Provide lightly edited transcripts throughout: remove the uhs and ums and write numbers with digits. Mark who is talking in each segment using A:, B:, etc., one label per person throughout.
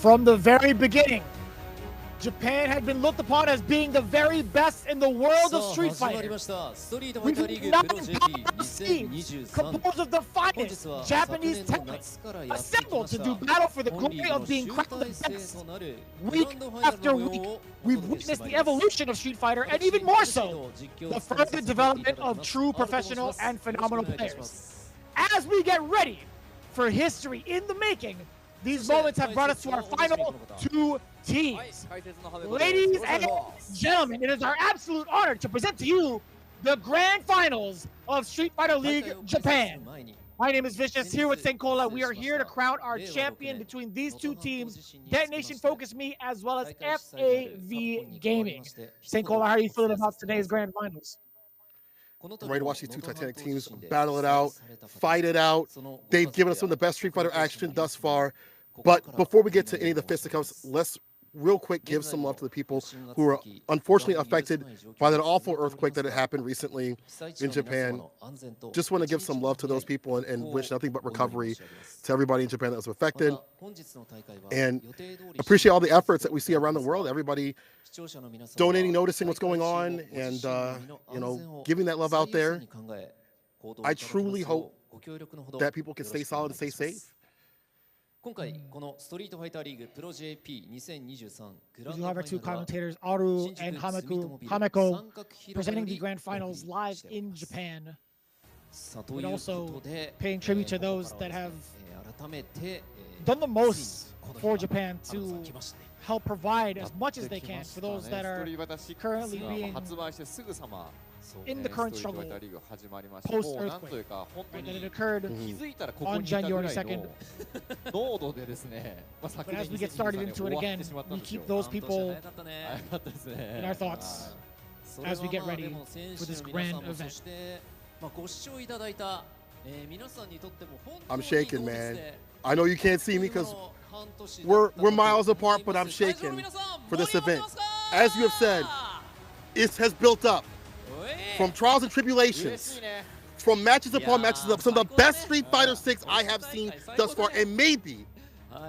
A: From the very beginning, Japan had been looked upon as being the very best in the world of Street Fighter. We've not power scenes composed of the finest Japanese talents assembled to do battle for the glory of being crowned the best. Week after week, we've witnessed the evolution of Street Fighter, and even more so, the further development of true professional and phenomenal players. As we get ready for history in the making, these moments have brought us to our final two teams. Ladies and gentlemen, it is our absolute honor to present to you the grand finals of Street Fighter League Japan. My name is Vicious, here with Senkola. We are here to crown our champion between these two teams, DetonatioN FocusMe as well as FAV Gaming. Senkola, how are you feeling about today's grand finals?
B: I'm ready to watch these two Titanic teams battle it out, fight it out. They've given us some of the best Street Fighter action thus far. But before we get to any of the fisticuffs, let's real quick give some love to the people who were unfortunately affected by that awful earthquake that had happened recently in Japan. Just want to give some love to those people and wish nothing but recovery to everybody in Japan that was affected. And appreciate all the efforts that we see around the world. Everybody donating, noticing what's going on, and you know, giving that love out there. I truly hope that people can stay solid and stay safe.
A: We do have our two commentators, Aru and Hameko, presenting the grand finals live in Japan. And also paying tribute to those that have done the most for Japan to help provide as much as they can for those that are currently being in the current struggle post-earthquake that it occurred on January 2nd. But as we get started into it again, we keep those people in our thoughts as we get ready for this grand event.
B: I'm shaking, man. I know you can't see me because we're miles apart, but I'm shaking for this event. As you have said, it has built up from trials and tribulations, from matches upon matches up, some of the best Street Fighter 6 I have seen thus far, and maybe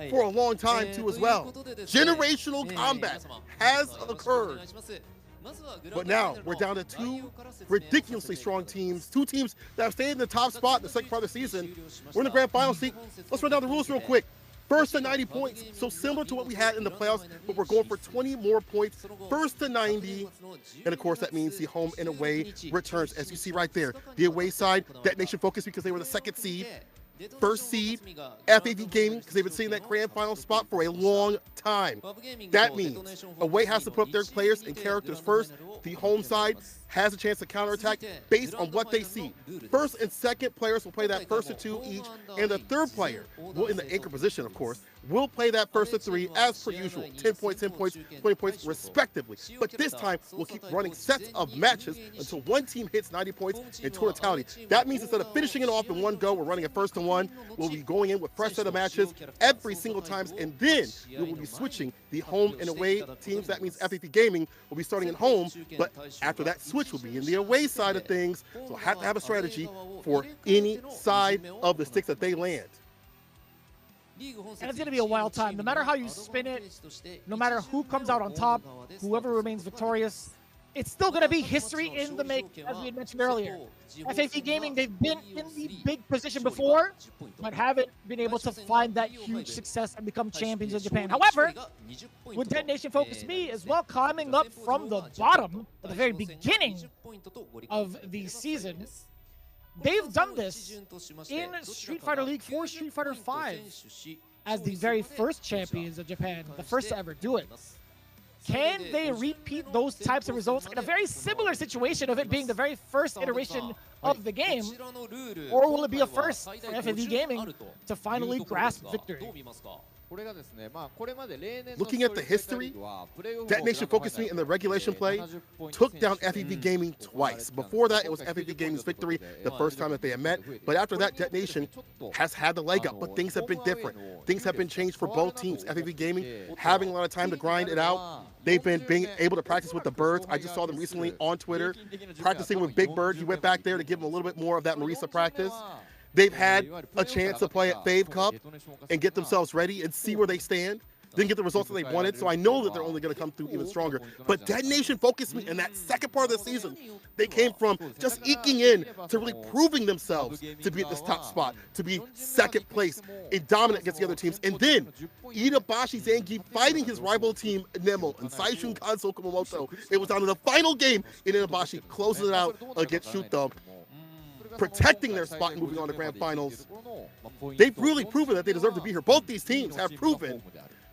B: for a long time too as well. Generational combat has occurred. But now we're down to two ridiculously strong teams, two teams that have stayed in the top spot in the second part of the season. We're in the grand final seat. Let's run down the rules real quick. First to 90 points, so similar to what we had in the playoffs, but we're going for 20 more points. First to 90, and of course that means the home and away returns. As you see right there, the away side, DetonatioN Focus because they were the second seed. First seed, FAV Gaming, because they've been sitting in that grand final spot for a long time. That means away has to put up their players and characters first. The home side has a chance to counterattack based on what they see. First and second players will play that first to two each, and the third player will, in the anchor position, of course, will play that first to three as per usual. 10 points, 10 points, 20 points, respectively. But this time, we'll keep running sets of matches until one team hits 90 points in totality. That means instead of finishing it off in one go, we're running a first to one. We'll be going in with fresh set of matches every single time, and then we will be switching the home and away teams. That means FAV Gaming will be starting at home, but after that switch will be in the away side of things. So have to have a strategy for any side of the sticks that they land.
A: And it's going to be a wild time. No matter how you spin it, no matter who comes out on top, whoever remains victorious, it's still going to be history in the make, as we had mentioned earlier. FAV Gaming, they've been in the big position before, but haven't been able to find that huge success and become champions of Japan. However, with DetonatioN FocusMe as well climbing up from the bottom at the very beginning of the season, they've done this in Street Fighter League 4, Street Fighter 5 as the very first champions of Japan, the first to ever do it. Can they repeat those types of results in a very similar situation of it being the very first iteration of the game? Or will it be a first for FAV Gaming to finally grasp victory?
B: Looking at the history, DetonatioN FocusMe in the regulation play took down FAV Gaming twice. Before that, it was FAV Gaming's victory the first time that they had met. But after that, DetonatioN has had the leg up, but things have been different. Things have been changed for both teams. FAV Gaming having a lot of time to grind it out. They've been being able to practice with the birds. I just saw them recently on Twitter practicing with Big Bird. He went back there to give him a little bit more of that Marisa practice. They've had a chance to play at Fave Cup and get themselves ready and see where they stand. didn't get the results that they wanted, so I know that they're only going to come through even stronger. But DetonatioN FocusMe in that second part of the season, they came from just eking in to really proving themselves to be at this top spot, to be second place and dominant against the other teams. And then Itabashi Zangief fighting his rival team Nemo and Saishun Kanso Kumamoto. It was down to the final game, and Itabashi closes it out against Shuto, protecting their spot and moving on to grand finals. They've really proven that they deserve to be here. Both these teams have proven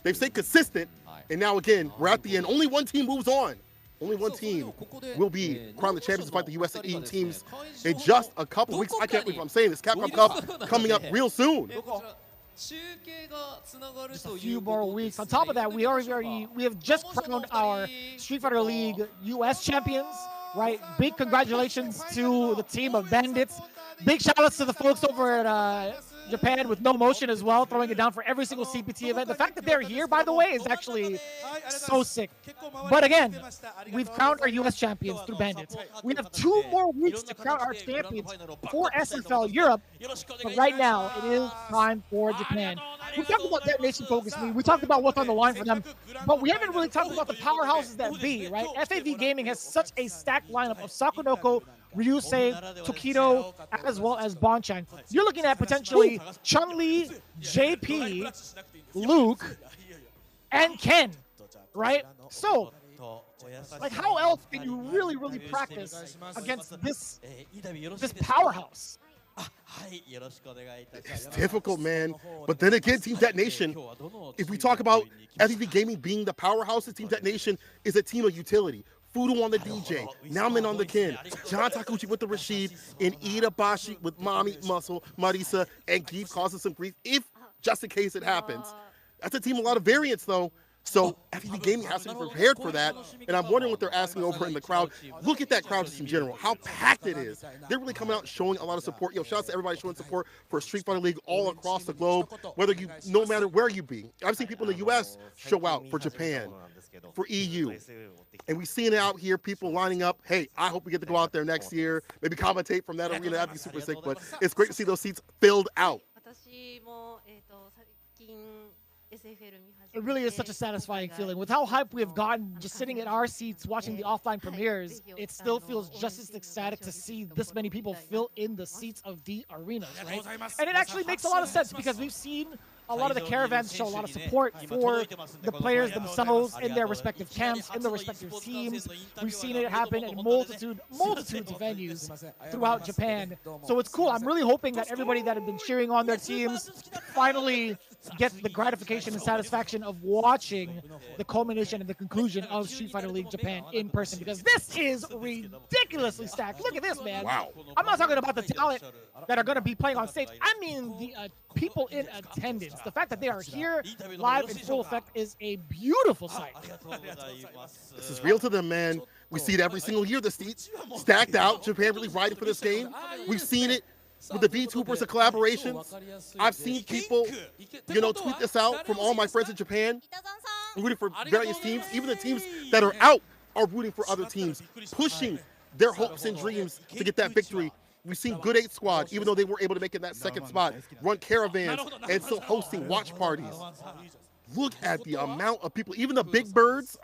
B: they've stayed consistent, and now again, we're at the end. Only one team moves on. Only one team will be crowned the champions to fight the US and EU teams in just a couple of weeks. I can't believe I'm saying this. Capcom Cup coming up real soon.
A: Just a few more weeks. On top of that, we have just crowned our Street Fighter League US champions, right? Big congratulations to the team of Bandits. Big shout outs to the folks over at Japan with No Motion as well, throwing it down for every single CPT event. The fact that they're here, by the way, is actually so sick. But again, we've crowned our US champions through Bandits. We have 2 more weeks to crown our champions for SFL Europe, but right now it is time for Japan. We talked about DetonatioN FocusMe. We talked about what's on the line for them, but we haven't really talked about the powerhouses that be, right? FAV Gaming has such a stacked lineup of Sakunoko, Ryusei, Tokido, as well as Bonchan. You're looking at potentially Chun-Li, JP, Luke, and Ken, right? So, like, how else can you really practice against this powerhouse?
B: It's difficult, man. But then again, Team DetonatioN, if we talk about FAV Gaming being the powerhouse, Team DetonatioN is a team of utility. Fudo on the DJ, Naomin on the Ken, John Takuchi with the Rashid, and Itabashi with Mommy, Muscle, Marisa, and Geef causing some grief, if just in case it happens. That's a team with a lot of variance, though. So FAV Gaming has to be prepared for that, and I'm wondering what they're asking over in the crowd. Look at that crowd just in general, how packed it is. They're really coming out and showing a lot of support. Yo, shout out to everybody showing support for Street Fighter League all across the globe, no matter where you be. I've seen people in the US show out for Japan, for EU. And we've seen it out here, people lining up. Hey, I hope we get to go out there next year, maybe commentate from that arena. That'd be super sick, but it's great to see those seats filled out.
A: It really is such a satisfying feeling. With how hyped we have gotten just sitting in our seats watching the offline premieres, it still feels just as ecstatic to see this many people fill in the seats of the arenas, right? And it actually makes a lot of sense because we've seen a lot of the caravans show a lot of support for the players themselves in their respective camps, in their respective teams. We've seen it happen in multitudes of venues throughout Japan. So it's cool. I'm really hoping that everybody that had been cheering on their teams finally gets the gratification and satisfaction of watching the culmination and the conclusion of Street Fighter League Japan in person, because this is ridiculously stacked. Look at this, man.
B: Wow.
A: I'm not talking about the talent that are going to be playing on stage. I mean the people in attendance. The fact that they are here live in full effect is a beautiful sight.
B: This is real to them, man. We see it every single year. The seats stacked out. Japan really riding for this game. We've seen it with the VTubers and collaborations. I've seen people, tweet this out from all my friends in Japan, rooting for various teams. Even the teams that are out are rooting for other teams, pushing their hopes and dreams to get that victory. We've seen Good 8 Squad, even though they were able to make it that second spot, run caravans and still hosting watch parties. Look at the amount of people, even the Big Birds,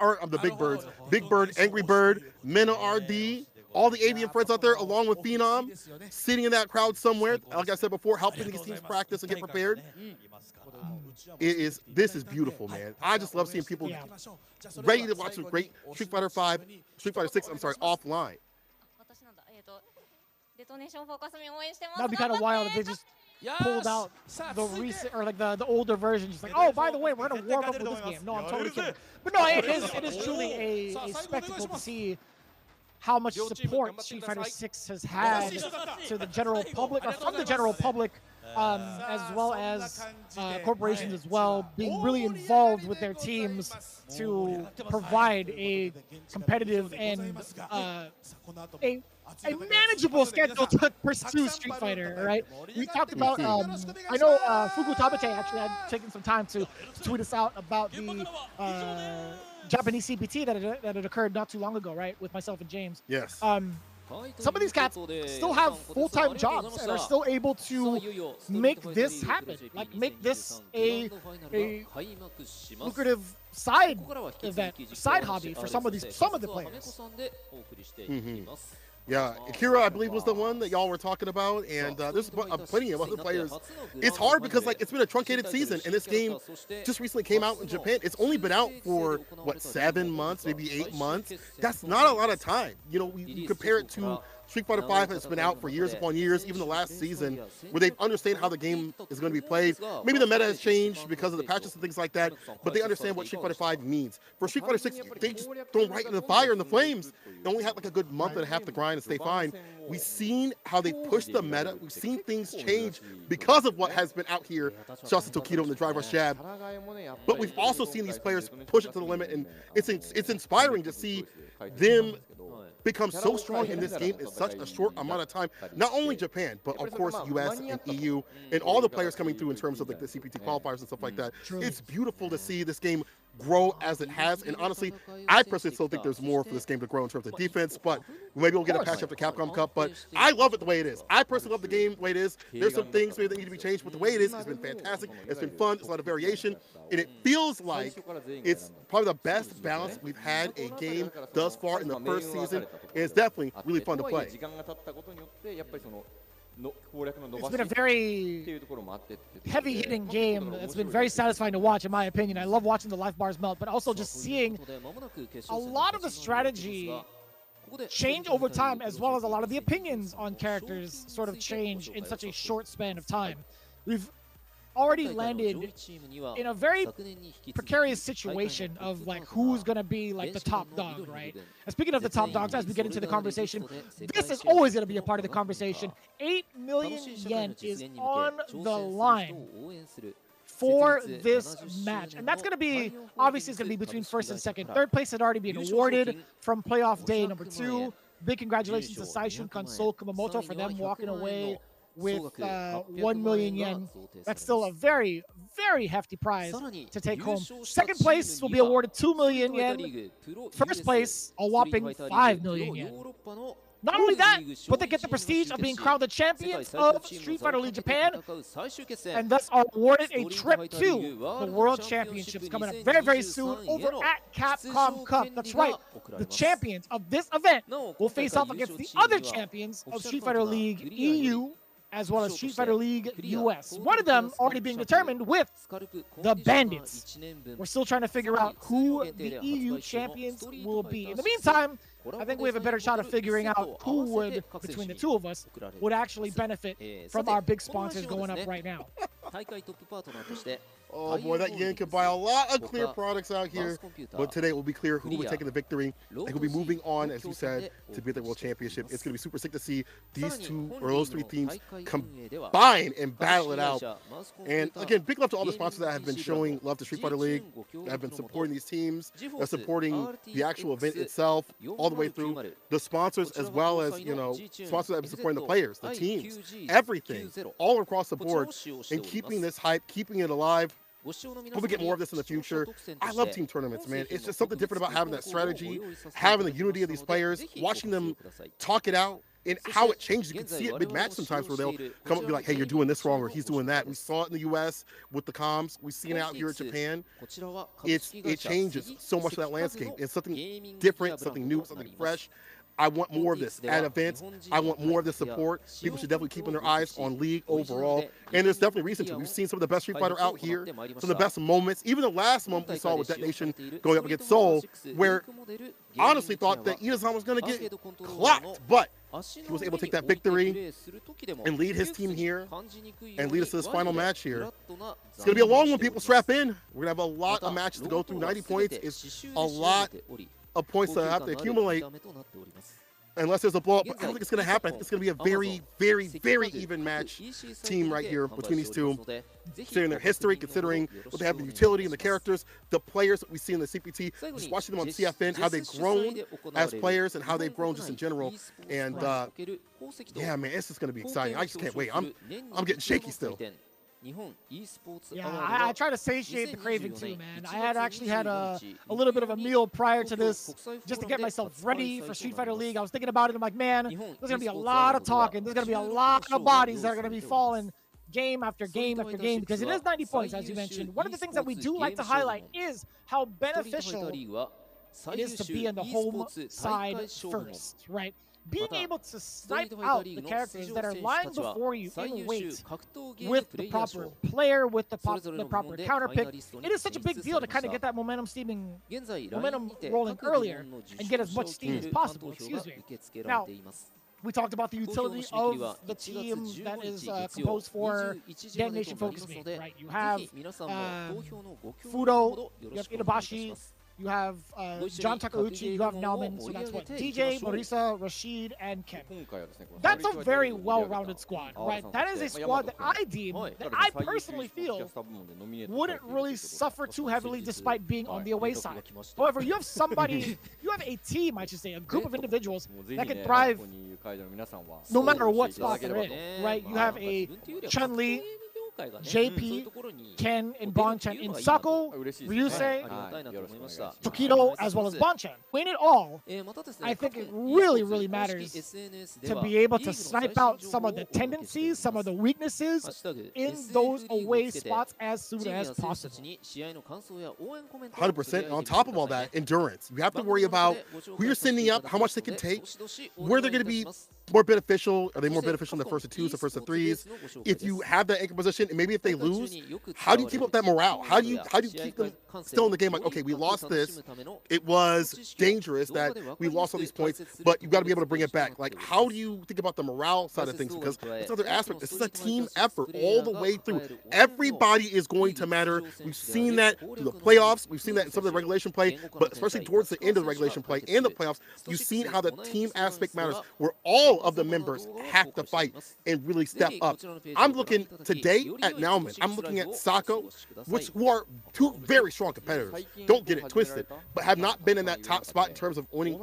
B: Big Bird, Angry Bird, Mena RD, all the avian friends out there, along with Phenom, sitting in that crowd somewhere, like I said before, helping these teams practice and get prepared. This is beautiful, man. I just love seeing people ready to watch some great Street Fighter 6, offline.
A: That'd be kind of wild if they just pulled out the recent or like the older version. Just like, oh, by the way, we're gonna warm up with this game. No, I'm totally kidding. But no, it is truly a spectacle to see how much support Street Fighter 6 has had to the general public, or from the general public, as well as corporations as well, being really involved with their teams to provide a competitive and a manageable schedule to pursue Street Fighter, right? We talked about, I know Fuku Tabate actually had taken some time to tweet us out about the Japanese CPT that had occurred not too long ago, right, with myself and James.
B: Yes.
A: some of these cats still have full-time jobs and are still able to make this happen, like make this a lucrative side event, side hobby for some of the players.
B: Yeah, Akira, I believe, was the one that y'all were talking about, and there's plenty of other players. It's hard because, like, it's been a truncated season, and this game just recently came out in Japan. It's only been out for, what, 7 months, maybe 8 months? That's not a lot of time. You know, you compare it to Street Fighter V has been out for years upon years, even the last season, where they understand how the game is going to be played. Maybe the meta has changed because of the patches and things like that, but they understand what Street Fighter V means. For Street Fighter VI, they just throw right in the fire and the flames. They only had like a good month and a half to grind and stay fine. We've seen how they push the meta. We've seen things change because of what has been out here. Shouts to Tokido and the driver's jab. But we've also seen these players push it to the limit, and it's inspiring to see them become so strong in this game in such a short amount of time. Not only Japan, but of course US and EU and all the players coming through in terms of like the CPT qualifiers and stuff like that. It's beautiful to see this game grow as it has, and honestly, I personally still think there's more for this game to grow in terms of defense, but maybe we'll get a patch after Capcom Cup, but I love it the way it is. I personally love the game the way it is. There's some things maybe that need to be changed, but the way it is, it's been fantastic. It's been fun. There's a lot of variation, and it feels like it's probably the best balance we've had a game thus far in the first season, and it's definitely really fun to play.
A: It's been a very heavy-hitting game. It's been very satisfying to watch, in my opinion. I love watching the life bars melt, but also just seeing a lot of the strategy change over time, as well as a lot of the opinions on characters sort of change in such a short span of time. We've already landed in a very precarious situation of like who's gonna be like the top dog, right? And speaking of the top dogs, as we get into the conversation, this is always gonna be a part of the conversation. 8 million yen is on the line for this match, and that's gonna be obviously it's gonna be between first and second. Third place had already been awarded from playoff day number 2. Big congratulations to Saishun Console Kumamoto for them walking away with 1 million yen. That's still a very, very hefty prize to take home. Second place will be awarded 2 million yen. First place, a whopping 5 million yen. Not only that, but they get the prestige of being crowned the champions of Street Fighter League Japan, and thus are awarded a trip to the World Championships coming up very, very soon over at Capcom Cup. That's right. The champions of this event will face off against the other champions of Street Fighter League EU, as well as Street Fighter League US. One of them already being determined with the Bandits. We're still trying to figure out who the EU champions will be. In the meantime, I think we have a better shot of figuring out who would, between the two of us, would actually benefit from our big sponsors going up right now.
B: Oh boy, that yen could buy a lot of clear products out here, but today it will be clear who will be taking the victory. They will be moving on, as you said, to be at the World Championship. It's going to be super sick to see these two or those three teams combine and battle it out. And again, big love to all the sponsors that have been showing love to Street Fighter League, that have been supporting these teams, that are supporting the actual event itself, all the way through. The sponsors, as well as, you know, sponsors that have been supporting the players, the teams, everything, all across the board, and keeping this hype, keeping it alive. Hope we get more of this in the future. I love team tournaments, man. It's just something different about having that strategy, having the unity of these players, watching them talk it out, and how it changes. You can see it mid-match sometimes where they'll come up and be like, hey, you're doing this wrong, or he's doing that. We saw it in the US with the comms. We've seen it out here in Japan. It changes so much of that landscape. It's something different, something new, something fresh. I want more of this at events. I want more of this support. People should definitely keep their eyes on League overall. And there's definitely reason to. We've seen some of the best Street Fighter out here, some of the best moments. Even the last moment we saw with DetonatioN going up against Seoul, where honestly thought that Iida-san was going to get clocked, but he was able to take that victory and lead his team here and lead us to this final match here. It's going to be a long one, people. Strap in. We're going to have a lot of matches to go through. 90 points is a lot of points to have to accumulate unless there's a blow up. But I don't think it's going to happen. I think it's going to be a very, very, very even match team right here between these two. Considering their history, considering what they have, the utility and the characters, the players that we see in the CPT, just watching them on CFN, how they've grown as players and how they've grown just in general. And yeah, man, it's just going to be exciting. I just can't wait. I'm getting shaky still.
A: Yeah, I try to satiate the craving too, man. I had actually had a little bit of a meal prior to this just to get myself ready for Street Fighter League. I was thinking about it. I'm like, man, there's going to be a lot of talking. There's going to be a lot of bodies that are going to be falling game after game after game because it is 90 points, as you mentioned. One of the things that we do like to highlight is how beneficial it is to be on the home side first, right? Being able to snipe out the characters that are lying before you in weight with the proper player, with the proper counter pick, it is such a big deal to kind of get that momentum rolling earlier and get as much steam as possible. Excuse me. Now, we talked about the utility of the team that is composed for DetonatioN FocusMe, right? You have Fudo, you have Itabashi, you have John Takeuchi, you have Nauman, so that's what? DJ, Marisa, Rashid, and Ken. That's a very well-rounded squad, right? That is a squad that I deem, that I personally feel wouldn't really suffer too heavily despite being on the away side. However, you have somebody, you have a team, I should say, a group of individuals that can thrive no matter what spot they're in, right? You have a Chun-Li, JP, Ken, and Bonchan in Sako, Ryusei, Tokido, as well as Bonchan. In it all, I think it really, really matters to be able to snipe out some of the tendencies, some of the weaknesses in those away spots as soon as possible.
B: 100%. On top of all that, endurance. You have to worry about who you're sending up, how much they can take, where they're going to be more beneficial. Are they more beneficial in the first of twos, the first of threes? If you have that anchor position, and maybe if they lose, how do you keep up that morale? How do you keep them still in the game? Like, okay, we lost this. It was dangerous that we lost all these points, but you got to be able to bring it back. Like, how do you think about the morale side of things? Because that's another aspect. This is a team effort all the way through. Everybody is going to matter. We've seen that through the playoffs. We've seen that in some of the regulation play, but especially towards the end of the regulation play and the playoffs, you've seen how the team aspect matters, where all of the members have to fight and really step up. I'm looking today at Nauman. I'm looking at Sako, who are two very strong competitors. Don't get it twisted, but have not been in that top spot in terms of owning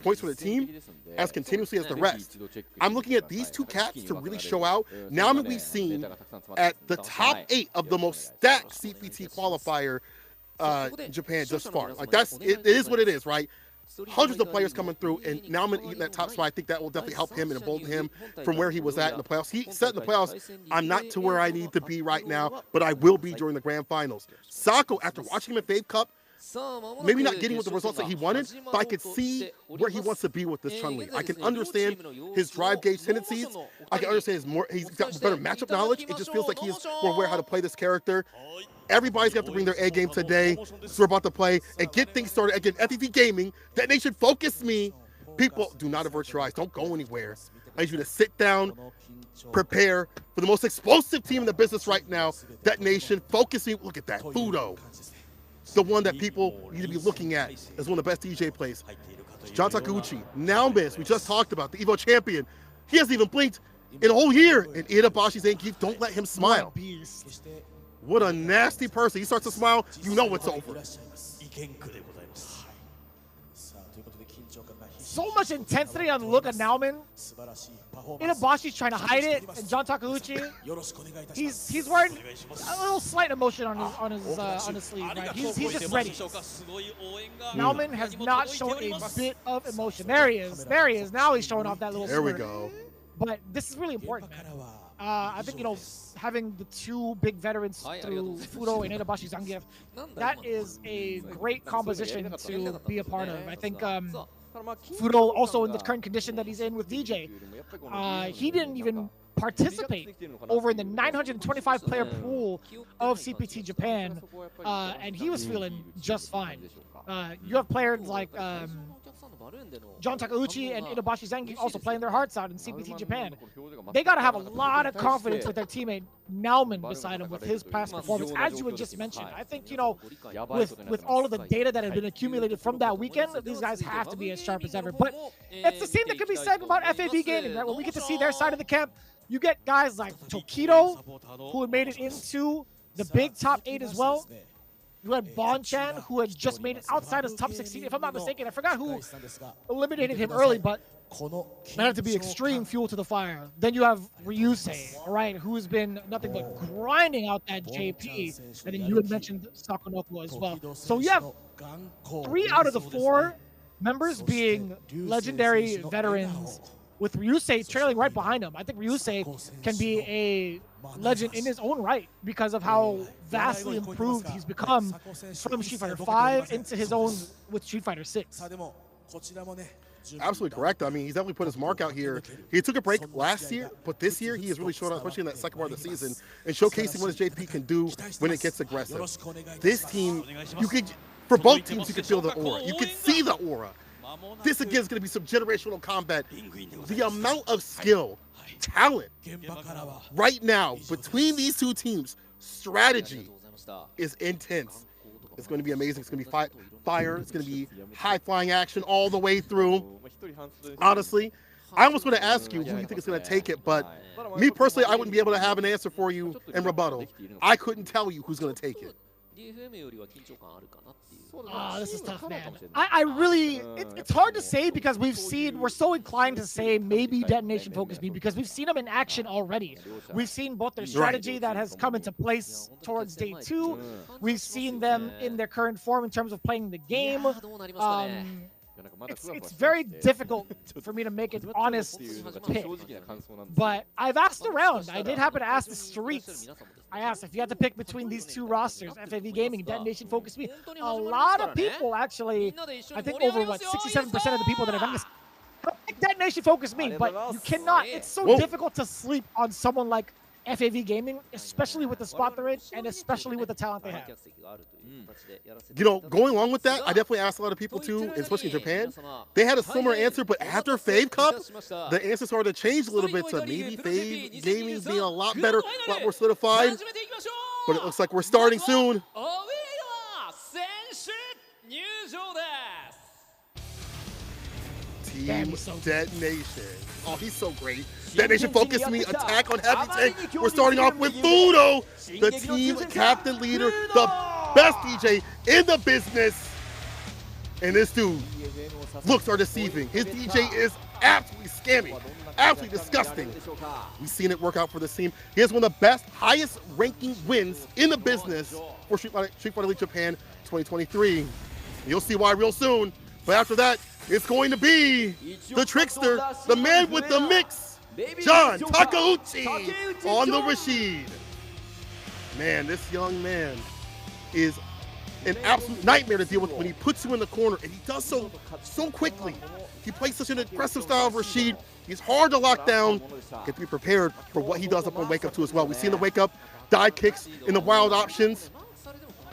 B: points for the team as continuously as the rest. I'm looking at these two cats to really show out. Nauman we've seen at the top 8 of the most stacked CPT qualifier in Japan thus far. Like it is what it is, right? Hundreds of players coming through, and Nauman eating that top spot. I think that will definitely help him and embolden him from where he was at in the playoffs. He said in the playoffs, I'm not to where I need to be right now, but I will be during the grand finals. Sako, after watching him in Fave Cup, maybe not getting with the results that he wanted, but I could see where he wants to be with this Chun-Li. I can understand his drive gauge tendencies. I can understand he's got better matchup knowledge. It just feels like he is more aware how to play this character. Everybody's got to bring their A game today. So we're about to play and get things started. Again, FEV Gaming, DetonatioN FocusMe. People, do not avert your eyes. Don't go anywhere. I need you to sit down, prepare for the most explosive team in the business right now. DetonatioN FocusMe. Look at that. Fudo. The one that people need to be looking at as one of the best DJ plays. John Takeuchi. Nauman, we just talked about, the EVO champion. He hasn't even blinked in a whole year. And Itabashi Zangief, don't let him smile. What a nasty person. He starts to smile, you know it's over.
A: So much intensity on the look of Nauman. Itabashi's trying to hide it, and John Takeuchi, he's wearing a little slight emotion on his sleeve, right? He's just ready. Nauman has not shown a bit of emotion. There he is. There he is. Now he's showing off that little
B: There
A: smirk.
B: we go.
A: But this is really important, man. I think, having the two big veterans through Fudo and Itabashi Zangief, that is a great composition to be a part of. I think Fudo, also in the current condition that he's in with DJ, he didn't even participate over in the 925 player pool of CPT Japan, and he was feeling just fine. You have players like John Takeuchi and Itabashi Zangief also playing their hearts out in CPT Japan. They got to have a lot of confidence with their teammate Nauman beside him with his past performance, as you had just mentioned. I think, with all of the data that had been accumulated from that weekend, these guys have to be as sharp as ever. But it's the same that could be said about FAB Gaming, right? When we get to see their side of the camp, you get guys like Tokido, who had made it into the big top 8 as well. You had Bonchan, who had just made it outside his top 16. If I'm not mistaken, I forgot who eliminated him early, but that had to be extreme fuel to the fire. Then you have Ryusei, all right, who's been nothing but grinding out that JP. And then you had mentioned Sakonoko as well. So you have 3 out of the 4 members being legendary veterans, with Ryusei trailing right behind him. I think Ryusei can be a legend in his own right because of how vastly improved he's become from Street Fighter V into his own with Street Fighter 6.
B: Absolutely correct. I mean, he's definitely put his mark out here. He took a break last year, but this year he has really shown up, especially in that second part of the season, and showcasing what his JP can do when it gets aggressive. This team, you could, for both teams, you can feel the aura. You can see the aura. This again is going to be some generational combat. The amount of skill, talent, right now between these two teams, strategy is intense. It's going to be amazing. It's going to be fire. It's going to be high-flying action all the way through. Honestly, I almost want to ask you who you think is going to take it, but me personally, I wouldn't be able to have an answer for you in rebuttal. I couldn't tell you who's going to take it.
A: Oh, this is tough, man. I really, it's hard to say because we're so inclined to say maybe Detonation FocusMe because we've seen them in action already. We've seen both their strategy that has come into place towards day 2. We've seen them in their current form in terms of playing the game. It's very difficult for me to make an honest pick, but I've asked around. I did happen to ask the streets. I asked if you had to pick between these 2 rosters, FAV Gaming and Detonation FocusMe. A lot of people actually, I think over 67% of the people that have asked, pick Detonation FocusMe, but you cannot. It's so difficult to sleep on someone like FAV Gaming, especially with the spot they're in, and especially with the talent they have.
B: You know, going along with that, I definitely asked a lot of people too, especially in Japan. They had a similar answer, but after Fave Cup, the answer started to change a little bit to maybe Fave Gaming being a lot better, a lot more solidified. But it looks like we're starting soon. Team Detonation. Oh, he's so great. Detonation FocusMe, attack on heavy tank. We're starting off with Fudo, the team captain leader, the best DJ in the business. And this dude, looks are deceiving. His DJ is absolutely scammy, absolutely disgusting. We've seen it work out for this team. He has one of the best, highest ranking wins in the business for Street Fighter League Japan 2023. You'll see why real soon. But after that, it's going to be the trickster, the man with the mix, John Takeuchi on the Rashid. Man, this young man is an absolute nightmare to deal with when he puts you in the corner, and he does so quickly. He plays such an aggressive style of Rashid. He's hard to lock down. Get to be prepared for what he does up on Wake Up too as well. We've seen the Wake Up dive kicks in the wild options.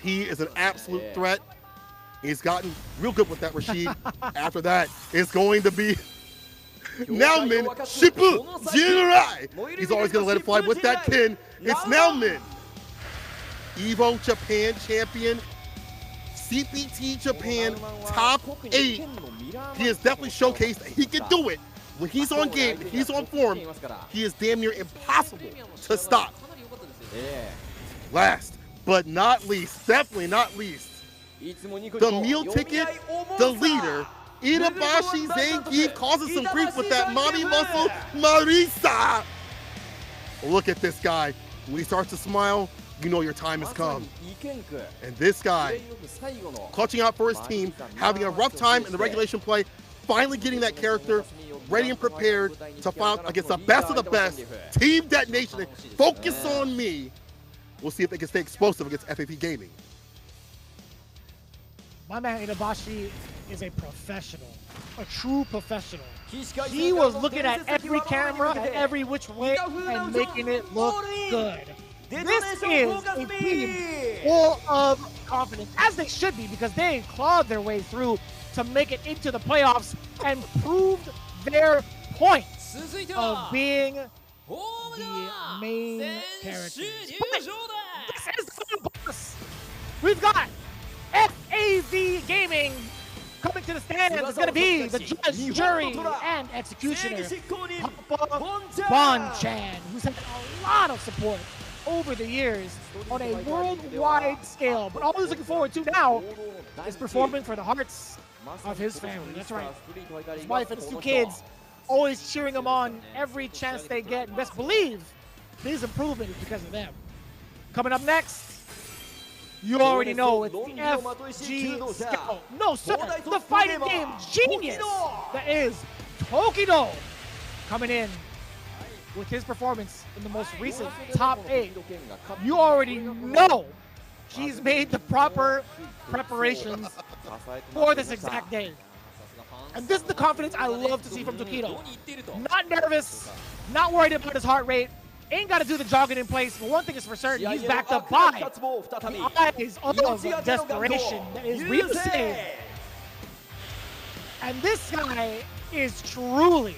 B: He is an absolute threat. He's gotten real good with that, Rashid. After that, it's going to be Naomin Shippu Jirai. He's always going to let it fly with that pin. It's Naomin, Evo Japan champion, CPT Japan top 8. He has definitely showcased that he can do it. When he's on game, when he's on form, he is damn near impossible to stop. Last but not least, definitely not least, the meal ticket, the leader, Itabashi Zangief causes some grief with that mommy muscle, Marisa. Look at this guy. When he starts to smile, you know your time has come. And this guy, clutching out for his team, having a rough time in the regulation play, finally getting that character ready and prepared to fight against the best of the best. Team Detonation, focus on me. We'll see if they can stay explosive against FAP Gaming.
A: My man Itabashi is a professional, a true professional. He was looking at every camera and every which way and making it look good. This is a team full of confidence, as they should be, because they clawed their way through to make it into the playoffs and proved their point of being the main characters. But this is the boss. We've got FAV Gaming coming to the stands. It's going to be the judge, jury, and executioner, Bonchan, who's had a lot of support over the years on a worldwide scale. But all he's looking forward to now is performing for the hearts of his family. That's right. His wife and his 2 kids always cheering him on every chance they get. And best believe his improvement is because of them. Coming up next, you already know it's the FG Scout. No, sir, the fighting game genius that is Tokido coming in with his performance in the most recent top 8. You already know he's made the proper preparations for this exact day. And this is the confidence I love to see from Tokido. Not nervous, not worried about his heart rate, ain't got to do the jogging in place, but one thing is for certain, he's backed up by the eyes of desperation that is Ryusei. And this guy is truly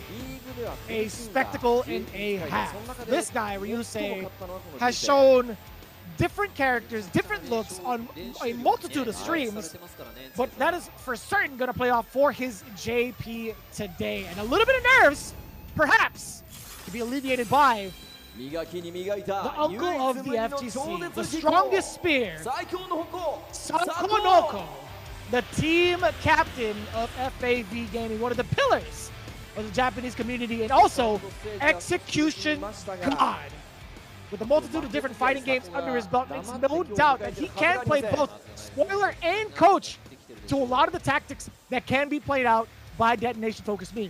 A: a spectacle in a half. This guy, Ryusei, has shown different characters, different looks on a multitude of streams, but that is for certain going to play off for his JP today. And a little bit of nerves, perhaps, to be alleviated by the uncle of the FGC, the strongest spear, Sakonoko, the team captain of FAV Gaming, one of the pillars of the Japanese community, and also execution god. With a multitude of different fighting games under his belt, makes no doubt that he can play both spoiler and coach to a lot of the tactics that can be played out by Detonation FocusMe.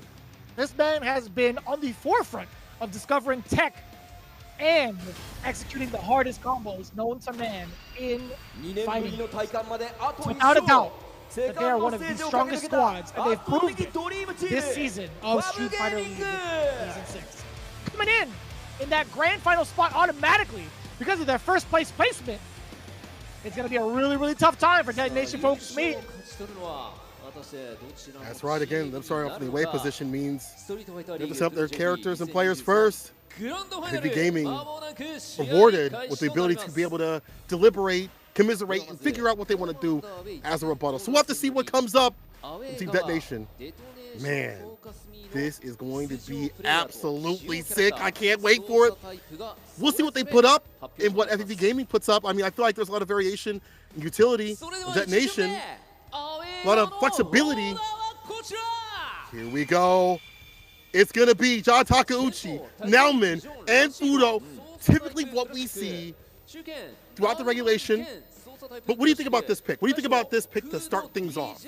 A: This man has been on the forefront of discovering tech and executing the hardest combos known to man in fighting. Without a doubt, that they are one of the strongest squads, and they've proved it this season of Street Fighter League Season 6. Coming in that grand final spot automatically because of their first place placement, it's going to be a really, really tough time for Detonation FocusMe.
B: That's right. Again, them starting off in the away position means they have to set up their characters and players first. FAV Gaming rewarded with the ability to be able to deliberate, commiserate, and figure out what they want to do as a rebuttal. So we'll have to see what comes up in Team Detonation. Man, this is going to be absolutely sick. I can't wait for it. We'll see what they put up and what FAV Gaming puts up. I mean, I feel like there's a lot of variation in utility in Detonation, a lot of flexibility. Here we go. It's going to be John Takeuchi, Naomin, and Fudo. Typically what we see throughout the regulation. But what do you think about this pick? What do you think about this pick to start things off?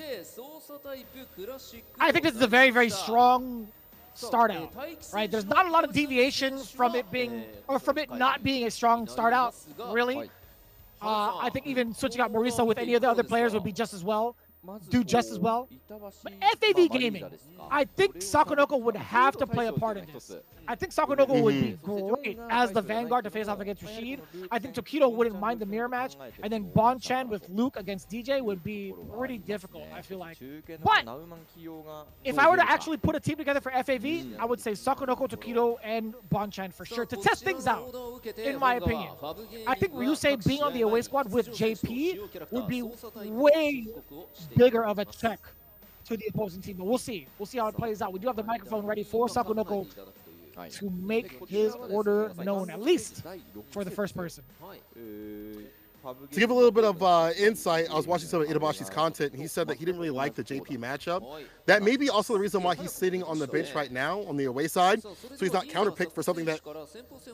A: I think this is a very, very strong start out, right? There's not a lot of deviation from it being, or from it not being a strong start out, really. I think even switching out Marisa with any of the other players would be just as well. Do just as well. But FAV Gaming, I think Sakonoko would have to play a part in this. I think Sakonoko would be great as the Vanguard to face off against Rashid. I think Tokido wouldn't mind the mirror match. And then Bon-Chan with Luke against DJ would be pretty difficult, I feel like. But if I were to actually put a team together for FAV, I would say Sakonoko, Tokido, and Bon-Chan for sure to test things out, in my opinion. I think Ryusei being on the away squad with JP would be way bigger of a check to the opposing team, but we'll see. We'll see how it plays out. We do have the microphone ready for Sakonoko to make his order known, at least for the first person.
B: To give a little bit of insight, I was watching some of Itabashi's content, and he said that he didn't really like the JP matchup. That may be also the reason why he's sitting on the bench right now on the away side, so he's not counterpicked for something that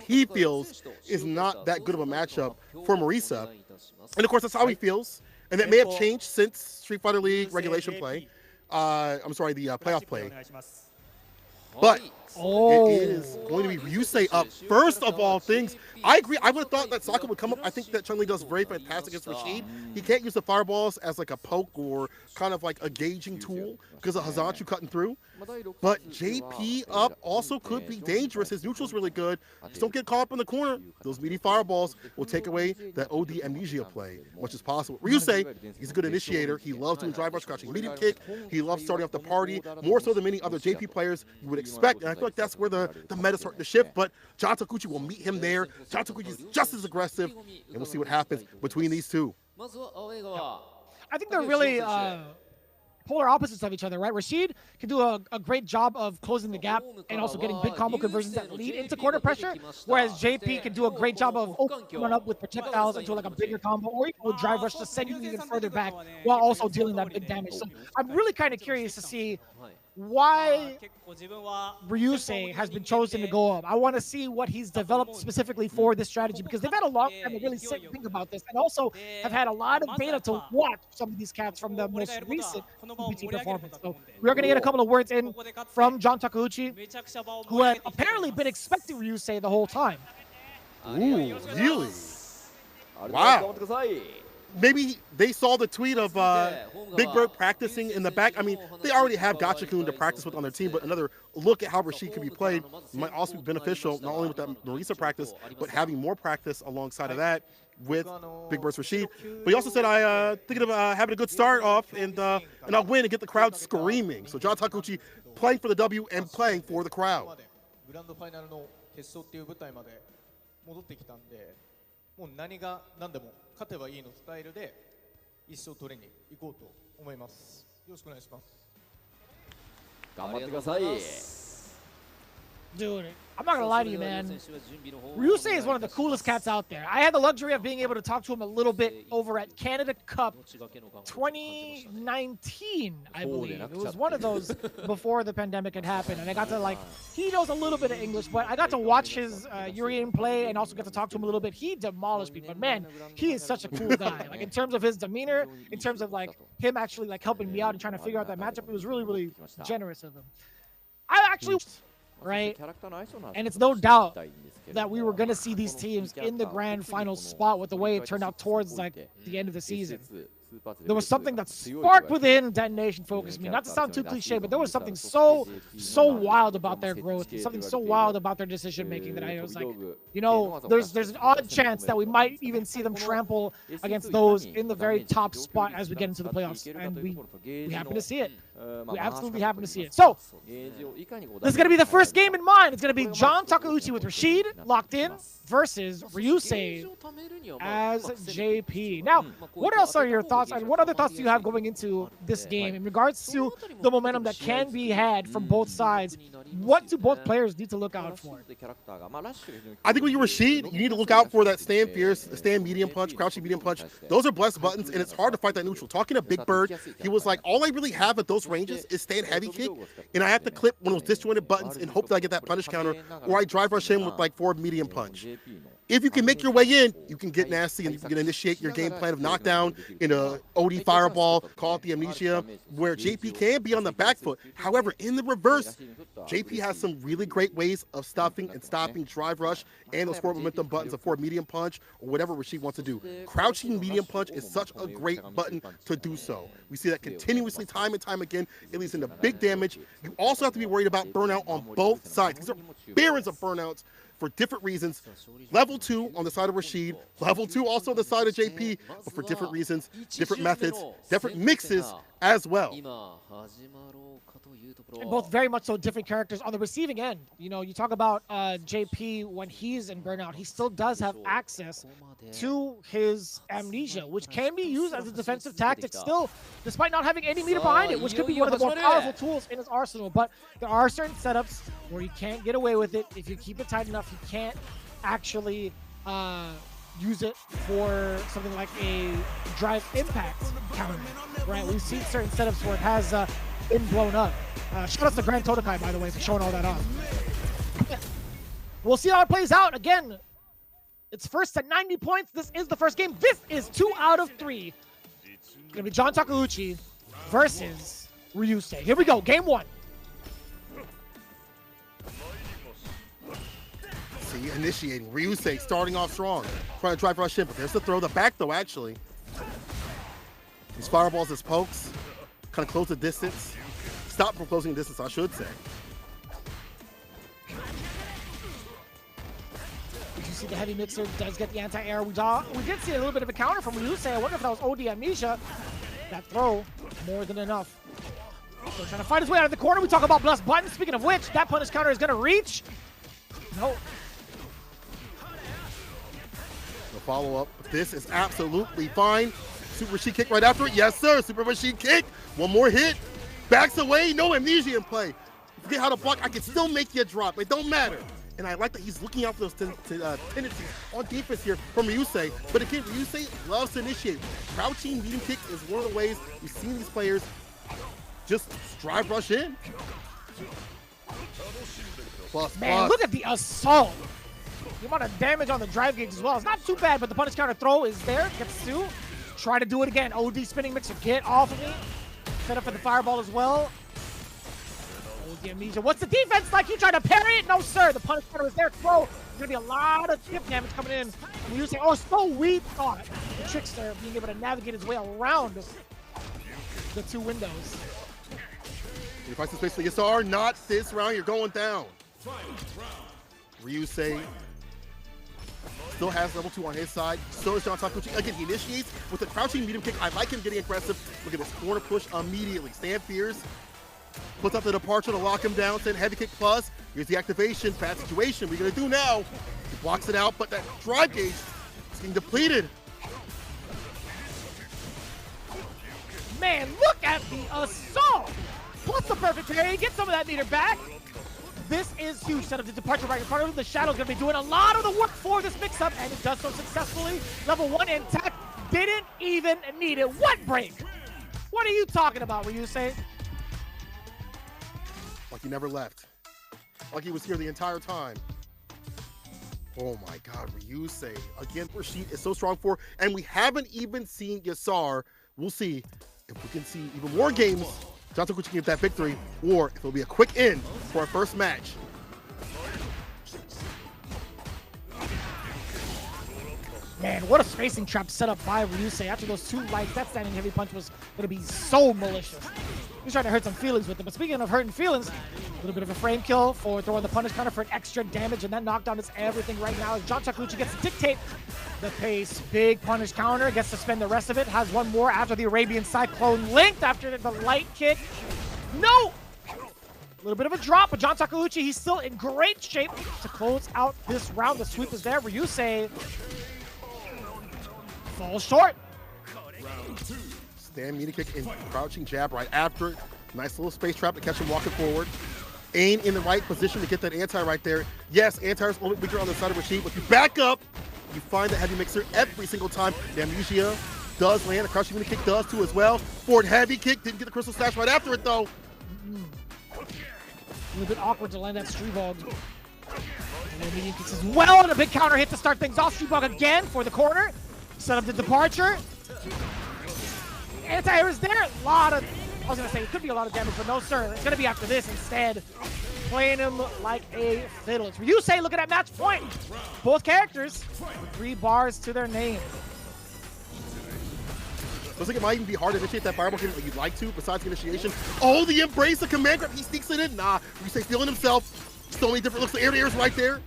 B: he feels is not that good of a matchup for Marisa. And of course, that's how he feels, and that may have changed since Street Fighter League regulation play. I'm sorry, the playoff play. But it is going to be Ryusei up first of all things. I agree. I would have thought that Saka would come up. I think that Chun-Li does very fantastic against Rashid. He can't use the fireballs as like a poke or kind of like a gauging tool because of Hazanchu cutting through. But JP up also could be dangerous. His neutral's really good. Just don't get caught up in the corner. Those meaty fireballs will take away that OD amnesia play as much as possible. Ryusei, he's a good initiator. He loves doing drive rush, crouching medium kick. He loves starting off the party more so than many other JP players you would expect. And I feel like that's where the meta's starting to shift. But John Takuchi will meet him there. John Takuchi is just as aggressive, and we'll see what happens between these two.
A: I think they're really polar opposites of each other, right? Rashid can do a great job of closing the gap and also getting big combo conversions that lead into corner pressure, whereas JP can do a great job of opening up with projectiles into like a bigger combo, or even with drive rush to send you even further back while also dealing that big damage. So I'm really kind of curious to see why Ryusei has been chosen to go up. I want to see what he's developed specifically for this strategy, because they've had a long time to really sit and think about this, and also have had a lot of data to watch some of these cats from the most recent PPT performance. So we're going to get a couple of words in from John Takeuchi, who had apparently been expecting Ryusei the whole time.
B: Ooh, really? Wow. Maybe they saw the tweet of Big Bird practicing in the back. I mean, they already have Gachikun to practice with on their team, but another look at how Rashid can be played might also be beneficial, not only with that Marisa practice, but having more practice alongside of that with Big Bird's Rashid. But he also said, I thinking of having a good start off and I'll win and get the crowd screaming. So John Takeuchi playing for the W and playing for the crowd. もう何が何でも勝てばいいのスタイルで一生取りに行こうと思います。よろしくお願いします。頑張ってください。Dude, I'm not gonna lie to you, man. Ryusei is one of the coolest cats out there. I had the luxury of being able to talk to him a little bit over at Canada Cup 2019, I believe. It was one of those before the pandemic had happened, and I got to, like, he knows a little bit of English, but I got to watch his Urian play and also got to talk to him a little bit. He demolished me, but man, he is such a cool guy. Like, in terms of his demeanor, in terms of, like, him actually, like, helping me out and trying to figure out that matchup, it was really, really generous of him. I actually... Right? And it's no doubt that we were going to see these teams in the grand final spot with the way it turned out towards like the end of the season. There was something that sparked within Detonation FocusMe. Not to sound too cliche, but there was something so wild about their growth, something so wild about their decision making that I was like, you know, there's an odd chance that we might even see them trample against those in the very top spot as we get into the playoffs, and we happen to see it. We absolutely happen to see it. So this is going to be the first game in mind. It's going to be John Takeuchi with Rashid locked in versus Ryusei as JP. Now, what else are your thoughts? And what other thoughts do you have going into this game in regards to the momentum that can be had from both sides? What do both players need to look out for? I think when you're Rashid, you need to look out for that stand fierce, stand medium punch, crouching medium punch. Those are blessed buttons, and it's hard to fight that neutral. Talking to Big Bird, he was like, all I really have at those ranges is stand heavy kick, and I have to clip one of those disjointed buttons and hope that I get that punish counter, or I drive rush in with like forward medium punch. If you can make your way in, you can get nasty and you can initiate your game plan of knockdown in a OD fireball, call it the amnesia, where JP can be on the back foot. However, in the reverse, JP has some really great ways of stuffing and stopping drive rush and those forward momentum buttons of forward medium punch or whatever Rashid wants to do. Crouching medium punch is such a great button to do so. We see that continuously time and time again. It leads into big damage. You also have to be worried about burnout on both sides. These are barons of burnouts for different reasons. Level 2 on the side of Rashid, level 2 also on the side of JP, but for different reasons, different methods, different mixes as well.
A: And both very much so different characters on the receiving end. You know, you talk about JP when he's in burnout, he still does have access to his amnesia, which can be used as a defensive tactic still, despite not having any meter behind it, which could be one of the more powerful tools in his arsenal. But there are certain setups where you can't get away with it. If you keep it tight enough, you can't actually use it for something like a drive impact counter, right? We've seen certain setups where it has been blown up. Shout out to Grand Totokai, by the way, for showing all that off. We'll see how it plays out. Again, it's first at 90 points. This is the first game. This is 2 out of 3. It's going to be John Takeuchi versus Ryusei. Here we go, game 1.
B: See, initiating. Ryusei starting off strong. Trying to drive rush in, but there's the throw. The back, though, actually. These fireballs as pokes. Kind of close the distance. Stop from closing the distance, I should say.
A: Did you see the heavy mixer does get the anti-air? We did see a little bit of a counter from Ryusei. I wonder if that was OD amnesia. That throw, more than enough. So trying to fight his way out of the corner. We talk about blessed buttons. Speaking of which, that punish counter is going to reach. No.
B: The follow-up. This is absolutely fine. super machine kick right after it. Yes, sir. Super machine kick. One more hit. Backs away. No amnesia in play. Forget how to block. I can still make you drop. It don't matter. And I like that he's looking out for those tendencies on defense here from Ryusei. But again, Ryusei loves to initiate. Crouching medium kick is one of the ways we've seen these players just drive rush in.
A: Man, look at the assault. The amount of damage on the drive gauge as well. It's not too bad, but the punish counter throw is there. Gets two. Try to do it again. OD spinning mixer. Get off of me. Set up for the fireball as well. OD amnesia. What's the defense like? You trying to parry it? No, sir. The punish counter is there. Throw. There's going to be a lot of chip damage coming in. And you say, oh, so we thought the trickster being able to navigate his way around the two windows.
B: You fight some space for ESR. Not this round. You're going down. Ryusei still has level 2 on his side. So is John Takuchi. Again, he initiates with a crouching medium kick. I like him getting aggressive. Look at this corner push immediately. Stand fierce. Puts up the departure to lock him down. Send heavy kick plus. Here's the activation. Bad situation. What are you going to do now? He blocks it out, but that drive gauge is getting depleted.
A: Man, look at the assault. Plus the perfect parry. Get some of that meter back. This is huge. Set up the departure right in front of him. The Shadow's going to be doing a lot of the work for this mix-up, and it does so successfully. Level 1 intact. Didn't even need it. What break? What are you talking about, Ryusei?
B: Like he never left. Like he was here the entire time. Oh my God, Ryusei. Again, Rashid is so strong for, and we haven't even seen Yasar. We'll see if we can see even more games. John Takuchi can get that victory, or if it'll be a quick end for our first match.
A: Man, what a spacing trap set up by Ryusei. After those two lights, that standing heavy punch was going to be so malicious. He's trying to hurt some feelings with it. But speaking of hurting feelings, a little bit of a frame kill for throwing the punish counter for an extra damage, and that knockdown is everything right now as John Takuchi gets to dictate the pace. Big punish counter, gets to spend the rest of it, has one more after the Arabian Cyclone linked after the light kick. No! A little bit of a drop, but John Takuchi, he's still in great shape to close out this round. The sweep is there. Ryusei falls short.
B: Stand media kick and crouching jab right after it. Nice little space trap to catch him walking forward. Aim in the right position to get that anti right there. Yes, anti is a little bit weaker on the side of Rashid, but you back up, you find the heavy mixer every single time. The amnesia does land. The crouching media kick does too as well. Forward heavy kick, didn't get the crystal stash right after it though.
A: A little bit awkward to land that Streebog. And then medium kicks as well, and a big counter hit to start things off. Streebog again for the corner. Set up the departure. Anti-air is there. A lot of, I was going to say, it could be a lot of damage, but no, sir. It's going to be after this instead. Playing him like a fiddle. It's Ryusei, look at that match point. Both characters with 3 bars to their name.
B: Looks like it might even be hard to initiate that fireball kick like you'd like to, besides the initiation. Oh, the embrace, the command grab. He sneaks it in. Nah, Ryusei feeling himself. So many different looks. The air to air is right there.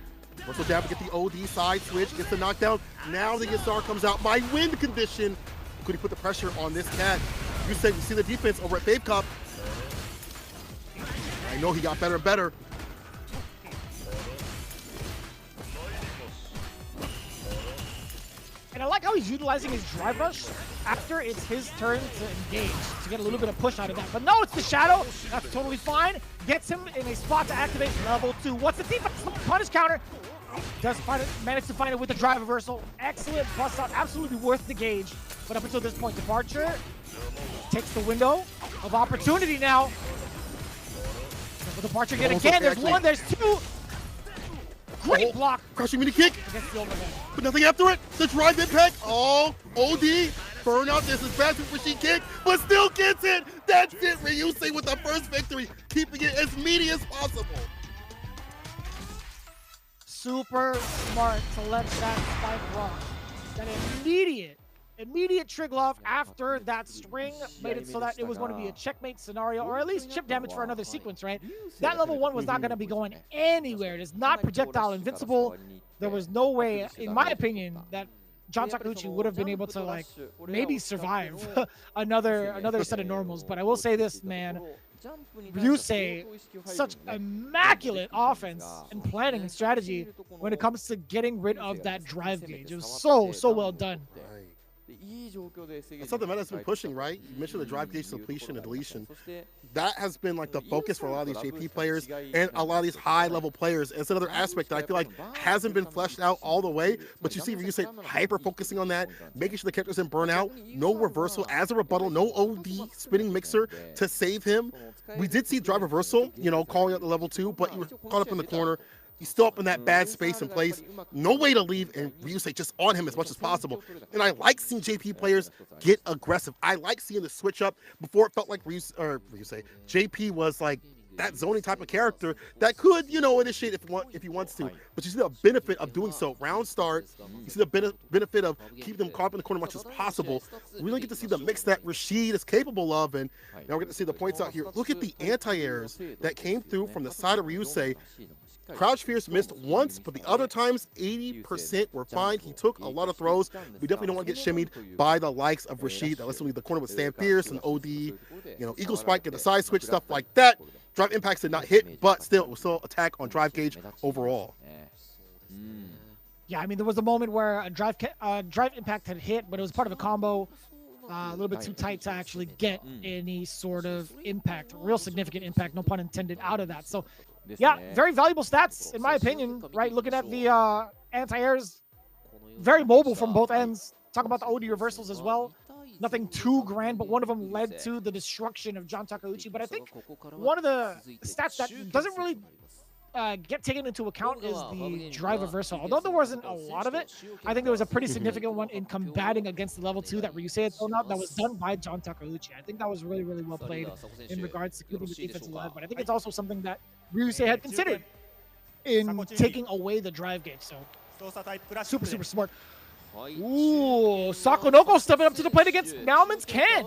B: Russell jab to get the OD side switch, gets the knockdown. Now the Yasar comes out. My wind condition. Could he put the pressure on this cat? You said you see the defense over at Babe Cup. I know he got better and better.
A: And I like how he's utilizing his drive rush after it's his turn to engage to get a little bit of push out of that. But no, it's the Shadow. That's totally fine. Gets him in a spot to activate level 2. What's the defense? Punish counter. Does manage to find it with the drive reversal. Excellent bust out. Absolutely worth the gauge. But up until this point, departure takes the window of opportunity now. The departure again. There's one, there's two. Great block.
B: Crushing mini kick.
A: Against the overhead.
B: But nothing after it. The drive impact. Oh, OD. Burnout. This is fast with machine kick, but still gets it. That's it. Ryusei with the first victory, keeping it as meaty as possible.
A: Super smart to let that spike rock. That immediate trigger off after that string made it so that it was going to be a checkmate scenario, or at least chip damage for another sequence, right? That level 1 was not going to be going anywhere. It is not projectile invincible. There was no way, in my opinion, that John Takuchi would have been able to, like, maybe survive another set of normals. But I will say this, man. Ryusei, such immaculate offense and planning and strategy when it comes to getting rid of that drive gauge. It was so well done.
B: Right. That's something Meta's been pushing, right? You mentioned the drive gauge depletion and deletion. That has been like the focus for a lot of these JP players and a lot of these high-level players. It's another aspect that I feel like hasn't been fleshed out all the way, but you see Ryusei hyper-focusing on that, making sure the character doesn't burn out, no reversal as a rebuttal, no OD spinning mixer to save him. We did see drive reversal, you know, calling out the level 2, but you were caught up in the corner. He's still up in that bad space and place. No way to leave, and Ryusei just on him as much as possible. And I like seeing JP players get aggressive. I like seeing the switch up. Before it felt like JP was like that zoning type of character that could, you know, initiate if he wants to. But you see the benefit of doing so. Round start, you see the benefit of keeping them caught up in the corner as much as possible. We really get to see the mix that Rashid is capable of, and now we're going to see the points out here. Look at the anti-airs that came through from the side of Ryusei. Crouch Fierce missed once, but the other times, 80% were fine. He took a lot of throws. We definitely don't want to get shimmied by the likes of Rashid. That lets him leave the corner with Stan Fierce and OD, you know, Eagle Spike, get the side switch, stuff like that. Drive impacts did not hit, but still, it was still attack on drive gauge overall.
A: Yeah, I mean, there was a moment where a drive impact had hit, but it was part of a combo. A little bit too tight to actually get any sort of impact, real significant impact, no pun intended, out of that. So, yeah, very valuable stats, in my opinion, right? Looking at the anti-airs, very mobile from both ends. Talk about the OD reversals as well. Nothing too grand, but one of them led to the destruction of John Takeuchi. But I think one of the stats that doesn't really get taken into account is the drive reversal. Although there wasn't a lot of it, I think there was a pretty significant one in combating against the level 2 that Ryusei had thrown out that was done by John Takeuchi. I think that was really, really well played in regards to keeping the defense alive. But I think it's also something that Ryusei had considered in taking away the drive gauge. So super, super smart. Ooh, Sakonoko stepping up to the plate against Nauman's Ken.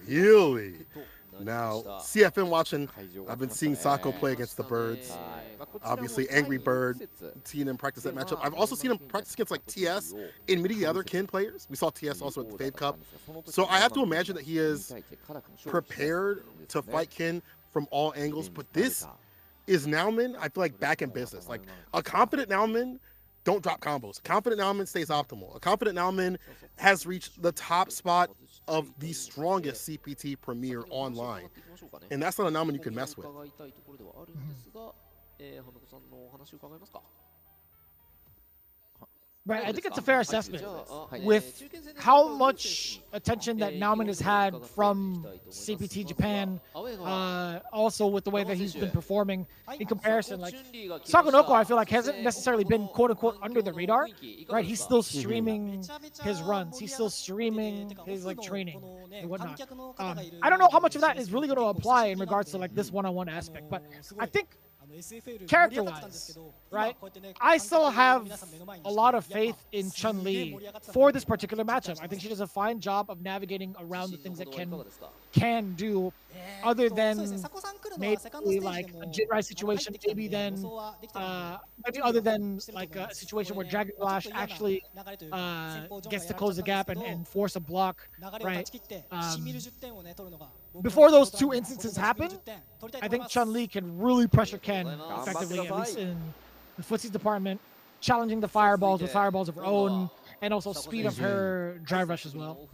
B: Really? Now, CFN watching, I've been seeing Sako play against the Birds. Obviously, Angry Bird, seeing him practice that matchup. I've also seen him practice against like TS and many of the other Ken players. We saw TS also at the Fave Cup. So I have to imagine that he is prepared to fight Ken from all angles. But this is Nauman, I feel like, back in business. Like, a confident Nauman don't drop combos. A confident Nauman stays optimal. A confident Nauman has reached the top spot of the strongest CPT Premier online. And that's not a Nauman you can mess with.
A: Right, I think it's a fair assessment with how much attention that Nauman has had from CPT Japan, also with the way that he's been performing in comparison. Like, Sakonoko, I feel like, hasn't necessarily been quote-unquote under the radar, right? He's still streaming his runs. He's still streaming his, like, training and whatnot. I don't know how much of that is really going to apply in regards to, like, this one-on-one aspect, but I think character-wise, right, I still have a lot of faith in Chun-Li for this particular matchup. I think she does a fine job of navigating around the things that Ken can do, other than maybe like a Jinrai situation, maybe other than like a situation where Dragon Flash actually gets to close the gap and force a block, right? Before those two instances happen, I think Chun-Li can really pressure Ken effectively, at least in the footsies department, challenging the fireballs with fireballs of her own, and also speed up her drive rush as well.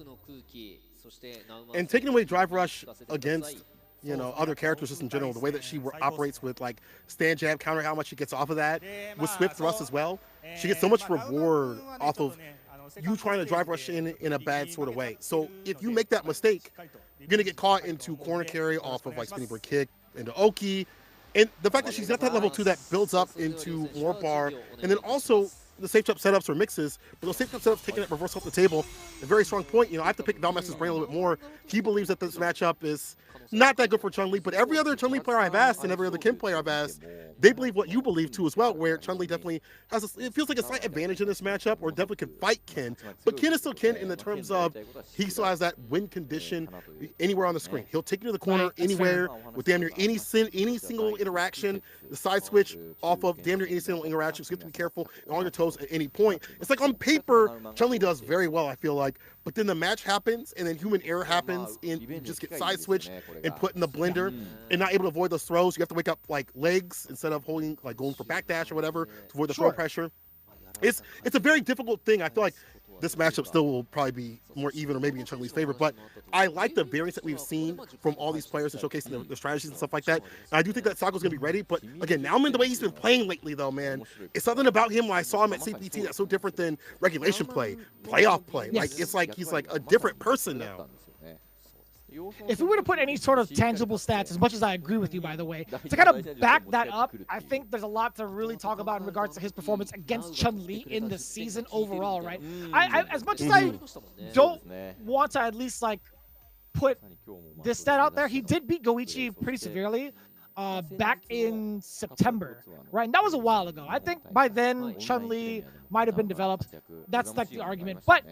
B: And taking away drive rush against, you know, other characters just in general, the way that she operates with like stand jab, counter, how much she gets off of that, with swift thrust as well. She gets so much reward off of you trying to drive rush in a bad sort of way. So if you make that mistake, you're going to get caught into corner carry off of like spinning bird kick into Oki. And the fact that she's got that level 2 that builds up into more bar, and then also the safe jump setups or mixes, but those safe jump setups taking that reverse off the table, a very strong point. You know, I have to pick Valmaster's brain a little bit more. He believes that this matchup is not that good for Chun-Li, but every other Chun-Li player I've asked and every other Ken player I've asked, they believe what you believe too as well, where Chun-Li definitely has it feels like a slight advantage in this matchup, or definitely can fight Ken, but Ken is still Ken in the terms of he still has that win condition anywhere on the screen. He'll take you to the corner anywhere with damn near any single interaction, the side switch off of damn near any single interaction, so you have to be careful on your toes at any point. It's like on paper, Chun-Li does very well, I feel like, but then the match happens and then human error happens and you just get side switched and put in the blender and not able to avoid those throws. You have to wake up like legs instead of holding, like going for backdash or whatever to avoid the throw pressure. It's a very difficult thing. I feel like this matchup still will probably be more even or maybe in Chun-Li's favor, but I like the variance that we've seen from all these players and showcasing the strategies and stuff like that. And I do think that Sako's going to be ready, but again, Nauman, the way he's been playing lately though, man, it's something about him when I saw him at CPT that's so different than regulation play, playoff play.
A: Yes.
B: Like, it's like he's like a different person now.
A: If we were to put any sort of tangible stats, as much as I agree with you, by the way, to kind of back that up, I think there's a lot to really talk about in regards to his performance against Chun-Li in the season overall, right? As much as I don't want to at least like put this stat out there, he did beat Goichi pretty severely back in September, right? And that was a while ago. I think by then Chun-Li might have been developed. That's like the argument, but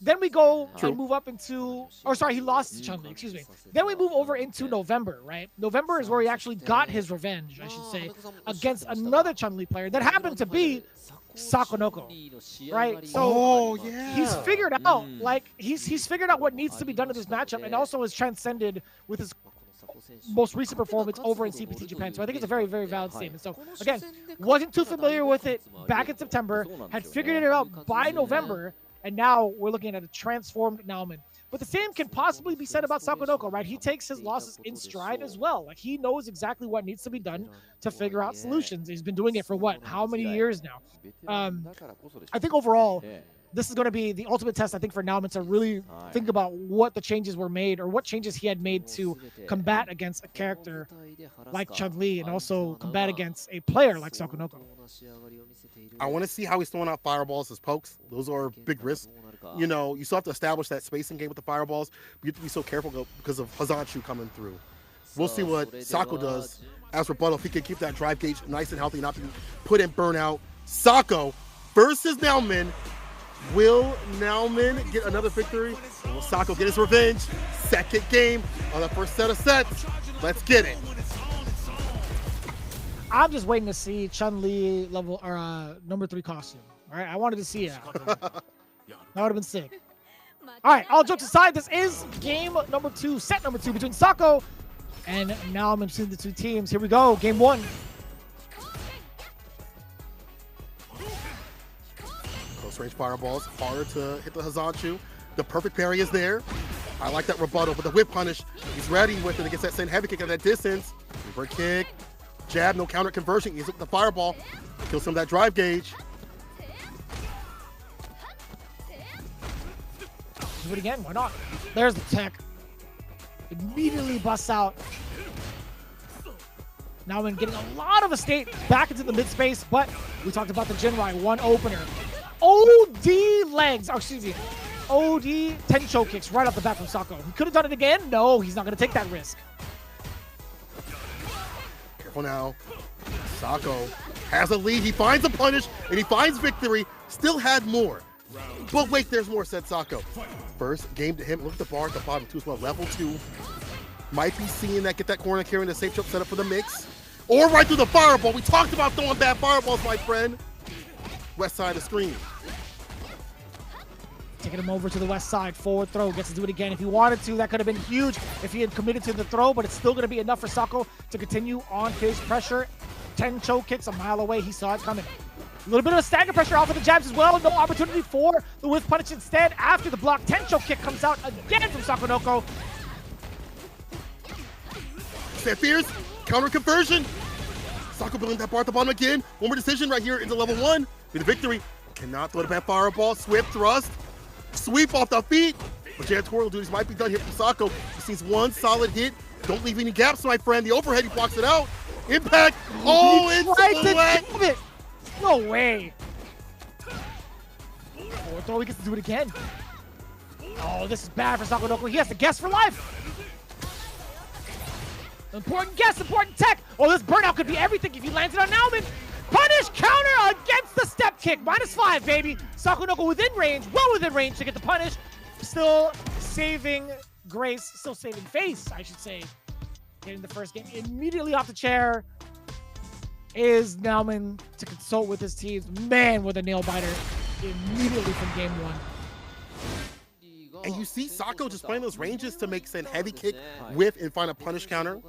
A: then we go and move up into, or sorry, he lost to Chun-Li, excuse me. Then we move over into November, right? November is where he actually got his revenge, I should say, against another Chun-Li player that happened to be Sakonoko, right? So he's figured out, like, he's figured out what needs to be done in this matchup, and also has transcended with his most recent performance over in CPT Japan. So I think it's a very, very valid statement. So again, wasn't too familiar with it back in September, had figured it out by November, and now we're looking at a transformed Nauman. But the same can possibly be said about Sakonoko, right? He takes his losses in stride as well. Like, he knows exactly what needs to be done to figure out solutions. He's been doing it for what? How many years now? I think overall, this is going to be the ultimate test, I think, for Nauman to really think about what the changes were made, or what changes he had made to combat against a character like Chun-Li, and also combat against a player like Sakonoko.
B: I want to see how he's throwing out fireballs as pokes. Those are big risks. You know, you still have to establish that spacing game with the fireballs. But you have to be so careful because of Hazanshu coming through. We'll see what Sako does as rebuttal. If he can keep that drive gauge nice and healthy, not be put in burnout. Sako versus Nauman. Will Nauman get another victory? Or will Sako get his revenge? Second game on the first set of sets. Let's get it.
A: I'm just waiting to see Chun-Li level or number 3 costume. All right, I wanted to see it. That would have been sick. All right, all jokes aside, this is game number 2, set number 2 between Sako and Nauman, between the two teams. Here we go, game 1.
B: Close range fireballs, harder to hit the Hazanshu. The perfect parry is there. I like that rebuttal, but the whip punish, he's ready with it against that same heavy kick at that distance. Revert kick, jab, no counter conversion. He's with the fireball, kill some of that drive gauge.
A: Do it again, why not? There's the tech. Immediately busts out. Nauman getting a lot of estate back into the mid space, but we talked about the Jinrai 1 opener. OD legs, excuse me, OD Tencho kicks right off the bat from Sako. He could have done it again. No, he's not going to take that risk.
B: Careful now. Sako has a lead. He finds a punish, and he finds victory. Still had more. But wait, there's more, said Sako. First game to him. Look at the bar at the bottom, too, as well. Level 2. Might be seeing that, get that corner carrying the safe jump set up for the mix. Or right through the fireball. We talked about throwing bad fireballs, my friend. West side of the screen.
A: Taking him over to the west side. Forward throw. Gets to do it again. If he wanted to, that could have been huge if he had committed to the throw, but it's still going to be enough for Sako to continue on his pressure. Tencho kicks a mile away. He saw it coming. A little bit of a stagger pressure off of the jabs as well. No opportunity for the whiff punish instead. After the block, Tencho kick comes out again from Sakonoko.
B: Stand fierce. Counter conversion. Sako building that bar at the bottom again. One more decision right here into level 1. For the victory. Cannot throw the bad fireball. Swift thrust. Sweep off the feet. But janitorial duties might be done here from Sako. He sees one solid hit. Don't leave any gaps, my friend. The overhead, he blocks it out. Impact. Oh, it's
A: it. No way. Forward throw, he gets to do it again. Oh, this is bad for Sakonoko. He has to guess for life. Important guess, important tech. Oh, this burnout could be everything if he lands it on Nauman. Punish counter against the step kick. -5, baby. Sakonoko within range, well within range to get the punish. Still saving grace, still saving face, I should say. Getting the first game immediately off the chair is Nauman to consult with his teams. Man, with a nail biter immediately from game 1.
B: And you see Sako just playing those ranges to make Sen heavy kick, whiff, and find a punish counter.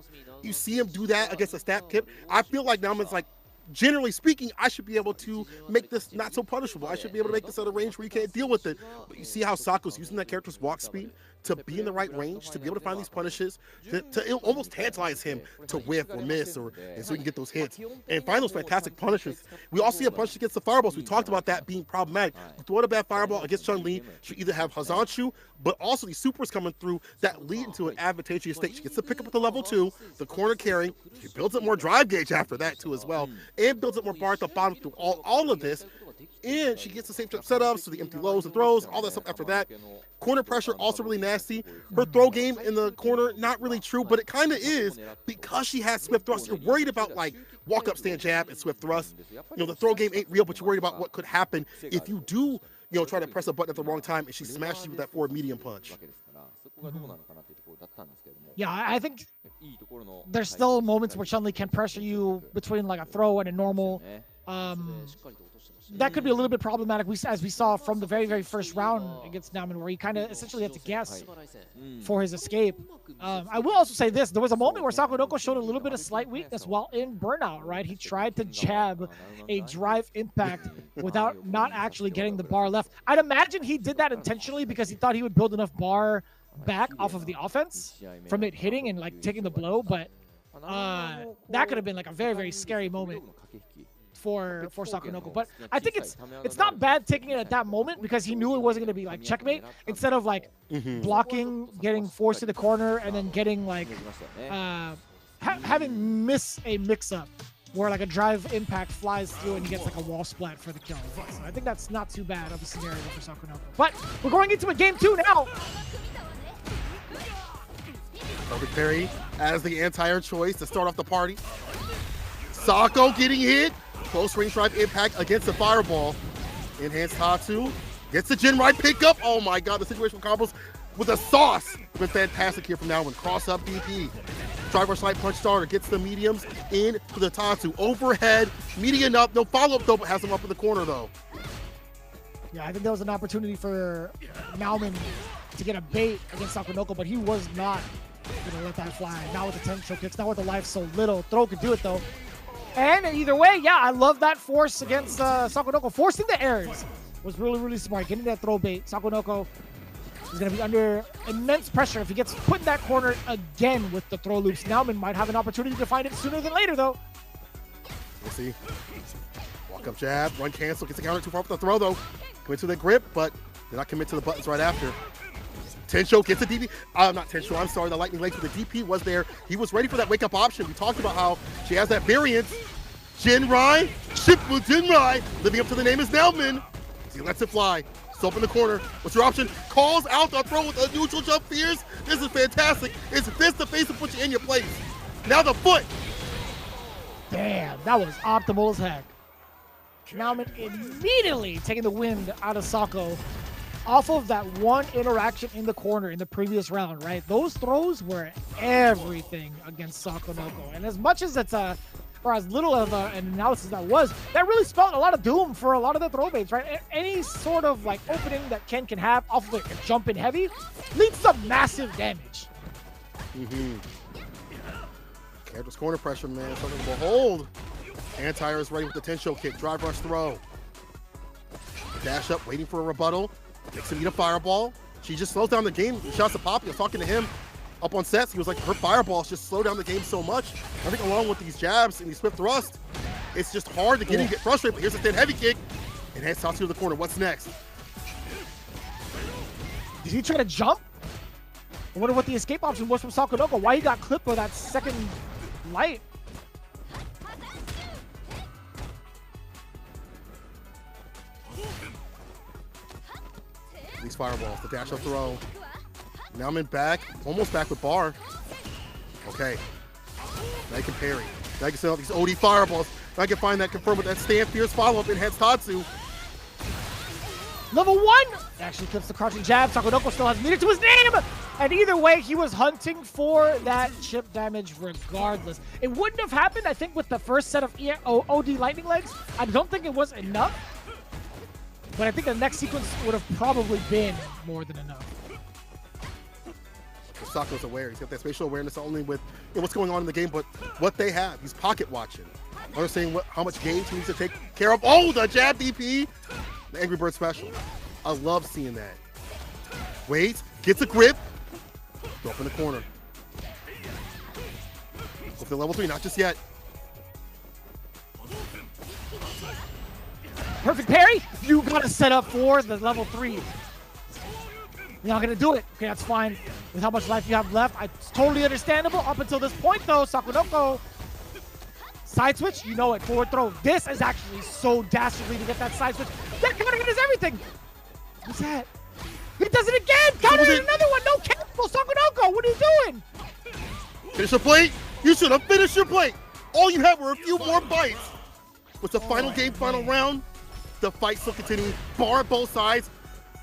B: You see him do that against a stab kick. I feel like Nauman's like generally speaking, I should be able to make this not so punishable. I should be able to make this at a range where you can't deal with it. But you see how Sako's using that character's walk speed to be in the right range, to be able to find these punishes, to almost tantalize him to whiff or miss, and so he can get those hits and find those fantastic punishes. We all see a punish against the fireballs. We talked about that being problematic. You throw a bad fireball against Chun-Li, she either have Hazanshu, but also these supers coming through that lead into an advantageous state. She gets to pick up at the level 2, the corner carry. She builds up more drive gauge after that too as well, and builds up more bar at the bottom through all of this. And she gets the safe jump setups, so the empty lows and throws, all that stuff after that. Corner pressure, also really nasty. Her throw game in the corner, not really true, but it kind of is because she has swift thrust. You're worried about like walk up, stand jab, and swift thrust. You know, the throw game ain't real, but you're worried about what could happen if you do, you know, try to press a button at the wrong time and she smashes you with that forward medium punch.
A: Yeah, I think there's still moments where Chun-Li can pressure you between like a throw and a normal. That could be a little bit problematic, as we saw from the very, very first round against Nauman, where he kind of essentially had to guess for his escape. I will also say this. There was a moment where Sakonoko showed a little bit of slight weakness while in burnout, right? He tried to jab a drive impact without not actually getting the bar left. I'd imagine he did that intentionally because he thought he would build enough bar back off of the offense from it hitting and like taking the blow, but that could have been like a very, very scary moment for Sakonoko. But I think it's not bad taking it at that moment because he knew it wasn't going to be like checkmate, instead of like blocking, getting forced to the corner, and then getting like having miss a mix-up where like a drive impact flies through and he gets like a wall splat for the kill. So I think that's not too bad of a scenario for Sakonoko. But we're going into a game 2 now.
B: Perfect parry as the anti-air choice to start off the party. Sako getting hit. Close range drive impact against the fireball. Enhanced Tatsu. Gets the Jin Ride pickup. Oh my god, the situational combos with a sauce. Been fantastic here from now on. Cross up DP. Driver slide punch starter. Gets the mediums in to the Tatsu. Overhead. Median up. No follow-up though, but has him up in the corner though.
A: Yeah, I think there was an opportunity for Nauman to get a bait against Sakonoko, but he was not going to let that fly. Not with the 10 show kicks, not with the life so little. Throw could do it though. And either way, yeah, I love that force against Sakonoko. Forcing the airs was really, really smart. Getting that throw bait. Sakonoko is going to be under immense pressure if he gets put in that corner again with the throw loops. Nauman might have an opportunity to find it sooner than later, though.
B: We'll see. Walk up jab, run cancel, gets the counter too far for the throw, though. Commit to the grip, but did not commit to the buttons right after. Tensho gets the DP. Not Tensho, I'm sorry, the lightning legs, but the DP was there. He was ready for that wake-up option. We talked about how she has that variance. Jinrai, Shifu Jinrai, living up to the name is Nauman. He lets it fly. Still up in the corner. What's your option? Calls out the throw with a neutral jump fierce. This is fantastic. It's fist to face to put you in your place. Now the foot.
A: Damn, that was optimal as heck. Nauman immediately taking the wind out of Sako off of that one interaction in the corner in the previous round, right? Those throws were everything against Sakonoko. And as much as it's or as little of an analysis that was, that really spelled a lot of doom for a lot of the throw baits, right? Any sort of like opening that Ken can have off of like a jump in heavy leads to massive damage.
B: Character's corner pressure, man. Something to behold. Anti-air is ready with the Tensho kick. Drive rush throw. Dash up, waiting for a rebuttal. Takes him, eat a fireball. She just slows down the game. Shouts to Poppy. I was talking to him up on sets. He was like, her fireballs just slow down the game so much. I think along with these jabs and these swift thrusts, it's just hard to get in and get frustrated. But here's a thin heavy kick. And heads Tatsu to the corner. What's next?
A: Did he try to jump? I wonder what the escape option was from Sakonoko. Why he got clipped with that second light.
B: These fireballs, the dash up throw. Now I'm in back, almost back with bar. Okay. Now I can parry. Now I can set out these OD fireballs. Now I can find that confirmed with that stand fierce follow-up in heads Tatsu.
A: Level 1! Actually clips the crouching jab. Sakonoko still has meter to his name! And either way, he was hunting for that chip damage regardless. It wouldn't have happened, I think, with the first set of OD lightning legs. I don't think it was enough. But I think the next sequence would have probably been more than enough.
B: Sako's aware. He's got that spatial awareness not only with what's going on in the game, but what they have. He's pocket watching. understanding how much gauge he needs to take care of. Oh, the jab DP. The Angry Bird special. I love seeing that. Waits, gets a grip. Go up in the corner. Go for the level 3, not just yet.
A: Perfect parry. You got to set up for the level 3. You're not going to do it. Okay, that's fine. With how much life you have left, it's totally understandable. Up until this point, though, Sakonoko. Side switch, you know it. Forward throw. This is actually so dastardly to get that side switch. That counter hit is everything. What's that? He does it again. Counter hit another one. No cancel. Sakonoko, what are you doing?
B: Finish your plate. You should have finished your plate. All you had were a few more bites. With the final game, final round, the fight still continuing. Bar both sides.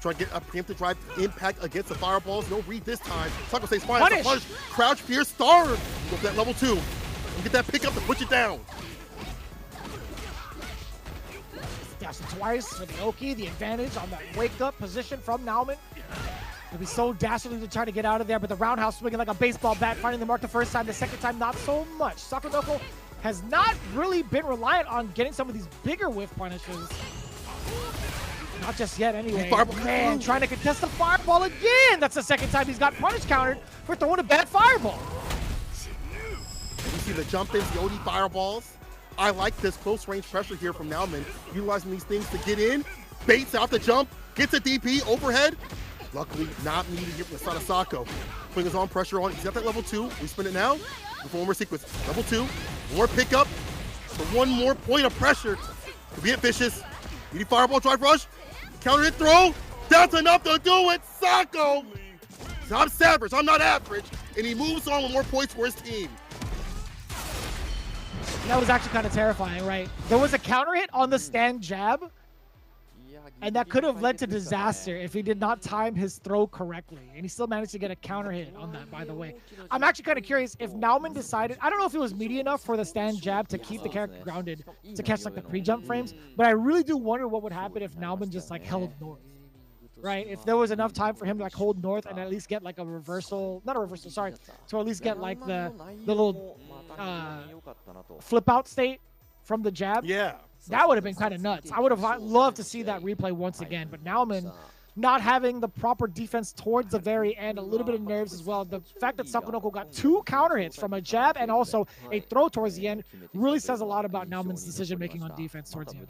B: Try to get a preemptive drive impact against the fireballs. No read this time. Sako stays fine. Punish. Crouch, Pierce, star. Go for that level 2. And get that pickup to push it down.
A: Dash twice for the Oki. The advantage on that waked up position from Nauman. It'll be so dastardly to try to get out of there, but the roundhouse swinging like a baseball bat, finding the mark the first time, the second time not so much. Sakonoko has not really been reliant on getting some of these bigger whiff punishes. Not just yet anyway. Man, trying to contest the fireball again. That's the second time he's got punish countered for throwing a bad fireball.
B: And you see the jump-ins, the OD fireballs. I like this close range pressure here from Nauman, utilizing these things to get in, baits out the jump, gets a DP overhead. Luckily, not needed here from the side of Sako. Putting his own pressure on. He's got that level 2. We spin it now. Before one more sequence. Level 2. More pickup. For one more point of pressure to be vicious. ED fireball, drive rush. Counter hit throw. That's enough to do it. Sako. I'm savage. I'm not average. And he moves on with more points for his team.
A: That was actually kind of terrifying, right? There was a counter hit on the stand jab. And that could have led to disaster if he did not time his throw correctly. And he still managed to get a counter hit on that, by the way. I'm actually kind of curious if Nauman decided, I don't know if it was meaty enough for the stand jab to keep the character grounded to catch like the pre-jump frames, but I really do wonder what would happen if Nauman just like held north, right? If there was enough time for him to like hold north and at least get like a reversal, not a reversal, sorry, to at least get like the little flip out state from the jab.
B: Yeah.
A: That would have been kind of nuts. I would have loved to see that replay once again, but Nauman not having the proper defense towards the very end, a little bit of nerves as well. The fact that Sakonoko got 2 counter hits from a jab and also a throw towards the end really says a lot about Nauman's decision-making on defense towards the end.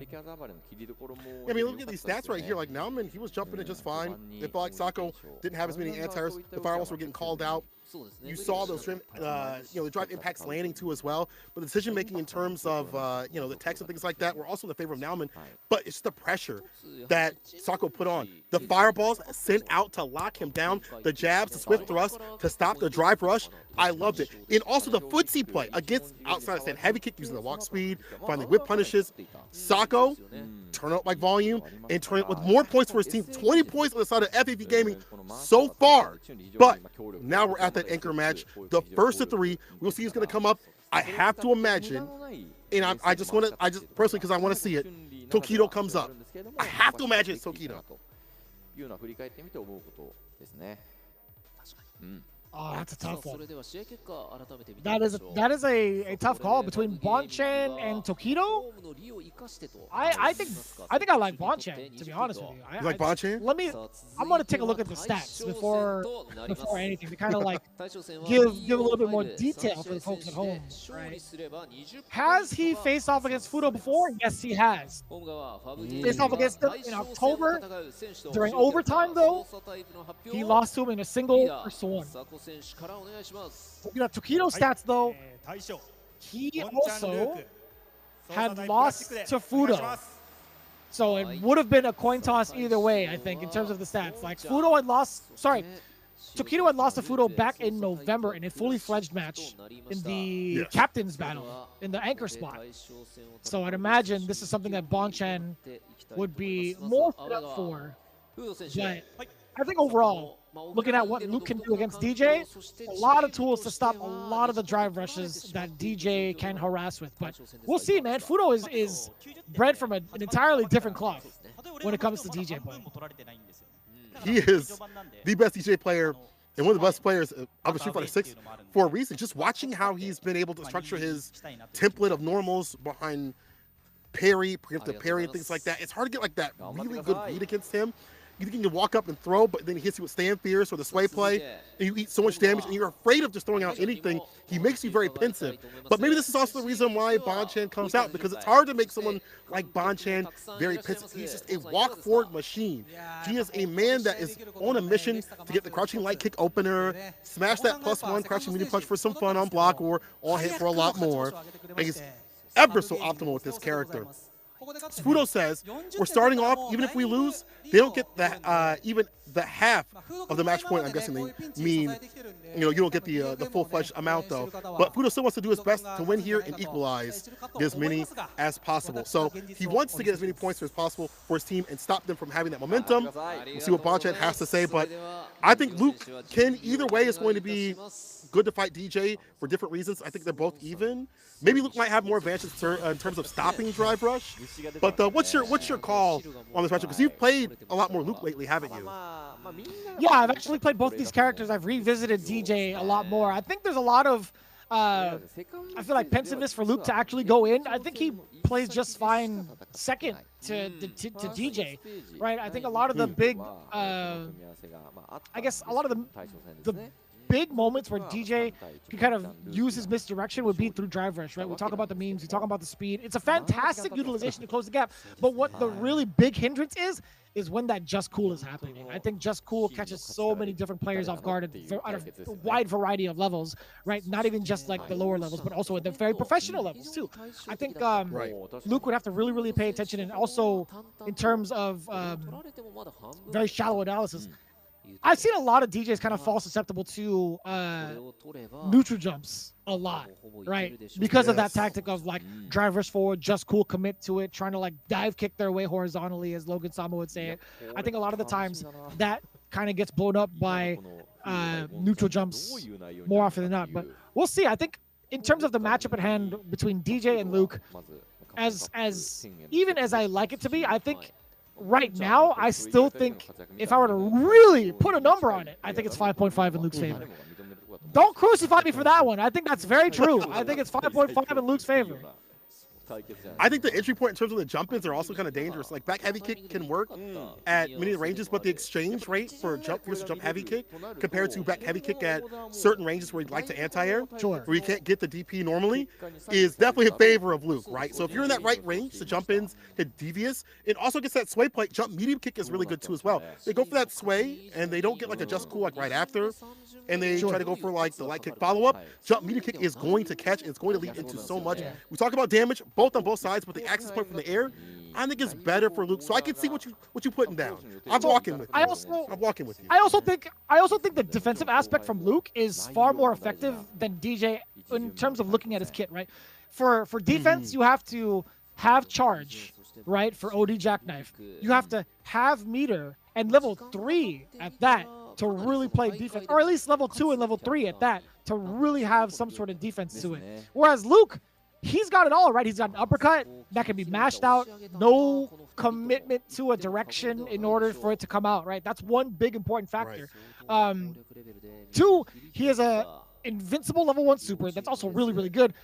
B: I mean, look at these stats right here. Like, Nauman, he was jumping it just fine. It felt like Sako didn't have as many anti-airs. The fireballs were getting called out. You saw those, the drive impacts landing too as well. But the decision making in terms of, the text and things like that were also in the favor of Nauman. But it's the pressure that Sako put on. The fireballs sent out to lock him down. The jabs, the swift thrust to stop the drive rush. I loved it. And also the footsie play against outside stand heavy kick using the walk speed, finally whip punishes. Sako, turn up like volume and turn it with more points for his team. 20 points on the side of FAV Gaming so far. But now we're at that anchor match. The first of 3. We'll see who's going to come up. I have to imagine, and I just personally, because I want to see it, Tokido comes up. I have to imagine it's Tokido.
A: Oh, that's a tough one. That is a tough call between Bonchan and Tokido. I think I like Bonchan, to be honest with you.
B: You like Bonchan?
A: I'm gonna take a look at the stats before anything to kind of like give a little bit more detail for the folks at home. Right? Has he faced off against Fudo before? Yes, he has. Faced off against him in October during overtime, though. He lost to him in a single ×1. Tokido's stats, though, he also had lost to Fudo. So it would have been a coin toss either way, I think, in terms of the stats. Like, Tokido had lost to Fudo back in November in a fully fledged match in the captain's battle, in the anchor spot. So I'd imagine this is something that Bonchan would be more fit up for. But I think overall, looking at what Luke can do against DJ, a lot of tools to stop a lot of the drive rushes that DJ can harass with. But we'll see, man. Fudo is bred from an entirely different cloth when it comes to DJ play.
B: He is the best DJ player and one of the best players of the Street Fighter 6 for a reason. Just watching how he's been able to structure his template of normals behind parry, preemptive parry, and things like that. It's hard to get like that really good read against him. You think you can walk up and throw, but then he hits you with stand fierce or the sway play, and you eat so much damage, and you're afraid of just throwing out anything. He makes you very pensive. But maybe this is also the reason why Bonchan comes out, because it's hard to make someone like Bonchan very pensive. He's just a walk-forward machine. He is a man that is on a mission to get the crouching light kick opener, smash that +1 crouching medium punch for some fun on block, or on hit for a lot more. And he's ever so optimal with this character. Fudo says, we're starting off, even if we lose, they don't get that, even the half of the match point. I'm guessing they mean, you don't get the full-fledged amount, though. But Fudo still wants to do his best to win here and equalize, get as many as possible. So he wants to get as many points as possible for his team and stop them from having that momentum. We'll see what Bonchan has to say, but I think Luke Ken, either way, is going to be good to fight DJ for different reasons. I think they're both even. Maybe Luke might have more advantage in terms of stopping Drive Rush. But what's your call on this matchup? Because you've played a lot more Luke lately, haven't you?
A: Yeah, I've actually played both these characters. I've revisited DJ a lot more. I think there's a lot of, I feel like, pensiveness for Luke to actually go in. I think he plays just fine second to DJ, right? I think a lot of the big, I guess a lot of the big moments where DJ can kind of use his misdirection would be through Drive Rush, right? We talk about the memes, we talk about the speed. It's a fantastic utilization to close the gap. But what the really big hindrance is when that Just Cool is happening. I think Just Cool catches so many different players off guard at a wide variety of levels, right? Not even just like the lower levels, but also at the very professional levels too. I think Luke would have to really, really pay attention, and also in terms of very shallow analysis, I've seen a lot of DJs kind of fall susceptible to neutral jumps a lot, right? Because of that tactic of like Drive Rush forward, Just Cool, commit to it, trying to like dive kick their way horizontally, as Logan Sama would say it. I think a lot of the times that kind of gets blown up by neutral jumps more often than not. But we'll see. I think in terms of the matchup at hand between DJ and Luke, as even as I like it to be, I think right now, I still think if I were to really put a number on it, I think it's 5.5 in Luke's favor. Don't crucify me for that one. I think that's very true. I think it's 5.5 in Luke's favor.
B: I think the entry point in terms of the jump-ins are also kind of dangerous. Like, back heavy kick can work at many ranges, but the exchange rate for jump versus jump heavy kick compared to back heavy kick at certain ranges where you'd like to anti-air, where you can't get the DP normally, is definitely in favor of Luke, right? So if you're in that right range, the jump-ins get devious. It also gets that sway play. Jump medium kick is really good too as well. They go for that sway, and they don't get like a Just Cool like right after, and they try to go for like the light kick follow-up. Jump medium kick is going to catch, and it's going to lead into so much. We talk about damage, both on both sides, but the access point from the air, I think is better for Luke. So I can see what you putting down. I'm walking with you. I'm walking with you.
A: I also think the defensive aspect from Luke is far more effective than DJ in terms of looking at his kit, right? For defense, you have to have charge, right? For OD Jackknife, you have to have meter and level 3 at that to really play defense, or at least level 2 and level 3 at that to really have some sort of defense to it. Whereas Luke, he's got it all, right? He's got an uppercut that can be mashed out, no commitment to a direction in order for it to come out, right? That's one big important factor. 2, he has a invincible level 1 super that's also really, really good.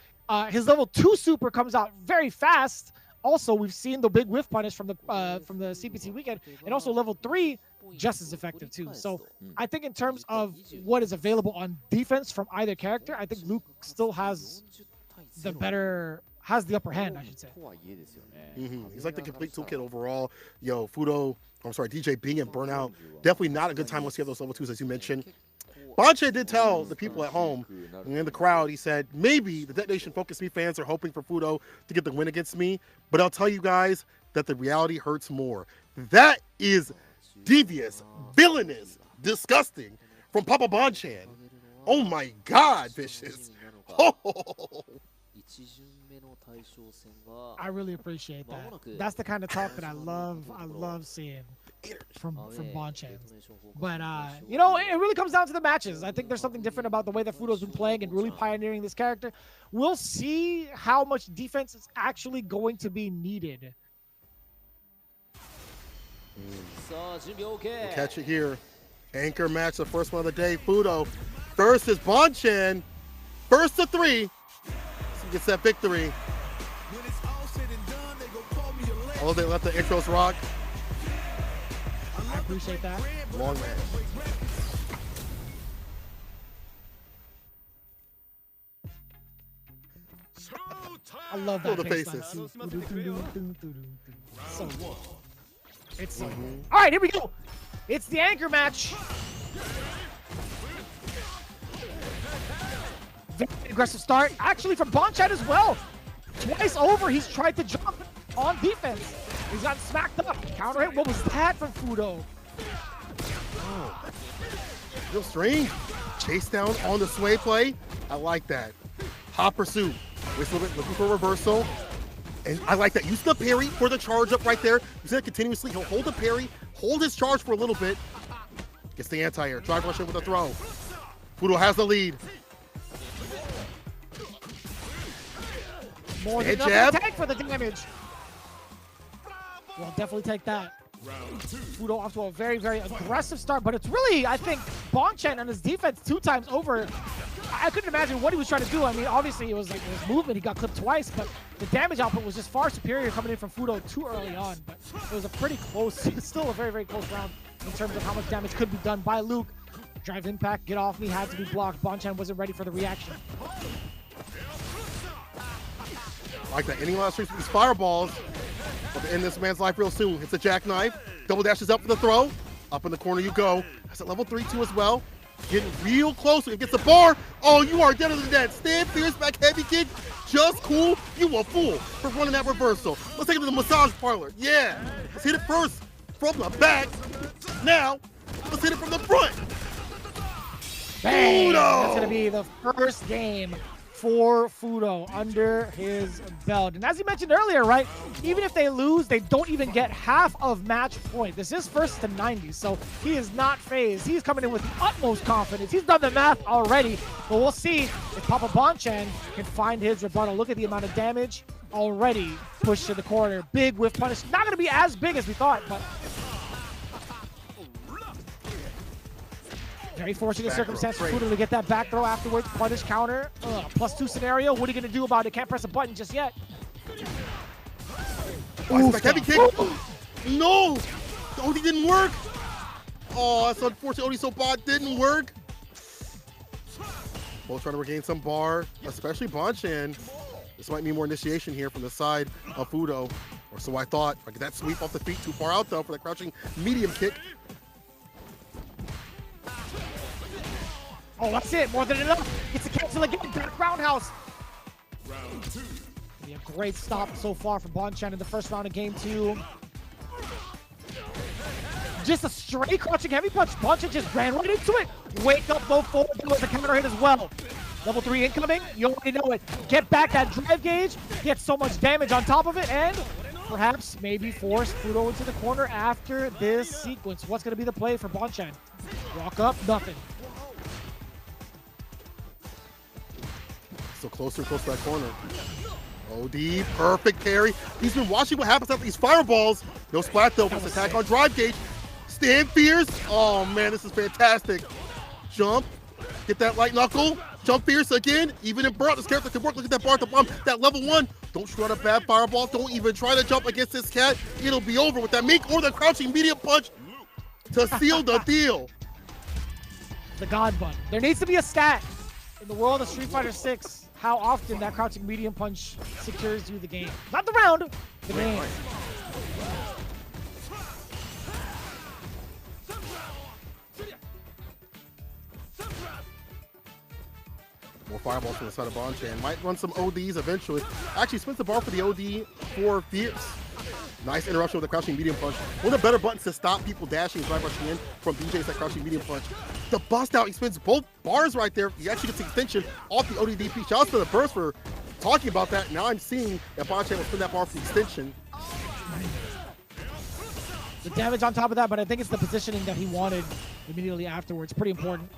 A: His level 2 super comes out very fast. Also, we've seen the big whiff punish from the CPT weekend, and also level 3 just as effective too. So I think in terms of what is available on defense from either character, I think Luke still has the upper hand, I should say.
B: He's like the complete toolkit overall. DJ being in burnout, definitely not a good time once you have those level 2s, as you mentioned. Bonchan did tell the people at home and in the crowd, he said, maybe the DetonatioN FocusMe fans are hoping for Fudo to get the win against me, but I'll tell you guys that the reality hurts more. That is devious, villainous, disgusting from Papa Bonchan. Oh my God, Vicious. Oh.
A: I really appreciate that. That's the kind of talk that I love seeing from Bonchan. But it really comes down to the matches. I think there's something different about the way that Fudo's been playing and really pioneering this character. We'll see how much defense is actually going to be needed.
B: We'll catch it here. Anchor match, the first one of the day. Fudo versus Bonchan. First to 3. So he gets that victory. Oh, they let the intros rock.
A: I appreciate that.
B: Long match.
A: I love that.
B: The faces.
A: So it's so all right, here we go. It's the anchor match. Very aggressive start, actually, from Bonchan as well. Twice over, he's tried to jump on defense. He's got smacked up. Counter hit. What was that from Fudo?
B: Oh, real strange. Chase down on the sway play. I like that. Hot pursuit. Waste a little bit, looking for a reversal. And I like that. Use the parry for the charge up right there. Use that continuously. He'll hold the parry, hold his charge for a little bit. Gets the anti-air. Drive rush in with a throw. Fudo has the lead.
A: More than enough to tank for the damage. We'll definitely take that. Fudo off to a very, very aggressive start, but it's really, I think, Bonchan and his defense 2 times over. I couldn't imagine what he was trying to do. I mean, obviously it was like his movement, he got clipped twice, but the damage output was just far superior coming in from Fudo too early on. But it was a pretty close, still a very, very close round in terms of how much damage could be done by Luke. Drive impact, get off me, had to be blocked. Bonchan wasn't ready for the reaction.
B: Like that. Ending last streaks with these fireballs. But to end this man's life real soon. Hits a jackknife. Double dashes up for the throw. Up in the corner you go. That's at level 3 too as well. Getting real close. It gets a bar. Oh, you are deader than that. Stand fierce back heavy kick. Just cool. You a fool for running that reversal. Let's take it to the massage parlor. Yeah. Let's hit it first from the back. Now, let's hit it from the front.
A: Bang! That's going to be the first game for Fudo under his belt. And as you mentioned earlier, right, even if they lose, they don't even get half of match point. This is first to 90, so he is not phased. He's coming in with the utmost confidence. He's done the math already, but we'll see if Papa Bonchan can find his rebuttal. Look at the amount of damage already pushed to the corner. Big whiff punish. Not going to be as big as we thought, but very fortunate circumstance for Fudo to get that back throw afterwards. Punish counter. +2 scenario. What are you going to do about it? Can't press a button just yet.
B: Heavy kick. No! The OD didn't work. Oh, that's unfortunate. OD so bad didn't work. Both trying to regain some bar, especially Bonchan. This might mean more initiation here from the side of Fudo. Or so I thought. Like that sweep off the feet too far out though for the crouching medium kick.
A: Oh, that's it. More than enough. Gets a cancel again. Back roundhouse.
C: Round 2.
A: Be a great stop so far from Bonchan in the first round of game 2. Just a straight crouching heavy punch. Bonchan just ran right into it. Wake up, low forward. There was a counter hit as well. Level 3 incoming. You already know it. Get back that drive gauge. Get so much damage on top of it. And perhaps maybe force Fudo into the corner after this sequence. What's going to be the play for Bonchan? Walk up, nothing.
B: So closer to that corner. OD, perfect parry. He's been watching what happens after these fireballs. No splat though, this attack on drive gauge. Stand fierce. Oh man, this is fantastic. Jump, get that light knuckle. Jump fierce again. Even in burnout, this character can work. Look at that bar at the bottom. That level 1. Don't shoot out a bad fireball. Don't even try to jump against this cat. It'll be over with that mink or the crouching medium punch to seal the deal.
A: The God button. There needs to be a stat in the world of Street Fighter 6. How often that crouching medium punch secures you the game. Not the round, the game.
B: More fireballs from the side of Bonchan. Might run some ODs eventually. Actually spins the bar for the OD for Fierce. Nice interruption with the crouching medium punch. One of the better buttons to stop people dashing and drive rushing in from BJ's that crouching medium punch. The bust out, he spins both bars right there. He actually gets the extension off the ODDP. Shout out to the Burst for talking about that. Now I'm seeing that Bonchan will spin that bar for the extension.
A: The damage on top of that, but I think it's the positioning that he wanted immediately afterwards. Pretty important.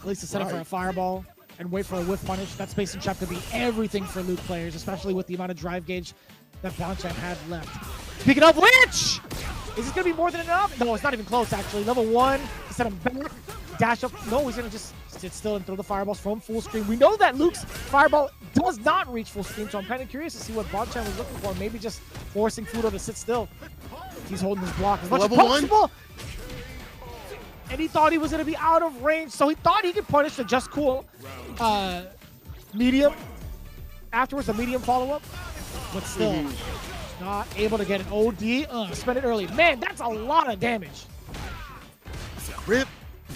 A: At least to set up for a fireball and wait for a whiff punish. That space and trap could be everything for Luke players, especially with the amount of drive gauge that Bonchan had left. Speaking of which, Is this going to be more than enough? No, it's not even close, actually. Level 1, set him back, dash up. No, he's going to just sit still and throw the fireballs from full screen. We know that Luke's fireball does not reach full screen, so I'm kind of curious to see what Bonchan was looking for. Maybe just forcing Fudo to sit still. He's holding his block as much as possible. And he thought he was going to be out of range, so he thought he could punish the just cool medium. Afterwards, the medium follow-up, but still not able to get an OD. Spend it early. Man, that's a lot of damage.
B: Rip.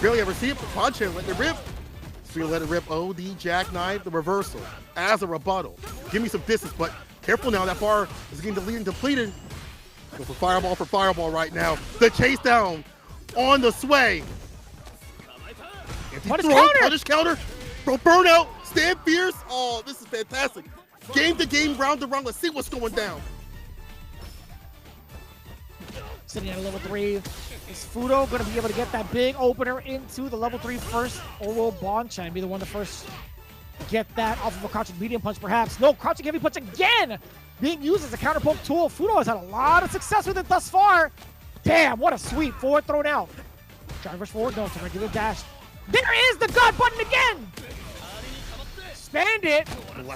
B: Barely ever see it, but Bonchan letting it rip. So you let it rip. OD, jackknife, the reversal as a rebuttal. Give me some distance, but careful now. That bar is getting deleted and depleted. Go for fireball right now. The chase down on the sway. Punish counter. Bro, burnout. Stand fierce. Oh, this is fantastic. Game to game, round to round. Let's see what's going down.
A: Sitting at a level 3. Is Fudo going to be able to get that big opener into the level 3 first? Or will Bonchan be the one to first get that off of a crouching medium punch, perhaps? No, crouching heavy punch again! Being used as a counter poke tool. Fudo has had a lot of success with it thus far. Damn, what a sweep. Forward thrown out. Drivers forward, no, it's a regular dash. There is the God button again! Expand it.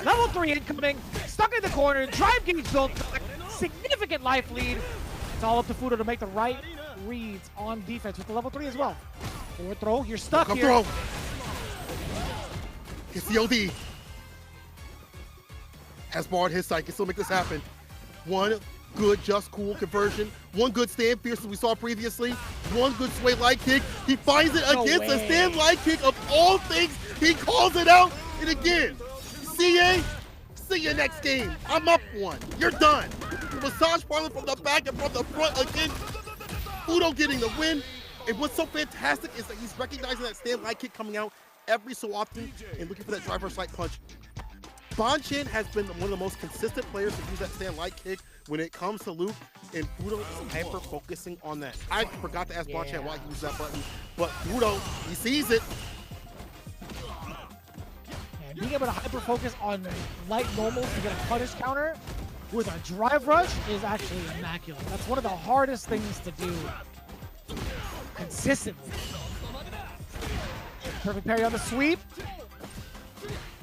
A: Level 3 incoming. Stuck in the corner. Drive gauge built. Significant life lead. It's all up to Fudo to make the right reads on defense with the level 3 as well. Forward throw. You're stuck here.
B: Throw. It's the OD. Has barred his side. Can still make this happen. One good just cool conversion. One good stand fierce as we saw previously. One good sway light kick. He finds it against a stand light kick of all things. He calls it out. And again, CA, see you next game. I'm up 1. You're done. Massage parlor from the back and from the front again. Fudo getting the win. And what's so fantastic is that he's recognizing that stand light kick coming out every so often and looking for that driver side punch. Bonchan has been one of the most consistent players to use that stand light kick when it comes to Luke, and Fudo is hyper focusing on that. I forgot to ask Bonchan why he used that button, but Fudo, he sees it.
A: And being able to hyper focus on light normals to get a punish counter with a drive rush is actually immaculate. That's one of the hardest things to do consistently. Perfect parry on the sweep.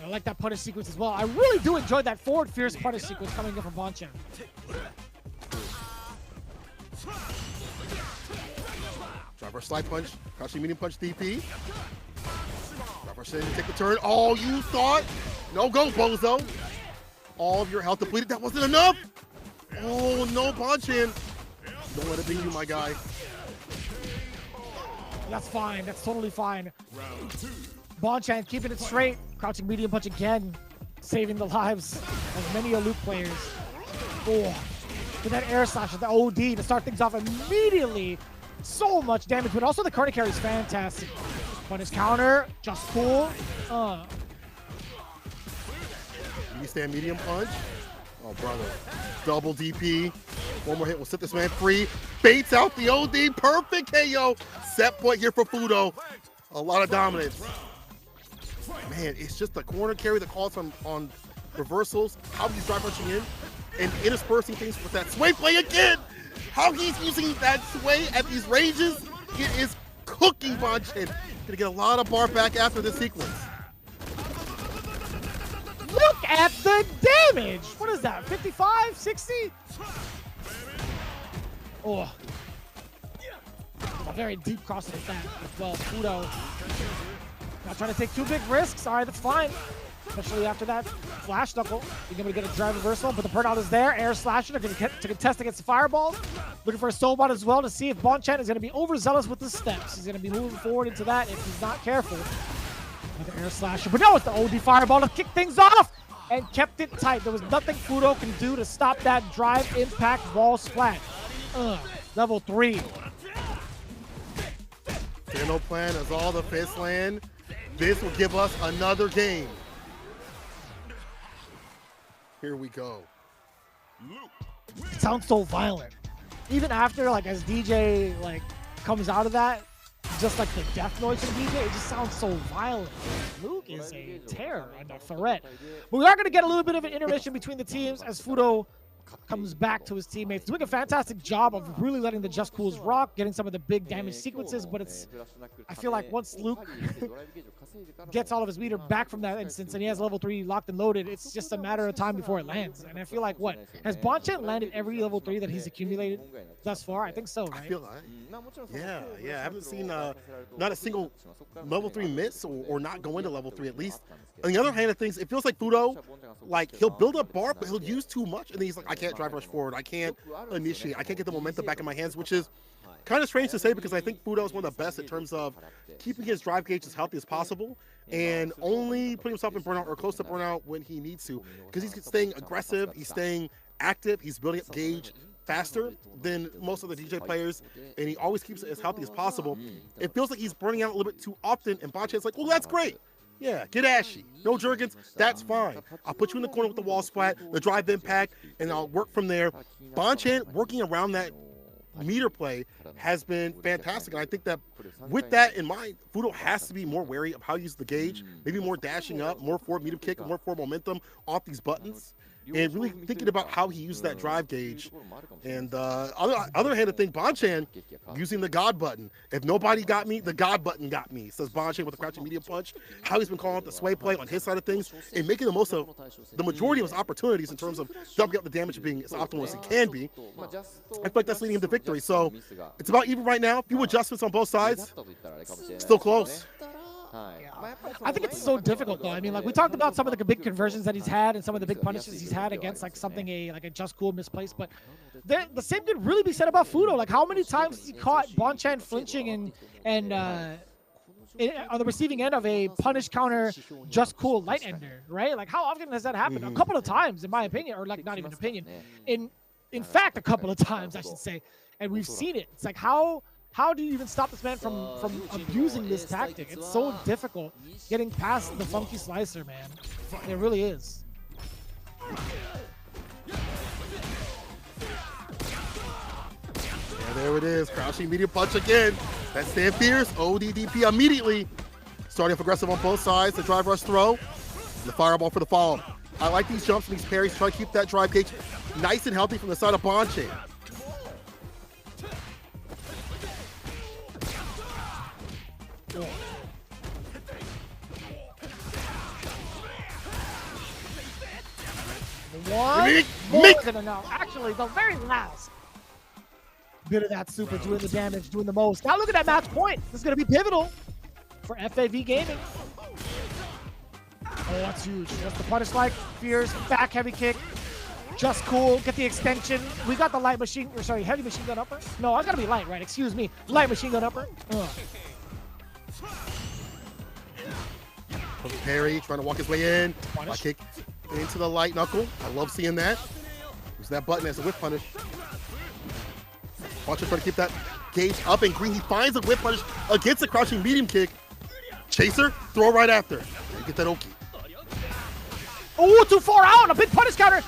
A: I like that punish sequence as well. I really do enjoy that forward fierce punish sequence coming in from Bonchan.
B: Driver slide punch, crouching medium punch DP. Driver saying take the turn. Oh, you thought? No go, bozo. All of your health depleted. That wasn't enough. Oh, no, Bonchan. Don't let it be you, my guy.
A: That's fine. That's totally fine. Bonchan keeping it straight. Crouching medium punch again. Saving the lives of many Luke players. Oh, with that air slash with the OD to start things off immediately. So much damage, but also the corner carry is fantastic. Punish counter, just cool.
B: You stand medium punch. Oh, brother. Double DP. One more hit will set this man free. Baits out the OD. Perfect KO. Set point here for Fudo. A lot of dominance. Man, it's just the corner carry that calls on reversals. How he's drive punching in and interspersing things with that sway play again. How he's using that sway at these ranges. It is cooking Bonchan. Gonna get a lot of bar back after this sequence.
A: Look at the damage! What is that, 55, 60? Oh. A very deep cross with that as well. Fudo not trying to take too big risks. All right, that's fine. Especially after that flash knuckle. You're going to get a drive reversal, but the burnout is there. Air slasher to contest against the fireballs. Looking for a soul bot as well to see if Bonchan is going to be overzealous with the steps. He's going to be moving forward into that if he's not careful. Another air slasher, but no, it's the OD fireball to kick things off and kept it tight. There was nothing Fudo can do to stop that drive impact wall splat. Level 3.
B: No plan as all the fist land. This will give us another game. Here we go.
A: It sounds so violent. Even after, like, as DJ, like, comes out of that, just like the death noise from DJ, it just sounds so violent. Luke is a terror and a threat. But we are going to get a little bit of an intermission between the teams as Fudo comes back to his teammates, doing a fantastic job of really letting the Just Cools rock, getting some of the big damage sequences, but I feel like once Luke gets all of his meter back from that instance and he has level 3 locked and loaded, it's just a matter of time before it lands. And I feel like, what, has Bonchen landed every level 3 that he's accumulated thus far? I think so, right?
B: I feel like, yeah, I haven't seen not a single level 3 miss or not go into level 3 at least. On the other hand of things, it feels like Fudo, like, he'll build up bar, but he'll use too much, and then he's like, I can't drive rush forward, I can't initiate, I can't get the momentum back in my hands, which is kind of strange to say because I think Fudo is one of the best in terms of keeping his drive gauge as healthy as possible and only putting himself in burnout or close to burnout when he needs to, because he's staying aggressive, he's staying active, he's building up gauge faster than most of the DJ players, and he always keeps it as healthy as possible. It feels like he's burning out a little bit too often, and Bonchen's like, well, that's great. Yeah, get ashy. No Jurgens, that's fine. I'll put you in the corner with the wall splat, the drive impact, and I'll work from there. Bonchen working around that meter play has been fantastic, and I think that with that in mind, Fudo has to be more wary of how he uses the gauge, maybe more dashing up, more forward meter kick, more forward momentum off these buttons, and really thinking about how he used that drive gauge. And other hand of thing, Bonchen using the God button. If nobody got me, the God button got me, says Bonchen with a crouching medium punch. How he's been calling out the sway play on his side of things and making the most of the majority of his opportunities in terms of doubling up the damage being as optimal as he can be. I feel like that's leading him to victory. So it's about even right now. Few adjustments on both sides. Still close.
A: Yeah. I think it's so difficult though. I mean, like we talked about some of the big conversions that he's had and some of the big punishes he's had against like something like a Just Cool misplaced, but the same could really be said about Fudo. Like how many times he caught Bonchen flinching and on the receiving end of a punish counter Just Cool light ender, right? Like how often has that happened? A couple of times, in my opinion, or like not even opinion. In fact, a couple of times, I should say. And we've seen it. It's like how do you even stop this man from abusing this tactic? It's so difficult getting past the funky slicer, man. It really is.
B: Yeah, there it is. Crouching medium punch again. That stand fierce. ODDP immediately. Starting off aggressive on both sides. The drive rush throw. The fireball for the follow. I like these jumps and these parries. Try to keep that drive gauge nice and healthy from the side of Bonchen.
A: One more than enough. Actually, the very last bit of that super doing the damage, doing the most. Now look at that match point. This is going to be pivotal for FAV Gaming. Oh, that's huge. That's the punish like, fierce, back heavy kick. Just Cool, get the extension. We got the light machine, or sorry, heavy machine gun upper. No, I gotta be light, right? Excuse me. Light machine gun upper.
B: Parry trying to walk his way in. Punish. Kick into the light knuckle. I love seeing that. Use that button as a whip punish. Watch him try to keep that gauge up and green. He finds a whip punish against the crouching medium kick. Chaser, throw right after. And get that Oki.
A: Oh, too far out. A big punish counter.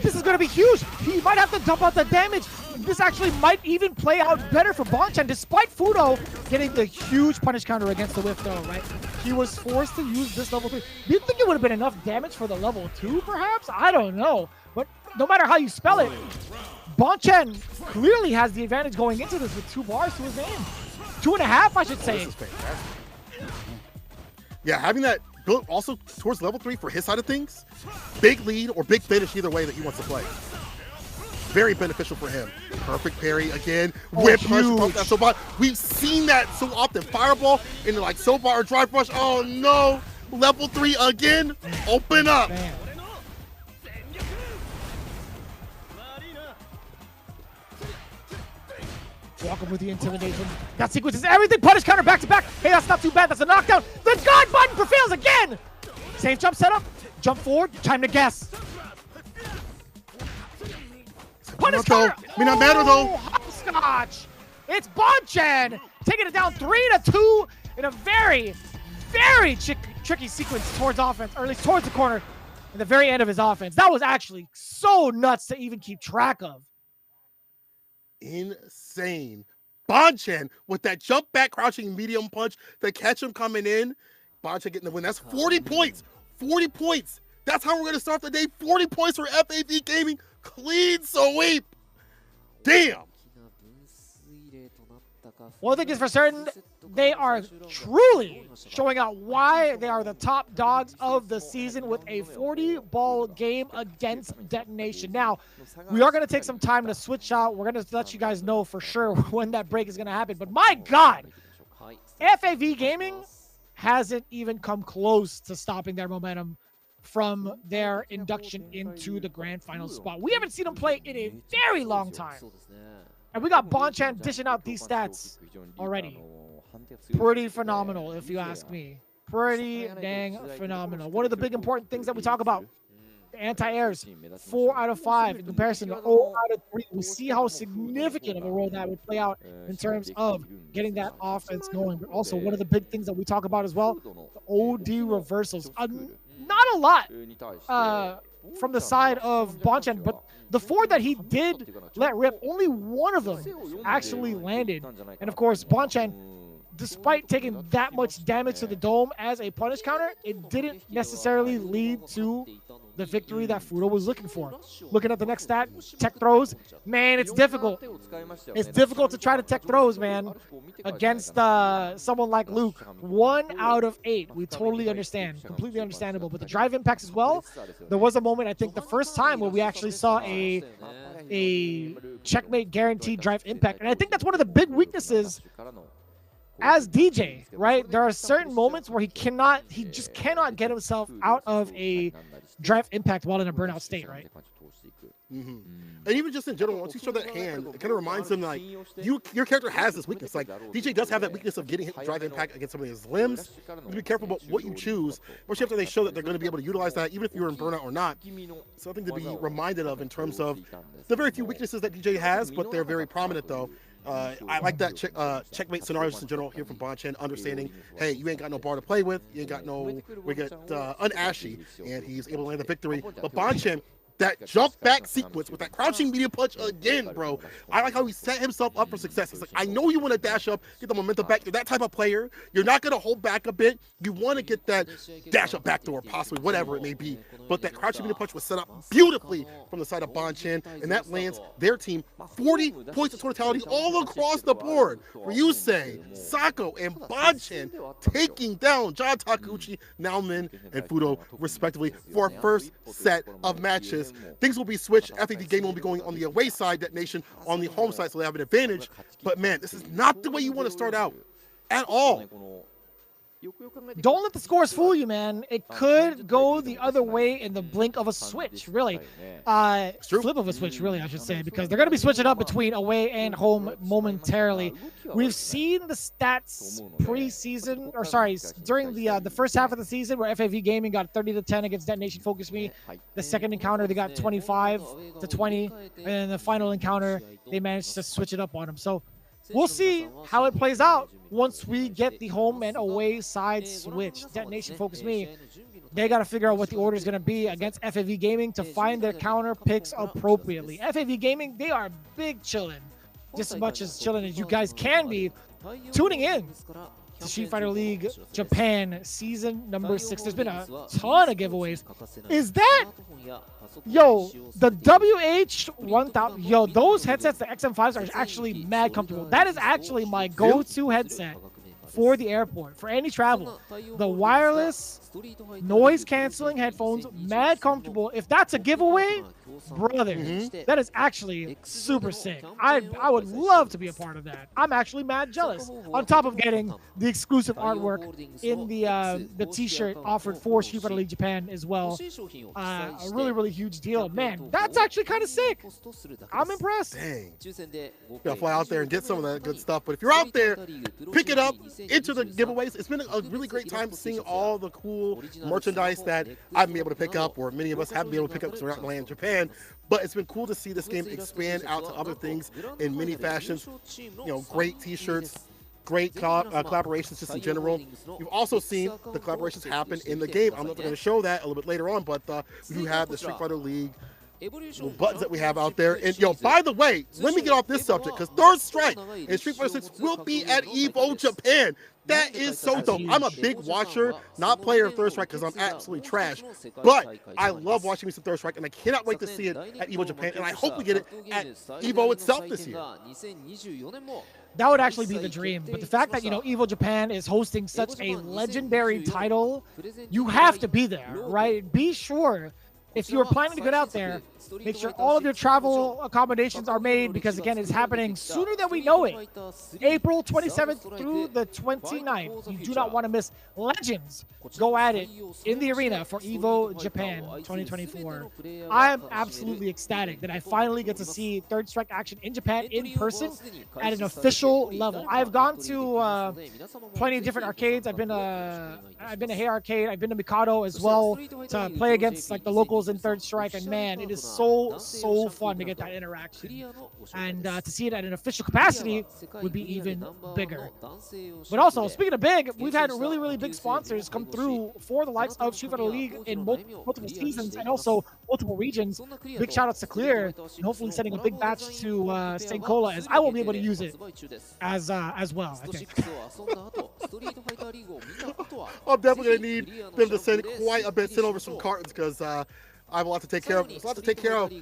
A: This is going to be huge. He might have to dump out the damage. This actually might even play out better for Bonchen, despite Fudo getting the huge punish counter against the whip throw, right? He was forced to use this level 3. Do you think it would have been enough damage for the level 2, perhaps? I don't know. But no matter how you spell it, Bonchen clearly has the advantage going into this with 2 bars to his name. 2.5, I should say.
B: This is fantastic. Yeah, having that built also towards level 3 for his side of things, big lead or big finish either way that he wants to play. Very beneficial for him. Perfect parry again. Whip punch, that so far. We've seen that so often. Fireball into like so far or drive rush. Oh no! Level 3 again. Open up.
A: Man. Welcome with the intimidation. That sequence is everything. Punish counter back to back. Hey, that's not too bad. That's a knockdown. The God button prevails again. Same jump setup. Jump forward. Time to guess. Punish counter.
B: May not matter though.
A: Hopscotch. It's Bonchen taking it down 3-2 in a very, very tricky sequence towards offense, or at least towards the corner in the very end of his offense. That was actually so nuts to even keep track of.
B: Insane. Bonchen with that jump back crouching medium punch to catch him coming in. Bonchen getting the win. That's 40 points. 40 points. That's how we're going to start the day. 40 points for FAV Gaming. Clean sweep. Damn.
A: One thing is for certain, they are truly showing out why they are the top dogs of the season with a 40-ball game against DetonatioN. Now, we are going to take some time to switch out. We're going to let you guys know for sure when that break is going to happen. But my God, FAV Gaming hasn't even come close to stopping their momentum from their induction into the grand final spot. We haven't seen them play in a very long time. And we got Bonchan dishing out these stats already. Pretty phenomenal, if you ask me. Pretty dang phenomenal. One of the big important things that we talk about, the anti-airs, 4 out of 5 in comparison to 0 out of 3. We see how significant of a role that would play out in terms of getting that offense going. But also, one of the big things that we talk about as well, the OD reversals. Not a lot from the side of Bonchan, but the 4 that he did let rip, only one of them actually landed. And of course, Bonchan, despite taking that much damage to the dome as a punish counter, it didn't necessarily lead to the victory that Fudo was looking for. Looking at the next stat, tech throws. Man, it's difficult. It's difficult to try to tech throws, man, against someone like Luke. 1 out of 8. We totally understand. Completely understandable. But the drive impacts as well, there was a moment, I think, the first time where we actually saw a checkmate guaranteed drive impact. And I think that's one of the big weaknesses as DJ, right? There are certain moments where he just cannot get himself out of a drive impact while in a burnout state, right?
B: Mm-hmm. And even just in general, once you show that hand, it kind of reminds him like your character has this weakness. Like DJ does have that weakness of getting drive impact against some of his limbs. You have to be careful about what you choose, especially after they show that they're going to be able to utilize that, even if you're in burnout or not. Something to be reminded of in terms of the very few weaknesses that DJ has, but they're very prominent though. I like that checkmate scenarios in general here from Bonchan, understanding, hey, you ain't got no bar to play with, you ain't got no, we get unashy, and he's able to land the victory. But Bonchan, that jump back sequence with that crouching medium punch again, bro. I like how he set himself up for success. It's like, I know you want to dash up, get the momentum back. You're that type of player. You're not going to hold back a bit. You want to get that dash up backdoor, possibly, whatever it may be. But that crouching medium punch was set up beautifully from the side of Bonchan, and that lands their team 40 points of totality all across the board. Ryusei, Sako, and Bonchan taking down John Takuchi, Naomin, and Fudo, respectively, for our first set of matches. Things will be switched. FAV Gaming will be going on the away side, DetonatioN on the home side, so they have an advantage. But man, this is not the way you want to start out at all.
A: Don't let the scores fool you, man. It could go the other way in the blink of a switch, really. Flip of a switch, really, I should say, because they're going to be switching up between away and home momentarily. We've seen the stats preseason, or sorry, during the first half of the season where FAV Gaming got 30-10 against DetonatioN FocusMe. The second encounter, they got 25-20. And then the final encounter, they managed to switch it up on them. So we'll see how it plays out once we get the home and away side switch. DetonatioN FocusMe, they got to figure out what the order is going to be against FAV Gaming to find their counter picks appropriately. FAV Gaming, they are big chillin', just as much as chillin' as you guys can be, tuning in to Street Fighter League Japan season number 6. There's been a ton of giveaways. Is that, yo, the WH-1000, yo, those headsets, the XM5s, are actually mad comfortable. That is actually my go-to headset for the airport, for any travel. The wireless noise canceling headphones, mad comfortable. If that's a giveaway, brother, that is actually super sick. I would love to be a part of that. I'm actually mad jealous. On top of getting the exclusive artwork in the t-shirt offered for Street Fighter League Japan as well. A really, really huge deal. Man, that's actually kind of sick. I'm impressed.
B: Dang. You gotta fly out there and get some of that good stuff. But if you're out there, pick it up, into the giveaways. It's been a really great time seeing all the cool merchandise that I've been able to pick up, or many of us haven't been able to pick up because we're not land in Japan. But it's been cool to see this game expand out to other things in many fashions. You know, great t-shirts, great collaborations just in general. You've also seen the collaborations happen in the game. I'm not going to show that a little bit later on, but we do have the Street Fighter League little buttons that we have out there. And yo, by the way, let me get off this subject, because Third Strike and Street Fighter 6 will be at EVO Japan. That is so dope. I'm a big watcher, not player of Third Strike because I'm absolutely trash. But I love watching me some Third Strike, and I cannot wait to see it at EVO Japan. And I hope we get it at EVO itself this year.
A: That would actually be the dream. But the fact that, you know, EVO Japan is hosting such a legendary title, you have to be there, right? Be sure, if you're planning to get out there, make sure all of your travel accommodations are made, because again, it's happening sooner than we know it. April 27th through the 29th. You do not want to miss. Legends go at it in the arena for EVO Japan 2024. I am absolutely ecstatic that I finally get to see Third Strike action in Japan in person at an official level. I've gone to plenty of different arcades. I've been to Hey Arcade. I've been to Mikado as well to play against like the locals in Third Strike, and man, it is so fun to get that interaction, and to see it at an official capacity would be even bigger. But also, speaking of big, we've had really big sponsors come through for the likes of Street Fighter League in multiple seasons and also multiple regions. Big shout outs to Clear, and hopefully sending a big batch to St. Cola, as I won't be able to use it as well, I think.
B: I'm definitely gonna need them to send quite a bit, send over some cartons, because I have a lot to take care of. There's a lot to take care of.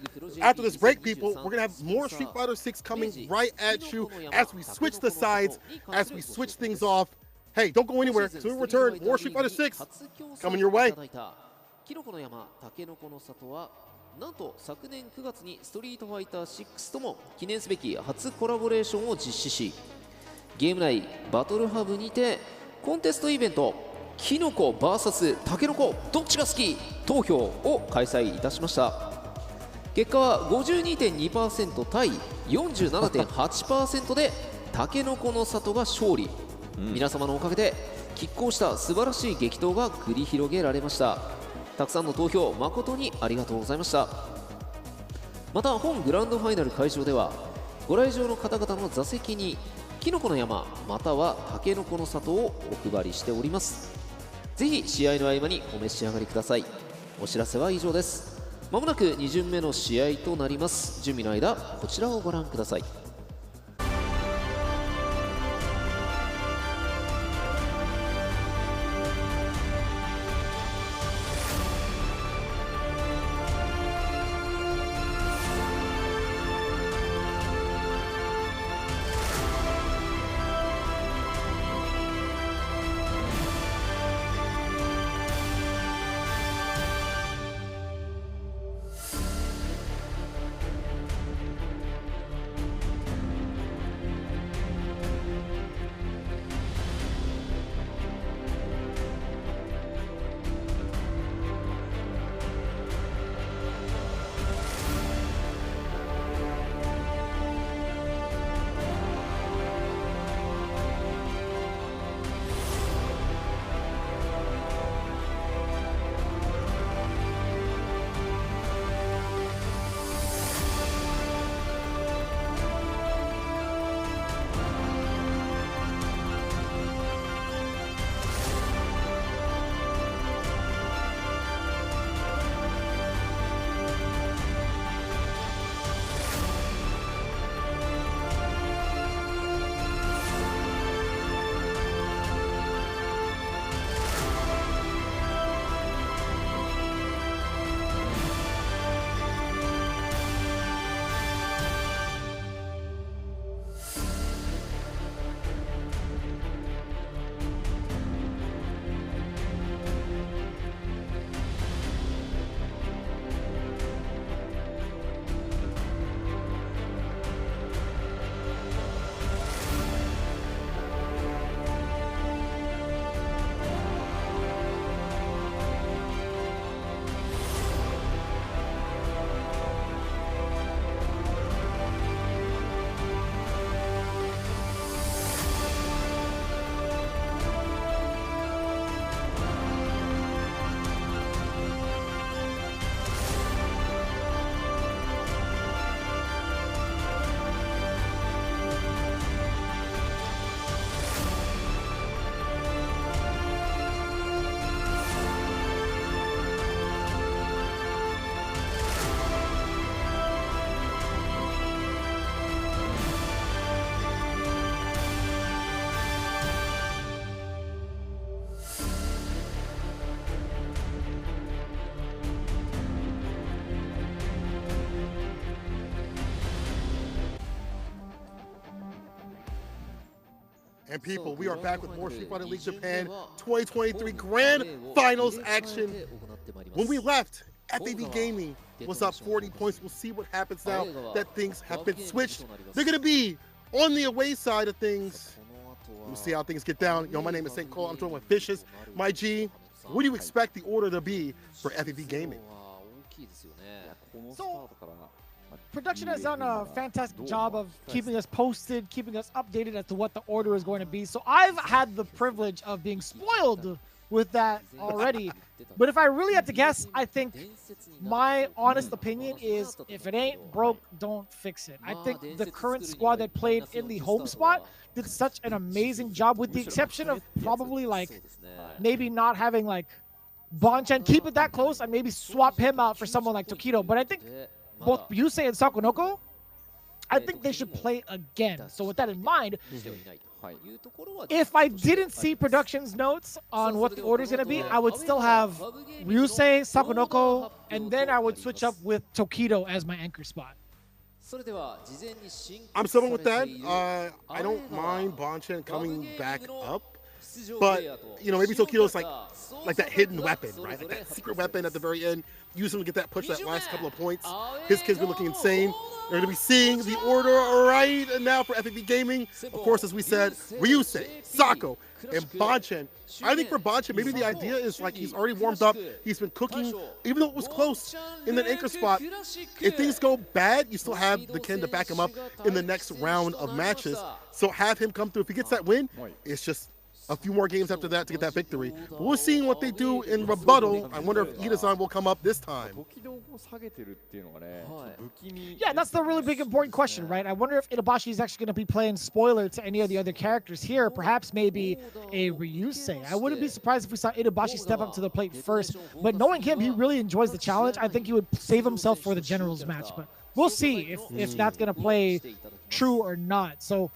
B: After this break, people, we're going to have more Street Fighter 6 coming right at you as we switch the sides, as we switch things off. Hey, don't go anywhere, because when we return, more Street Fighter 6 coming your way.
D: なんと昨年9月にストリートファイター6とも記念すべき初コラボレーションを実施し、ゲーム内バトルハブにてコンテストイベントキノコ VS タケノコどっちが好き投票を開催いたしました。結果は 52.2% 対 47.8% でタケノコの里が勝利、皆様のおかげで拮抗した素晴らしい激闘が繰り広げられました。たくさんの投票誠にありがとうございました。また本グランドファイナル会場ではご来場の方々の座席にキノコの山またはタケノコの里をお配りしております。ぜひ試合の合間にお召し上がりください。お知らせは以上です。まもなく2巡目の試合となります。準備の間こちらをご覧ください。
B: And people, we are back with more Street Fighter League Japan 2023 Grand Finals action. When we left, FAV Gaming was up 40 points. We'll see what happens now that things have been switched. They're going to be on the away side of things. We'll see how things get down. Yo, my name is St. Cole. I'm joined with Vicious. My G, what do you expect the order to be for FAV Gaming?
A: So, production has done a fantastic job of keeping us posted, keeping us updated as to what the order is going to be. So I've had the privilege of being spoiled with that already. But if I really had to guess, I think my honest opinion is if it ain't broke, don't fix it. I think the current squad that played in the home spot did such an amazing job, with the exception of probably like maybe not having like Bonchen, keep it that close and maybe swap him out for someone like Tokido. But I think both Yusei and Sakonoko, I think they should play again. So with that in mind, if I didn't see production's notes on what the order is going to be, I would still have Ryusei, Sakonoko, and then I would switch up with Tokido as my anchor spot.
B: I'm still with that. I don't mind Bonchen coming back up. But, you know, maybe Tokido's like that hidden weapon, right? Like that secret weapon at the very end. Use him to get that push, that last couple of points. His kids been looking insane. They're going to be seeing the order right now for FAV Gaming. Of course, as we said, Ryusei, Sako, and Bonchen. I think for Bonchen, maybe the idea is like he's already warmed up. He's been cooking, even though it was close in that anchor spot. If things go bad, you still have the Ken to back him up in the next round of matches. So have him come through. If he gets that win, it's just a few more games after that to get that victory. But we're seeing what they do in rebuttal. I wonder if Ida-san will come up this time.
A: Yeah, that's the really big important question, right? I wonder if Itabashi is actually going to be playing spoiler to any of the other characters here. Perhaps maybe a Ryusei. I wouldn't be surprised if we saw Itabashi step up to the plate first. But knowing him, he really enjoys the challenge. I think he would save himself for the Generals match. But we'll see if that's going to play true or not. So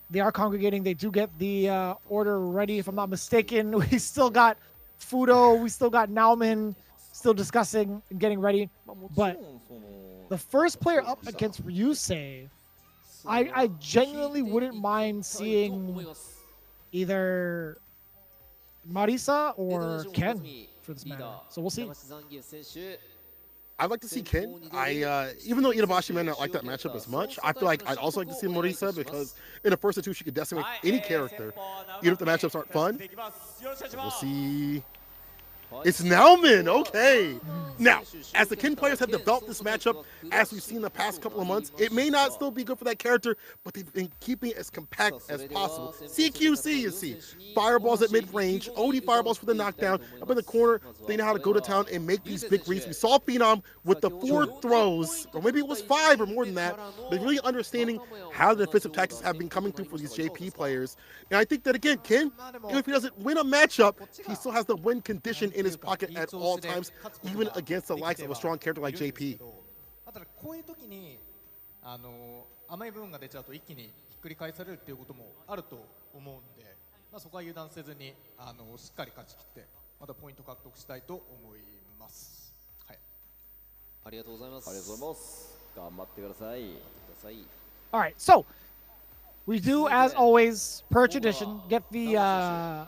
A: they are congregating. They do get the order ready, if I'm not mistaken. We still got Fudo. We still got Nauman still discussing and getting ready. But the first player up against Ryusei, I genuinely wouldn't mind seeing either Marisa or Ken for this matter. So we'll see.
B: I'd like to see Ken. Even though Itabashi may not like that matchup as much, I feel like I'd also like to see Marisa, because in the first or two, she could decimate any character, even if the matchups aren't fun. We'll see. It's Nauman, okay. Now, as the Ken players have developed this matchup, as we've seen the past couple of months, it may not still be good for that character, but they've been keeping it as compact as possible. CQC, you see. Fireballs at mid-range, OD fireballs for the knockdown. Up in the corner, they know how to go to town and make these big reads. We saw Phenom with the 4 throws, or maybe it was 5 or more than that, but really understanding how the defensive tactics have been coming through for these JP players. And I think that, again, Ken, even if he doesn't win a matchup, he still has the win condition in his pocket at all times, even against the likes of a strong character like JP.
E: 甘い部分が出ちゃうと一気にひっくり返されるっていうこともあると思うんで、そこは油断せずにしっかり勝ち切ってまたポイント獲得したいと思います。はい。
D: ありがとうございます。
F: ありがとうございます。頑張ってください。
A: All right, so we do, as always, per tradition, get the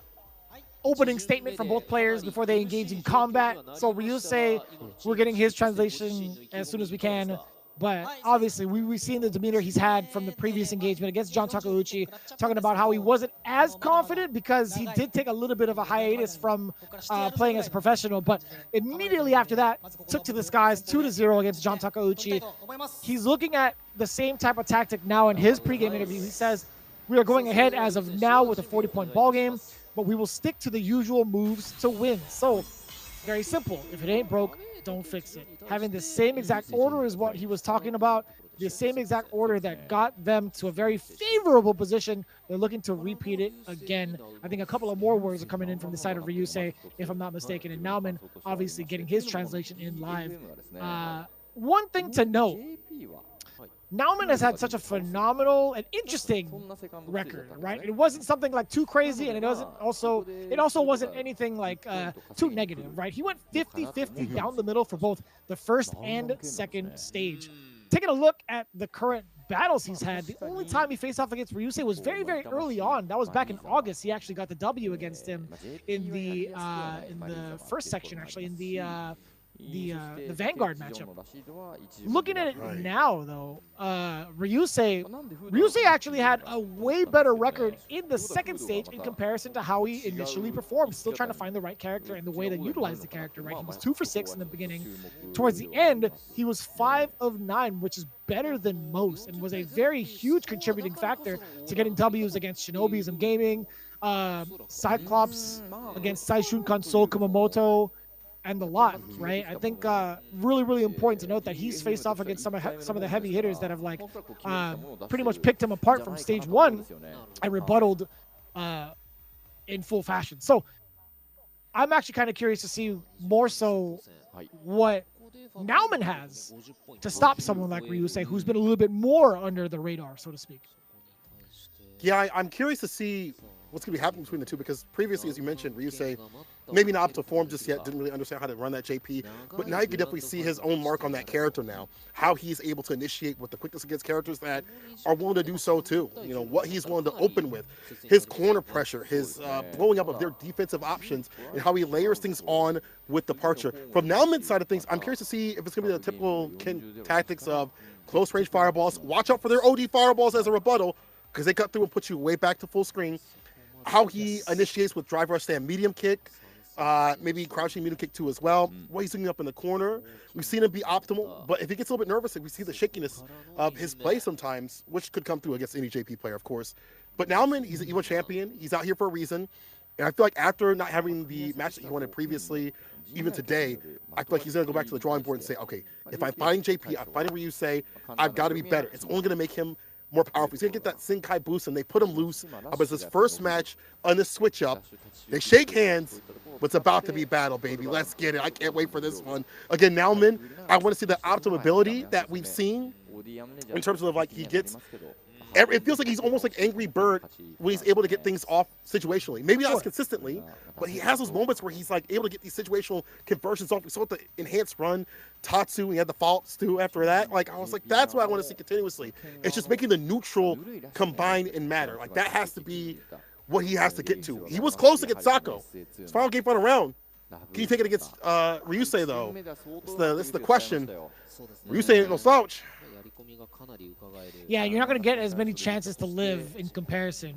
A: opening statement from both players before they engage in combat. So Ryusei, we're getting his translation as soon as we can. But obviously, we've seen the demeanor he's had from the previous engagement against John Takeuchi, talking about how he wasn't as confident because he did take a little bit of a hiatus from playing as a professional. But immediately after that, took to the skies 2-0 against John Takeuchi. He's looking at the same type of tactic now in his pregame interview. He says, we are going ahead as of now with a 40-point ball game, but we will stick to the usual moves to win. So, very simple. If it ain't broke, don't fix it. Having the same exact order is what he was talking about. The same exact order that got them to a very favorable position. They're looking to repeat it again. I think a couple of more words are coming in from the side of Ryusei, if I'm not mistaken. And Nauman, obviously, getting his translation in live. One thing to note, Nauman has had such a phenomenal and interesting record, right? It wasn't something like too crazy, and it also wasn't anything like too negative, right? He went 50-50 down the middle for both the first and second stage. Taking a look at the current battles he's had, the only time he faced off against Ryusei was very, very early on. That was back in August. He actually got the W against him in the first section, actually, in the Vanguard matchup. Looking at it now, though, Ryusei actually had a way better record in the second stage in comparison to how he initially performed. Still trying to find the right character and the way to utilize the character, right? He was 2 for 6 in the beginning. Towards the end, he was 5 of 9, which is better than most, and was a very huge contributing factor to getting W's against Shinobiism Gaming, Cyclops against Saishun Kansou Kumamoto, and the lot, right? I think really, really important to note that he's faced off against some of the heavy hitters that have like pretty much picked him apart from stage 1 and rebutted in full fashion. So I'm actually kind of curious to see more so what Nauman has to stop someone like Ryusei, who's been a little bit more under the radar, so to speak.
B: Yeah, I'm curious to see what's going to be happening between the two, because previously, as you mentioned, Ryusei, maybe not up to form just yet, didn't really understand how to run that JP, but now you can definitely see his own mark on that character now, how he's able to initiate with the quickness against characters that are willing to do so too, you know, what he's willing to open with, his corner pressure, his blowing up of their defensive options, and how he layers things on with departure. From Nauman's side of things, I'm curious to see if it's going to be the typical tactics of close range fireballs, watch out for their OD fireballs as a rebuttal, because they cut through and put you way back to full screen. How he initiates with drive rush stand medium kick, maybe crouching medium kick too as well. What he's doing up in the corner, we've seen him be optimal, but if he gets a little bit nervous, we see the shakiness of his play sometimes, which could come through against any JP player, of course. But Nauman, he's an EVO champion. He's out here for a reason. And I feel like after not having the match that he wanted previously, even today, I feel like he's going to go back to the drawing board and say, okay, if I'm fighting JP, I'm fighting Ryusei, I've got to be better. It's only going to make him more powerful. He's going to get that Senkai boost, and they put him loose. But it's his first match on the switch up. They shake hands, but it's about to be battle, baby. Let's get it. I can't wait for this one. Again, Nauman, I want to see the optimal ability that we've seen in terms of, like, he gets... It feels like he's almost like Angry Bird when he's able to get things off situationally. Maybe not as consistently, but he has those moments where he's like able to get these situational conversions off. We saw the enhanced run, Tatsu, he had the faults too after that. Like, I was like, that's what I want to see continuously. It's just making the neutral combine and matter. Like, that has to be what he has to get to. He was close against Sako. His final game final round. Can you take it against Ryusei, though? This is the question. Ryusei ain't no slouch.
A: Yeah, you're not going to get as many chances to live in comparison,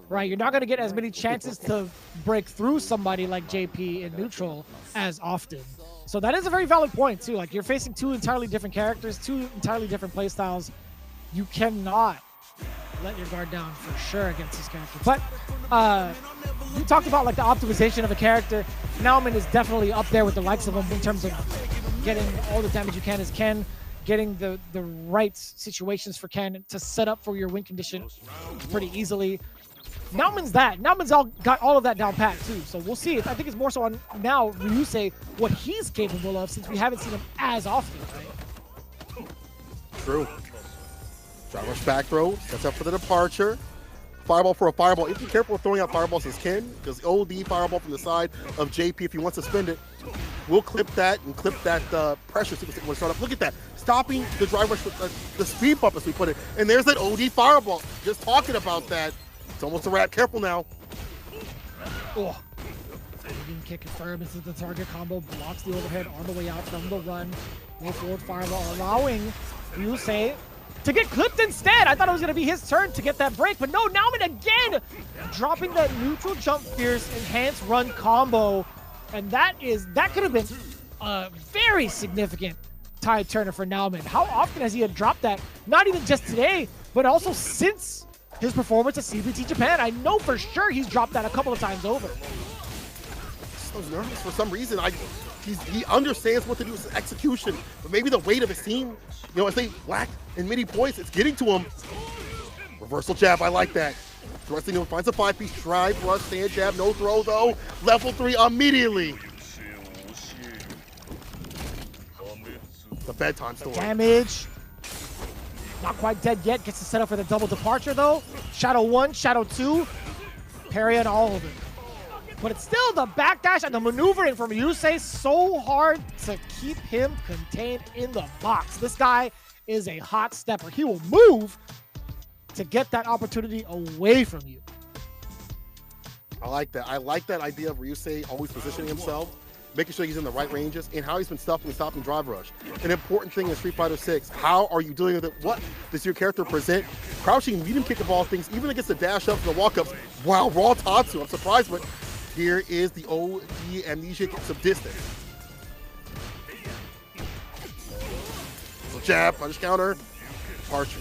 A: right? You're not going to get as many chances to break through somebody like JP in neutral as often. So that is a very valid point, too. Like, you're facing 2 entirely different characters, 2 entirely different playstyles. You cannot let your guard down for sure against this character. But you talked about, like, the optimization of a character. Nauman is definitely up there with the likes of him in terms of getting all the damage you can as Ken, getting the right situations for Ken to set up for your win condition pretty easily. Nauman's got all of that down pat too, so we'll see. I think it's more so on now Ryusei what he's capable of, since we haven't seen him as often, right?
B: True. Drive rush back throw, sets up for the departure. Fireball for a fireball. If you're careful with throwing out fireballs as Ken, because OD fireball from the side of JP, if he wants to spend it, we'll clip that and clip that pressure so when start up. Look at that. Stopping the drive rush with the speed bump, as we put it. And there's that OD fireball. Just talking about that. It's almost a wrap. Careful now.
A: Oh. Kick confirmed into the target combo. Blocks the overhead on the way out from the run. Go forward fireball, allowing Ryusei to get clipped instead. I thought it was going to be his turn to get that break, but no, Nauman again dropping that neutral jump fierce enhanced run combo. And that could have been a very significant tide turner for Nauman. How often has he dropped that? Not even just today, but also since his performance at CBT Japan. I know for sure he's dropped that a couple of times over.
B: So nervous for some reason. He understands what to do with execution, but maybe the weight of his team, you know, as they lack in many points, it's getting to him. Reversal jab, I like that. Thrusting him, finds a 5-piece drive, rush, stand jab, no throw though. Level 3 immediately. The bedtime story.
A: Damage. Not quite dead yet. Gets to set up for the double departure though. Shadow 1, Shadow 2. Parry on all of it. But it's still the backdash and the maneuvering from Ryusei so hard to keep him contained in the box. This guy is a hot stepper. He will move to get that opportunity away from you.
B: I like that. I like that idea of Ryusei always positioning himself, making sure he's in the right ranges, and how he's been stuffing and stopping drive rush. An important thing in Street Fighter 6, how are you dealing with it? What does your character present? Crouching, medium kick of all things, even against the dash ups and the walk ups. Wow, raw Tatsu, I'm surprised, but here is the OD amnesia, get some distance. Jab, punish counter, departure.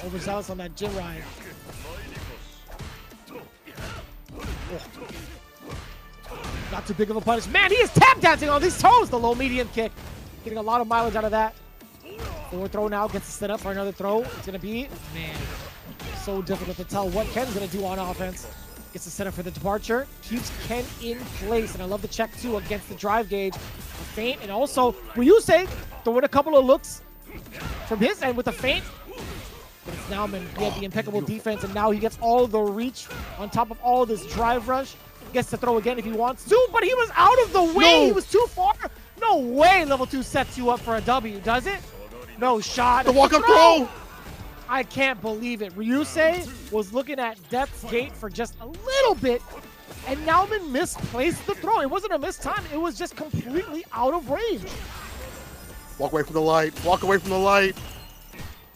A: Overzealous on that Jin ride. Not too big of a punish. Man, he is tap dancing on these toes. The low medium kick. Getting a lot of mileage out of that. Forward throw now. Gets the set up for another throw. It's going to be, man, so difficult to tell what Ken's going to do on offense. Gets the setup for the departure. Keeps Ken in place. And I love the check, too, against the drive gauge. A feint. And also, Ryusei throwing a couple of looks from his end with a feint. But it's Nauman. He had the impeccable defense, and now he gets all the reach on top of all this drive rush. Gets to throw again if he wants to, but he was out of the way.
B: No.
A: He was too far. No way level 2 sets you up for a W, does it? No shot.
B: The walk-up throw.
A: I can't believe it. Ryusei was looking at Death's Gate for just a little bit, and Nauman misplaced the throw. It wasn't a missed time. It was just completely out of range.
B: Walk away from the light. Walk away from the light.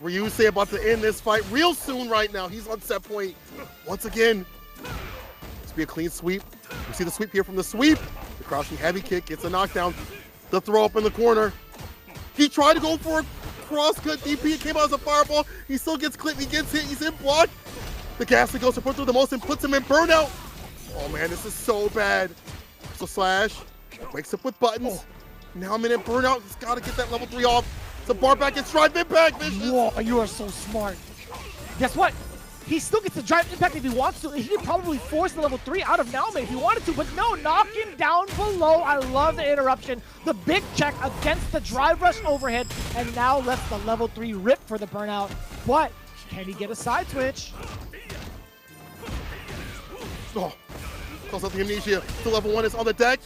B: Ryusei about to end this fight real soon right now. He's on set point once again. Be a clean sweep. You see the sweep here from the sweep. The crouching heavy kick gets a knockdown. The throw up in the corner. He tried to go for a cross-cut DP. It came out as a fireball. He still gets clipped. He gets hit. He's in block. The Ghastly goes to put through the most and puts him in burnout. Oh man, this is so bad. So Slash wakes up with buttons. Now I'm in burnout. He's got to get that level 3 off. The bar back and drive impact. Vicious.
A: Whoa, you are so smart. Guess what? He still gets the drive impact if he wants to. He could probably force the level 3 out of Nauman if he wanted to, but no, knocking down below. I love the interruption. The big check against the drive rush overhead, and now lets the level 3 rip for the burnout. But can he get a side switch?
B: Oh, calls out the amnesia. The level 1 is on the deck.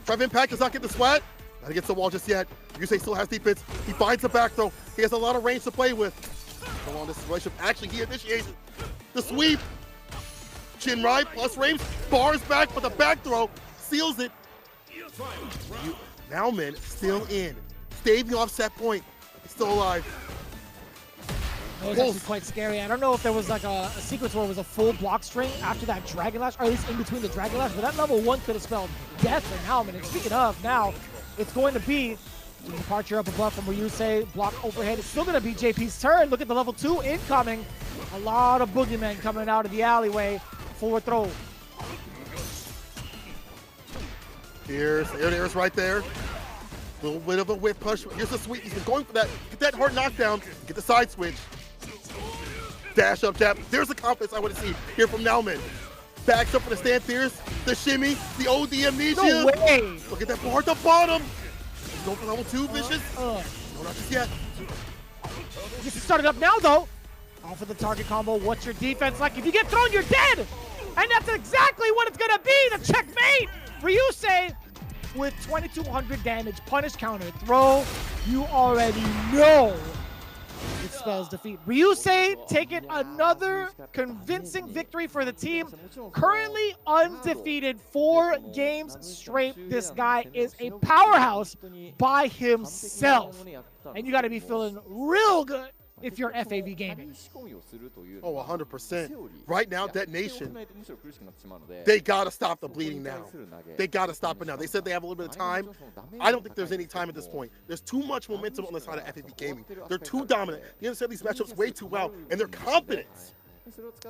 B: Drive impact does not get the sweat. Not against the wall just yet. Ryusei still has defense. He finds the back throw. He has a lot of range to play with. Along this relationship, actually he initiates the sweep. Chin right plus range, bars back, but the back throw seals it. Nauman still in, staving off set point. He's still alive.
A: That was actually quite scary. I don't know if there was like a sequence where it was a full block string after that Dragon Lash, or at least in between the Dragon Lash, but that level 1 could have spelled death for Nauman. And speaking of, now it's going to be departure up above from Ryusei, block overhead. It's still going to be JP's turn. Look at the level 2 incoming. A lot of boogeymen coming out of the alleyway. Forward throw.
B: Here's airs right there. A little bit of a whip push. Here's the sweep. He's been going for that. Get that hard knockdown. Get the side switch. Dash up jab. There's the confidence I want to see here from Nauman. Backs up for the stand fierce. The shimmy. The OD amnesia.
A: No way.
B: Look at that bar at the bottom. Go for level 2, Vicious. No, not just yet.
A: Gets started up now, though. Off of the target combo. What's your defense like? If you get thrown, you're dead. And that's exactly what it's going to be. The checkmate. Ryusei with 2,200 damage. Punish counter. Throw. You already know it spells defeat. Ryusei taking another convincing victory for the team. Currently undefeated 4 games straight. This guy is a powerhouse by himself. And you got to be feeling real good if you're FAV Gaming.
B: Oh, 100%. Right now, Detonation, they got to stop the bleeding now. They got to stop it now. They said they have a little bit of time. I don't think there's any time at this point. There's too much momentum on the side of FAV Gaming. They're too dominant. They understand these matchups way too well, and their confidence.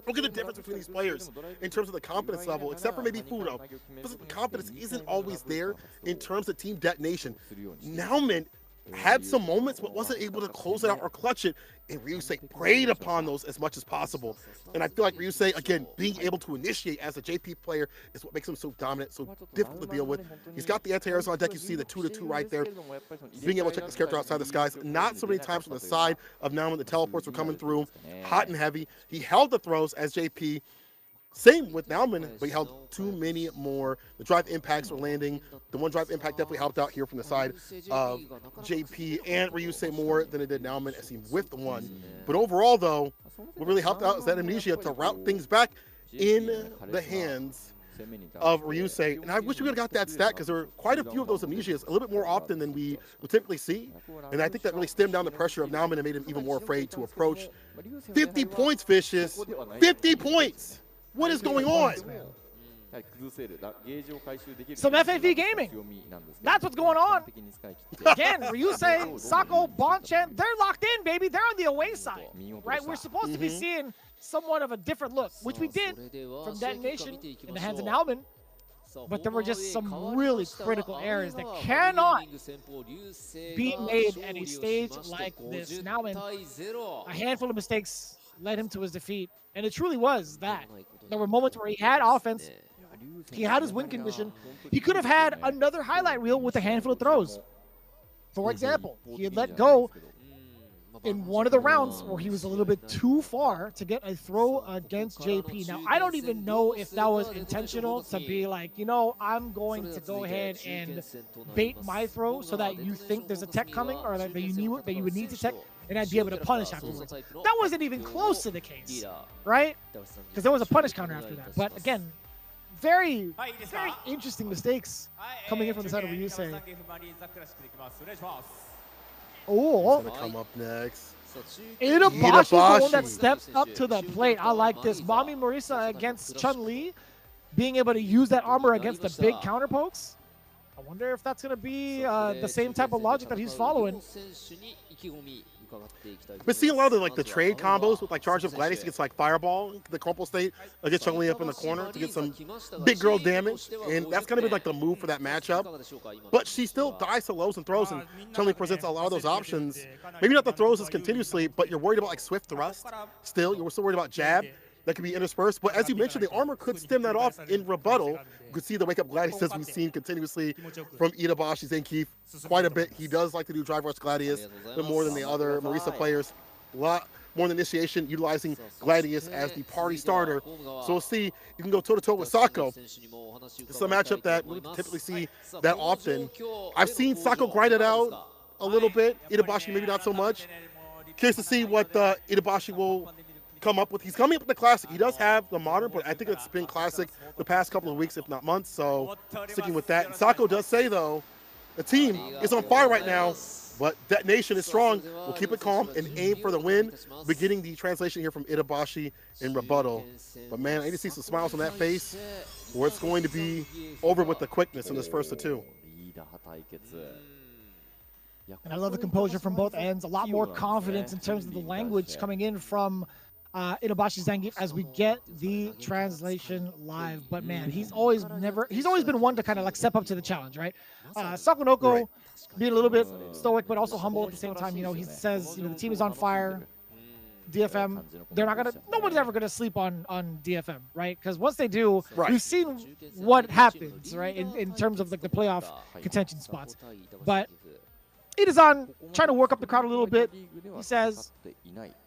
B: Look at the difference between these players in terms of the confidence level, except for maybe Fudo. But the confidence isn't always there in terms of Team Detonation. Nauman had some moments but wasn't able to close it out or clutch it, and Ryusei preyed upon those as much as possible. And I feel like Ryusei, again, being able to initiate as a JP player is what makes him so dominant, so difficult to deal with. He's got the anti-airs on deck. You see the 2-2 right there. Being able to check this character outside the skies. Not so many times from the side of Nauman, the teleports were coming through hot and heavy. He held the throws as JP Same with Nauman, but he held too many more. The drive impacts were landing. The one drive impact definitely helped out here from the side of JP and Ryusei more than it did Nauman as he whiffed the one. But overall, though, what really helped out is that amnesia to route things back in the hands of Ryusei. And I wish we would have got that stat because there were quite a few of those amnesias, a little bit more often than we would typically see. And I think that really stemmed down the pressure of Nauman and made him even more afraid to approach. 50 points, Vicious. 50 points. What is going on?
A: Some FAV gaming. That's what's going on. Again, Ryusei, Sako, Bonchan, they're locked in, baby. They're on the away side, right? We're supposed to be seeing somewhat of a different look, which we did from Detonation in the hands of Nauman. But there were just some really critical errors that cannot be made at a stage like this. Nauman, a handful of mistakes led him to his defeat. And it truly was that. There were moments where he had offense. He had his win condition. He could have had another highlight reel with a handful of throws. For example, he had let go in one of the rounds where he was a little bit too far to get a throw against JP. Now, I don't even know if that was intentional to be like, you know, I'm going to go ahead and bait my throw so that you think there's a tech coming or that you would need to tech. And I'd be able to punish afterwards. That wasn't even close to the case, right? Because there was a punish counter after that. But again, very interesting mistakes coming in from the side of Ryusei. Oh,
B: gonna come up next.
A: Itabashi's the one that steps up to the plate. I like this. Mami Marisa against Chun-Li, being able to use that armor against the big counter pokes. I wonder if that's going to be the same type of logic that he's following.
B: But seeing a lot of the trade combos with Charge of Gladius against Fireball, the crumple state against Chun-Li up in the corner to get some big girl damage, and that's gonna be the move for that matchup. But she still dies to lows and throws, and Chun-Li presents a lot of those options. Maybe not the throws as continuously, but you're worried about swift thrust. Still, you're still worried about jab that could be interspersed. But as you mentioned, the armor could stem that off in rebuttal. You could see the wake up Gladius as we've seen continuously from Itabashi's and Keith quite a bit. He does like to do drive rush Gladius a bit more than the other Marisa players. A lot more than initiation, utilizing Gladius as the party starter. So we'll see. You can go toe-to-toe with Sako. This is a matchup that we typically see that often. I've seen Sako grind it out a little bit. Itabashi maybe not so much. Curious to see what Itabashi will come up with. He's coming up with the classic. He does have the modern, but I think it's been classic the past couple of weeks, if not months. So sticking with that. And Sako does say, though, the team is on fire right now, but Detonation is strong. We'll keep it calm and aim for the win. Beginning the translation here from Itabashi in rebuttal. But man, I need to see some smiles on that face, or it's going to be over with the quickness in this first of two.
A: And I love the composure from both ends. A lot more confidence in terms of the language coming in from Itabashi Zangief as we get the translation live. But man, he's always been one to kind of step up to the challenge, right? Sakonoko being a little bit stoic but also humble at the same time. You know, he says, the team is on fire. DFM, nobody's ever gonna sleep on DFM, right? Because once they do, we've seen what happens, right? In terms of the playoff contention spots. But it is on trying to work up the crowd a little bit. He says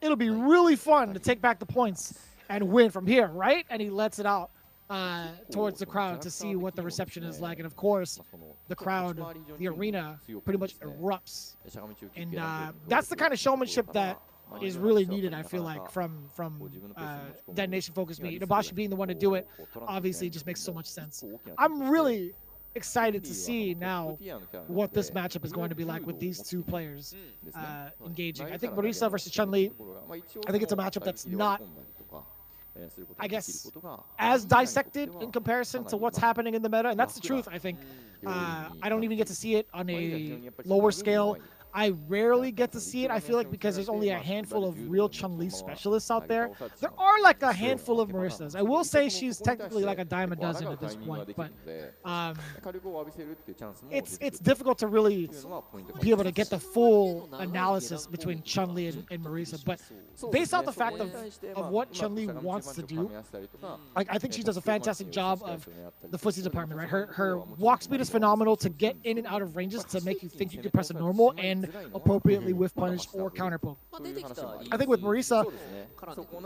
A: it'll be really fun to take back the points and win from here, right? And he lets it out towards the crowd to see what the reception is like. And of course, the crowd, the arena pretty much erupts. And that's the kind of showmanship that is really needed, I feel like, from Detonation FocusMe. Itabashi being the one to do it obviously just makes so much sense. I'm really excited to see now what this matchup is going to be like with these two players engaging. I think Marisa versus Chun-Li, I think it's a matchup that's not, I guess, as dissected in comparison to what's happening in the meta, and that's the truth, I think. I don't even get to see it on a lower scale. I rarely get to see it, I feel like, because there's only a handful of real Chun-Li specialists out there. There are a handful of Marisas. I will say she's technically a dime a dozen at this point, but it's difficult to really be able to get the full analysis between Chun-Li and Marisa. But based off the fact of what Chun-Li wants to do, I think she does a fantastic job of the footsie department, right? Her walk speed is phenomenal to get in and out of ranges to make you think you can press a normal, and and appropriately whiff punish or counter poke. I think with Marisa,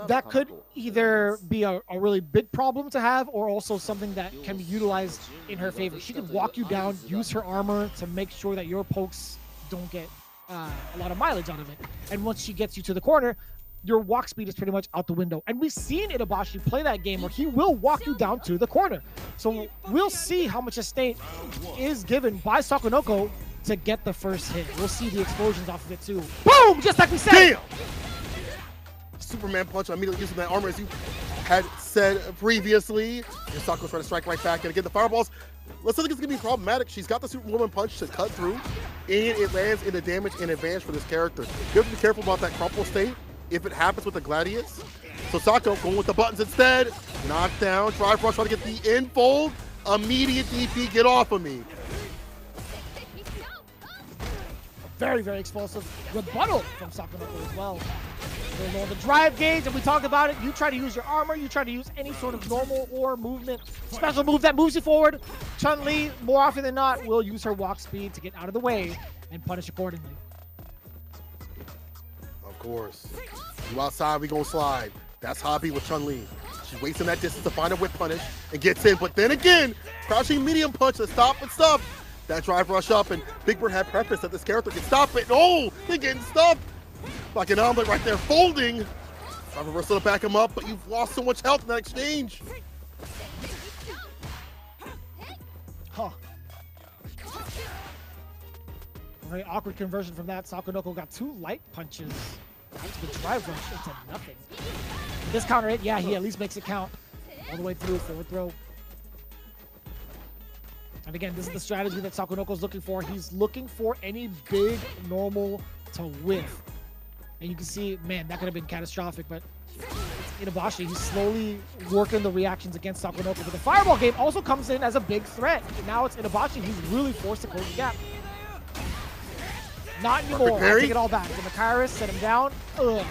A: that could either be a really big problem to have or also something that can be utilized in her favor. She can walk you down, use her armor to make sure that your pokes don't get a lot of mileage out of it. And once she gets you to the corner, your walk speed is pretty much out the window. And we've seen Itabashi play that game where he will walk you down to the corner. So we'll see how much estate is given by Sakonoko to get the first hit. We'll see the explosions off of it too. Boom! Just like we said!
B: Damn! Superman punch immediately using that armor as you had said previously. And Sako's trying to strike right back. And again, the fireballs, let's think it's going to be problematic. She's got the Superwoman punch to cut through, and it lands in the damage in advance for this character. You have to be careful about that crumple state if it happens with the Gladius. So Sako going with the buttons instead. Knockdown, drive rush, trying to get the infold. Immediate DP, get off of me.
A: Very, very explosive rebuttal from Sakonoko as well. They're low on the drive gauge, and we talked about it. You try to use your armor, you try to use any sort of normal or movement, special move that moves you forward. Chun-Li, more often than not, will use her walk speed to get out of the way and punish accordingly.
B: Of course. You outside, we gonna slide. That's Hobby with Chun-Li. She's wasting that distance to find a whip punish and gets in, but then again, crouching medium punch to stop and stuff. That drive rush up, and Big Bird had preference that this character can stop it. Oh, they're getting stuffed. Like an omelet right there, folding. Drive reversal to back him up, but you've lost so much health in that exchange.
A: Huh. Very awkward conversion from that. Sakonoko got 2 light punches into the drive rush into nothing. This counter hit, yeah, he at least makes it count all the way through, forward throw. And again, this is the strategy that Sakonoko's looking for. He's looking for any big normal to whiff. And you can see, man, that could have been catastrophic, but Itabashi, he's slowly working the reactions against Sakonoko. But the fireball game also comes in as a big threat. Now it's Itabashi who's really forced to close the gap. Not anymore. I take it all back. The Makiris set him down. Ugh.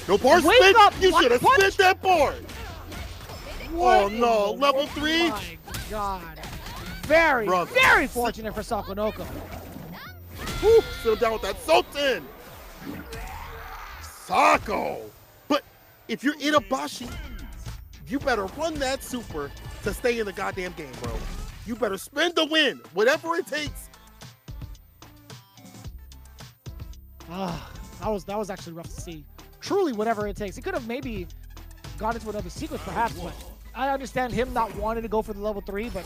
B: No bar spin. You should have spit that board. Oh no, level 3.
A: Oh my god. Very, very fortunate for Sakonoko.
B: Woo, still down with that Sultan. Sako. But if you're Itabashi, you better run that super to stay in the goddamn game, bro. You better spend the win, whatever it takes.
A: That was actually rough to see. Truly, whatever it takes. He could have maybe gone into another sequence, perhaps, but I understand him not wanting to go for the level 3, but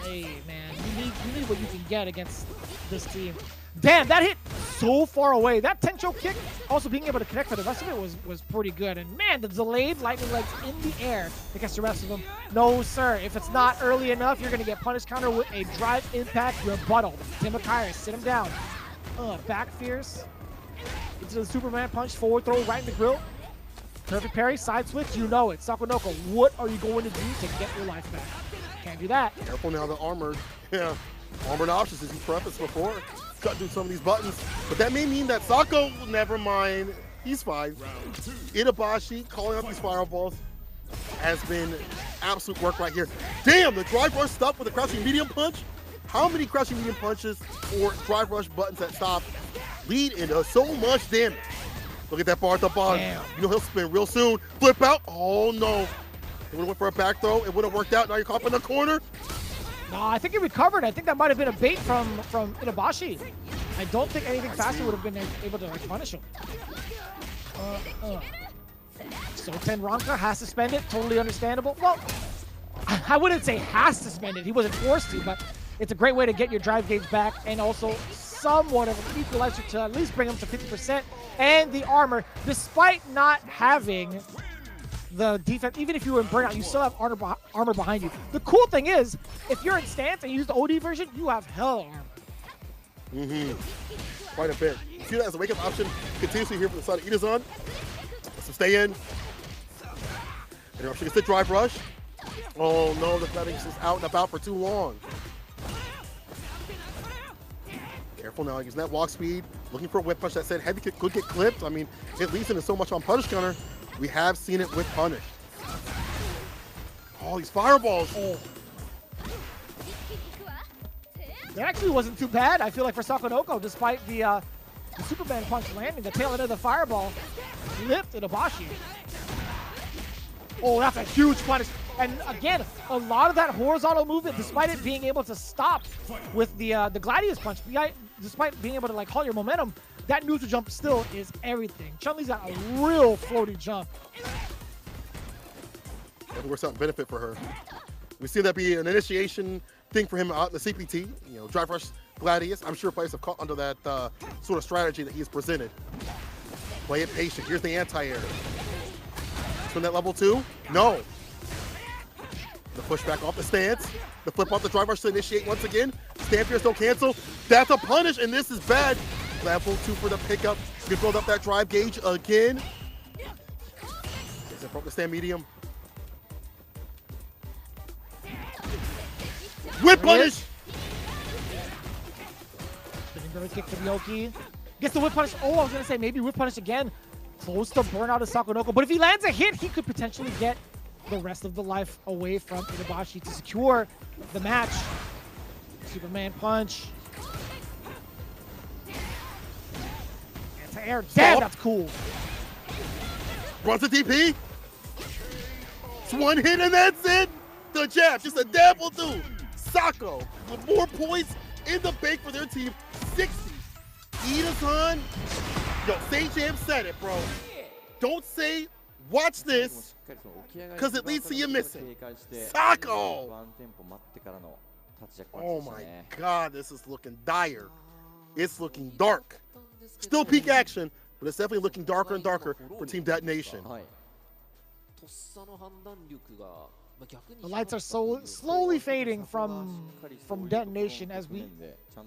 A: hey, man, you need what you can get against this team. Damn, that hit so far away. That Tencho kick, also being able to connect for the rest of it was pretty good. And man, the delayed lightning legs in the air against the rest of them. No, sir. If it's not early enough, you're going to get punish counter with a drive impact rebuttal. Timokiris, sit him down. Back fierce. Into the Superman punch, forward throw right in the grill. Perfect parry, side switch, you know it. Sakonoko, what are you going to do to get your life back? Can't do that.
B: Careful now, the armored. Yeah, armored options, as you prefaced before. Cut through some of these buttons. But that may mean that Sako, never mind, he's fine. Itabashi calling out these fireballs has been absolute work right here. Damn, the drive rush stuff with a crouching medium punch. How many crouching medium punches or drive rush buttons that stop lead into so much damage? Look at that bar at the bottom.
A: Damn.
B: You know he'll spin real soon. Flip out. Oh no. It would have went for a back throw. It would have worked out. Now you're caught in the corner.
A: No, I think he recovered. I think that might have been a bait from Itabashi. I don't think anything faster would have been able to punish him. So Tenranka has to spend it. Totally understandable. Well, I wouldn't say has to spend it. He wasn't forced to, but it's a great way to get your drive gauge back and also somewhat of an equalizer to at least bring him to 50%. And the armor, despite not having the defense, even if you were in burnout, you still have armor behind you. The cool thing is, if you're in stance and you use the OD version, you have hell armor.
B: Quite a bit. You see that as a wake-up option continuously here from the side of Itazan. So stay in. Interruption gets the drive rush. Oh no, the Fighters is out and about for too long. Careful now, using that walk speed, looking for a whip punch. That said heavy kick could get clipped. I mean, it leads into so much on punish counter. We have seen it with punish. Oh, these fireballs. Oh.
A: That actually wasn't too bad, I feel like, for Sakonoko, despite the Superman punch landing. The tail end of the fireball flipped Itabashi. Oh, that's a huge punish. And again, a lot of that horizontal movement, despite it being able to stop with the Gladius punch, despite being able to like halt your momentum, that neutral jump still is everything. Chun-Li's got a real floaty jump.
B: That works out benefit for her. We see that be an initiation thing for him out in the CPT. You know, drive rush Gladius. I'm sure players have caught under that sort of strategy that he's presented. Play it patient. Here's the anti-air. From that level 2? No. The pushback off the stance. The flip off the drive rush to initiate once again. Stand fears don't cancel. That's a punish, and this is bad. Level 2 for the pickup. You build up that drive gauge again. Is it broke the stand medium? Whip punish!
A: Spinning barrel kick to Ryoki. Gets the whip punish. Oh, I was going to say maybe whip punish again. Close to burnout of Sakonoko. But if he lands a hit, he could potentially get the rest of the life away from Itabashi to secure the match. Superman punch. Anti-air. Damn, that's cool.
B: Runs the DP. It's one hit and that's it. The jab, just a dab will do. Sako with more points in the bank for their team. 60. Ida-san. Yo, Say-Jam said it, bro. Don't say, watch this, because it leads to you missing. Sako! Oh my God, this is looking dire. It's looking dark. Still peak action, but it's definitely looking darker and darker for Team Detonation.
A: The lights are slowly fading from Detonation as we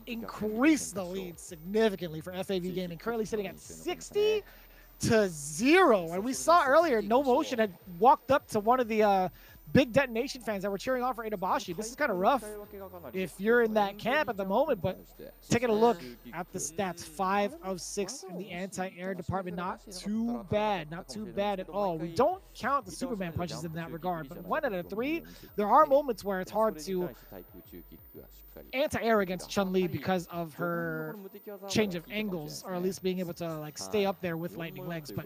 A: increase the lead significantly for FAV Gaming, currently sitting at 60-0. And we saw earlier, No Motion had walked up to one of the big Detonation fans that were cheering on for Itabashi. This is kind of rough if you're in that camp at the moment, but taking a look at the stats, 5 of 6 in the anti-air department. Not too bad, not too bad at all. We don't count the Superman punches in that regard, but 1 out of 3, there are moments where it's hard to anti-air against Chun-Li because of her change of angles, or at least being able to like stay up there with lightning legs. But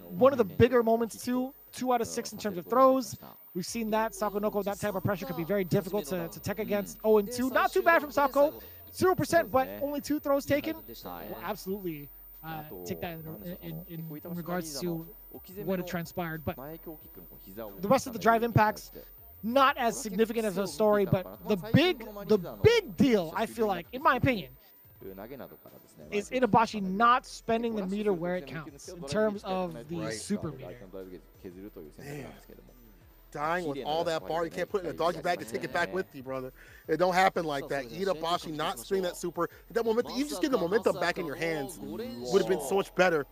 A: one of the bigger moments too, 2 out of 6 in terms of throws. We've seen that Sakonoko, that type of pressure could be very difficult to tech against. 0-2, not too bad from Sako. 0%, but only 2 throws taken. We'll absolutely take that in regards to what had transpired. But the rest of the drive impacts, not as significant as a story, but the big deal, I feel like, in my opinion, is Itabashi not spending the meter where it counts in terms of the super meter.
B: Damn. Dying with all that bar, you can't put it in a doggy bag and take it back with you, brother. It don't happen like that. Itabashi not spinning that super, that momentum, you just get the momentum back in your hands, would have been so much better.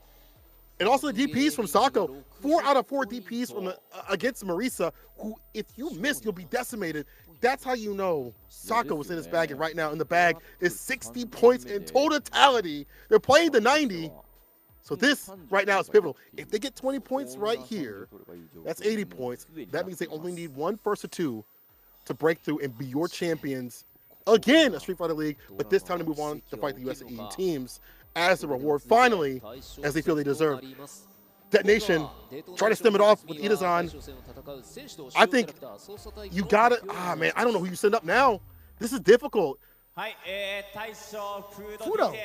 B: And also the DPs from Sako, 4 out of 4 DPs from against Marisa, who if you miss, you'll be decimated. That's how you know Sako was in his bag, and right now in the bag is 60 points in totality. They're playing the 90. So this right now is pivotal. If they get 20 points right here, that's 80 points. That means they only need 1 first or 2 to break through and be your champions again at Street Fighter League, but this time to move on to fight the US and EU teams as a reward, finally, as they feel they deserve. Detonation, try to stem it off with Ida-san. I think you got it. Man, I don't know who you send up now. This is difficult.
A: Fudo.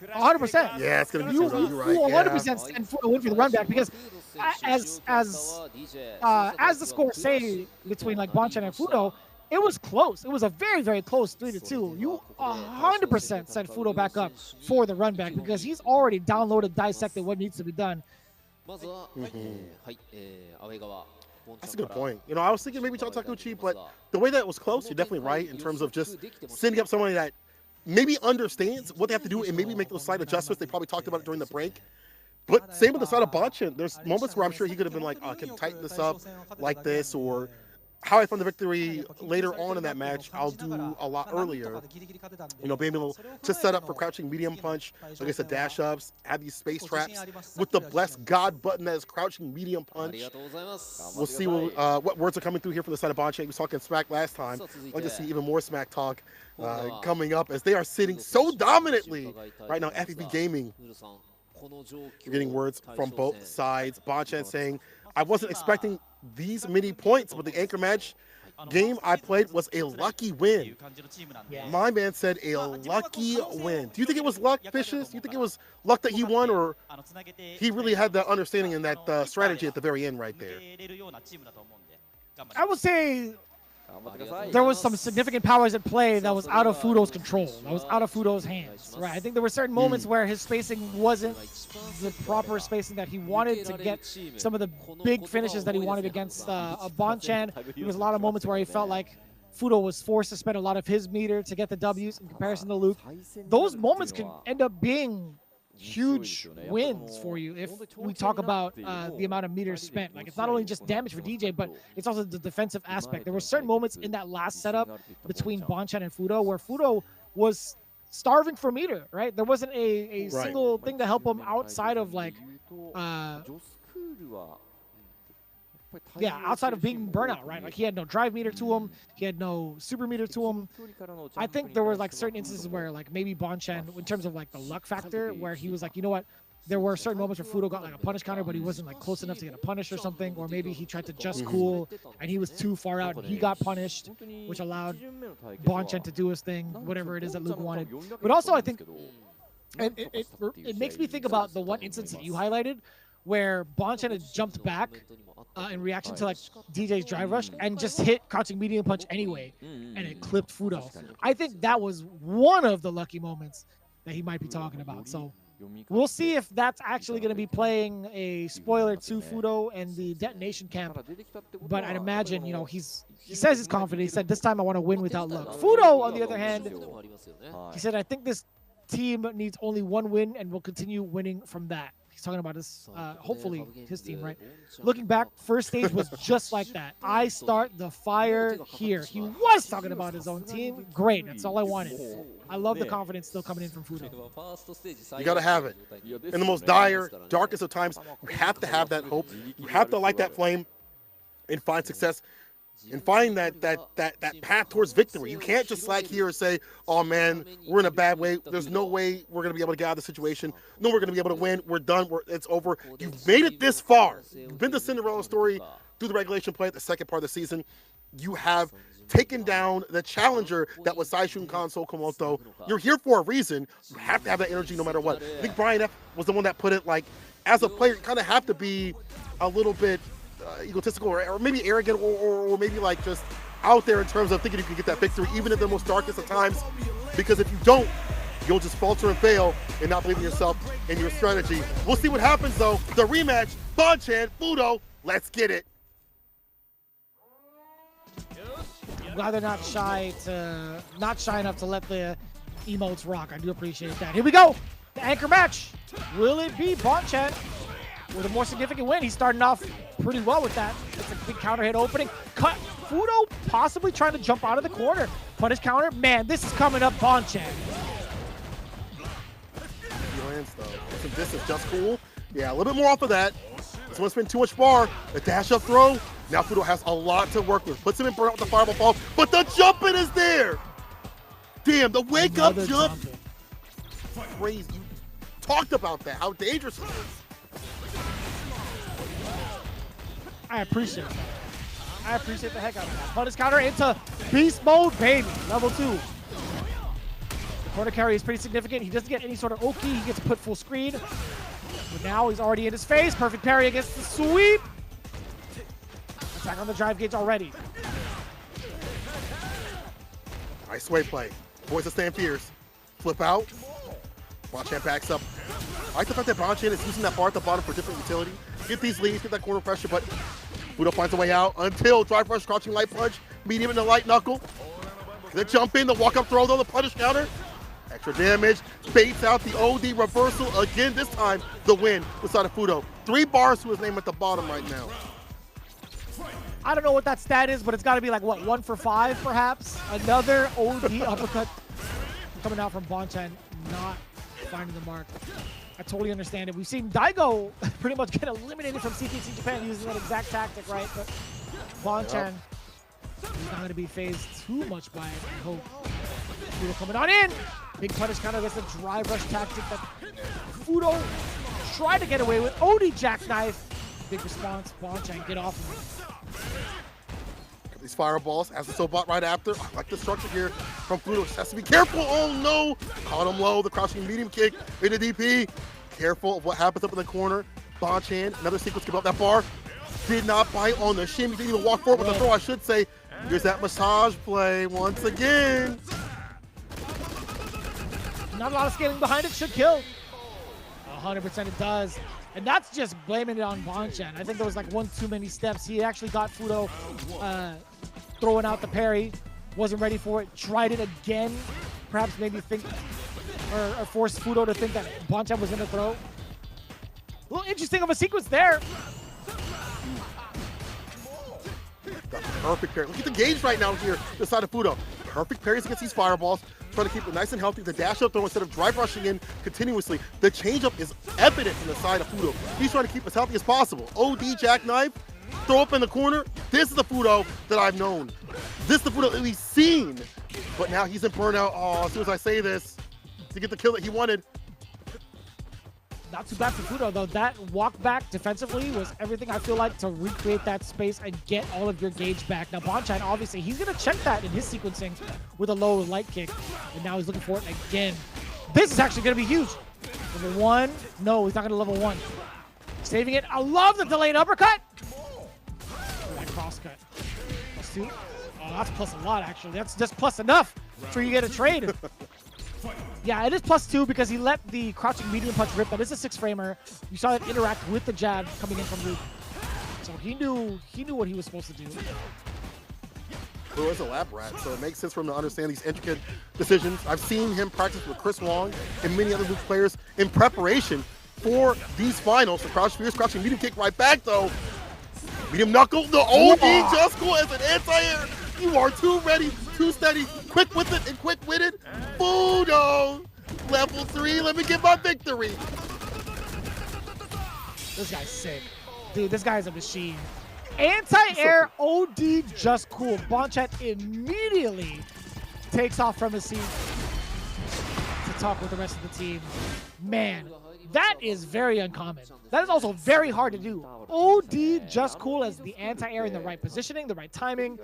A: 100%.
B: Yeah, it's going to be
A: you 100%
B: yeah.
A: send Fudo in for the run back, because as the scores say between like Bonchan and Fudo, it was close. It was a very, very close 3-2. You 100% send Fudo back up for the run back, because he's already downloaded, dissected what needs to be done.
B: That's a good point. You know, I was thinking maybe Takuchi, but the way that was close, you're definitely right in terms of just sending up somebody that maybe understands what they have to do and maybe make those slight adjustments. They probably talked about it during the break. But same with the side of Bonchan. There's moments where I'm sure he could have been like, I can tighten this up like this, or how I found the victory later on in that match, I'll do a lot earlier. You know, being able to set up for crouching medium punch, like I said, dash ups, have these space traps with the blessed God button that is crouching medium punch. We'll see what words are coming through here from the side of Bonchain. We was talking smack last time. I'd like to see even more smack talk coming up as they are sitting so dominantly right now. FEB Gaming, you're getting words from both sides. Bonchain saying, I wasn't expecting these many points, but the anchor match game I played was a lucky win. My man said a lucky win. Do you think it was luck, Fishes? Do you think it was luck that he won, or he really had that understanding and that strategy at the very end right there?
A: I would say there was some significant powers at play that was out of Fudo's control, that was out of Fudo's hands. Right. I think there were certain moments where his spacing wasn't the proper spacing that he wanted to get some of the big finishes that he wanted against Bonchain. There was a lot of moments where he felt like Fudo was forced to spend a lot of his meter to get the W's in comparison to Luke. Those moments can end up being huge wins for you if we talk about the amount of meters spent. Like, it's not only just damage for DJ, but it's also the defensive aspect. There were certain moments in that last setup between Bonchain and Fudo where Fudo was starving for meter, right? There wasn't a single thing to help him outside of like outside of being burnout, right? Like, he had no drive meter to him, he had no super meter to him. I think there were like certain instances where like maybe Bonchain, in terms of like the luck factor, where he was like, you know what, there were certain moments where Fudo got like a punish counter, but he wasn't like close enough to get a punish or something, or maybe he tried to just cool and he was too far out and he got punished, which allowed Bonchain to do his thing, whatever it is that Luke wanted. But also I think it makes me think about the one instance that you highlighted where Bonchain had jumped back in reaction to like DJ's drive rush and just hit crouching medium punch anyway, and it clipped Fudo. I think that was one of the lucky moments that he might be talking about. So we'll see if that's actually going to be playing a spoiler to Fudo and the detonation camp. But I'd imagine, you know, he says he's confident. He said, this time I want to win without luck. Fudo, on the other hand, he said, I think this team needs only one win and will continue winning from that. He's talking about his, hopefully his team, right? Looking back, first stage was just like that. I start the fire here. He was talking about his own team. Great, that's all I wanted. I love the confidence still coming in from Fudo.
B: You got to have it. In the most dire, darkest of times, you have to have that hope. You have to light that flame and find success and find that path towards victory. You can't just slack here and say, oh man, we're in a bad way. There's no way we're going to be able to get out of the situation. No, we're going to be able to win. We're done. It's over. You've made it this far. You've been the Cinderella story through the regulation play at the second part of the season. You have taken down the challenger that was Saishun Kansou Komoto. You're here for a reason. You have to have that energy no matter what. I think Brian F. was the one that put it like, as a player, you kind of have to be a little bit egotistical or maybe arrogant or maybe like just out there in terms of thinking you can get that victory even in the most darkest of times, because if you don't, you'll just falter and fail and not believe in yourself and your strategy. We'll see what happens though. The rematch, Bonchain, Fudo, let's get it.
A: Glad they're not shy enough to let the emotes rock. I do appreciate that. Here we go. The anchor match. Will it be Bonchain with a more significant win? He's starting off pretty well with that. It's a big counter hit opening. Cut. Fudo possibly trying to jump out of the corner. Punish counter. Man, this is coming up Bonchain.
B: He lands though. This is just cool. Yeah, a little bit more off of that. This one's been too much bar. The dash up throw. Now Fudo has a lot to work with. Puts him in burnout with the fireball fall, but the jumping is there. Damn, the wake up jump. Crazy. You talked about that, how dangerous it is.
A: I appreciate that. I appreciate the heck out of that. Punish counter into beast mode, baby. Level 2. The corner carry is pretty significant. He doesn't get any sort of Oki. He gets put full screen. But now he's already in his face. Perfect parry against the sweep. Attack on the drive gauge already.
B: Nice sway play. Boys are staying fierce. Flip out. Bonchain backs up. I like the fact that Bonchain is using that bar at the bottom for different utility. Get these leads, get that corner pressure, but Fudo finds a way out until drive rush, crouching light punch, medium and the light knuckle. The jump in, the walk up throw though, the punish counter. Extra damage, baits out the OD reversal again, this time the win beside of Fudo. 3 bars to his name at the bottom right now.
A: I don't know what that stat is, but it's got to be like, what, 1 for 5, perhaps? Another OD uppercut coming out from Bonchan, not finding the mark. I totally understand it. We've seen Daigo pretty much get eliminated from CTC Japan using that exact tactic, right? But Bonchan is not going to be phased too much by it, I hope. Fudo coming on in. Big punish counter against the drive rush tactic that Fudo tried to get away with. OD jackknife. Big response. Bonchan, get off of him.
B: These fireballs as the Sobot right after. I like the structure here from Fudo. Just has to be careful. Oh no! Caught him low. The crouching medium kick into DP. Careful of what happens up in the corner. Bonchan, another sequence to get up that bar. Did not bite on the shimmy. Didn't even walk forward with the throw, I should say. Here's that massage play once again.
A: Not a lot of scaling behind it. Should kill. 100% it does. And that's just blaming it on Bonchan. I think there was like one too many steps. He actually got Fudo throwing out the parry. Wasn't ready for it. Tried it again. Perhaps maybe think or force Fudo to think that Bonchan was going to throw. A little interesting of a sequence there.
B: The perfect parry. Look at the gauge right now here, the side of Fudo. Perfect parries against these fireballs. Trying to keep it nice and healthy. The dash up throw instead of drive rushing in continuously. The changeup is evident from the side of Fudo. He's trying to keep as healthy as possible. OD jackknife, throw up in the corner. This is the Fudo that I've known. This is the Fudo that we've seen. But now he's in burnout. Oh, as soon as I say this, to get the kill that he wanted.
A: Not too bad for Fudo, though. That walk back defensively was everything I feel like to recreate that space and get all of your gauge back. Now, Bonchan, obviously, he's going to check that in his sequencing with a low light kick. And now he's looking for it again. This is actually going to be huge. Level 1. No, he's not going to level 1. Saving it. I love the delayed uppercut. Oh, that cross cut. +2. Oh, that's plus a lot, actually. That's just plus enough for you to get a trade. Yeah, it is +2 because he let the crouching medium punch rip. That is a 6-framer. You saw it interact with the jab coming in from Luke. So he knew what he was supposed to do.
B: Fudo is a lab rat, so it makes sense for him to understand these intricate decisions. I've seen him practice with Chris Wong and many other Luke players in preparation for these finals. The crouching medium kick right back, though. Medium knuckle, the OD just cool as an anti-air. You are too ready, too steady, quick with it and quick-witted. Fudo, level 3, let me get my victory.
A: This guy's sick. Dude, this guy's a machine. Anti-air OD just cool. Bonchan immediately takes off from his seat to talk with the rest of the team. Man, that is very uncommon. That is also very hard to do. OD just cool as the anti-air in the right positioning, the right timing.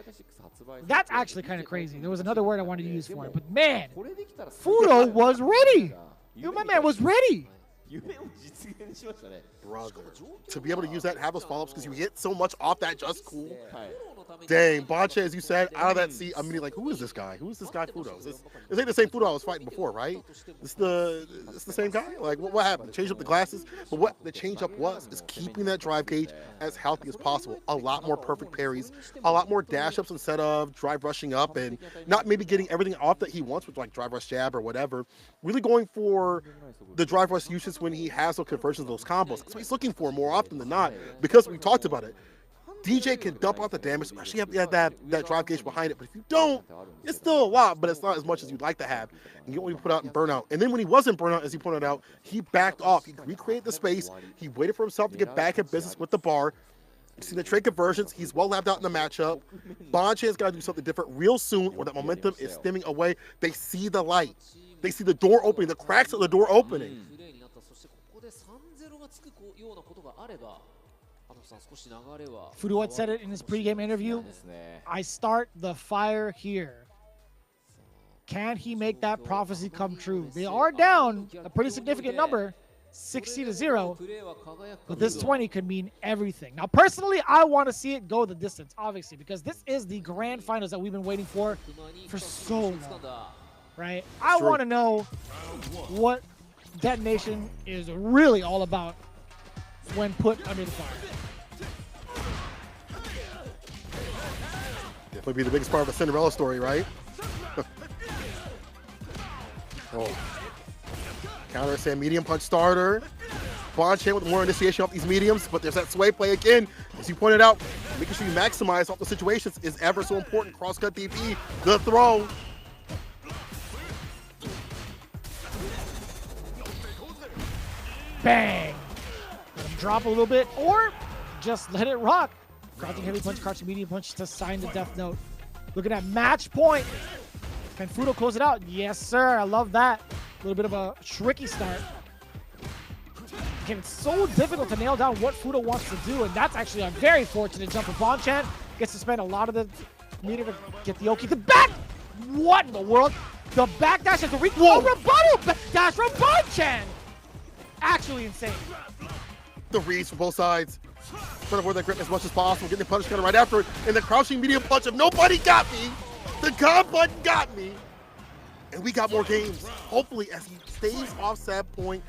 A: That's actually kind of crazy. There was another word I wanted to use for it, but man, Fudo was ready. My man was ready.
B: Brother, to be able to use that, have those follow-ups, because you hit so much off that just cool. Dang, Bonchan, as you said, out of that seat, I'm like, who is this guy? Who is this guy, Fudo? This ain't the same Fudo I was fighting before, right? It's the same guy? Like, what happened? Change up the glasses? But what the change-up was is keeping that drive gauge as healthy as possible. A lot more perfect parries, a lot more dash-ups instead of drive rushing up, and not maybe getting everything off that he wants with, like, drive rush jab or whatever. Really going for the drive rush usage when he has those conversions, those combos. That's what he's looking for more often than not, because we talked about it. DJ can dump out the damage, especially if you have that drive gauge behind it. But if you don't, it's still a lot, but it's not as much as you'd like to have. And you only put out in burnout. And then when he wasn't burnout, as he pointed out, he backed off. He recreated the space. He waited for himself to get back in business with the bar. You've seen the trade conversions. He's well labbed out in the matchup. Bonchan's got to do something different real soon, where that momentum is stemming away. They see the light. They see the door opening, the cracks of the door opening.
A: Fudo had said it in his pregame interview. I start the fire here. Can he make that prophecy come true? They are down a pretty significant number, 60-0, but this 20 could mean everything. Now, personally, I want to see it go the distance, obviously, because this is the grand finals that we've been waiting for so long, right? I want to know what Detonation is really all about when put under the fire.
B: Definitely be the biggest part of a Cinderella story, right? Oh. Counter Sam medium punch starter. Bonchan with more initiation off these mediums, but there's that sway play again. As you pointed out, Making sure you maximize off the situations is ever so important. Cross-cut DP, the throw.
A: Bang! Let him drop a little bit, or just let it rock. Crouching heavy punch, crouching medium punch to sign the death note. Looking at match point. Can Fudo close it out? Yes, sir. I love that. A little bit of a tricky start. Again, it's so difficult to nail down what Fudo wants to do, and that's actually a very fortunate jump for Bonchan. Gets to spend a lot of the meter to get the Oki. The back! What in the world? The backdash at the reach. Whoa! Rebuttal backdash from Bonchan! Actually insane.
B: The reads from both sides. Trying to avoid that grip as much as possible. Getting the punish counter right after it. And the crouching medium punch of nobody got me. The God button got me. And we got more games. Hopefully, as he stays off set point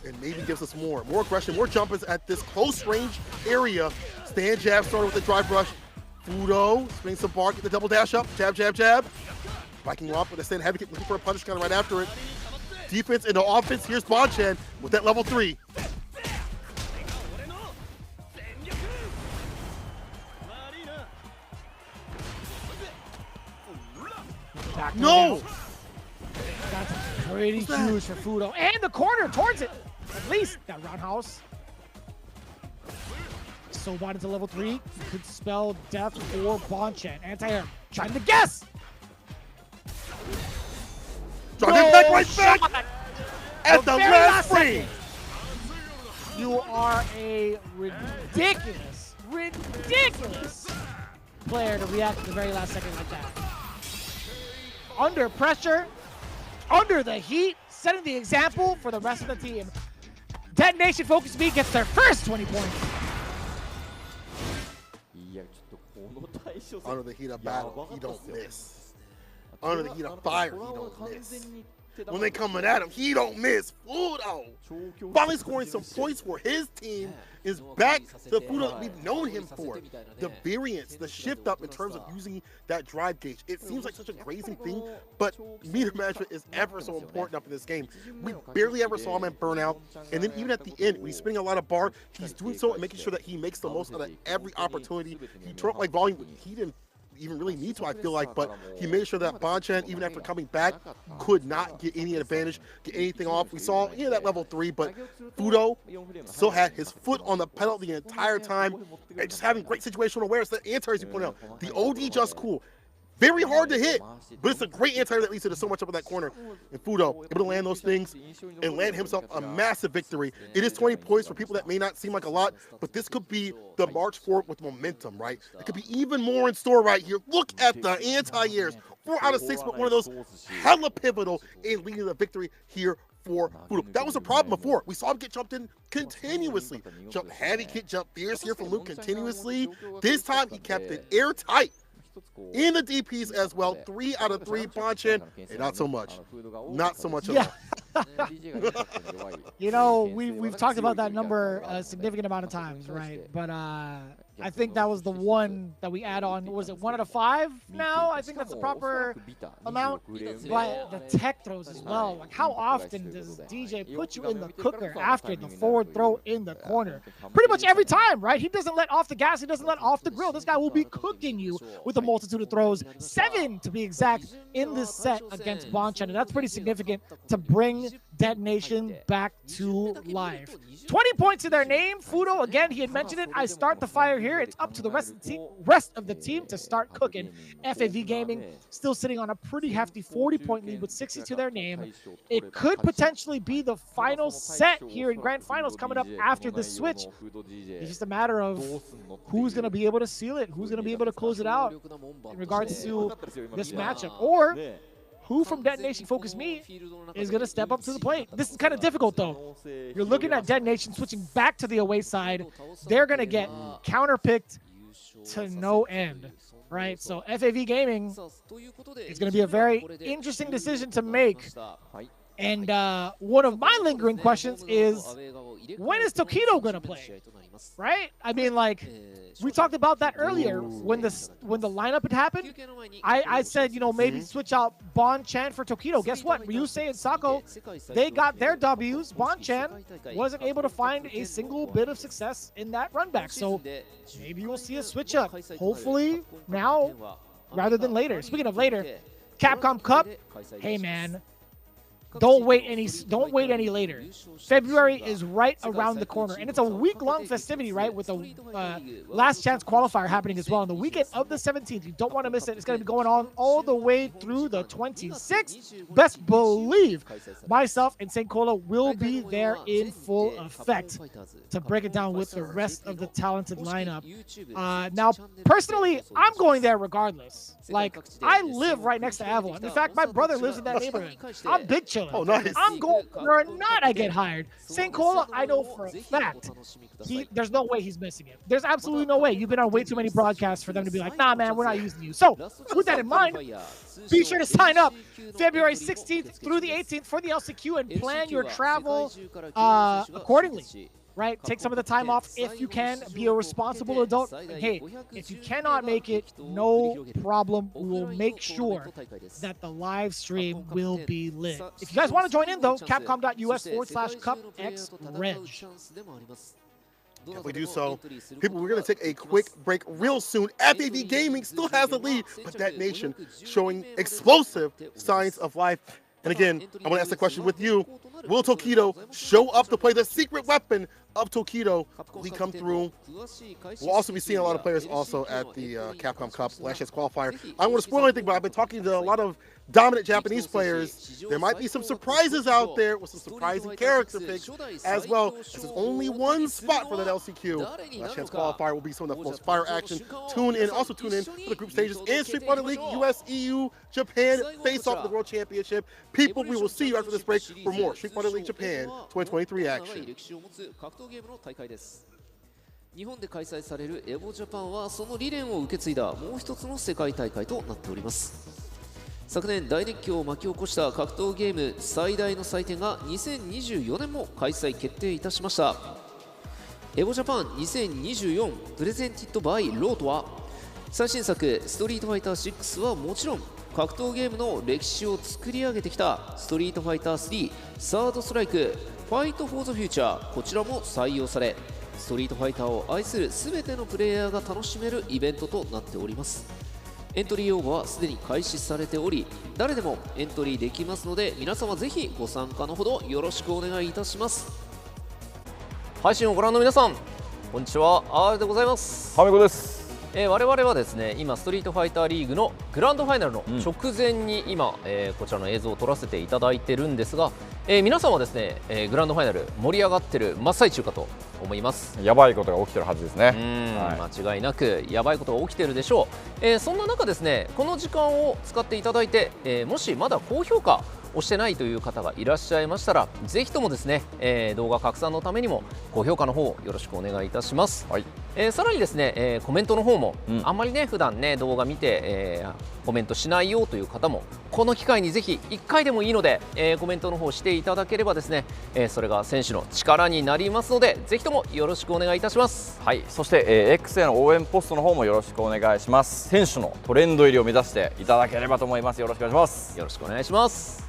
B: and maybe gives us more. More aggression, more jumpers at this close range area. Stand jab started with the drive rush. Fudo spinning some bar, get the double dash up. Jab, jab, jab. Biking him up with a stand heavy kick, looking for a punish counter right after it. Defense into offense. Here's Bonchan with that level 3. No!
A: That's pretty huge for Fudo. And the corner towards it. At least that roundhouse. Sobot into level 3. Could spell death for Bonchan. Anti-air. Trying to guess.
B: Driving back right back at the last frame.
A: You are a ridiculous player to react at the very last second like that. Under pressure, under the heat, setting the example for the rest of the team. Detonation FocusMe gets their first 20 points.
B: Under the heat of battle, he don't miss. Under the heat of fire, he don't miss. When they coming at him, he don't miss. Fudo finally scoring some points for his team is back to the Fudo that we've known him for. The variance, the shift up in terms of using that drive gauge. It seems like such a grazing thing, but meter management is ever so important up in this game. We barely ever saw him at burnout, and then even at the end, when he's spinning a lot of bar, he's doing so and making sure that he makes the most out of every opportunity. He turned up like volume, he didn't even really need to, I feel like, but he made sure that Bonchan, even after coming back, could not get any advantage, get anything off. We saw that level 3, but Fudo still had his foot on the pedal the entire time, and just having great situational awareness. The anti-air, as you pointed out, the OD just cool. Very hard to hit, but it's a great anti-air that leads to so much up in that corner. And Fudo able to land those things and land himself a massive victory. It is 20 points for people that may not seem like a lot, but this could be the march forward with momentum, right? It could be even more in store right here. Look at the anti-airs. 4 out of 6, but one of those hella pivotal in leading the victory here for Fudo. That was a problem before. We saw him get jumped in continuously. Jump heavy kick, jump fierce here from Luke continuously. This time he kept it airtight. In the DPs as well, 3 out of 3 Bonchan, and not so much. Not so much at all.
A: You know, we've talked about that number a significant amount of times, right? But I think that was the one that we add on. Was it 1 out of 5 now? I think that's the proper amount. But the tech throws as well. Like, how often does DJ put you in the cooker after the forward throw in the corner? Pretty much every time, right? He doesn't let off the gas. He doesn't let off the grill. This guy will be cooking you with a multitude of throws. 7 to be exact in this set against Bonchan. And that's pretty significant to bring Detonation back to life. 20 points to their name. Fudo, again, he had mentioned it. I start the fire here. It's up to the rest of the team to start cooking. FAV Gaming still sitting on a pretty hefty 40-point lead with 60 to their name. It could potentially be the final set here in Grand Finals coming up after the switch. It's just a matter of who's going to be able to seal it, who's going to be able to close it out in regards to this matchup, or who from Detonation FocusMe is going to step up to the plate. This is kind of difficult, though. You're looking at Detonation switching back to the away side. They're going to get counterpicked to no end, right? So FAV Gaming is going to be a very interesting decision to make And one of my lingering questions is, when is Tokido going to play? Right? I mean, like, we talked about that earlier when the lineup had happened. I said, you know, maybe switch out Bon-Chan for Tokido. Guess what? Ryusei and Sako, they got their W's. Bon-Chan wasn't able to find a single bit of success in that run back. So maybe we'll see a switch up. Hopefully now rather than later. Speaking of later, Capcom Cup, hey man, don't wait any later. February is right around the corner, and it's a week-long festivity, right, with the last chance qualifier happening as well on the weekend of the 17th. You don't want to miss it. It's going to be going on all the way through the 26th. Best believe myself and St. Cola will be there in full effect to break it down with the rest of the talented lineup. Now, personally, I'm going there regardless. Like, I live right next to Avalon. In fact, my brother lives in that neighborhood. I'm big chilling.
B: Oh, nice.
A: I'm going whether or not I get hired. St. Cola, I know for a fact, there's no way he's missing it. There's absolutely no way. You've been on way too many broadcasts for them to be like, nah, man, we're not using you. So, with that in mind, be sure to sign up February 16th through the 18th for the LCQ and plan your travel accordingly. Right? Take some of the time off if you can. Be a responsible adult. And hey, if you cannot make it, no problem. We will make sure that the live stream will be lit. If you guys want to join in, though, capcom.us/CupXReg.
B: If we do so, people, we're going to take a quick break real soon. FAV Gaming still has the lead, but DetonatioN showing explosive signs of life. And again, I want to ask the question with you. Will Tokido show up to play the secret weapon of Tokido? Will he come through? We'll also be seeing a lot of players also at the Capcom Cup Last Chance Qualifier. I don't want to spoil anything, but I've been talking to a lot of dominant Japanese players. There might be some surprises out there with some surprising character picks as well. This is only one spot for that LCQ. Last Chance Qualifier will be some of the most fire action. Tune in. Also tune in for the group stages and Street Fighter League, US, EU, Japan face-off of the World Championship. People, we will see you after this break for more Street Fighter League Japan 2023 action.
D: 日本で開催されるエボジャパンはその理念を受け継いだもう一つの世界大会となっております。昨年大熱狂を巻き起こした格闘ゲーム最大の祭典が2024年も開催決定いたしました。エボジャパン2024プレゼンティッドバイロートは最新作ストリートファイター6はもちろん格闘ゲームの歴史を作り上げてきたストリートファイター3サードストライクファイトフォーザフューチャー、こちらも採用されストリートファイターを愛する全てのプレイヤーが楽しめるイベントとなっております。エントリー応募はすでに開始されており、誰でもエントリーできますので、皆様ぜひご参加のほどよろしくお願いいたします。配信をご覧の皆さん、こんにちは、R でございます。
G: ハメコです。
D: 我々はですね、今ストリートファイターリーグのグランドファイナルの直前に今、こちらの映像を撮らせていただいてるんですが、皆さんはですね、グランドファイナル盛り上がってる真っ最中かと思います。
G: やばいことが起きてるはずですね。
D: 間違いなくやばいことが起きてるでしょう。そんな中ですね、この時間を使っていただいて、もしまだ高評価をしてないという方がいらっしゃいましたら、ぜひともですね、動画拡散のためにも高評価の方よろしくお願いいたします。はい、さらにですね、コメントの方も、あんまりね普段ね動画見て、コメントしないよという方もこの機会にぜひ1回でもいいので、コメントの方していただければですね、それが選手の力になりますので、ぜひともよろしくお願いいたします。
G: はい、そして、X への応援ポストの方もよろしくお願いします。選手のトレンド入りを目指していただければと思います。よろしくお願いします。
D: よろしくお願いします。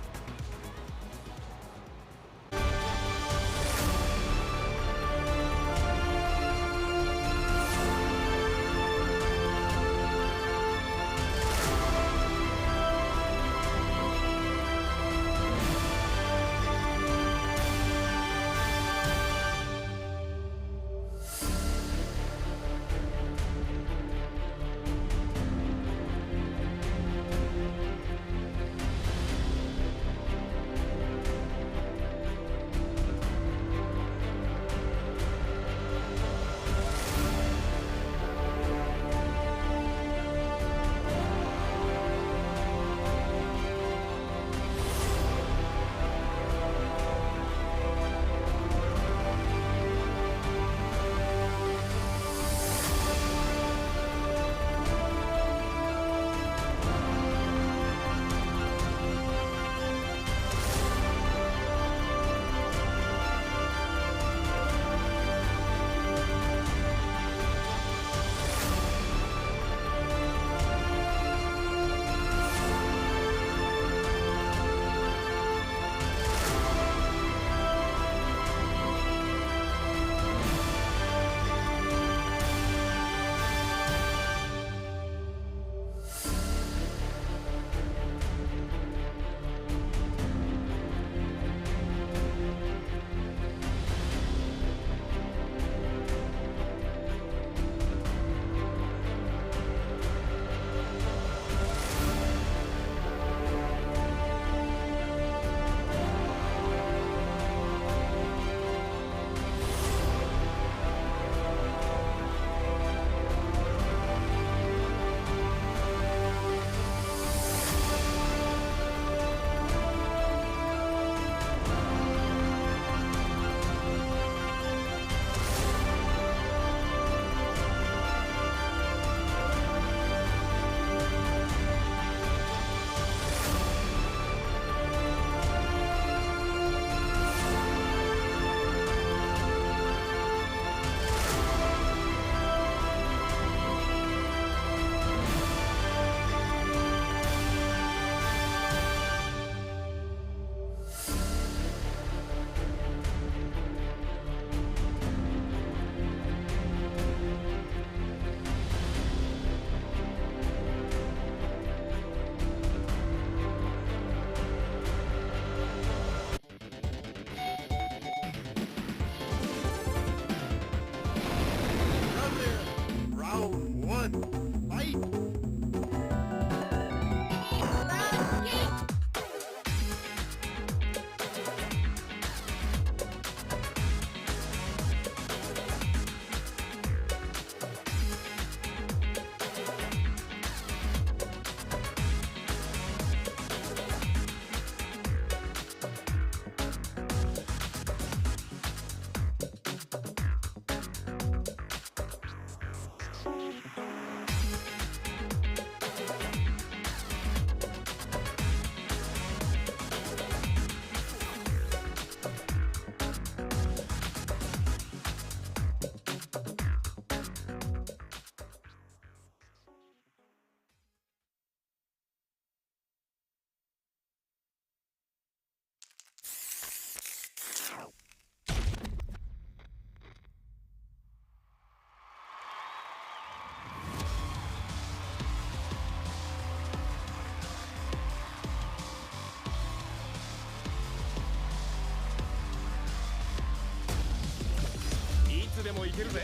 C: けるぜ。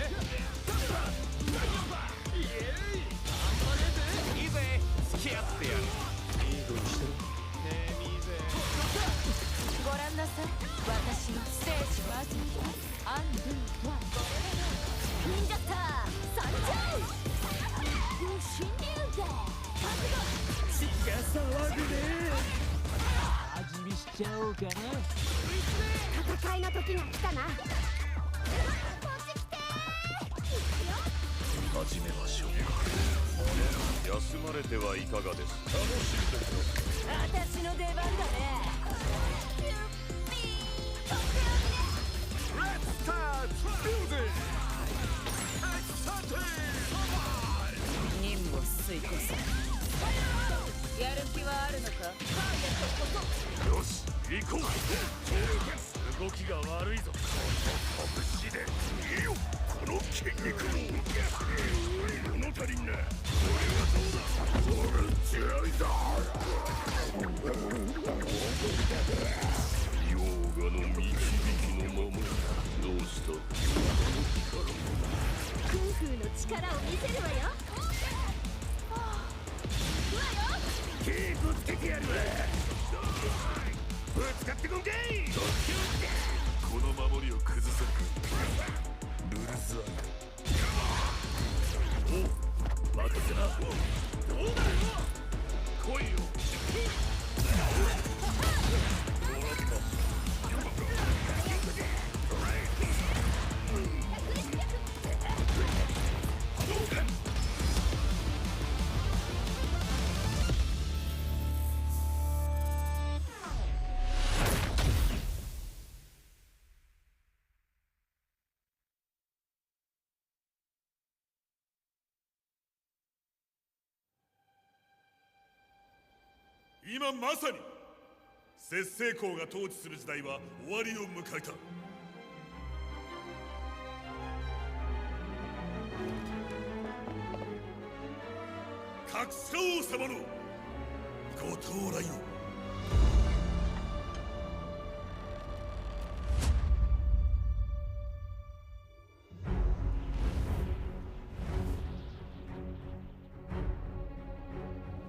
C: いいぜ、付き合ってやる。いい風にしてる。ねえいいぜ。
H: ご覧なさい、私のステージマジアンドゥワン忍者スター参上。新入勢
A: 血が騒ぐね。味見しちゃおうかな。
H: 戦いの時が来たな。こっち来て
C: 始めましょう。休まれてはいかがです。楽しんでください。
H: 私の出番だね。任務を遂行する。やる気はあるのか。
C: よし、行こう。動きが悪いぞ。拳でいいよ、この筋肉を。物足りんな。これはどうだ。オレンジライザー。ヨーガの導きのまま。どうした。
H: クンフーの力を見せるわよ。
C: ケープつけてやるわ。ぶつかってこんかい。この守りを崩せるか。ルルズアイ。お、任せな。どうだよ。来いよ。今まさに節制公が統治する時代は終わりを迎えた。各将王様のご到来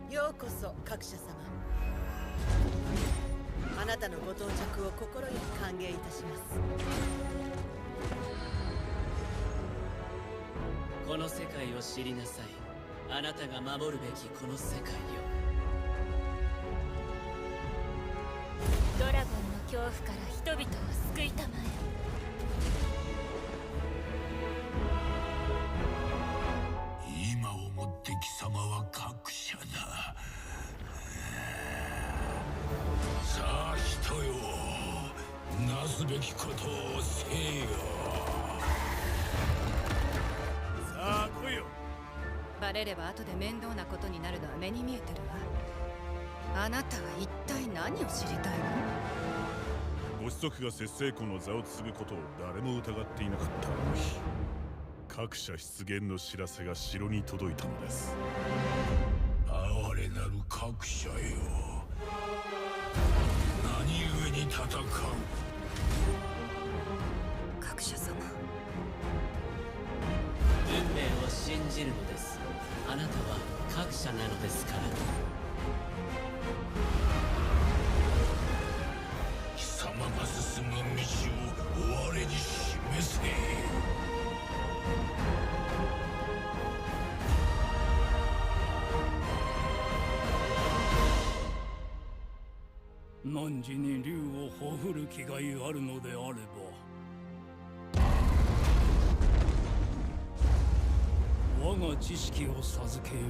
C: を。
I: ようこそ各社様。あなたのご到着を心より歓迎いたします。
J: この世界を知りなさい。あなたが守るべきこの世界よ。
H: ドラゴンの恐怖から人々を救いたまえ。
C: 今をもって貴様は各社だ。さあ人よ、なすべきことをせよ。さあ来いよ。
H: バレれば後で面倒なことになるのは目に見えてるわ。あなたは一体何を知りたいの。
C: ご子息が節制公の座を継ぐことを誰も疑っていなかったあの日、各社出現の知らせが城に届いたのです。哀れなる各社よ、何故に戦う。
H: 各社様、
J: 運命を信じるのです。あなたは各社なのですから。
C: 貴様が進む道を我に示せ。
K: 汝に竜をほふる気概あるのであれば、我が知識を授けよう。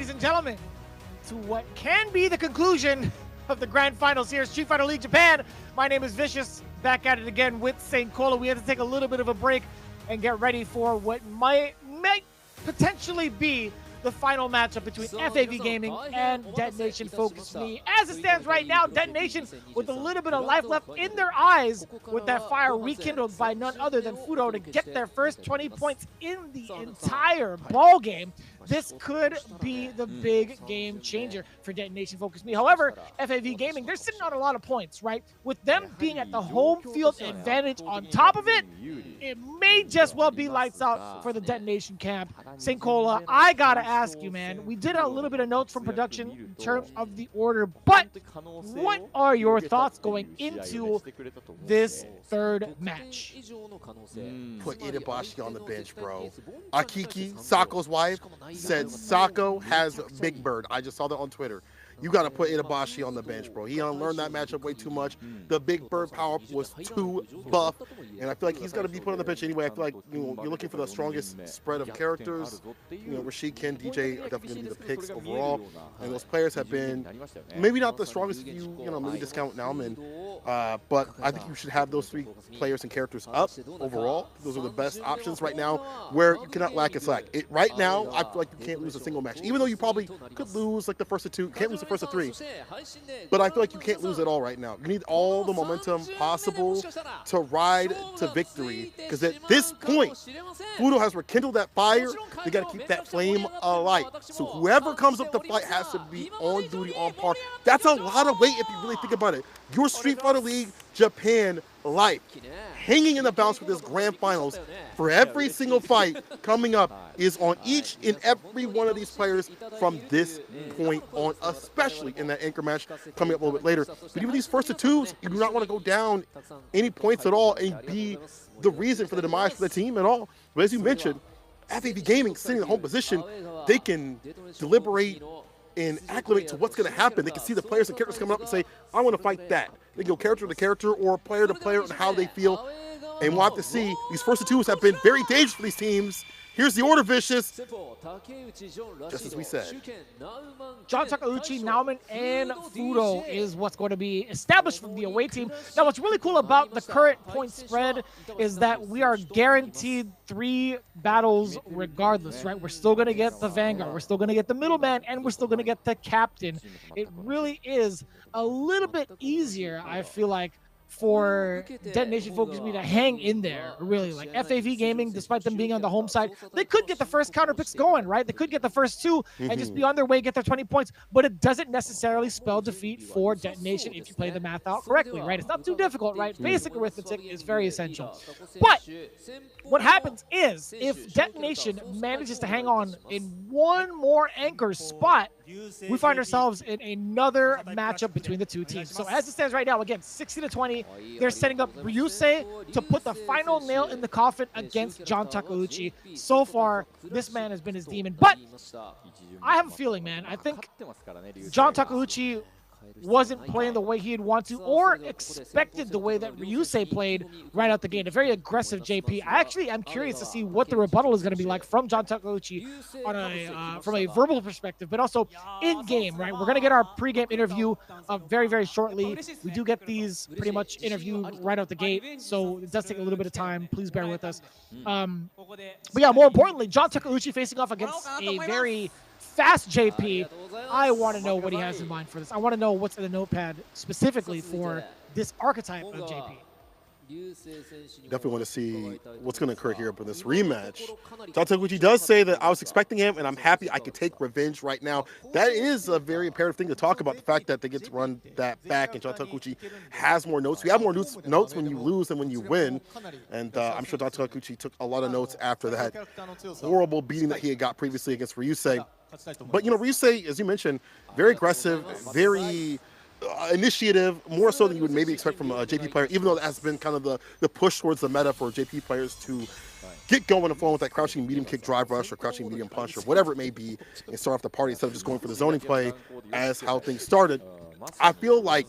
A: ladies and gentlemen, to what can be the conclusion of the grand finals here, Street Fighter League Japan. My name is Vicious, back at it again with St. Cola. We had to take a little bit of a break and get ready for what might potentially be the final matchup between FAV Gaming and DetonatioN FocusMe. As it stands right now, DetonatioN with a little bit of life left in their eyes with that fire rekindled by none other than Furo to get their first 20 points in the entire ball game. This could be the big game changer for DetonatioN FocusMe. However, FAV Gaming, they're sitting on a lot of points, right? With them being at the home field advantage on top of it, it may just well be lights out for the DetonatioN camp. St. Cola, I gotta ask you, man. We did a little bit of notes from production in terms of the order, but what are your thoughts going into this third match?
B: Put Itabashi on the bench, bro. Akiki, Sako's wife, said Sako has Big Bird. I just saw that on Twitter. You got to put Itabashi on the bench, bro. He unlearned that matchup way too much. The Big Bird power was too buff, and I feel like he's got to be put on the bench anyway. I feel like you're looking for the strongest spread of characters. Rashid, Ken, DJ are definitely going to be the picks overall, and those players have been maybe not the strongest if you maybe discount Nauman, but I think you should have those three players and characters up overall. Those are the best options right now where you cannot lack a slack. Right now, I feel like you can't lose a single match, even though you probably could lose like the first of two. Can't lose the first of three, but I feel like you can't lose it all right now. You need all the momentum possible to ride to victory, because at this point, Furo has rekindled that fire. They got to keep that flame alight. So whoever comes up to fight has to be on duty, on par. That's a lot of weight if you really think about it. Your Street Fighter League Japan life hanging in the balance with this grand finals for every single fight coming up is on each and every one of these players from this point on, especially in that anchor match coming up a little bit later. But even these first twos, you do not want to go down any points at all and be the reason for the demise for the team at all. But as you mentioned, FAV Gaming sitting in the home position, they can deliberate and acclimate to what's going to happen. They can see the players and characters coming up and say, I want to fight that. They can go character to character or player to player and how they feel. And we'll have to see. These first twos have been very dangerous for these teams. Here's the order, Vicious. Just as we said.
A: John Takeuchi, Nauman, and Furo is what's going to be established from the away team. Now, what's really cool about the current point spread is that we are guaranteed 3 battles regardless, right? We're still going to get the Vanguard, we're still going to get the middleman, and we're still going to get the captain. It really is a little bit easier, I feel like, for DetonatioN FocusMe to hang in there, really. Like FAV Gaming, despite them being on the home side, they could get the first counter picks going, right? They could get the first 2 and just be on their way, get their 20 points, but it doesn't necessarily spell defeat for DetonatioN if you play the math out correctly, right? It's not too difficult, right? Basic arithmetic is very essential. But what happens is, if DetonatioN manages to hang on in one more anchor spot, we find ourselves in another matchup between the two teams. So as it stands right now, again, 60-20, they're setting up Ryusei to put the final nail in the coffin against John Takeuchi. So far, this man has been his demon. But I have a feeling, man, I think John Takeuchi wasn't playing the way he'd want to or expected the way that Ryusei played right out the gate. A very aggressive JP. I actually am curious to see what the rebuttal is going to be like from John Takeuchi on a from a verbal perspective, but also in-game, right? We're going to get our pre-game interview very, very shortly. We do get these pretty much interviewed right out the gate, so it does take a little bit of time. Please bear with us. But yeah, more importantly, John Takeuchi facing off against a very fast JP. I want to know what he has in mind for this. I want to know what's in the notepad specifically for this archetype of JP.
B: Definitely want to see what's going to occur here in this rematch. John Takeuchi does say that I was expecting him, and I'm happy I could take revenge right now. That is a very imperative thing to talk about, the fact that they get to run that back, and John Takeuchi has more notes. We have more notes when you lose than when you win, and I'm sure John Takeuchi took a lot of notes after that horrible beating that he had got previously against Ryusei. But, Ryusei, as you mentioned, very aggressive, very initiative, more so than you would maybe expect from a JP player, even though that has been kind of the push towards the meta for JP players to get going and flowing with that crouching medium kick drive rush or crouching medium punch or whatever it may be and start off the party instead of just going for the zoning play as how things started. I feel like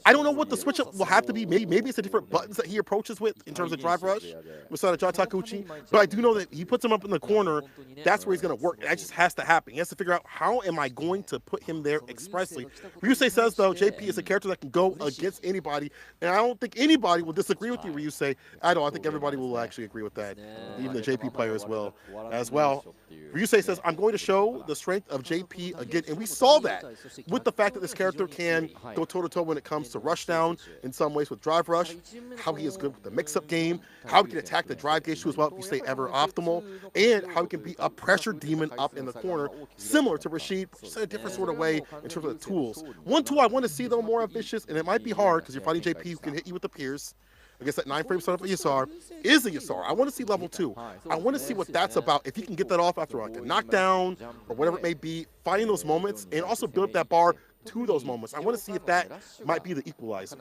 B: I don't know what the switch up will have to be. Maybe it's the different buttons that he approaches with in terms of drive rush with John Takeuchi. But I do know that he puts him up in the corner. That's where he's going to work. That just has to happen. He has to figure out, how am I going to put him there expressly? Ryusei says, though, JP is a character that can go against anybody. And I don't think anybody will disagree with you, Ryusei, at all. I think everybody will actually agree with that. Even the JP players will as well. Ryusei says, I'm going to show the strength of JP again. And we saw that with the fact that this character can go toe-to-toe when it comes to rush down in some ways with drive rush, how he is good with the mix-up game, how he can attack the drive gauge too as well if you stay ever optimal, and how he can be a pressure demon up in the corner, similar to Rashid, just in a different sort of way in terms of the tools. One tool I want to see, though, more ambitious, and it might be hard because you're fighting JP who can hit you with the Pierce. I guess that 9-frame setup of Yasar is a Yasar. I want to see level 2. I want to see what that's about. If he can get that off after like a knockdown or whatever it may be, finding those moments and also build up that bar to those moments. I want to see if that might be the equalizer.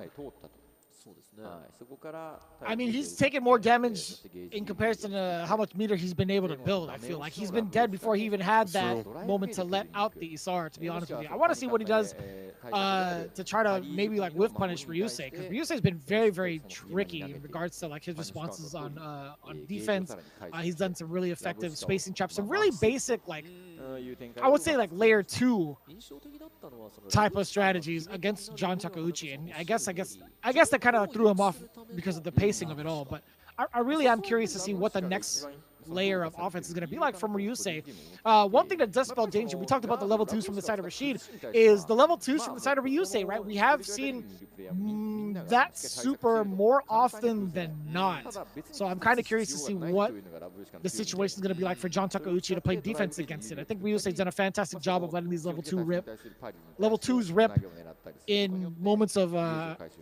A: I mean, he's taken more damage in comparison to how much meter he's been able to build. I feel like he's been dead before he even had that moment to let out the Isar, to be honest with you. I want to see what he does to try to maybe like whiff punish Ryusei, because Ryusei's been very, very tricky in regards to like his responses on defense. He's done some really effective spacing traps, some really basic, like I would say like layer 2 type of strategies against John Takeuchi, and I guess that kind of threw him off because of the pacing of it all. But I really am curious to see what the next layer of offense is going to be like from Ryusei. One thing that does spell danger, we talked about the level 2s from the side of Rashid, is the level 2s from the side of Ryusei, right? We have seen that super more often than not. So I'm kind of curious to see what the situation is going to be like for John Takeuchi to play defense against it. I think Ryusei's done a fantastic job of letting these level 2s rip in moments of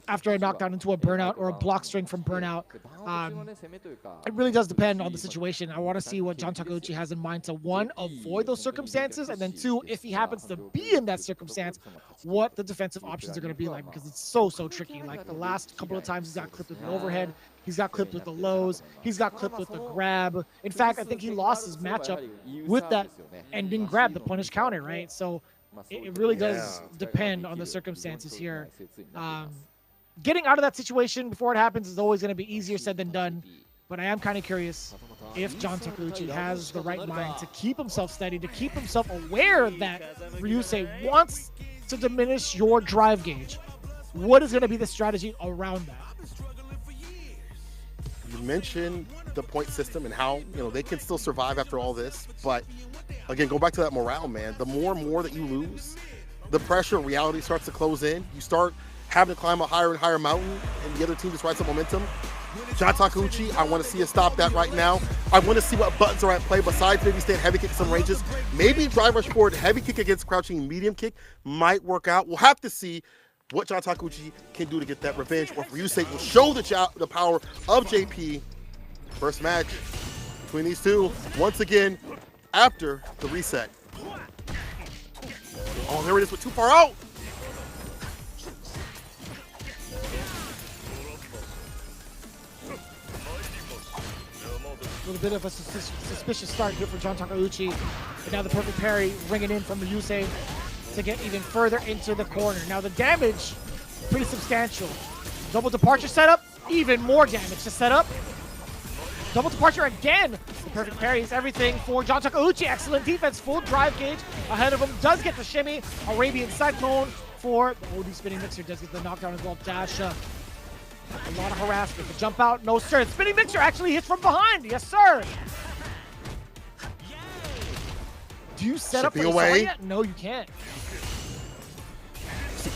A: after a knockdown into a burnout or a block string from burnout. It really does depend on the situation. I want to see what John Takeuchi has in mind to, one, avoid those circumstances, and then two, if he happens to be in that circumstance, what the defensive options are going to be like, because it's so tricky. Like the last couple of times he's got clipped with the overhead, he's got clipped with the lows, he's got clipped with the grab. In fact, I think he lost his matchup with that and didn't grab the punish counter, right? So it really does depend on the circumstances here. Getting out of that situation before it happens is always going to be easier said than done. But I am kind of curious if John Takeuchi has the right mind to keep himself steady, to keep himself aware that Ryusei wants to diminish your drive gauge. What is going to be the strategy around that?
B: You mentioned the point system and how, they can still survive after all this. But again, go back to that morale, man. The more and more that you lose, the pressure and reality starts to close in. You start having to climb a higher and higher mountain, and the other team just rides some momentum. John Takeuchi, I want to see you stop that right now. I want to see what buttons are at play besides maybe stand heavy kick some ranges. Maybe drive rush forward, heavy kick against crouching medium kick might work out. We'll have to see what John Takeuchi can do to get that revenge, or if Ryusei will show the power of JP. First match between these two, once again, after the reset. Oh, there it is, but too far out.
A: A little bit of a suspicious start here for John Takeuchi. But now the perfect parry ringing in from Ryusei to get even further into the corner. Now the damage, pretty substantial. Double departure setup, even more damage to set up. Double departure again. The perfect parry is everything for John Takeuchi. Excellent defense, full drive gauge ahead of him. Does get the shimmy. Arabian cyclone for the OD spinning mixer. Does get the knockdown as well. Dash up. A lot of harassment. The jump out, no sir. The spinning mixer actually hits from behind. Yes, sir. Do you set up for away yet? No, you can't.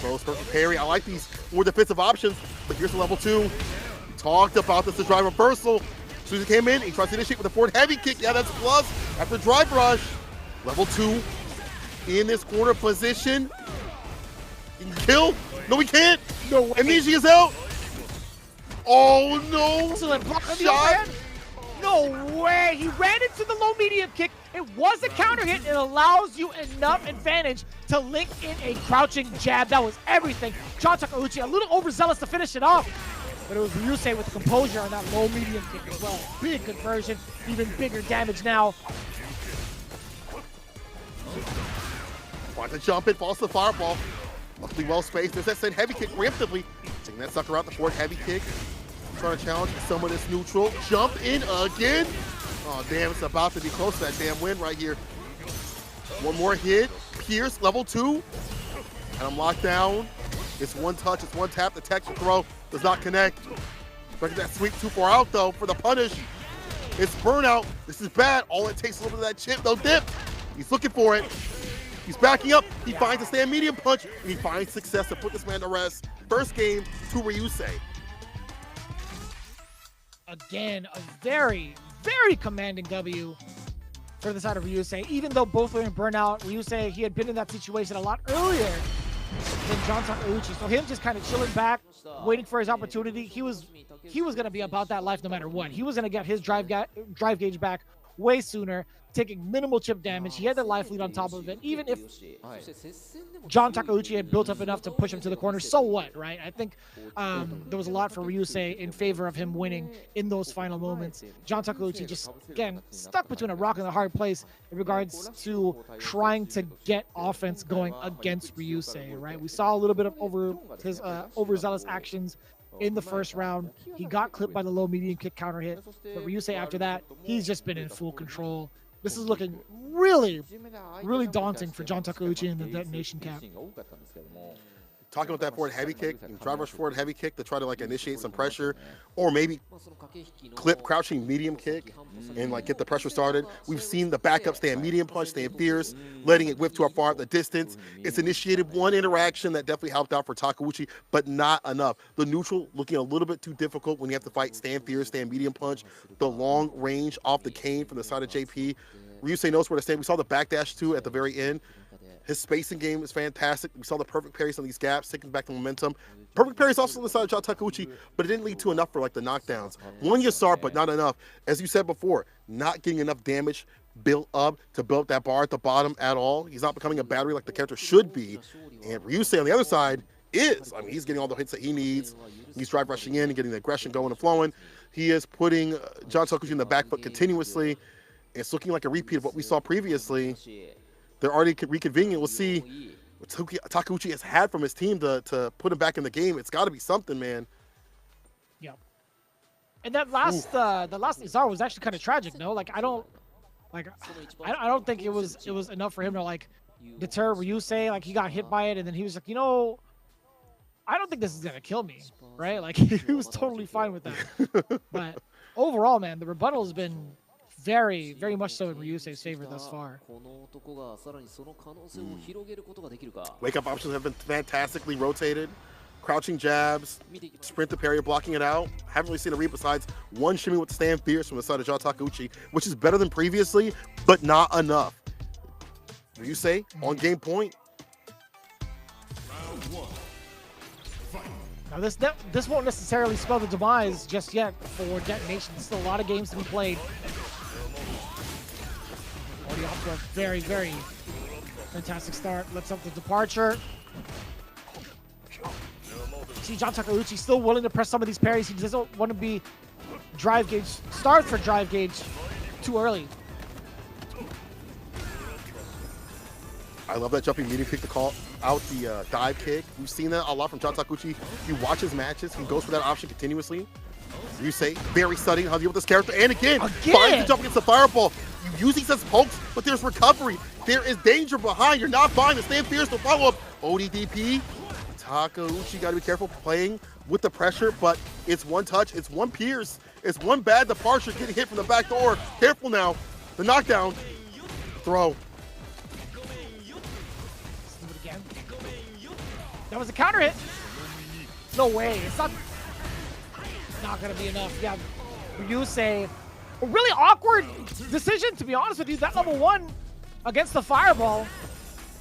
B: Close perfect parry. I like these more defensive options, but here's the level 2. We talked about this, the drive reversal. As soon as he came in, he tries to initiate with a forward heavy kick. Yeah, that's a plus. After drive rush, level 2 in this corner position. He can kill. No, he can't.
A: No way.
B: Amnesia is out. Oh no!
A: Excellent block on the overhead. No way! He ran into the low medium kick. It was a counter hit. It allows you enough advantage to link in a crouching jab. That was everything. John Takeuchi a little overzealous to finish it off, but it was Ryusei with composure on that low medium kick as well. Big conversion, even bigger damage now.
B: Wants to jump in, falls to the fireball. Luckily well spaced. There's that same heavy kick preemptively. Taking that sucker out the forward heavy kick. Trying to challenge some of this neutral. Jump in again. Oh, damn, it's about to be close to that damn win right here. One more hit. Pierce, level 2. And I'm locked down. It's one touch, it's one tap. The texture throw does not connect. Look at that sweep too far out, though, for the punish. It's burnout. This is bad. All it takes is a little bit of that chip, no dip. He's looking for it. He's backing up. He finds a stand medium punch, and he finds success to put this man to rest. First game to Ryusei.
A: Again, a very, very commanding W for the side of Ryusei. Even though both were in burnout, Ryusei, he had been in that situation a lot earlier than John Takeuchi. So him just kind of chilling back, waiting for his opportunity. He was going to be about that life no matter what. He was going to get his drive gauge back way sooner, taking minimal chip damage. He had the life lead on top of it. Even if John Takeuchi had built up enough to push him to the corner, so what, right? I think there was a lot for Ryusei in favor of him winning in those final moments. John Takeuchi just, again, stuck between a rock and a hard place in regards to trying to get offense going against Ryusei, right? We saw a little bit of overzealous actions in the first round. He got clipped by the low medium kick counter hit, but Ryusei after that, he's just been in full control. This is looking really, really daunting for John Takeuchi and the Detonation camp.
B: Talking about that forward heavy kick, and drive rush forward heavy kick to try to like initiate some pressure, or maybe clip crouching medium kick and like get the pressure started. We've seen the backup stand medium punch, stand fierce, letting it whip to a far the distance. It's initiated one interaction that definitely helped out for Takeuchi, but not enough. The neutral looking a little bit too difficult when you have to fight stand fierce, stand medium punch. The long range off the cane from the side of JP. Ryusei knows where to stand. We saw the backdash too at the very end. His spacing game is fantastic. We saw the perfect parries on these gaps, taking back the momentum. Perfect parries also on the side of John Takeuchi, but it didn't lead to enough for like the knockdowns. One Yasar, but not enough. As you said before, not getting enough damage built up to build that bar at the bottom at all. He's not becoming a battery like the character should be. And Ryusei on the other side is. I mean, he's getting all the hits that he needs. He's drive rushing in and getting the aggression going and flowing. He is putting John Takeuchi in the back foot continuously. It's looking like a repeat of what we saw previously. They're already reconvening. We'll see what Takeuchi has had from his team to put him back in the game. It's got to be something, man.
A: Yeah. And that last Izar was actually kind of tragic, no? Like I don't think it was enough for him to like deter Ryusei. Like he got hit by it, and then he was like, you know, I don't think this is gonna kill me, right? Like he was totally fine with that. But overall, man, the rebuttal has been very, very much so in Ryusei's favor thus far.
B: Wake up options have been fantastically rotated. Crouching jabs, sprint to parry, blocking it out. Haven't really seen a read besides one shimmy with the stand fierce from the side of John Takeuchi, which is better than previously, but not enough. Ryusei on game point.
A: Now this won't necessarily spell the demise just yet for Detonation. There's still a lot of games to be played. Already off to a very, very fantastic start. Let's up the departure. See John Takeuchi still willing to press some of these parries. He doesn't want to be starved for drive gauge too early.
B: I love that jumping medium kick to call out the dive kick. We've seen that a lot from John Takeuchi. He watches matches. He goes for that option continuously. Ryusei, very studying how to deal with this character. And again, finds the jump against the fireball. You use these as pokes, but there's recovery. There is danger behind. You're not fine. The stand fierce to follow up. ODDP. Takeuchi got to be careful playing with the pressure, but it's one touch. It's one pierce. It's one bad departure getting hit from the back door. Careful now. The knockdown. Throw.
A: Again. That was a counter hit. No way. It's not going to be enough. Yeah, Ryusei, a really awkward decision, to be honest with you. That level 1 against the fireball.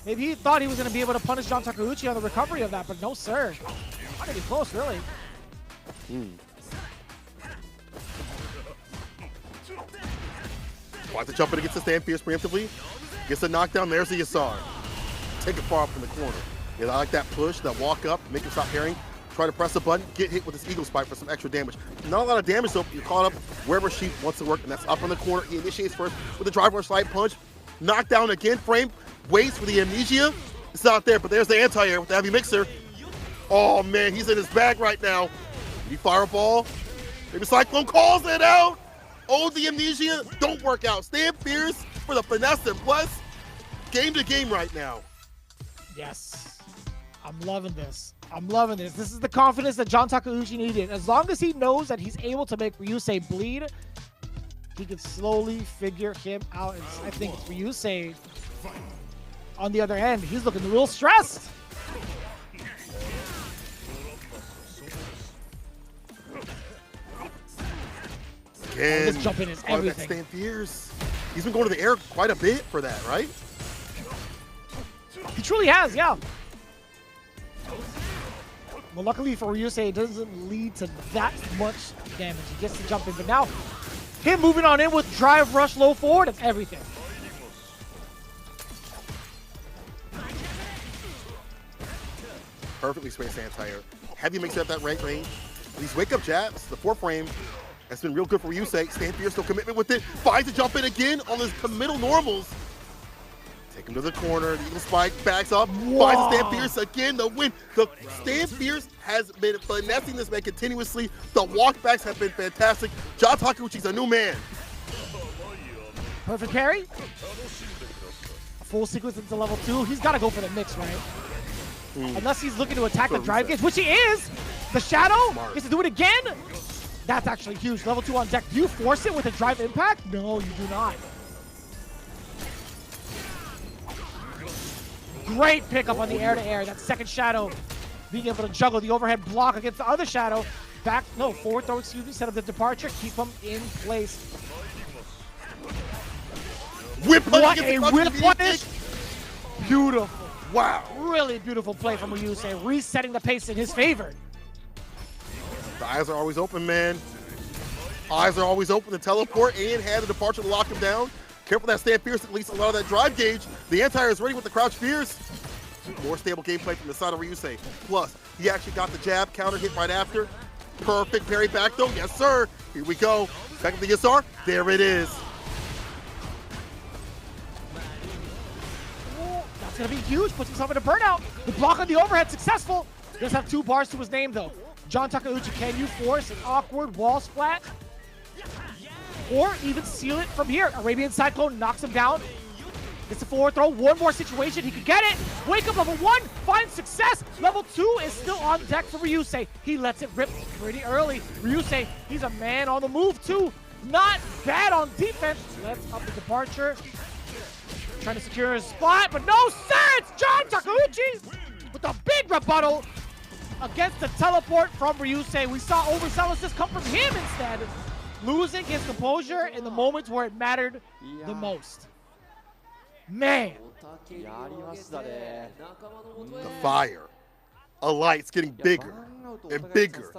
A: Maybe he thought he was going to be able to punish John Takeuchi on the recovery of that, but no, sir. Not even close, really.
B: Watch the jump in against the stand fierce preemptively. Gets the knockdown. There's the Yasar. Take it far up from the corner. Yeah, I like that push, that walk up, make him stop parrying. Try to press the button, get hit with this eagle spike for some extra damage. Not a lot of damage though, you're caught up wherever she wants to work, and that's up on the corner. He initiates first with a drive rush slide punch. Knockdown again, frame, waits for the amnesia. It's not there, but there's the anti-air with the heavy mixer. Oh, man, he's in his bag right now. Did he fire a ball? Maybe Cyclone calls it out. Oh, the amnesia don't work out. Stand fierce for the finesse and plus. Game to game right now.
A: Yes. I'm loving this. I'm loving this. This is the confidence that John Takeuchi needed. As long as he knows that he's able to make Ryusei bleed, he can slowly figure him out. And I think Ryusei, on the other end, he's looking real stressed.
B: Again,
A: this jump in is everything.
B: Stand fierce. He's been going to the air quite a bit for that, right?
A: He truly has, yeah. Well, luckily for Ryusei, it doesn't lead to that much damage. He gets to jump in, but now him moving on in with drive, rush, low forward, that's everything.
B: Perfectly spaced anti-air. Heavy mixer at that right range. These wake-up jabs, the 4-frame, has been real good for Ryusei. Stand fierce, no commitment with it. Finds to jump in again on his committal normals. Take him to the corner, the eagle spike, backs up, finds the Stand Fierce again, the win. The Stand Fierce has been finessing this man continuously. The walkbacks have been fantastic. John Takeuchi's a new man.
A: Perfect parry. A full sequence into level 2. He's got to go for the mix, right? Unless he's looking to attack the drive gauge, which he is. The Shadow gets to do it again. That's actually huge. Level 2 on deck. Do you force it with a drive impact? No, you do not. Great pickup on the air-to-air. That second Shadow being able to juggle the overhead block against the other Shadow. Forward throw, excuse me, set up the departure, keep him in place.
B: Whip
A: what a whip punish! Beautiful.
B: Wow.
A: Really beautiful play from Ryusei, resetting the pace in his favor.
B: The eyes are always open, man. Eyes are always open to teleport and had the departure to lock him down. Careful that Stand Fierce, at least a lot of that drive gauge. The anti-air is ready with the crouch fierce. More stable gameplay from the side of Ryusei. Plus, he actually got the jab counter hit right after. Perfect parry back though, yes sir. Here we go. Back up the ESR, there it is.
A: Oh, that's gonna be huge, puts himself in a burnout. The block on the overhead successful. Does have 2 bars to his name though. John Takeuchi, can you force an awkward wall splat? Or even seal it from here. Arabian Cyclone knocks him down. It's a forward throw. One more situation. He could get it. Wake up level 1. Finds success. Level 2 is still on deck for Ryusei. He lets it rip pretty early. Ryusei, he's a man on the move too. Not bad on defense. Lets up the departure. Trying to secure his spot, but no sir! It's John Takeuchi with a big rebuttal against the teleport from Ryusei. We saw overzealousness come from him instead. Losing his composure in the moments where it mattered the most. Man.
B: The fire. A light's getting bigger and bigger.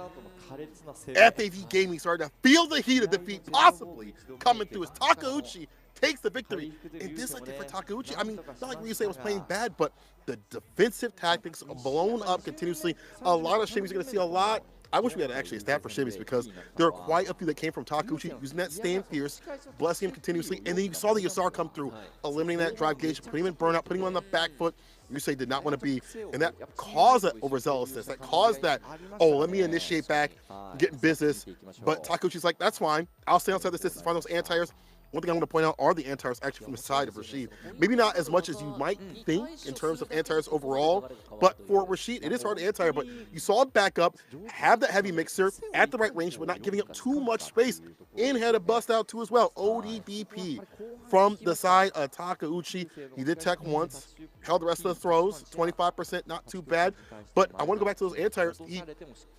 B: FAV Gaming started to feel the heat of defeat possibly coming through as Takeuchi takes the victory. And this like for Takeuchi, I mean, not like Ryusei was playing bad, but the defensive tactics blown up continuously. A lot of shimmies. You're going to see a lot. I wish we had actually a stat for shimmies because there are quite a few that came from Takeuchi using that Stand Fierce, blessing him continuously. And then you saw the Yasar come through, eliminating that drive gauge, putting him in burnout, putting him on the back foot. Ryusei did not want to be, and that caused that overzealousness. That caused that, oh, let me initiate back, get in business. But Takeuchi's like, that's fine. I'll stay outside this distance, find those anti-airs. One thing I want to point out are the anti-airs actually from the side of Rashid. Maybe not as much as you might think in terms of anti-airs overall, but for Rashid, it is hard to anti-air. But you saw it back up, have that heavy mixer at the right range, but not giving up too much space, and had a bust out too as well. ODBP from the side of Takeuchi. He did tech once, held the rest of the throws, 25%, not too bad. But I want to go back to those anti-airs. He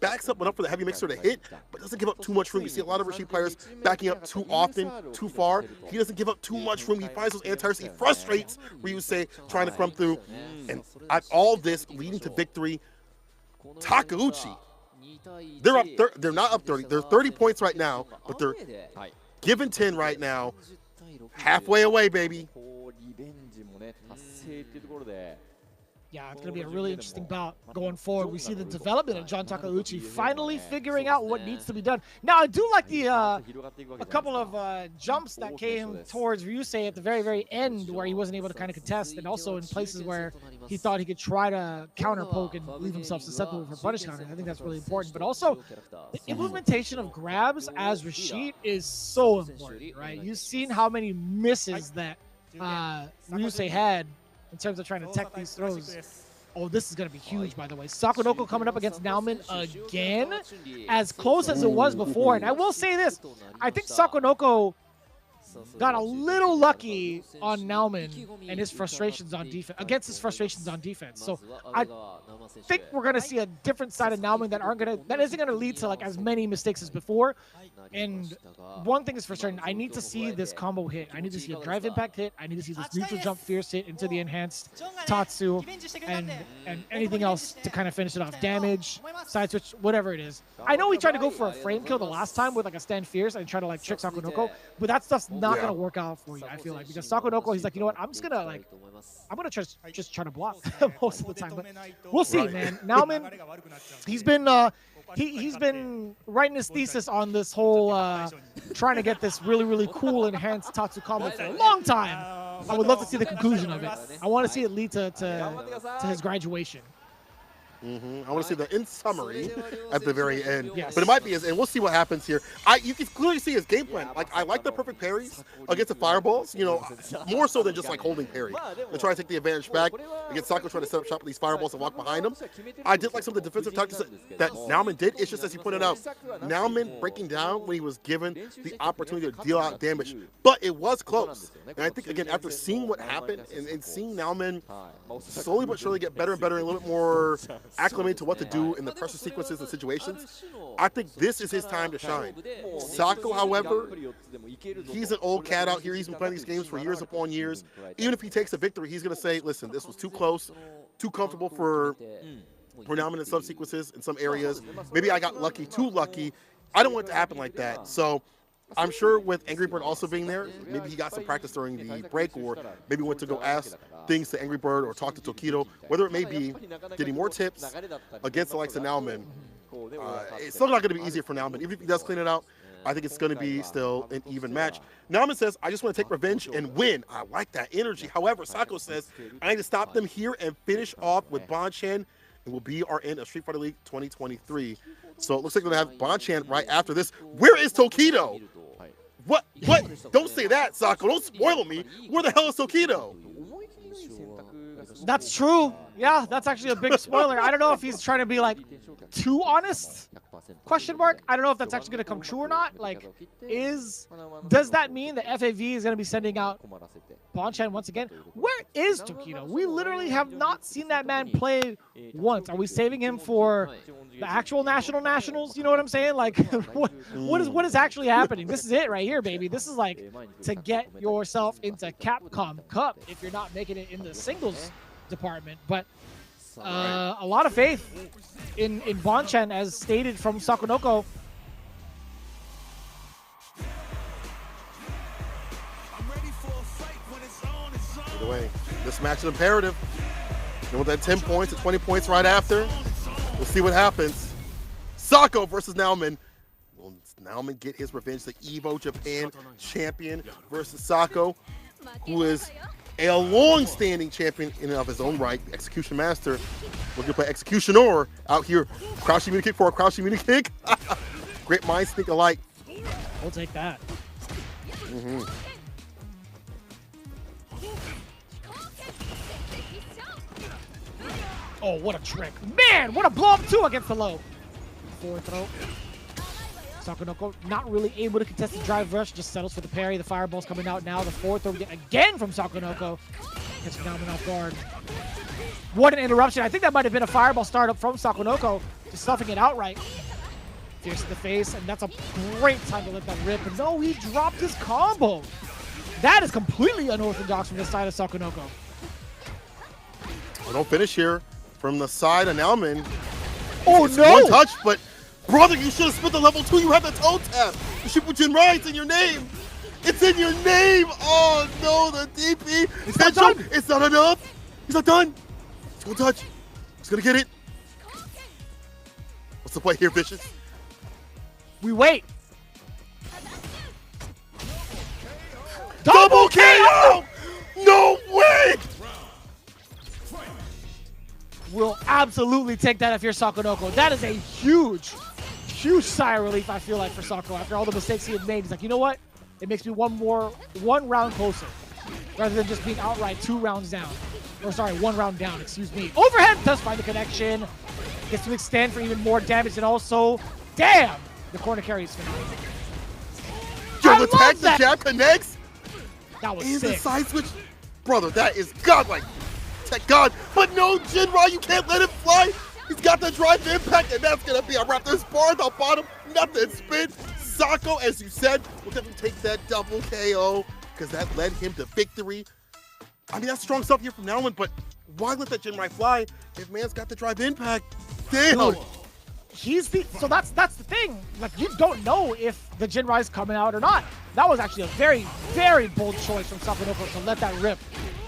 B: backs up enough for the heavy mixer to hit, but doesn't give up too much room. You see a lot of Rashid players backing up too often, too far. He doesn't give up too much room. He finds those anti-airs. He frustrates Ryusei trying to come through. And all this leading to victory. Takeuchi, they're up. They're not up 30. They're 30 points right now, but they're given 10 right now. Halfway away, baby.
A: Yeah, it's going to be a really interesting bout going forward. We see the development of John Takeuchi finally figuring out what needs to be done. Now, I do like the a couple of jumps that came towards Ryusei at the very, very end where he wasn't able to kind of contest, and also in places where he thought he could try to counter poke and leave himself susceptible for punish counter. I think that's really important. But also, the implementation of grabs as Rashid is so important, right? You've seen how many misses that Ryusei had in terms of trying to tech these throws. Oh, this is going to be huge, by the way. Sakonoko coming up against Nauman again, as close as it was before. And I will say this, I think Sakonoko got a little lucky on Nauman and his frustrations on defense, against his frustrations on defense. So I think we're going to see a different side of Nauman that isn't going to lead to like as many mistakes as before. And one thing is for certain, I need to see this combo hit. I need to see a drive impact hit. I need to see this neutral jump fierce hit into the enhanced Tatsu and anything else to kind of finish it off. Damage, side switch, whatever it is. I know we tried to go for a frame kill the last time with like a stand fierce and try to like trick Sakonoko, but that stuff's not going to work out for you, I feel like, because Sakonoko, he's like, you know what, I'm just gonna like, I'm gonna just try to block most of the time, but we'll see, man. Nauman, he's been writing his thesis on this whole trying to get this really, really cool enhanced Tatsu combo for a long time. I would love to see the conclusion of it. I want to see it lead to his graduation.
B: I want to see the in summary at the very end,
A: Yes.
B: but it might be his, and we'll see what happens here. You can clearly see his game plan. Like, I like the perfect parries against the fireballs, you know, more so than just like holding parry. They're trying to take the advantage back against Sako, trying to set up shop with these fireballs and walk behind him. I did like some of the defensive tactics that Nauman did. It's just, as you pointed out, Nauman breaking down when he was given the opportunity to deal out damage, but it was close. And I think, again, after seeing what happened and seeing Nauman slowly but surely get better and better and a little bit more acclimated to what to do in the pressure sequences and situations, I think this is his time to shine. Sako, however, he's an old cat out here. He's been playing these games for years upon years. Even if he takes a victory, he's going to say, listen, this was too close, too comfortable for Nauman in some sequences, in some areas. Maybe I got lucky, too lucky. I don't want it to happen like that. So I'm sure with Angry Bird also being there, maybe he got some practice during the break, or maybe went to go ask things to Angry Bird or talk to Tokido, whatever it may be, getting more tips against the likes of Nauman. It's still not going to be easier for Nauman. Even if he does clean it out, I think it's going to be still an even match. Nauman says, I just want to take revenge and win. I like that energy. However, Sako says, I need to stop them here and finish off with Bonchan, and will be our end of Street Fighter League 2023. So it looks like we're going to have Bonchan right after this. Where is Tokido? What? Don't say that, Sako. Don't spoil me. Where the hell is Tokido?
A: That's true. Yeah, that's actually a big spoiler. I don't know if he's trying to be like too honest? Question mark. I don't know if that's actually going to come true or not. Like, does that mean the FAV is going to be sending out Bonchan once again? Where is Tokido? We literally have not seen that man play once. Are we saving him for the actual nationals? You know what I'm saying? Like, what is actually happening? This is it right here, baby. This is like to get yourself into Capcom Cup if you're not making it in the singles department. But a lot of faith in Bonchan, as stated from Sakonoko.
B: Either way, this match is imperative. And with that 10 points to 20 points right after, we'll see what happens. Sako versus Nauman. Will Nauman get his revenge? The Evo Japan champion versus Sako, who is a long-standing champion in and of his own right, the Execution Master. We're gonna play Executioner out here. Crouching mini kick for a crouching mini kick. Great minds think alike.
A: We'll take that. Oh, what a trick. Man, what a blow up too against the low. Forward throw. Sakonoko not really able to contest the drive rush, just settles for the parry. The fireball's coming out now. The forward throw again from Sakonoko. Gets Nauman off guard. What an interruption. I think that might have been a fireball startup from Sakonoko, just stuffing it outright. Fierce in the face, and that's a great time to let that rip. But no, he dropped his combo. That is completely unorthodox from the side of Sakonoko.
B: Well, don't finish here from the side of Nauman.
A: Oh,
B: it's
A: no!
B: One touch, but brother, you should have spent the level 2. You have the toe tap. You should put Jin Ryan's in your name. It's in your name. Oh no, the DP.
A: It's not done.
B: It's not enough. He's not done. Don't touch. He's gonna get it. What's the play here, Vicious?
A: We wait.
B: Double KO! No way!
A: Will absolutely take that if you're Sakonoko. That is a huge sigh of relief, I feel like, for Sako. After all the mistakes he had made, he's like, you know what? It makes me one round closer, rather than just being outright 2 rounds down. Or sorry, 1 round down, excuse me. Overhead does find the connection. Gets to extend for even more damage, and also, damn! The corner carry is phenomenal.
B: Yo, the tag, the jab connects.
A: That was
B: and
A: sick.
B: The side switch. Brother, that is godlike. Tech God. But no, Jinrai, you can't let him fly. He's got the drive impact, and that's going to be a wrap. There's bar on the bottom, nothing spin. Sako, as you said, will definitely take that double KO because that led him to victory. I mean, that's strong stuff here from now on, but why let that Jinrai fly if man's got the drive impact? Damn.
A: No. So that's the thing. Like, you don't know if the Jinrai's coming out or not. That was actually a very, very bold choice from Sakonoko to let that rip.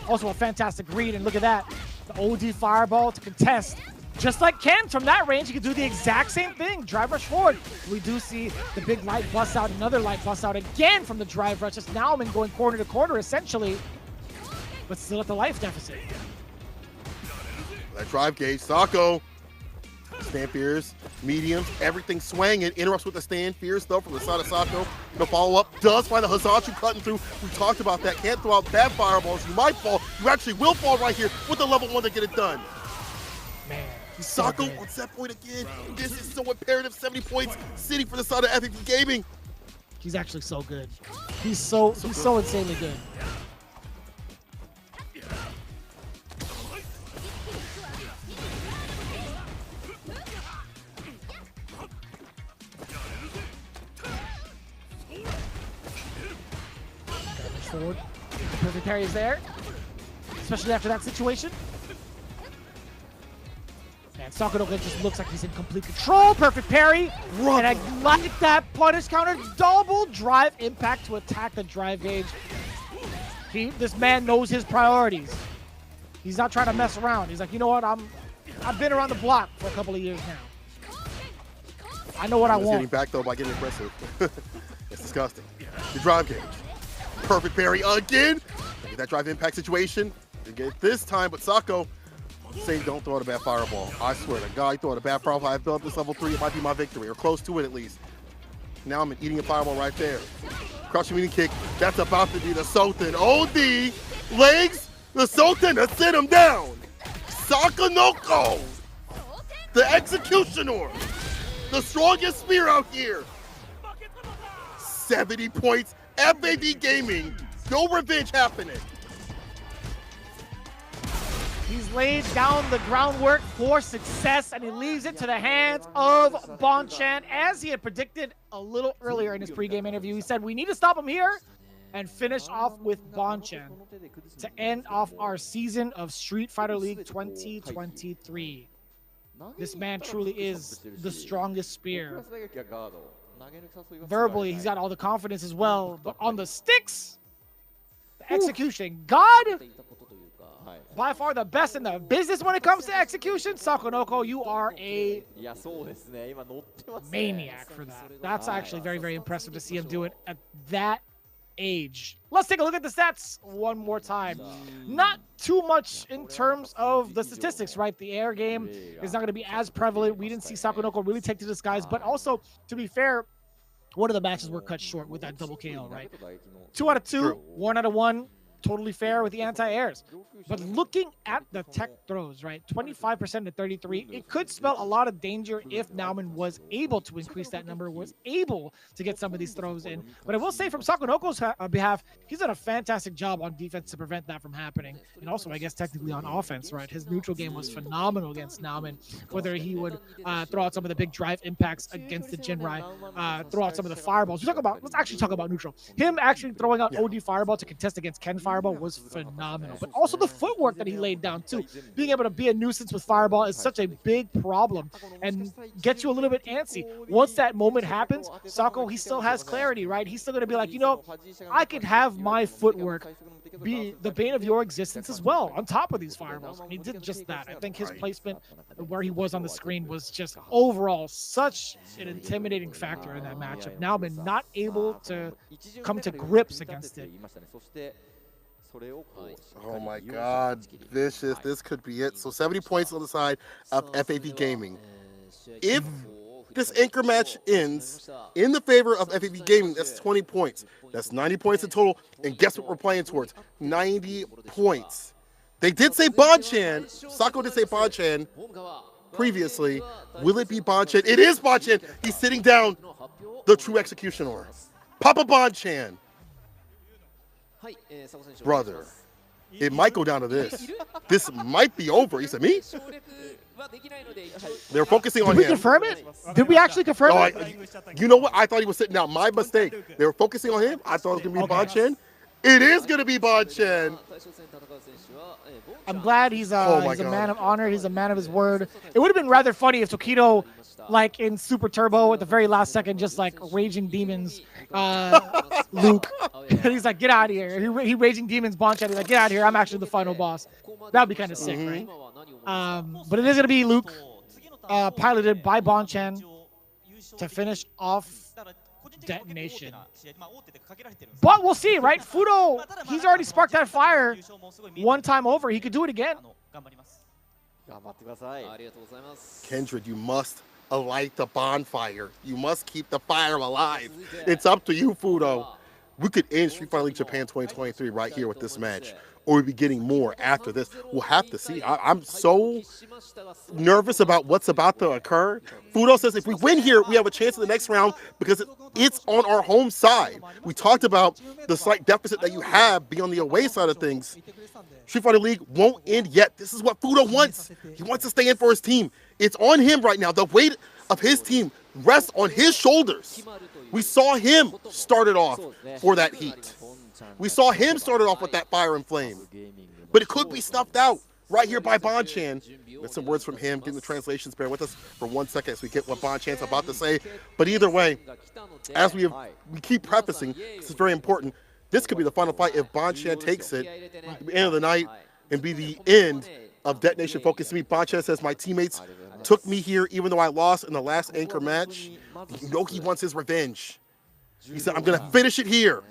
A: Also a fantastic read, and look at that. The OD fireball to contest. Just like Ken from that range, he can do the exact same thing. Drive rush forward. We do see the big light bust out, another light bust out again from the drive rush. Just now I'm going corner to corner essentially, but still at the life deficit.
B: That drive gauge, Sako. Stand fears, mediums, everything swinging. Interrupts with the stand fears though from the side of Sako. The follow up does find a Hazachu cutting through. We talked about that. Can't throw out bad fireballs. You might fall. You actually will fall right here with the level 1 to get it done.
A: Man,
B: Sako on set point again. This is so imperative. 70 points sitting for the side of FFP Gaming.
A: He's actually so good. He's so insanely good. Forward. The perfect parry is there, especially after that situation. And Sakonoko just looks like he's in complete control. Perfect parry. And I like that punish counter. Double drive impact to attack the drive gauge. This man knows his priorities. He's not trying to mess around. He's like, you know what? I've been around the block for a couple of years now. I know what I want.
B: Getting back though by getting aggressive. It's disgusting. The drive gauge. Perfect parry again. Get that drive impact situation. Didn't get it this time, but Sako saying don't throw out a bad fireball. I swear to God, throw out a bad fireball. I've built this level 3. It might be my victory, or close to it at least. Now I'm eating a fireball right there. Crushing meaning kick. That's about to be the Sultan. OD. Legs. The Sultan to sit him down. Sakonoko. The executioner. The strongest spear out here. 70 points. FAD Gaming, no revenge happening.
A: He's laid down the groundwork for success, and he leaves it to the hands of Bonchan. As he had predicted a little earlier in his pregame interview, he said, we need to stop him here and finish off with Bonchan to end off our season of Street Fighter League 2023. This man truly is the strongest spear. Verbally, he's got all the confidence as well, but on the sticks, the execution, God, by far the best in the business when it comes to execution. Sakonoko, you are a maniac for that. That's actually very, very impressive to see him do it at that age. Let's take a look at the stats one more time. Not too much in terms of the statistics, right? The air game is not going to be as prevalent. We didn't see Sakonoko really take to the skies, but also, to be fair, one of the matches were cut short with that double KO, right? 2 out of 2, 1 out of 1. Totally fair with the anti-airs. But looking at the tech throws, right? 25% to 33. It could spell a lot of danger if Nauman was able to increase that number, was able to get some of these throws in. But I will say from Sakonoko's behalf, he's done a fantastic job on defense to prevent that from happening. And also, I guess, technically on offense, right? His neutral game was phenomenal against Nauman. Whether he would throw out some of the big drive impacts against the Jinrai, throw out some of the fireballs. Let's actually talk about neutral. Him actually throwing out OD fireball to contest against Ken Fire Fireball was phenomenal. But also the footwork that he laid down, too. Being able to be a nuisance with Fireball is such a big problem and gets you a little bit antsy. Once that moment happens, Sako, he still has clarity, right? He's still going to be like, you know, I could have my footwork be the bane of your existence as well, on top of these Fireballs. And he did just that. I think his placement, where he was on the screen, was just overall such an intimidating factor in that matchup. Now been not able to come to grips against it.
B: Oh my God, this could be it. So 70 points on the side of FAV Gaming. If this anchor match ends in the favor of FAV Gaming, that's 20 points. That's 90 points in total. And guess what we're playing towards? 90 points. They did say Bonchan. Sako did say Bonchan previously. Will it be Bonchan? It is Bonchan. He's sitting down, the true executioner. Papa Bonchan. Brother, it might go down to this. This might be over. He said, me? They're focusing on him.
A: Did we confirm it? Did we actually confirm it?
B: You know what? I thought he was sitting down. My mistake. They were focusing on him. I thought it was going to be Bonchan. It is going to be Bonchan.
A: I'm glad he's a man of honor. He's a man of his word. It would have been rather funny if Tokido, like in Super Turbo, at the very last second, just like raging demons Luke. And he's like, get out of here. He raging demons Bonchan. He's like, get out of here. I'm actually the final boss. That would be kind of sick, right? But it is going to be Luke, piloted by Bonchan, to finish off Detonation. But we'll see, right? Fudo, he's already sparked that fire one time over. He could do it again.
B: Kindred, you must alight the bonfire. You must keep the fire alive. It's up to you, Fudo. We could end Street Fighter League Japan 2023 right here with this match, or we'll be getting more after this. We'll have to see. I'm so nervous about what's about to occur. Fudo says if we win here, we have a chance in the next round because it's on our home side. We talked about the slight deficit that you have being on the away side of things. Street Fighter League won't end yet. This is what Fudo wants. He wants to stay in for his team. It's on him right now. The weight of his team rests on his shoulders. We saw him start it off for that heat. We saw him start it off with that fire and flame. But it could be snuffed out right here by Bonchan. There's some words from him. Getting the translations. Bear with us for 1 second as we get what Bonchan's about to say. But either way, as we keep prefacing, this is very important. This could be the final fight if Bonchan takes it at the end of the night and be the end of Detonation FocusMe. Bonchan says, my teammates took me here even though I lost in the last anchor match. You know he wants his revenge. He said, I'm going to finish it here.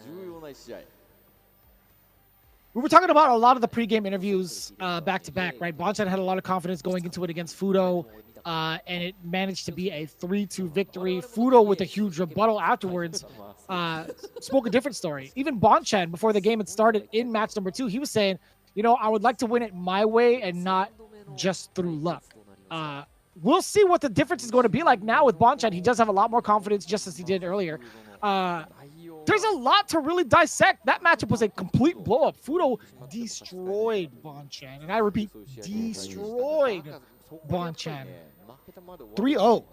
A: We were talking about a lot of the pregame interviews back-to-back, right? Bonchan had a lot of confidence going into it against Fudo, and it managed to be a 3-2 victory. Fudo, with a huge rebuttal afterwards, spoke a different story. Even Bonchan, before the game had started in match number 2, he was saying, you know, I would like to win it my way and not just through luck. We'll see what the difference is going to be like now with Bonchan. He does have a lot more confidence, just as he did earlier. There's a lot to really dissect. That matchup was a complete blow-up. Fudo destroyed Bonchan. And I repeat, destroyed Bonchan. 3-0.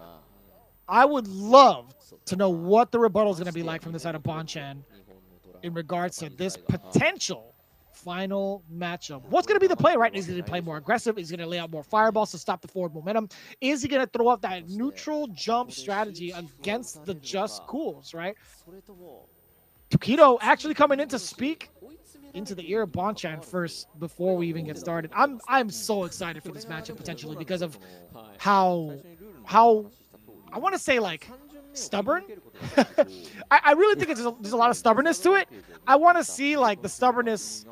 A: I would love to know what the rebuttal is going to be like from the side of Bonchan in regards to this potential final matchup. What's going to be the play, right? Is he going to play more aggressive? Is he going to lay out more fireballs to stop the forward momentum? Is he going to throw up that neutral jump strategy against the Just Cools, right? Tokido actually coming in to speak into the ear of Bonchan first before we even get started. I'm so excited for this matchup potentially because of how I want to say, like, stubborn. I really think there's a lot of stubbornness to it. I want to see, like, the stubbornness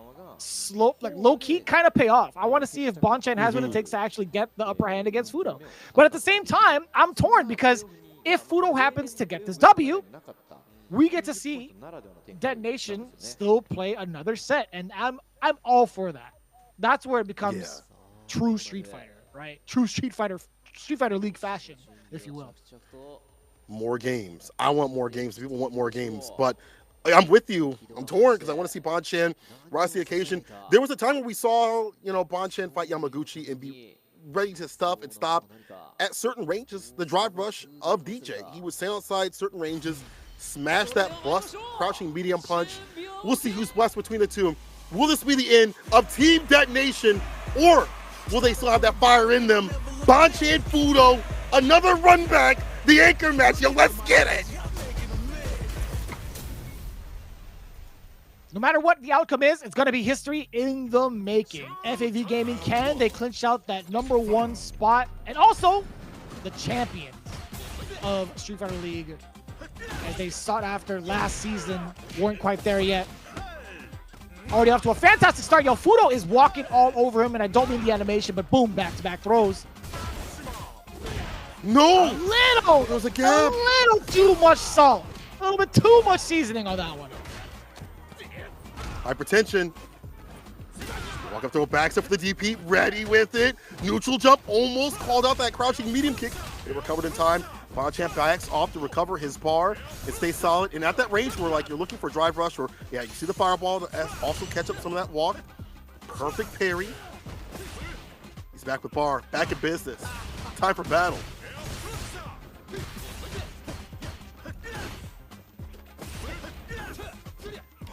A: low-key kind of pay off. I want to see if Bonchan has what it takes to actually get the upper hand against Fudo. But at the same time, I'm torn because if Fudo happens to get this W, we get to see Detonation still play another set, and I'm all for that. That's where it becomes true Street Fighter, right? True Street Fighter League fashion, if you will.
B: More games. I want more games. People want more games, but I'm with you. I'm torn because I want to see Bonchan rise to the occasion. There was a time when we saw, Bonchan fight Yamaguchi and be ready to stuff and stop at certain ranges. The drive rush of DJ. He would stay outside certain ranges, smash that bust, crouching medium punch. We'll see who's blessed between the two. Will this be the end of Team Detonation, or will they still have that fire in them? Bonchan Fudo, another run back, the anchor match. Yo, let's get it.
A: No matter what the outcome is, it's going to be history in the making. FAV Gaming, can they clinch out that #1 spot and also the champions of Street Fighter League, as they sought after last season, weren't quite there yet. Already off to a fantastic start. Yo, Fudo is walking all over him, and I don't mean the animation, but boom, back-to-back throws.
B: No!
A: There was a gap. A little too much salt. A little bit too much seasoning on that one.
B: Hypertension. Walk up to a back step for the DP, ready with it. Neutral jump, almost called out that crouching medium kick. They recovered in time. Bonchan backs off to recover his bar and stay solid. And at that range where like you're looking for drive rush, or yeah, you see the fireball to also catch up some of that walk. Perfect parry. He's back with bar, back in business. Time for battle.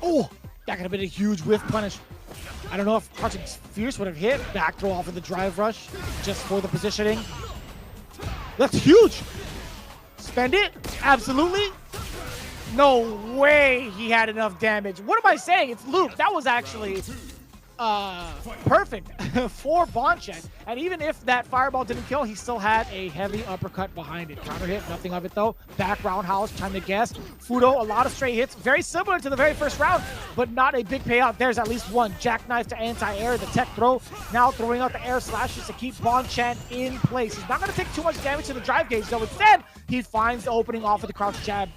A: Oh, that could have been a huge whiff punish. I don't know if Crouching Fierce would have hit. Back throw off of the drive rush just for the positioning. That's huge. Spend it? Absolutely. No way he had enough damage. What am I saying? It's Luke. That was actually perfect for Bonchan. And even if that fireball didn't kill, he still had a heavy uppercut behind it. Counter hit, nothing of it though. Back roundhouse, time to guess. Fudo, a lot of straight hits. Very similar to the very first round, but not a big payout. There's at least one. Jackknife to anti-air, the tech throw. Now throwing out the air slashes to keep Bonchan in place. He's not going to take too much damage to the drive gauge though. Instead, he finds the opening off of the crouch jab.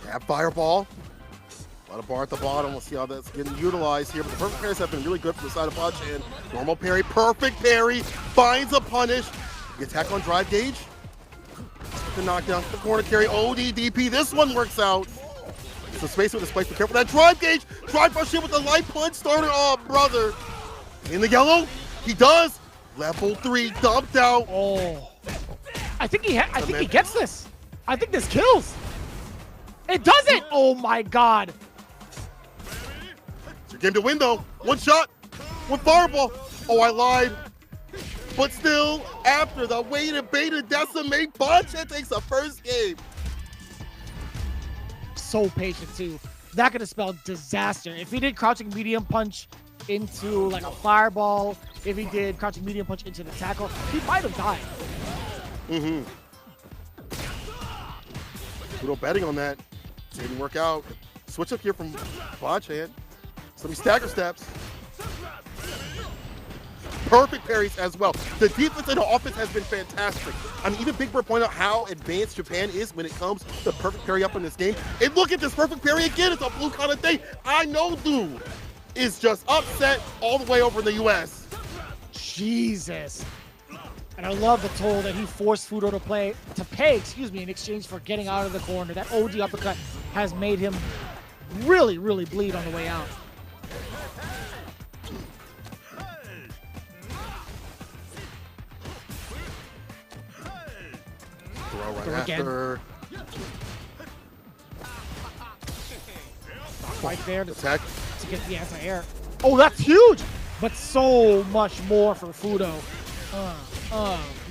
B: Jab fireball. A lot of bar at the bottom. We'll see how that's getting utilized here. But the perfect parries have been really good from the side of Bonchan. Normal parry, perfect parry. Finds a punish. The attack on drive gauge. The knockdown, the corner carry, ODDP. This one works out. Some space with the spike. Be careful that drive gauge. Drive rush in with the light punch starter. Oh, brother. In the yellow. He does. Level 3 dumped out.
A: Oh. I think he gets this. I think this kills. It doesn't. Oh my God.
B: It's your game to win though. One shot, one fireball. Oh, I lied. But still, after the weighted beta decimate, Bonchan takes the first game.
A: So patient too. That could have spelled disaster. If he did crouching medium punch into like a fireball, if he did crouching medium punch into the tackle, he might have died.
B: Mm-hmm. Little betting on that. Didn't work out. Switch up here from Bonchan. So we stagger steps. Perfect parries as well. The defense and the offense has been fantastic. I mean, even Big Bird pointed out how advanced Japan is when it comes to perfect parry up in this game. And look at this perfect parry again. It's a blue kind of thing. I know Lou is just upset all the way over in the US.
A: Jesus. And I love the toll that he forced Fudo to pay, in exchange for getting out of the corner. That OD uppercut has made him really, really bleed on the way out.
B: Throw right after.
A: Right there to
B: attack
A: to get the anti-air. Oh, that's huge! But so much more for Fudo.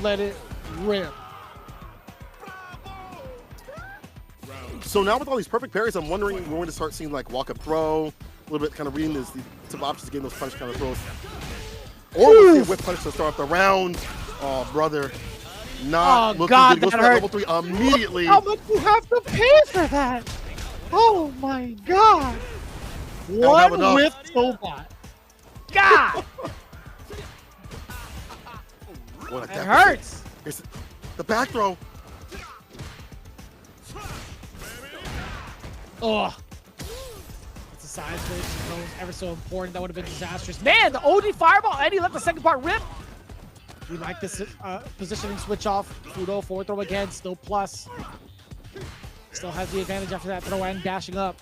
A: Let it rip.
B: So now with all these perfect parries, I'm wondering we're going to start seeing like walk-up throw, a little bit kind of reading the some options to get those punch kind of throws. Or we'll see a whip punch to start off the round. Oh, brother. Not looking
A: God,
B: good. Goes for level 3 immediately.
A: How much you have to pay for that? Oh my God. One whip Tobot. God.
B: It
A: hurts.
B: Here's the back throw.
A: Oh. It's a side switch. That was ever so important. That would have been disastrous. Man, the OD fireball, and he let the second part rip. We like this positioning switch off. Fudo forward throw again, still plus. Still has the advantage after that throw and dashing up.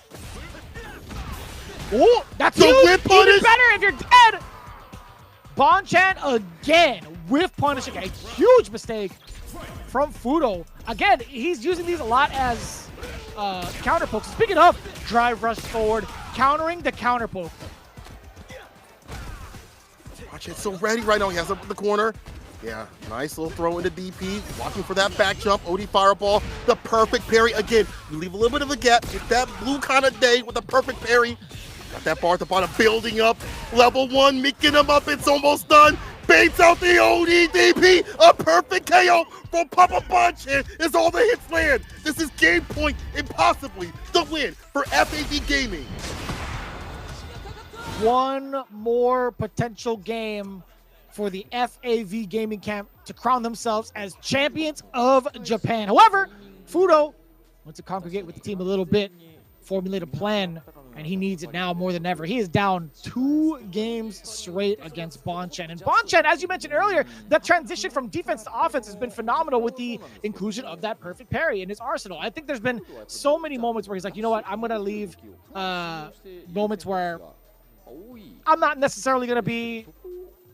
A: Oh, that's huge. Even better if you're dead. Bonchan again, whiff punishing. A huge mistake from Fudo. Again, he's using these a lot as counter pokes. Speaking of drive rush forward, countering the counter poke.
B: Bonchan's so ready right now. He has up in the corner. Yeah, nice little throw into DP. Watching for that back jump. OD fireball. The perfect parry. Again, you leave a little bit of a gap. Get that blue kind of day with the perfect parry. Got that bar at the bottom, building up. Level 1, making him up. It's almost done. Baits out the ODDP. A perfect KO from Papa Bonchan as all the hits land. This is game point and possibly the win for FAV Gaming.
A: One more potential game for the FAV Gaming camp to crown themselves as champions of Japan. However, Fudo wants to congregate with the team a little bit, formulate a plan, and he needs it now more than ever. He is down 2 games straight against Bonchan. And Bonchan, as you mentioned earlier, the transition from defense to offense has been phenomenal with the inclusion of that perfect parry in his arsenal. I think there's been so many moments where he's like, you know what, I'm going to leave moments where I'm not necessarily going to be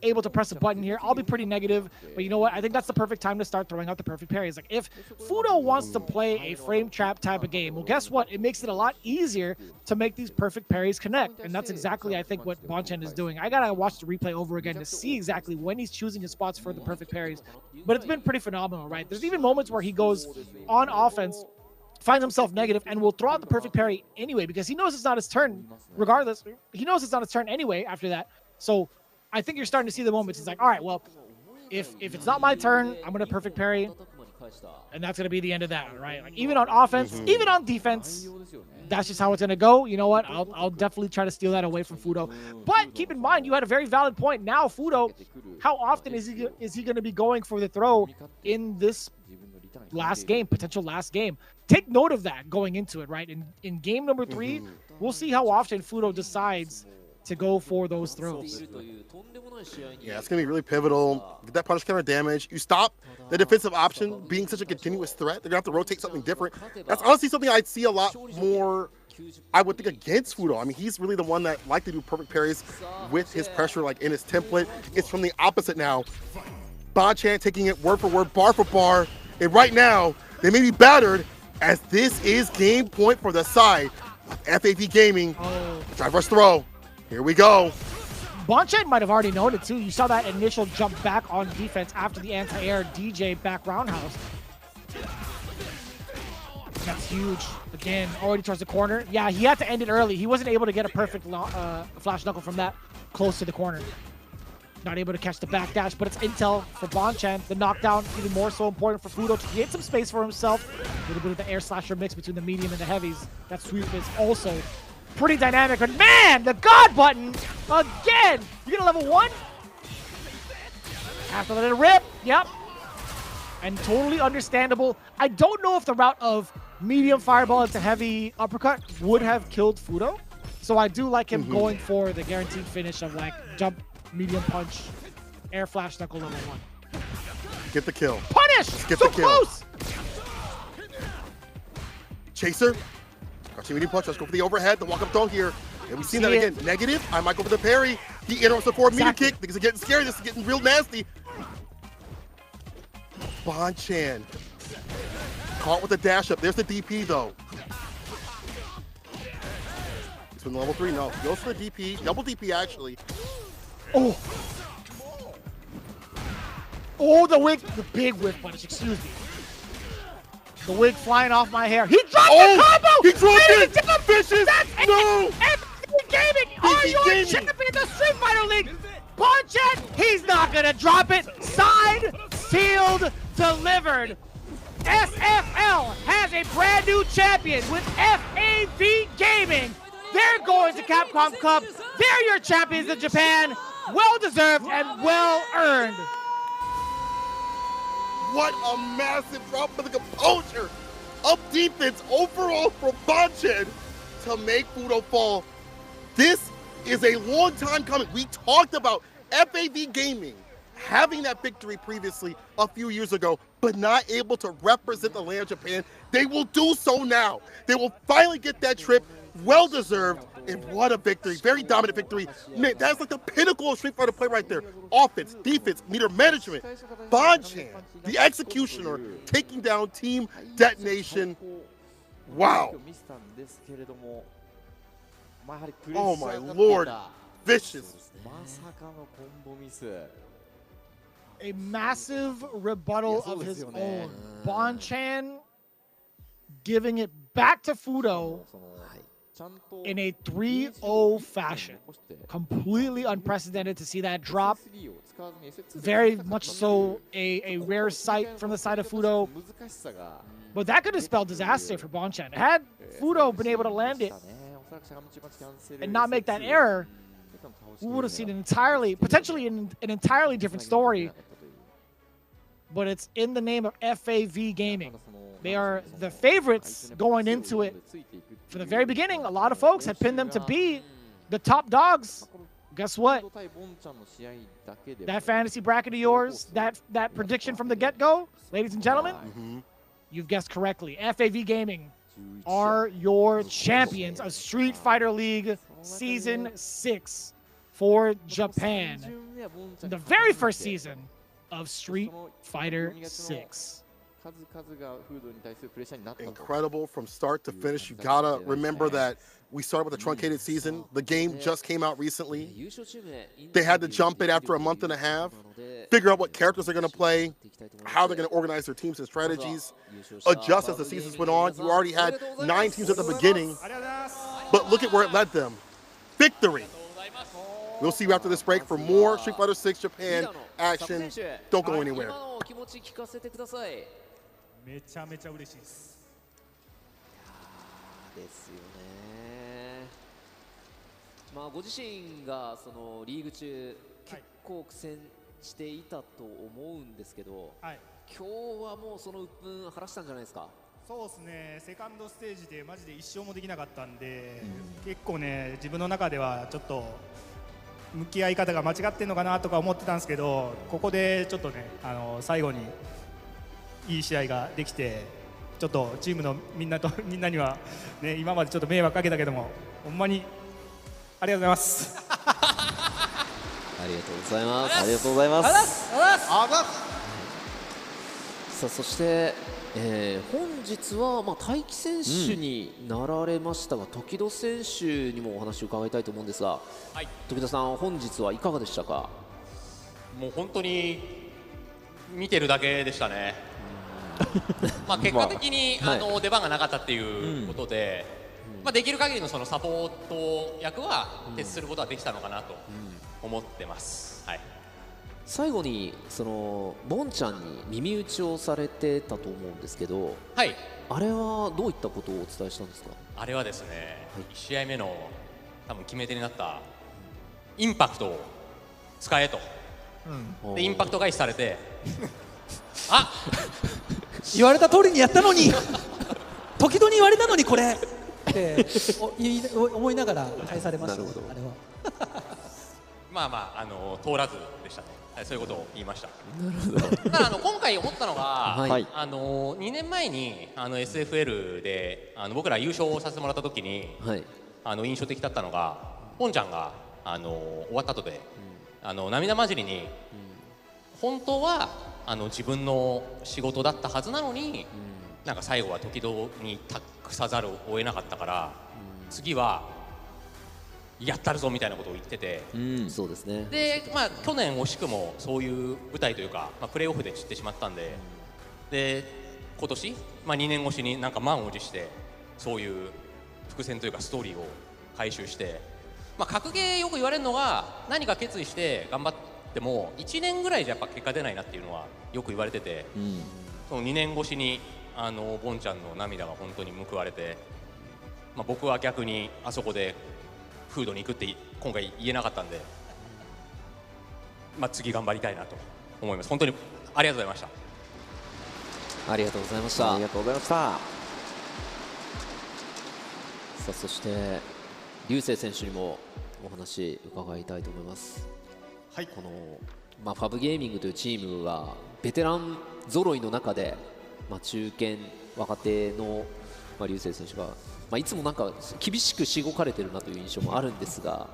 A: able to press a button here. I'll be pretty negative, but you know what? I think that's the perfect time to start throwing out the perfect parries. Like, if Fudo wants to play a frame trap type of game, well, guess what? It makes it a lot easier to make these perfect parries connect, and that's exactly, I think, what Bonchan is doing. I gotta watch the replay over again to see exactly when he's choosing his spots for the perfect parries, but it's been pretty phenomenal, right? There's even moments where he goes on offense, finds himself negative, and will throw out the perfect parry anyway because he knows it's not his turn. Regardless, he knows it's not his turn anyway after that. So I think you're starting to see the moments. He's like, all right, well, if it's not my turn, I'm going to perfect parry, and that's going to be the end of that, right? Like, even on offense, even on defense, that's just how it's going to go. You know what? I'll definitely try to steal that away from Fudo. But keep in mind, you had a very valid point. Now, Fudo, how often is he going to be going for the throw in this last game, potential last game? Take note of that going into it, right? In game number 3, we'll see how often Fudo decides to go for those throws.
B: Yeah, it's going to be really pivotal. Get that punish counter damage. You stop the defensive option being such a continuous threat. They're going to have to rotate something different. That's honestly something I'd see a lot more, I would think, against Fudo. I mean, he's really the one that likes to do perfect parries with his pressure, like in his template. It's from the opposite now. Bonchan taking it word for word, bar for bar. And right now, they may be battered as this is game point for the side of FAV Gaming. Drive rush throw. Here we go.
A: Bonchan might have already known it too. You saw that initial jump back on defense after the anti-air DJ back roundhouse. That's huge. Again, already towards the corner. Yeah, he had to end it early. He wasn't able to get a perfect flash knuckle from that close to the corner. Not able to catch the backdash, but it's intel for Bonchan. The knockdown, even more so important for Fudo to create some space for himself. A little bit of the air slasher mix between the medium and the heavies. That sweep is also pretty dynamic, but man, the God button again. You get a level 1? Have to let it rip. Yep. And totally understandable. I don't know if the route of medium fireball into heavy uppercut would have killed Fudo. So I do like him going for the guaranteed finish of like jump, medium punch, air flash knuckle level 1.
B: Get the kill.
A: Punish!
B: Get
A: so
B: the kill.
A: Close!
B: Chaser. Crouching medium punch. Let's go for the overhead. The walk-up throw here. And we've seen that again. Negative. I might go for the parry. He interrupts the forward meter kick. Things are getting scary. This is getting real nasty. Bonchan. Caught with the dash up. There's the DP, though. He's from level 3. No. Goes for the DP. Double DP, actually.
A: Oh. Oh, the wig. The big wig punish. Excuse me. The wig flying off my hair. He dropped the combo!
B: He dropped it! Vicious! No!
A: FAV Gaming! Are you champion of the Street Fighter League? Bonchan, he's not gonna drop it. Signed, sealed, delivered. SFL has a brand new champion with FAV Gaming. They're going to Capcom Cup. They're your champions of Japan. Well deserved and well earned.
B: What a massive drop for the composure of defense overall from Bonchan to make Fudo fall. This is a long time coming. We talked about FAV Gaming having that victory previously a few years ago, but not able to represent the land of Japan. They will do so now. They will finally get that trip. Well deserved, and what a victory. Very dominant victory. Man, that's like the pinnacle of Street Fighter play right there. Offense, defense, meter management. Bonchan, the executioner, taking down Team DetonatioN. Wow. Oh my lord, vicious.
A: A massive rebuttal of his own. Bonchan giving it back to Fudo in a 3-0 fashion. Completely unprecedented to see that drop. Very much so a rare sight from the side of Fudo. But that could have spelled disaster for Bonchan. Had Fudo been able to land it and not make that error, we would have seen potentially an entirely different story. But it's in the name of FAV Gaming. They are the favorites going into it. From the very beginning, a lot of folks had pinned them to be the top dogs. Guess what? That fantasy bracket of yours, that prediction from the get-go, ladies and gentlemen, you've guessed correctly. FAV Gaming are your champions of Street Fighter League Season 6 for Japan. The very first season of Street Fighter 6.
B: Incredible from start to finish. You gotta remember that we started with a truncated season. The game just came out recently. They had to jump it after a month and a half, figure out what characters they're gonna play, how they're gonna organize their teams and strategies, adjust as the seasons went on. You already had 9 teams at the beginning, but look at where it led them. Victory. We'll see you after this break for more Street Fighter 6 Japan action. Don't go anywhere.
L: めちゃめちゃ嬉しいです。
D: ですよね。まあご自身がそのリーグ中結構苦戦していたと思うんですけど、今日はもうその鬱憤晴らしたんじゃないですか。
L: そうですね。セカンドステージでマジで一勝もできなかったんで、結構ね自分の中ではちょっと向き合い方が間違ってんのかなとか思ってたんですけど、ここでちょっとね最後にいい試合ができて、ちょっとチームのみんなには、ね、今までちょっと迷惑かけたけども、ほんまにありがとうございます。
D: ありがとうございます。ありがとうございます。さあそして、本日は大輝選手になられましたが、時戸選手にもお話を伺いたいと思うんですが、時戸さん本日はいかがでしたか。
M: もう本当に見てるだけでしたね。結果的に、出番がなかったっていうことで、できる限りのそのサポート役は徹することはできたのかなと思ってます。
D: 最後にそのボンちゃんに耳打ちをされてたと思うんですけど、あれはどういったことをお伝えしたんですか。
M: あれはですね、1試合目の多分決め手になったインパクトを使えと、でインパクト返しされてあ
N: 言われた通りにやったのに時々に言われたのにこれって思いながら返されました。あれ
M: は通らずでしたね。そういうことを言いました。ただ今回思ったのが、2年前にSFL で僕ら優勝させてもらった時に、印象的だったのがポンちゃんが終わった後で、涙交じりに、本当は自分の仕事だったはずなのに、なんか最後は時々に託さざるを得なかったから、次はやったるぞみたいなことを言ってて、
D: そうですね。
M: で、去年惜しくもそういう舞台というか、プレーオフで散ってしまったんで、で今年、2年越しになんか満を持してそういう伏線というかストーリーを回収して、格ゲーよく言われるのが、何か決意して頑張っても1年ぐらいじゃやっぱ結果出ないなっていうのはよく言われてて、その2年越しにボンちゃんの涙が本当に報われて、僕は逆にあそこでフードに行くって今回言えなかったんで、次頑張りたいなと思います。本当にありがとうございました。
D: ありがとうございました。
F: ありがとうございました。
D: さあそして流星選手にもお話伺いたいと思います。このファブゲーミングというチームはベテラン揃いの中で、中堅若手の流星選手が、いつもなんか厳しくしごかれてるなという印象もあるんですが、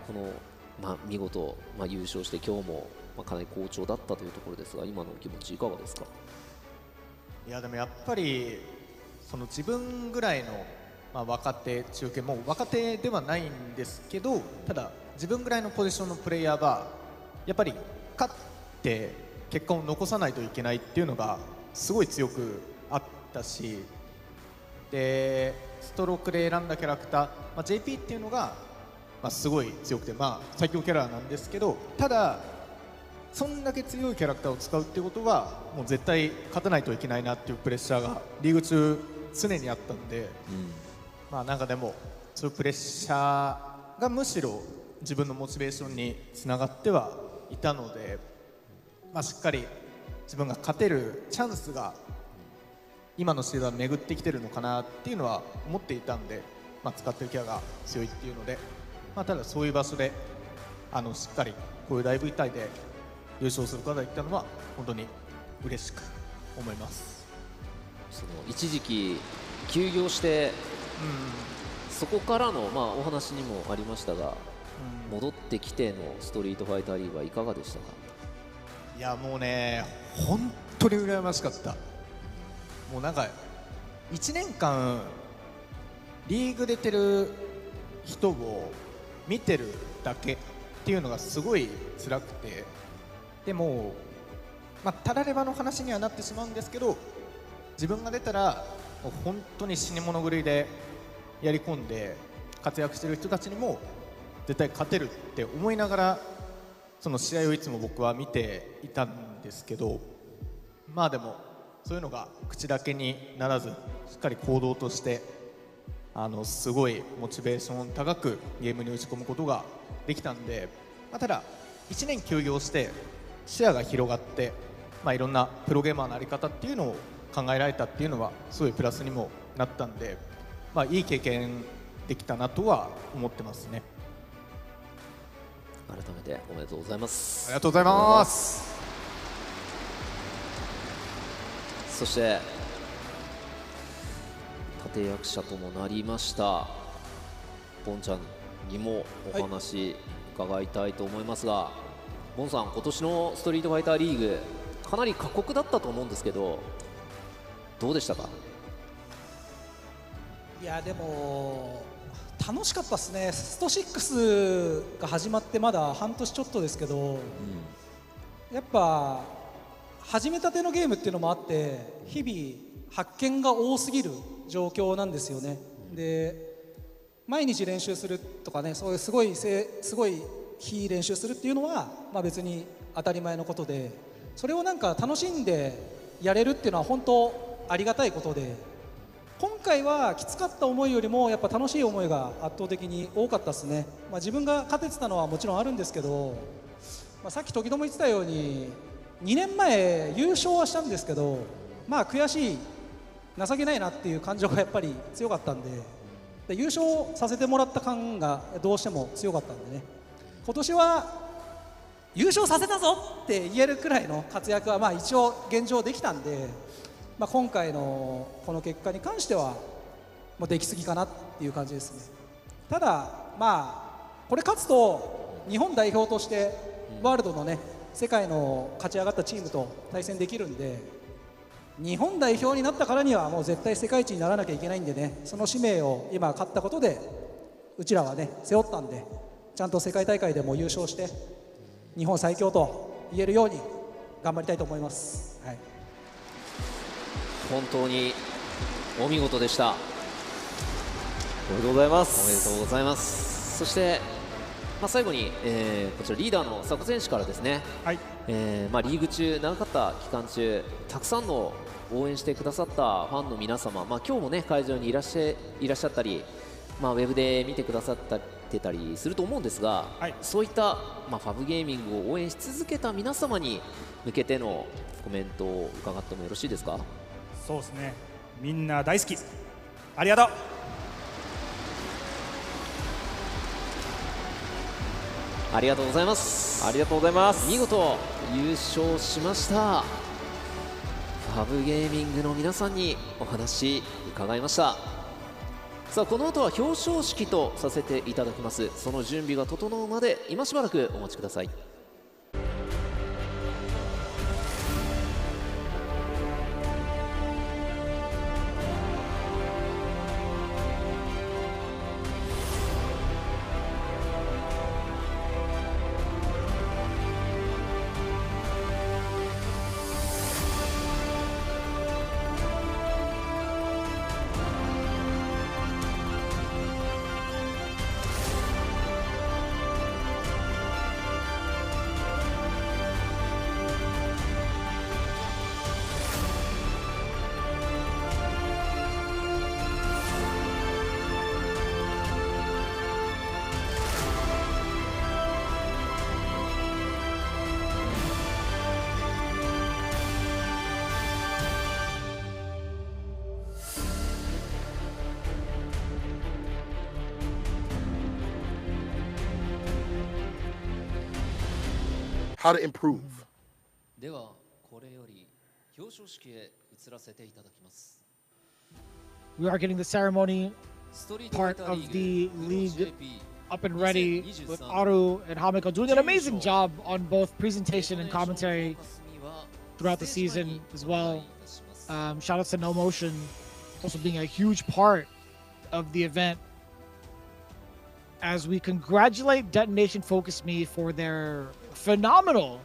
D: この、見事、優勝して今日も、かなり好調だったというところですが、今のお気持ちいかがですか。
E: いやでもやっぱりその自分ぐらいの若手中堅も若手ではないんですけど、ただ自分ぐらいのポジションのプレイヤーはやっぱり勝って結果を残さないといけないっていうのがすごい強くあったし、でストロークで選んだキャラクター、JP っていうのが、すごい強くて、最強キャラなんですけど、ただそんだけ強いキャラクターを使うっていうことはもう絶対勝たないといけないなっていうプレッシャーがリーグ中常にあったんで、なんかでもそういうプレッシャーがむしろ自分のモチベーションにつながってはいたので、しっかり自分が勝てるチャンスが今のシーズンは巡ってきてるのかなっていうのは思っていたんで、使ってるキャラが強いっていうので、ただそういう場所でしっかりこういう大舞台で優勝することができたのは本当に嬉しく思います。
D: その一時期休業して、そこからの、お話にもありましたが、戻ってきてのストリートファイターリーグはいかがでしたか？
E: いやもうね、本当に羨ましかった。もうなんか1年間リーグ出てる人を見てるだけっていうのがすごい辛くて、でもたらればの話にはなってしまうんですけど、自分が出たらもう本当に死に物狂いでやり込んで活躍してる人たちにも絶対勝てるって思いながらその試合をいつも僕は見ていたんですけど、でもそういうのが口だけにならずしっかり行動としてすごいモチベーション高くゲームに打ち込むことができたんで、ただ1年休業して視野が広がって、いろんなプロゲーマーの在り方っていうのを考えられたっていうのはすごいプラスにもなったんで、いい経験できたなとは思ってますね。
D: 改めておめでとうございます。
E: ありがとうございます。
D: そして立役者ともなりましたボンちゃんにもお話伺いたいと思いますが、ボンさん、今年のストリートファイターリーグかなり過酷だったと思うんですけど、どうでしたか？
N: いやでも楽しかったですね。スト6が始まってまだ半年ちょっとですけど、やっぱ始めたてのゲームっていうのもあって日々発見が多すぎる状況なんですよね。で毎日練習するとかね、そういうすごい日練習するっていうのは、別に当たり前のことで、それをなんか楽しんでやれるっていうのは本当ありがたいことで、今回はきつかった思いよりもやっぱ楽しい思いが圧倒的に多かったですね。自分が勝ててたのはもちろんあるんですけど、さっき時々言ってたように2年前優勝はしたんですけど、悔しい情けないなっていう感情がやっぱり強かったんで、優勝させてもらった感がどうしても強かったんでね、今年は優勝させたぞって言えるくらいの活躍は一応現状できたんで、今回のこの結果に関してはもうできすぎかなっていう感じですね。ただこれ勝つと日本代表としてワールドのね、世界の勝ち上がったチームと対戦できるんで、日本代表になったからにはもう絶対世界一にならなきゃいけないんでね、その使命を今勝ったことでうちらはね背負ったんで、ちゃんと世界大会でも優勝して日本最強と言えるように頑張りたいと思います。
D: 本当にお見事でした。
F: おめでとうございます。
D: おめでとうございます。そして、最後に、こちらリーダーの佐古選手からですね、リーグ中長かった期間中たくさんの応援してくださったファンの皆様、今日もね会場にいらっしゃったり、ウェブで見てくださってたりすると思うんですが、そういった、ファブゲーミングを応援し続けた皆様に向けてのコメントを伺ってもよろしいですか？
L: そうですね、みんな大好き、ありがとう。
D: ありがとうございます。
F: ありがとうございます。
D: 見事優勝しましたファブゲーミングの皆さんにお話伺いました。さあこの後は表彰式とさせていただきます。その準備が整うまで今しばらくお待ちください。
B: how to improve.
A: We are getting the ceremony part of the league up and ready with Aru and Hameko doing an amazing job on both presentation and commentary throughout the season as well. Shout out to No Motion also being a huge part of the event as we congratulate Detonation FocusMe for their phenomenal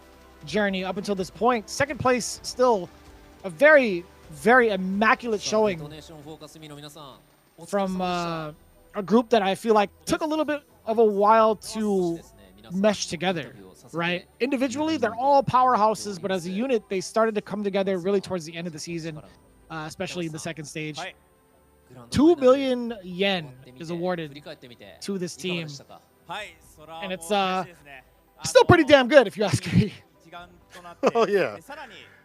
A: journey up until this point. Second place, still a very, very immaculate showing from a group that I feel like took a little bit of a while to mesh together, right? Individually, they're all powerhouses, but as a unit, they started to come together really towards the end of the season, especially in the second stage. 2 million yen is awarded to this team, and it's still pretty damn good if you ask me.
B: Oh yeah,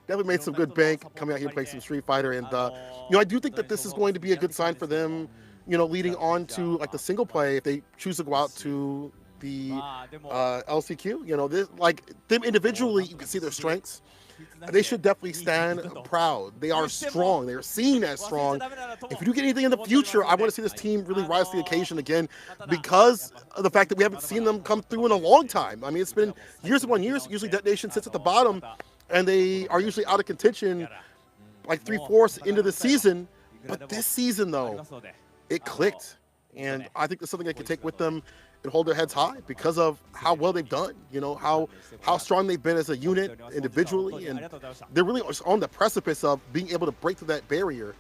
B: definitely made some good bank coming out here playing some Street Fighter, and I do think that this is going to be a good sign for them, leading on to like the single play if they choose to go out to the LCQ. This, like them individually, you can see their strengths. They should definitely stand proud. They are strong. They are seen as strong. If we do get anything in the future, I want to see this team really rise to the occasion again because of the fact that we haven't seen them come through in a long time. I mean, it's been years upon years. Usually Detonation sits at the bottom, and they are usually out of contention like 3/4 into the season. But this season, though, it clicked. And I think that's something they can take with them and hold their heads high because of how well they've done, how strong they've been as a unit individually, and they're really on the precipice of being able to break through that barrier.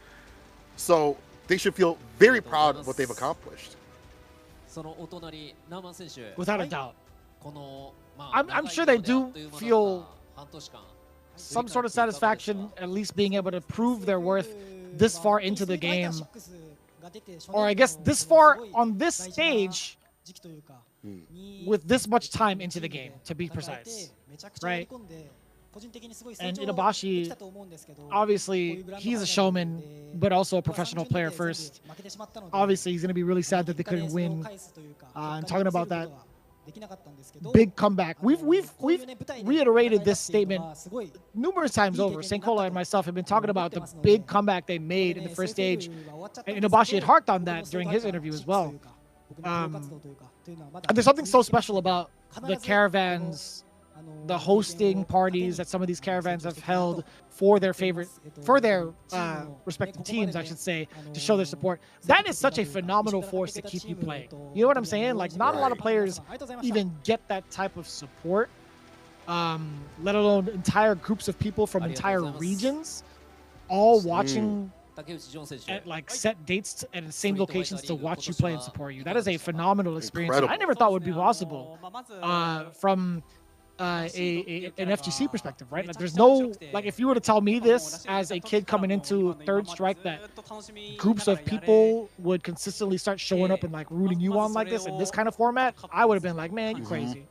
B: So they should feel very proud of what they've accomplished.
A: Without a doubt. I'm sure they do feel some sort of satisfaction, at least being able to prove their worth this far into the game. Or I guess this far on this stage with this much time into the game, to be precise, right? And Inabashi, obviously, he's a showman, but also a professional player first. Obviously, he's going to be really sad that they couldn't win. And talking about that big comeback, we've reiterated this statement numerous times over. St. Cola and myself have been talking about the big comeback they made in the first stage, and Inabashi had harked on that during his interview as well. And there's something so special about the caravans, the hosting parties that some of these caravans have held for their respective teams, I should say, to show their support. That is such a phenomenal force to keep you playing. You know what I'm saying? Like, not a lot of players even get that type of support, let alone entire groups of people from entire regions all watching at like set dates and the same locations to watch you play and support you. That is a phenomenal experience. I never thought would be possible from an FGC perspective, right? Like, there's no, like, if you were to tell me this as a kid coming into Third Strike, that groups of people would consistently start showing up and like rooting you on like this in this kind of format, I would have been like, man, you crazy.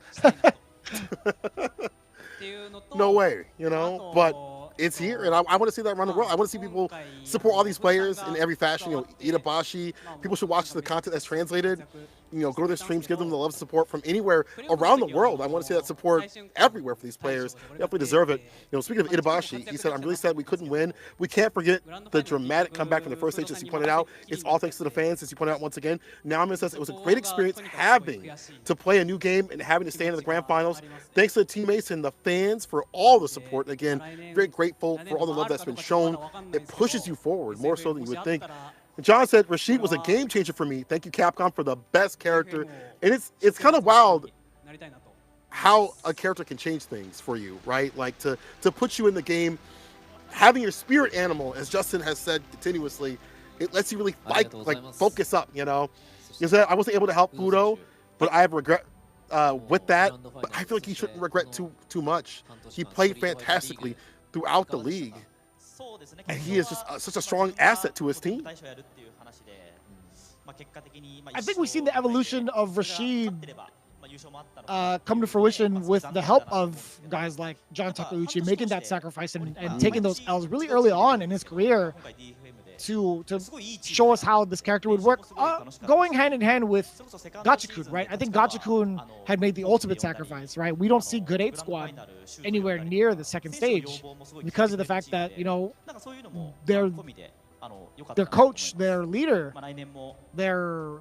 B: No way, but it's here, and I want to see that around the world. I want to see people support all these players in every fashion. Itabashi, people should watch the content that's translated. Go to their streams, give them the love and support from anywhere around the world. I want to see that support everywhere for these players. They definitely deserve it. Speaking of Itabashi, he said, "I'm really sad we couldn't win. We can't forget the dramatic comeback from the first stage, as he pointed out. It's all thanks to the fans, as he pointed out once again. Naomi says it was a great experience having to play a new game and having to stand in the grand finals. Thanks to the teammates and the fans for all the support. Again, very grateful for all the love that's been shown. It pushes you forward more so than you would think." John said, "Rashid was a game changer for me. Thank you, Capcom, for the best character." And it's kind of wild how a character can change things for you, right? Like to put you in the game, having your spirit animal, as Justin has said continuously, it lets you really focus up. He said, "I wasn't able to help Fudo, but I have regret with that. But I feel like he shouldn't regret too much. He played fantastically throughout the league. And he is just such a strong asset to his team."
A: I think we've seen the evolution of Rashid come to fruition with the help of guys like John Takeuchi making that sacrifice and taking those L's really early on in his career to show us how this character would work, going hand in hand with Gachikun, right? I think Gachikun had made the ultimate sacrifice, right? We don't see Good 8 Squad anywhere near the second stage because of the fact that, you know, their coach, their leader, their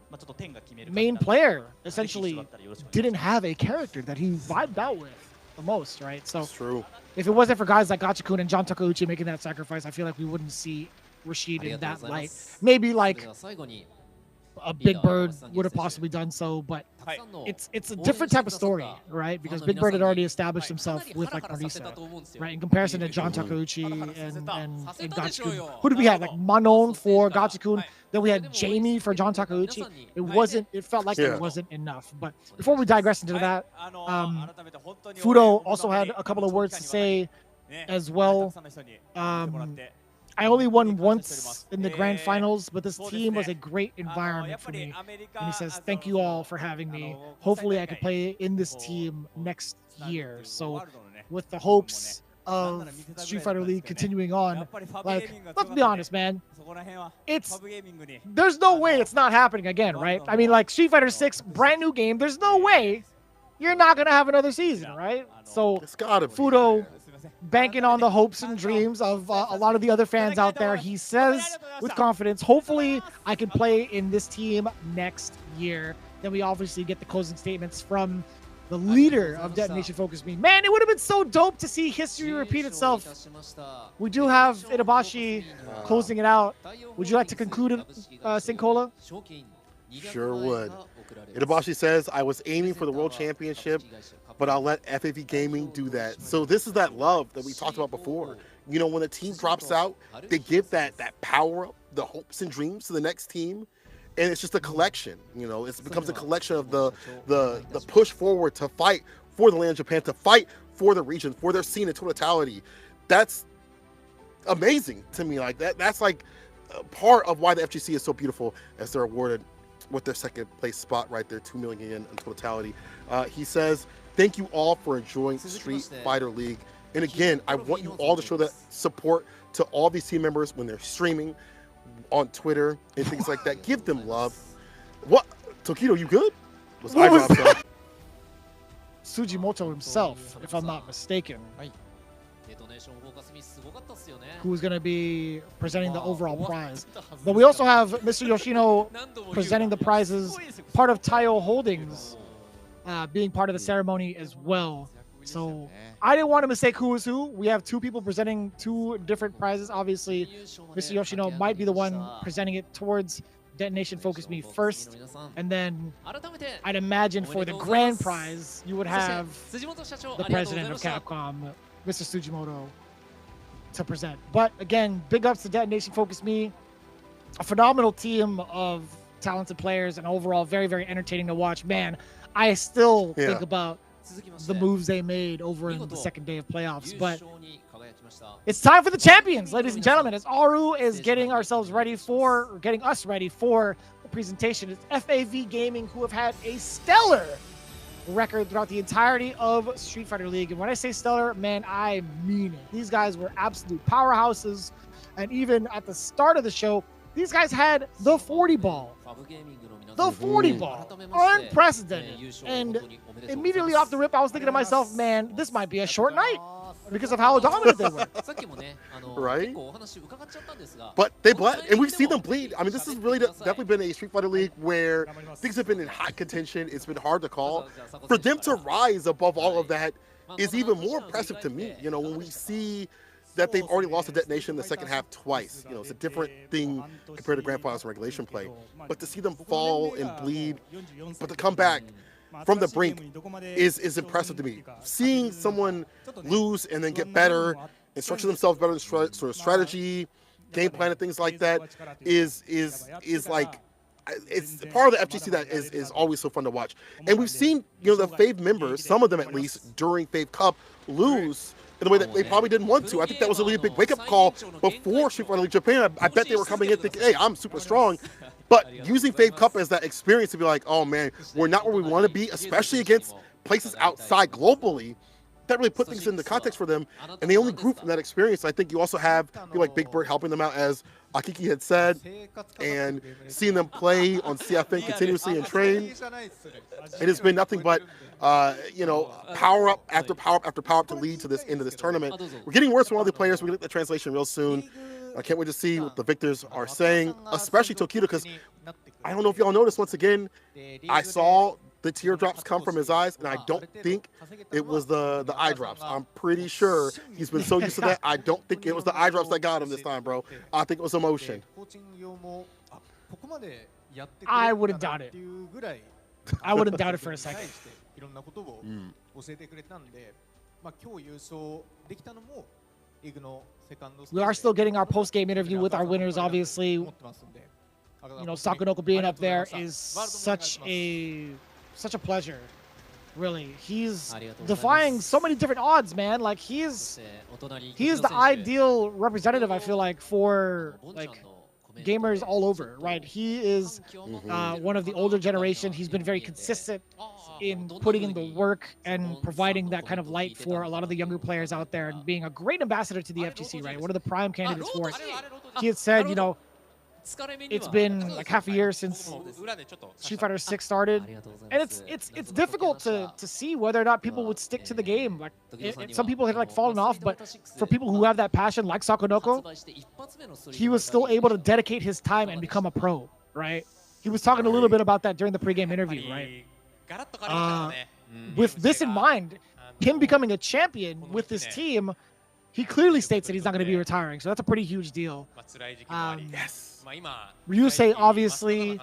A: main player essentially didn't have a character that he vibed out with the most, right? So
B: true.
A: If it wasn't for guys like Gachikun and John Takeuchi making that sacrifice, I feel like we wouldn't see Rashid in that light. Maybe like a Big Bird would have possibly done so, but it's a different type of story, right? Because Big Bird had already established himself with like Marisa, right? In comparison to John Takeuchi and Gachikun. Who did we have? Like Manon for Gachikun. Then we had Jamie for John Takeuchi. It felt like it wasn't enough. But before we digress into that, Fudo also had a couple of words to say as well. I only won once in the grand finals, but this team was a great environment for me. And he says, thank you all for having me. Hopefully I can play in this team next year. So with the hopes of Street Fighter League continuing on, like, let's be honest, man. There's no way it's not happening again, right? I mean, like, Street Fighter 6, brand new game. There's no way you're not going to have another season, right? So Fudo, banking on the hopes and dreams of a lot of the other fans out there, he says with confidence, hopefully I can play in this team next year. Then we obviously get the closing statements from the leader of Detonation FocusMe. Man, it would have been so dope to see history repeat itself. We do have Itabashi closing it out. Would you like to conclude it, Sinkola?
B: Sure would. Itabashi says, I was aiming for the World Championship, but I'll let FAV Gaming do that. So this is that love that we talked about before. You know, when a team drops out, they give that power up, the hopes and dreams to the next team. And it's just a collection, you know, it becomes a collection of the push forward to fight for the land of Japan, to fight for the region, for their scene in totality. That's amazing to me. Like that's like part of why the FGC is so beautiful, as they're awarded with their second place spot right there, 2 million yen in totality. He says, thank you all for enjoying Street Fighter League. And again, I want you all to show that support to all these team members when they're streaming on Twitter and things like that. Give them love. What? Tokido, you good? Was
A: Sugimoto himself, if I'm not mistaken, who's going to be presenting the overall prize. But we also have Mr. Yoshino presenting the prizes, part of Taiyo Holdings being part of the ceremony as well. So I didn't want to mistake who is who. We have two people presenting two different prizes. Obviously, Mr. Yoshino might be the one presenting it towards Detonation FocusMe first. And then I'd imagine for the grand prize, you would have the president of Capcom, Mr. Sugimoto, to present. But again, big ups to Detonation FocusMe. A phenomenal team of talented players and overall very, very entertaining to watch. Man, I still think about the moves they made over in the second day of playoffs. But it's time for the champions, ladies and gentlemen, as Aru is getting us ready for the presentation. It's FAV Gaming, who have had a stellar record throughout the entirety of Street Fighter League. And when I say stellar, man, I mean it. These guys were absolute powerhouses. And even at the start of the show, these guys had the 40 ball. The 40 ball. Unprecedented. And immediately off the rip, I was thinking to myself, man, this might be a short night because of how dominant they were.
B: Right? But they bled, and we've seen them bleed. I mean, this has really definitely been a Street Fighter League where things have been in hot contention. It's been hard to call. For them to rise above all of that is even more impressive to me. You know, when we see that they've already lost to Detonation in the second half twice. You know, it's a different thing compared to Grand Finals and regulation play. But to see them fall and bleed, but to come back from the brink is impressive to me. Seeing someone lose and then get better and structure themselves better in sort of strategy, game plan, and things like that is like, it's part of the FGC that is always so fun to watch. And we've seen, you know, the FAVE members, some of them at least, during FAVE Cup lose in the way that they probably didn't want to. I think that was a really big wake-up call before Street Fighter League Japan. I bet they were coming in thinking, hey, I'm super strong. But using FAVE Cup as that experience to be like, oh man, we're not where we want to be, especially against places outside globally, that really put things into context for them, and they only grew from that experience. I think you also have people like Big Bird helping them out, as Akiki had said, and seeing them play on CFN continuously and train. It has been nothing but, you know, power up after power up after power up to lead to this end of this tournament. We're getting worse from all the players. We're going to get the translation real soon. I can't wait to see what the victors are saying, especially Tokido, because I don't know if y'all noticed, once again, I saw the teardrops come from his eyes, and I don't think it was the eye drops. I'm pretty sure he's been so used to that. I don't think it was the eye drops that got him this time, bro. I think it was emotion.
A: I wouldn't doubt it. I wouldn't doubt it for a second. We are still getting our post-game interview with our winners, obviously. You know, Sakonoko being up there is such a pleasure, really. He's defying so many different odds, man. Like, he is the ideal representative, I feel like, for like gamers all over, right? He is one of the older generation. He's been very consistent in putting in the work and providing that kind of light for a lot of the younger players out there, and being a great ambassador to the FGC, right? One of the prime candidates for it. He had said, you know, it's been like half a year since Street Fighter 6 started, and it's difficult to see whether or not people would stick to the game. Like, some people had like fallen off, but for people who have that passion, like Sakonoko, he was still able to dedicate his time and become a pro, right? He was talking a little bit about that during the pregame interview, right? With this in mind, him becoming a champion with this team, he clearly states that he's not going to be retiring, so that's a pretty huge deal. Ryusei obviously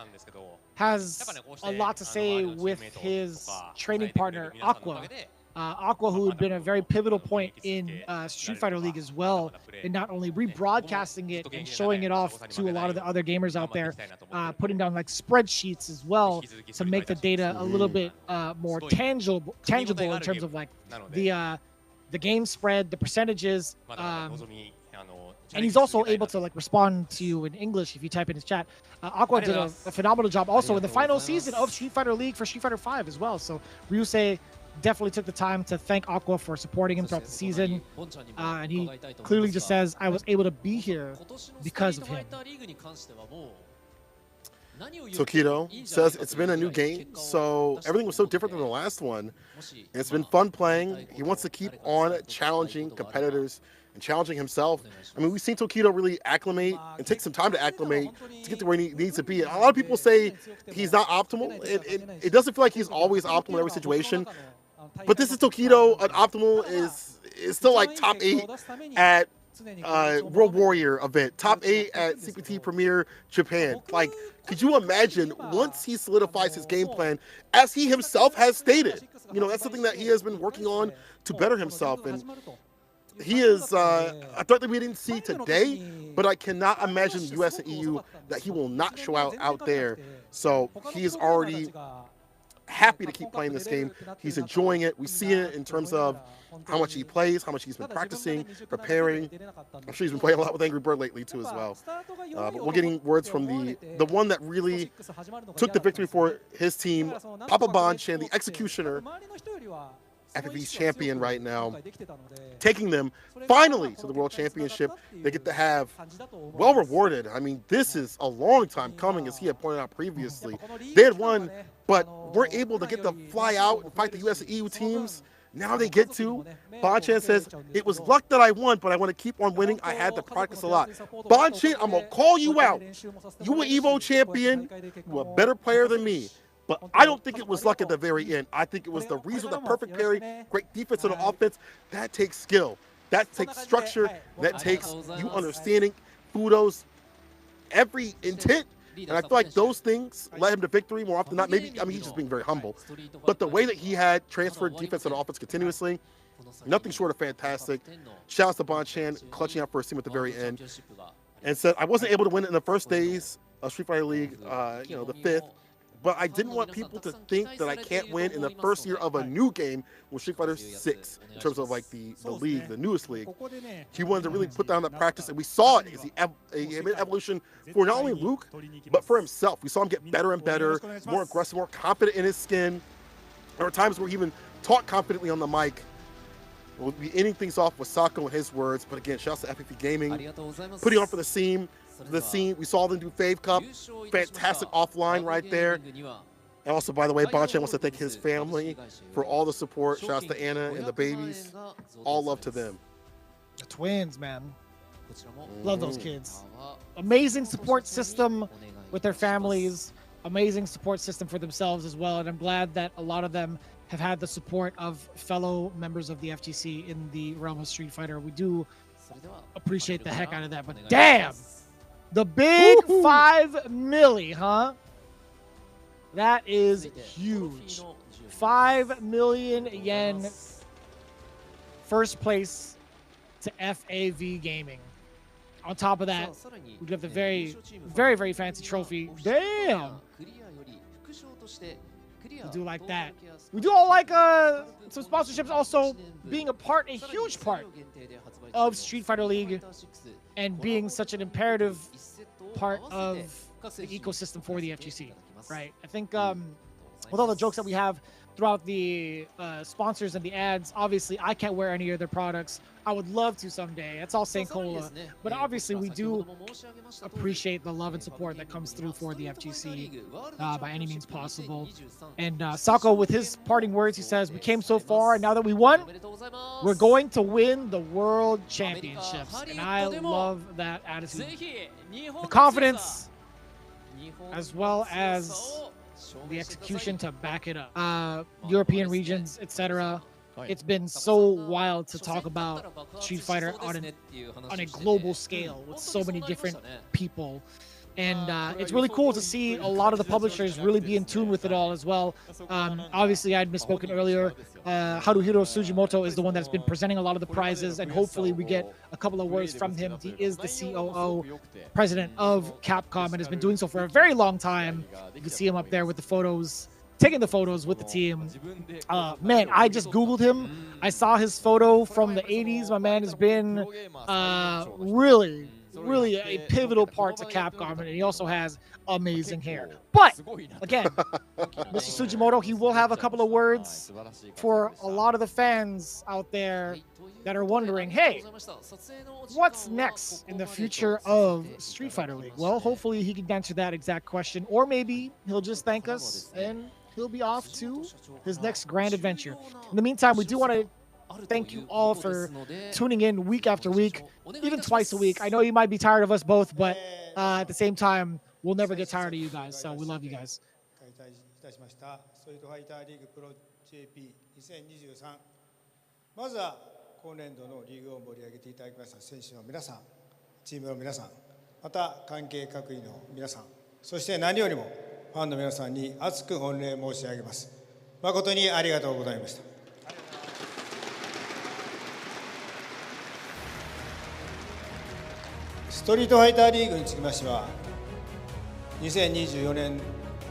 A: has a lot to say with his training partner, Aqua. Aqua, who had been a very pivotal point in Street Fighter League as well, in not only rebroadcasting it and showing it off to a lot of the other gamers out there, putting down like spreadsheets as well to make the data a little bit more tangible in terms of like the game spread, the percentages, and he's also able to like respond to you in English if you type in his chat. Aqua did a phenomenal job also in the final season of Street Fighter League for Street Fighter 5 as well. So Ryusei definitely took the time to thank Aqua for supporting him throughout the season, and he clearly just says, I was able to be here because of him.
B: Tokido says it's been a new game, so everything was so different than the last one. And it's been fun playing. He wants to keep on challenging competitors and challenging himself. I mean, we've seen Tokido really acclimate and take some time to acclimate to get to where he needs to be. A lot of people say he's not optimal. It doesn't feel like he's always optimal in every situation. But this is Tokido. An optimal is still like top 8 at World Warrior event, top 8 at CPT Premier Japan. Like, could you imagine once he solidifies his game plan, as he himself has stated? You know, that's something that he has been working on to better himself. And he is a threat that we didn't see today, but I cannot imagine US and EU that he will not show out there. So he is already happy to keep playing this game. He's enjoying it. We see it in terms of how much he plays, how much he's been practicing, preparing. I'm sure he's been playing a lot with Angry Bird lately too as well. But we're getting words from the one that really took the victory for his team, Papa Bonchan, the Executioner, FFV's champion right now, taking them finally to the World Championship. They get to have well rewarded. I mean, this is a long time coming, as he had pointed out previously. They had won, but weren't able to get to fly out and fight the US and EU teams. Now they get to. Bonchan says, it was luck that I won, but I want to keep on winning. I had to practice a lot. Bonchan, I'm going to call you out. You an EVO champion. You a better player than me. But I don't think it was luck at the very end. I think it was the reason, the perfect parry, great defense on the offense. That takes skill. That takes structure. That takes you understanding Fudo's every intent. And I feel like those things led him to victory more often than not. Maybe, I mean, he's just being very humble. But the way that he had transferred defense and offense continuously, nothing short of fantastic. Shouts to Bonchan, clutching out for his team at the very end. And said, I wasn't able to win it in the first days of Street Fighter League, you know, the 5th. But I didn't want people to think that I can't win in the first year of a new game with Street Fighter 6, in terms of like the league, the newest league. He wanted to really put down that practice, and we saw it as he made evolution for not only Luke, but for himself. We saw him get better and better, more aggressive, more confident in his skin. There were times where he even talked confidently on the mic. We'll be ending things off with Sako and his words, but again, shouts to FFP Gaming, putting on for the scene. We saw them do Fave Cup, fantastic offline right there. And also, by the way, Bonchan wants to thank his family for all the support. Shouts to Anna and the babies. All love to them.
A: The twins, man. Love those kids. Amazing support system with their families. Amazing support system for themselves as well. And I'm glad that a lot of them have had the support of fellow members of the FGC in the realm of Street Fighter. We do appreciate the heck out of that. But damn, the big 5 milli, huh? That is huge. 5 million yen. First place to FAV Gaming. On top of that, we have the very, very, very fancy trophy. Damn. We do like that. We do all like some sponsorships also being a huge part of Street Fighter League and being such an imperative part of the ecosystem for the FGC, right? I think with all the jokes that we have throughout the sponsors and the ads, obviously I can't wear any of their products. I would love to someday. That's all Sankola. But obviously we do appreciate the love and support that comes through for the FGC by any means possible. And Sako, with his parting words, he says, we came so far, and now that we won, we're going to win the World Championships. And I love that attitude. The confidence, as well as the execution to back it up. European regions, etc. It's been so wild to talk about Street Fighter on a global scale with so many different people. And it's really cool to see a lot of the publishers really be in tune with it all as well. Obviously, I had misspoken earlier. Haruhiro Sugimoto is the one that's been presenting a lot of the prizes, and hopefully we get a couple of words from him. He is the COO, president of Capcom, and has been doing so for a very long time. You can see him up there with the photos, taking the photos with the team. Man, I just Googled him. I saw his photo from the 80s. My man has been really a pivotal part to Capcom, and he also has amazing hair. But again, Mr. Sugimoto, he will have a couple of words for a lot of the fans out there that are wondering, hey, what's next in the future of Street Fighter League? Well, hopefully he can answer that exact question, or maybe he'll just thank us and he'll be off to his next grand adventure. In the meantime, we do want to thank you all for tuning in week after week, even twice a week. I know you might be tired of us both, but at the same time, we'll never get tired of you guys. So we love you guys.
O: まずは今年度のリーグを盛り上げていただきました選手の皆さん、チームの皆さん、また関係各位の皆さん、そして何よりもファンの皆さんに厚く御礼申し上げます。誠にありがとうございました。ストリートファイターリーグにつきましては、2024年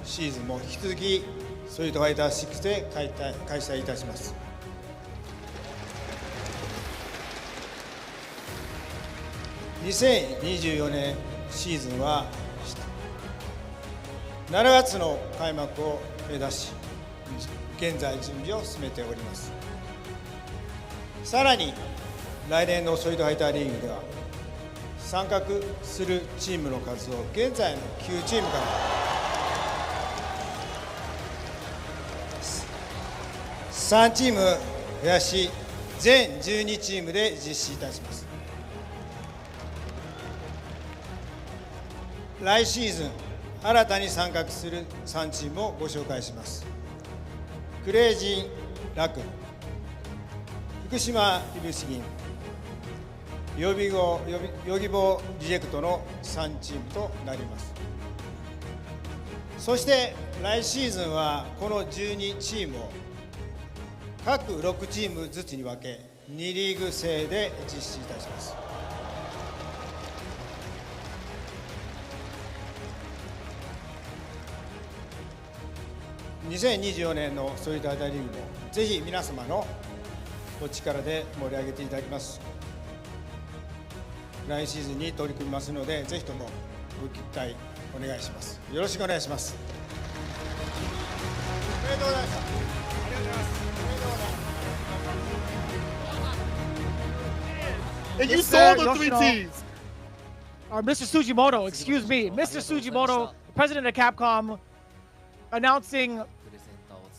O: シーズンも引き続きストリートファイター6で開催いたします。2024年シーズンは7月の開幕を目指し、現在準備を進めております。さらに来年のストリートファイターリーグでは参画するチームの数を現在の9チームから3チーム増やし、全12チームで実施いたします。来シーズン新たに参画する3チームをご紹介します。クレイジン・ラク、福島いぶし銀、ヨギボーリジェクトの3チームとなります。そして来シーズンはこの12チームを各6チームずつに分け2リーグ制で実施いたします。2024年のストリートファイターリーグもぜひ皆様のお力で盛り上げていただきます。来シーズンに取り組みますので、ぜひともご期待お願いします。よろしくお願いします。おめでとうございました。ありがとうございます。おめでとうございます。
B: And you saw the 3
A: Yoshino,
B: T's.
A: or Mr. Sugimoto, excuse me, Mr. Sugimoto, president of Capcom, announcing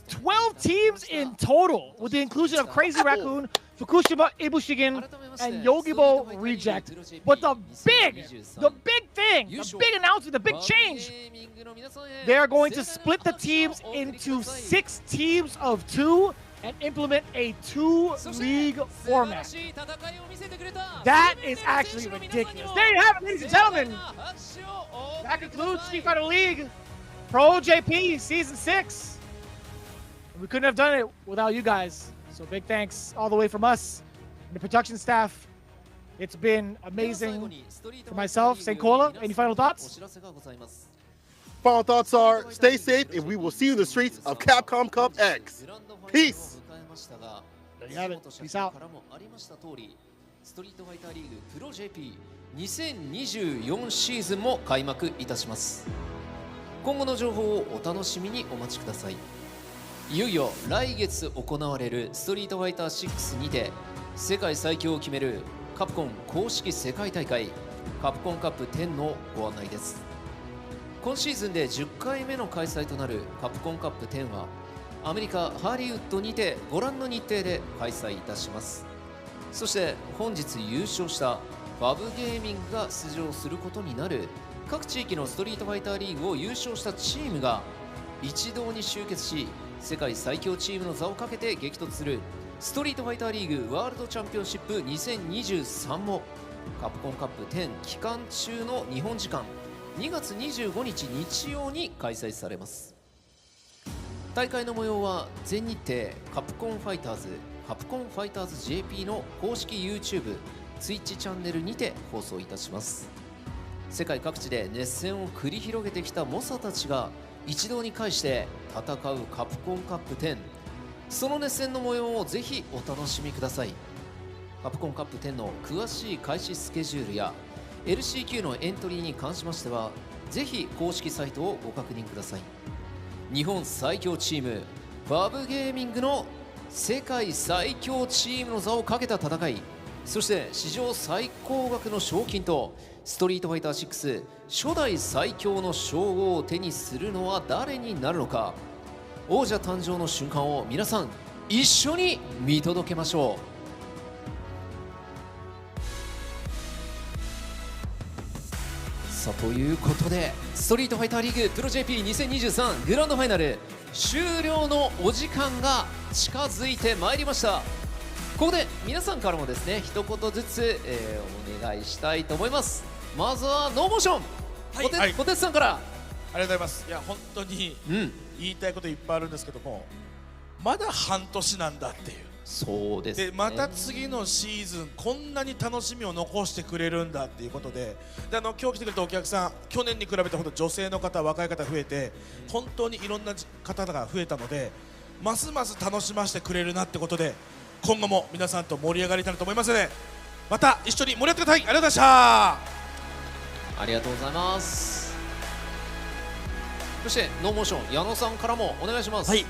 A: 12 teams in total, with the inclusion of Crazy Raccoon, Fukushima Ibushigin, and Yogibo Reject. But the big thing, the big announcement, the big change, they are going to split the teams into 6 teams of 2 and implement a 2-league format. That is actually ridiculous. There you have it, ladies and gentlemen. That concludes Street Fighter League Pro-JP Season 6. We couldn't have done it without you guys. So big thanks all the way from us and the production staff. It's been amazing for myself. Senkola, any final thoughts?
B: Final thoughts are, stay safe, and we will see you in the streets of Capcom Cup X. Peace.
A: There you have it. Peace out.
D: ストリートファイターリーグプロ JP 2024シーズンも開幕いたします。今後の情報をお楽しみにお待ちください。いよいよ来月行われるストリートファイター6にて世界最強を決めるカプコン公式世界大会カプコンカップ10のご案内です。今シーズンで10回目の開催となるカプコンカップ10はアメリカ・ハリウッドにてご覧の日程で開催いたします。そして本日優勝したファブゲーミングが出場することになる各地域のストリートファイターリーグを優勝したチームが一堂に集結し世界最強チームの座をかけて激突するストリートファイターリーグワールドチャンピオンシップ2023もカプコンカップ10期間中の日本時間2月25日日曜に開催されます。大会の模様は全日程カプコンファイターズ JP の公式 YouTube、Twitch チャンネルにて放送いたします。世界各地で熱戦を繰り広げてきた猛者たちが一堂に会して戦うカプコンカップ10、その熱戦の模様をぜひお楽しみください。カプコンカップ10の詳しい開始スケジュールや LCQ のエントリーに関しましてはぜひ公式サイトをご確認ください。日本最強チームファブゲーミングの世界最強チームの座をかけた戦い、そして史上最高額の賞金とストリートファイター6初代最強の称号を手にするのは誰になるのか、王者誕生の瞬間を皆さん一緒に見届けましょう。さあということでストリートファイターリーグプロ JP2023 グランドファイナル終了のお時間が近づいてまいりました。ここで皆さんからもですね一言ずつ、お願いしたいと思います。まずはノーモーション、小鉄さんから。
P: ありがとうございます。いや本当に言いたいこといっぱいあるんですけども、まだ半年なんだっていう。
D: そうですね。
P: でまた次のシーズンこんなに楽しみを残してくれるんだっていうことで、今日来てくれたお客さん去年に比べて本当女性の方若い方増えて本当にいろんな方が増えたのでますます楽しませてくれるなってことで今後も皆さんと盛り上がりたいと思いますのでまた一緒に盛り上がってください。ありがとうございました。
D: ありがとうございます。そしてノーモーション矢野さんからもお願いします。
Q: はい、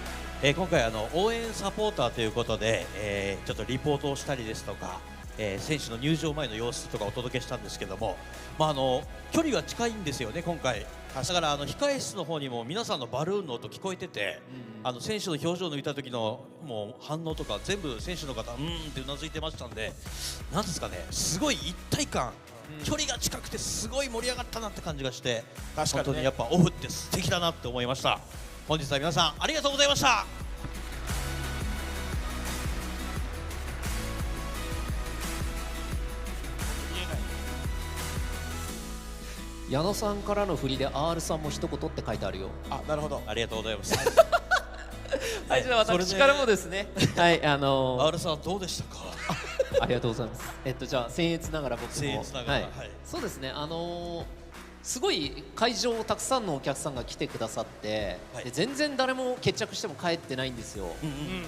Q: 今回応援サポーターということで、ちょっとリポートをしたりですとか、選手の入場前の様子とかお届けしたんですけども、距離が近いんですよね今回。だから控え室の方にも皆さんのバルーンの音聞こえてて、選手の表情を抜いた時のもう反応とか全部選手の方ってうなずいてましたんで、なんですかね、すごい一体感、距離が近くてすごい盛り上がったなって感じがして、本当にやっぱオフって素敵だなって思いました。本日は皆さんありがとうございました。
D: 矢野さんからの振りで R さんも一言って書いてあるよ。
P: あ、なるほど。
Q: ありがとうございます。
D: はい、じゃあ私からもですね。はい、
Q: R さんどうでしたか。
D: ありがとうございます。じゃあ僭越ながら僕も。
Q: 僭越ながら。はい。
D: そうですね。すごい会場たくさんのお客さんが来てくださって、で全然誰も決着しても帰ってないんですよ。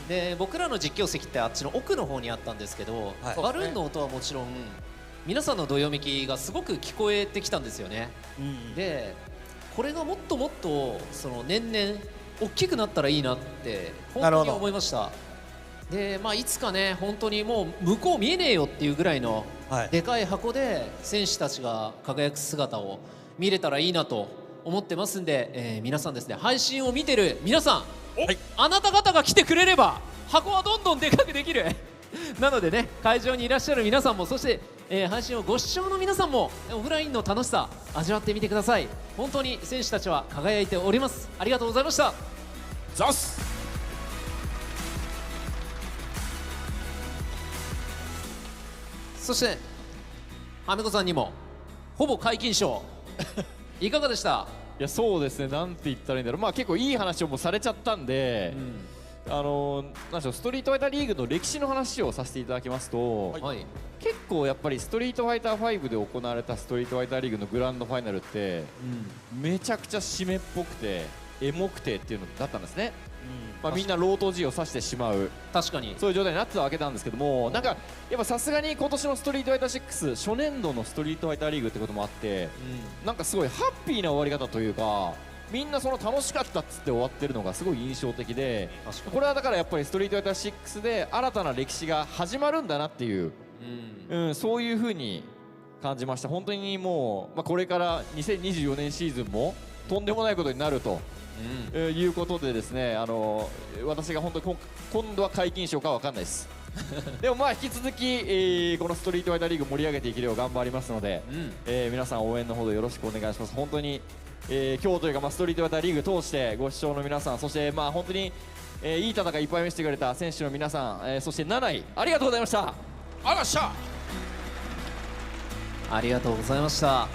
D: で僕らの実況席ってあっちの奥の方にあったんですけど、バルーンの音はもちろん皆さんのどよめきがすごく聞こえてきたんですよね。でこれがもっともっと年々大きくなったらいいなって本当に思いました。でいつかね本当にもう向こう見えねえよっていうぐらいのでかい箱で選手たちが輝く姿を見れたらいいなと思ってますんで、皆さんですね配信を見てる皆さん、あなた方が来てくれれば箱はどんどんでかくできるなのでね会場にいらっしゃる皆さんもそして、配信をご視聴の皆さんもオフラインの楽しさ味わってみてください。本当に選手たちは輝いております。ありがとうございました。
P: ザス
D: そしてはめこさんにもほぼ皆勤賞いかがでした？
G: いやそうですね、なんて言ったらいいんだろう、結構いい話をもうされちゃったんで、なんでしょう、ストリートファイターリーグの歴史の話をさせていただきますと、結構やっぱりストリートファイター5で行われたストリートファイターリーグのグランドファイナルって、めちゃくちゃ締めっぽくてエモくてっていうのだったんですね。みんなロート G を指してしまう、確かにそういう状態になってたわけなんですけども、なんかやっぱさすがに今年のストリートファイター6初年度のストリートファイターリーグってこともあって、なんかすごいハッピーな終わり方というか、みんなその楽しかったっつって終わってるのがすごい印象的で、これはだからやっぱりストリートファイター6で新たな歴史が始まるんだなっていう、そういう風に感じました。本当にもう、これから2024年シーズンもとんでもないことになるということでですね、私が本当に今度は皆勤賞かわかんないですでも引き続き、このストリートファイターリーグ盛り上げていけるよう頑張りますので、皆さん応援のほどよろしくお願いします。本当に、今日というか、ストリートファイターリーグ通してご視聴の皆さん、そして本当に、いい戦いいっぱい見せてくれた選手の皆さん、そして7位ありがとうございました。
P: あらっしゃ
D: ありがとうございました。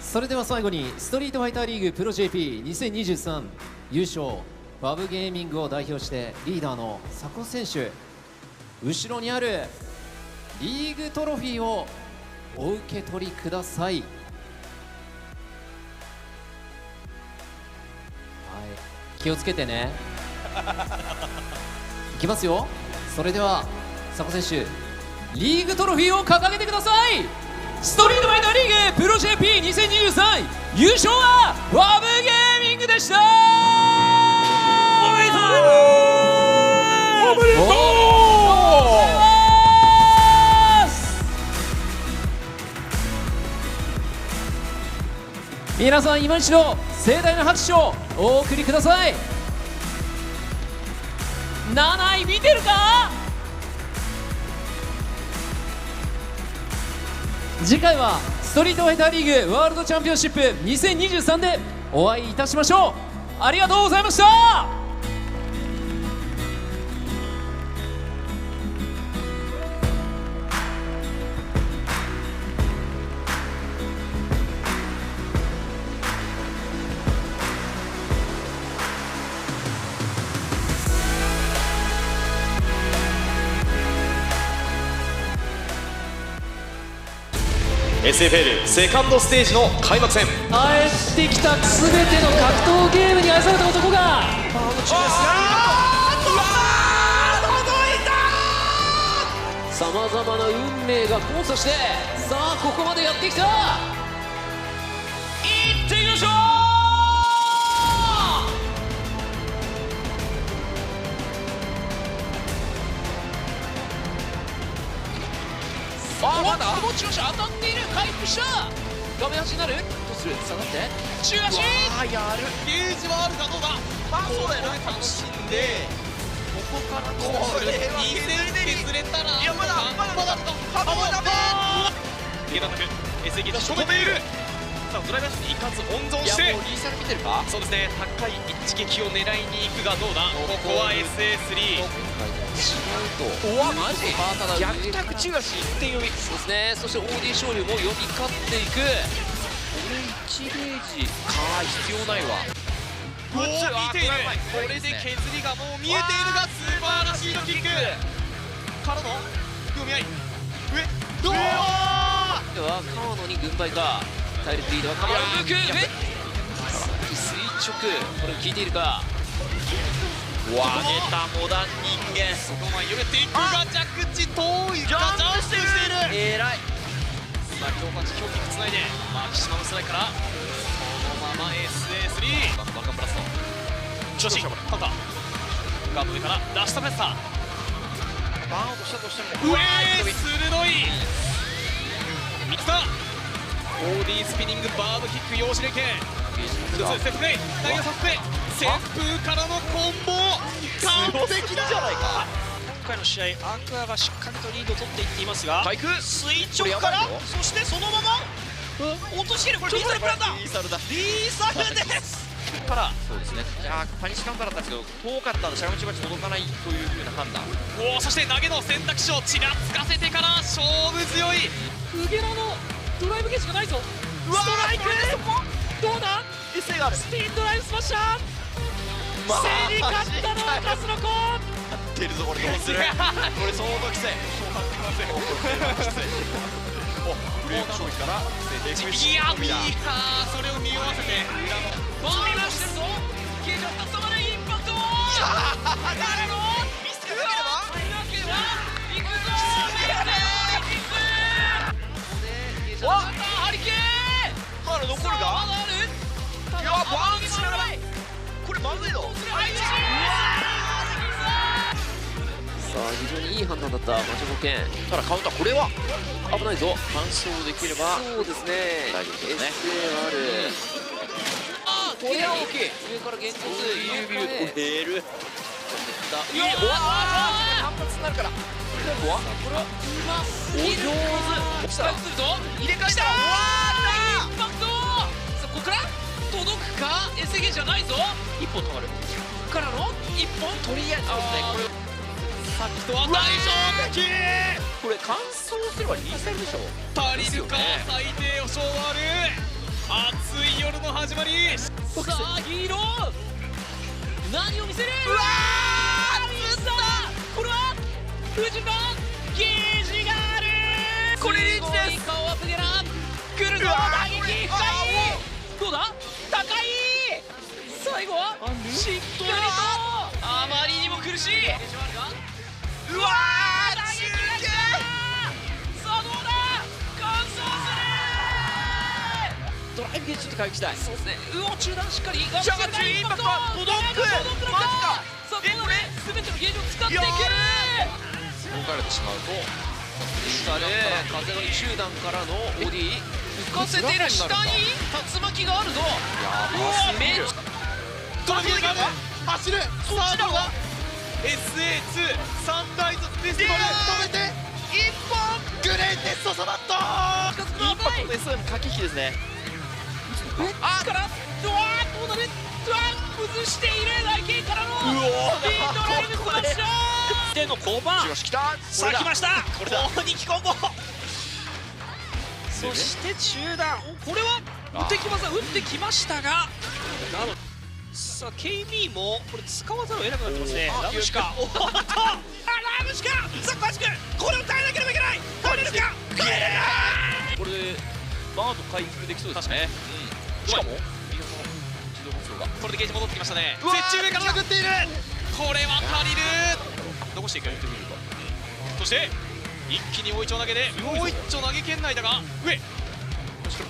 D: それでは最後にストリートファイターリーグプロ JP2023 優勝バブゲーミングを代表してリーダーの佐古選手、後ろにあるリーグトロフィーをお受け取りください。気をつけてねいきますよ。それでは佐古選手リーグトロフィーを掲げてください。ストリートファイターリーグプロ JP2023 優勝はワブゲーミングでした。おめでとうございます。おめでとうございます。皆さん今一度盛大な拍手をお送りください。7位見てるか？次回はストリートファイターリーグワールドチャンピオンシップ2023でお会いいたしましょう。ありがとうございました。
R: SFL セカンドステージの開幕戦、
D: 帰ってきた全ての格闘ゲームに愛された男がさまざまな運命が交差して、さあここまでやってきた。いってみましょう。まだ気持ちよし当たっている。回復した。画面端になる。どうする？下がって中足。やる。ゲージはあるかどうか。そうだよね。楽しんでここからこれは削れたら。いやまだダメ。
R: ゲナタク SE ゲージ止めている。さあドライバーに一発温存して。
D: いやもうリーサル見てるか。
R: そうですね、高い一撃を狙いに行くがどうだ。ここは SA3
D: しまうと。
R: おわマジ逆タク中足1点読み。
D: そうですね。そして OD 勝利も読み勝っていく。これ1ゲージか必要ないわ。
R: 見ている。これで削りがもう見えているが、スーパーらしいのキックからの読み合い。上どう
D: では川野に軍配か。体力リードは川野。上垂直。これを聞いているか。
R: 上げたモダン人間。そこまで読めていくが着地遠いがジャンプしている。
D: えらい。
R: さあ強パンチ強キックつないでマキシマムスライからそのまま SA3 バンバンプラスト調子カウンターガード上から出したフェッサー
S: バーンとしたとしても
R: 鋭い三田 OD スピニングバードキック用紙連携セットプレイ投げさせて旋風からのコンボ完璧だじゃないか。今回の試合アクアがしっかりとリードを取っていっていますが垂直からそしてそのまま落としきるこれリーサルプランだリーサルです
S: からそうですねパニッシュカウンターだったんですけど遠かったのでしゃがみちばち届かないというふうな判断
R: そして投げの選択肢をちらつかせてから勝負強いウゲラのドライブゲージがないぞストライクどうだスピンドライブスマッシャー競り勝ったのはカスノコ
S: 出るぞこれどうするこれ相当きついフレーム勝利から
R: いやそれを見合わせて裏のバーナーしてるぞゲージを挟まないインパクト誰のミスがなければいくぞハリケーン
S: まだ残るかいやバウンスしながらこれまずいの
D: さあ非常にいい判断だったマチョコケン。
S: ただカウンターこれは
D: 危ないぞ。
S: 完走できれば
D: そうですね
S: 大丈夫ですね。
D: SA はある。
S: これは大きい
D: 上から現実
S: ビューレール
D: 反発になるからこれはうますぎる
R: お上手入れ替えたインパクトここから届くかエセゲじゃないぞ
S: 一本止まる
R: からの一本
S: とりあえずこれ
R: さっきとは大衝撃
S: これ完走すればリーサルでしょ
R: 足りるか最低保証ある暑い夜の始まりさあヒーロー何を見せるうわーさあこれはフジパンゲージがあるこれリーチです顔アップゲラー来るぞ打撃深いどうだ高い最後はしっかりとあまりにも苦しいうわー打撃が来たさあどうだ完走する
S: ドライブゲージちょっと回復したい
R: そうですね中段しっかり
S: じゃあインパクト届くマジか
R: さあこれ全てのゲージを使っていく
S: 動かれてしまうと
D: 風の中段からのボディ
R: 浮かせてる下に竜巻があるぞめっちゃドライブゲージ走るそっちだわ SA2 サンライズフェスティバル止めて一本グレーテストサバット
S: インパクト S1 駆け引きですね
R: からどうなる崩している内径からのスピードライブスマッシャーでの5番さあ来ました大人気コンボそして中段これは打ってきましたがさあ KB もこれ使わざるを得なくなってますねラムシカおっとラムシカさあ詳しくこれを耐えなければいけない耐えれるか
S: これでバーンと回復できそうですねしかも
R: これでゲージ戻ってきましたね接中上から殴っているこれは足りる残していくそして一気に大一丁投げで大一丁投げ圏内だが上こ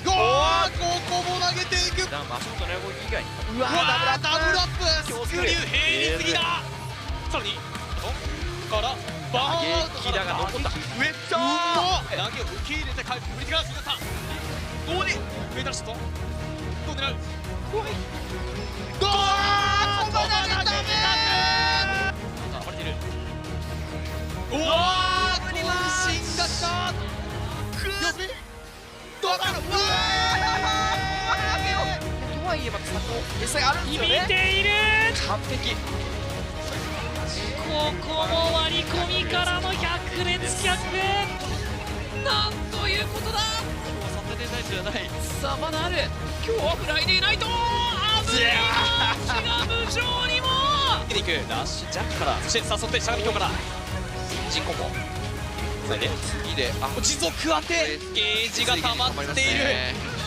R: こも投げていく
S: 足元の動き以外に
R: うわーダブルアップスクリュー平に次ださらにからバーン
S: 撃だが残った
R: 上投げを受け入れて回復振り手が姿どうに上からシュートどう狙う怖いここまでダメれてるおお渾身がきたどうだろうとはいえ餌があるんですよね見ている完璧ここも割り込みからの百列脚なんということだ今日はサタデーナイトじゃないさあまだある今日はフライデーナイト危ないが無情にも出ていくラッシュジャックからそして誘ってしゃがみ今日から人コンボ次で持続当てゲージが溜まっている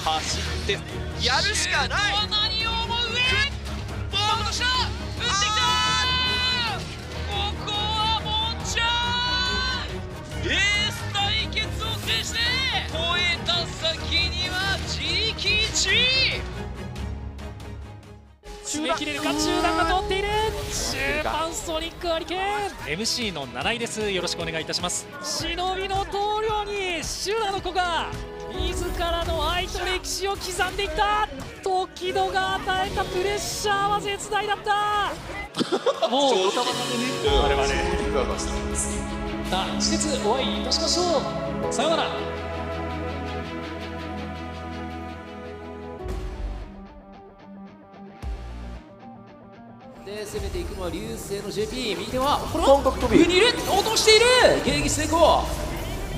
R: 走ってやるしかない何を思う上ボールとした打ってきたここはボンちゃんエース対決を制して超えた先には自力1位詰め切れるか。中段が通っている。中盤ソニックハリケーン。 MC の七井です。よろしくお願いいたします。忍びの棟梁にシュラの子が自らの愛と歴史を刻んでいった。時戸が与えたプレッシャーは絶大だった。もう歌までね、我々季節お会いいたしましょう。さようなら。
D: で攻めていくのは流星の JP。 右手はこの上にいる。落としている。迎撃成功。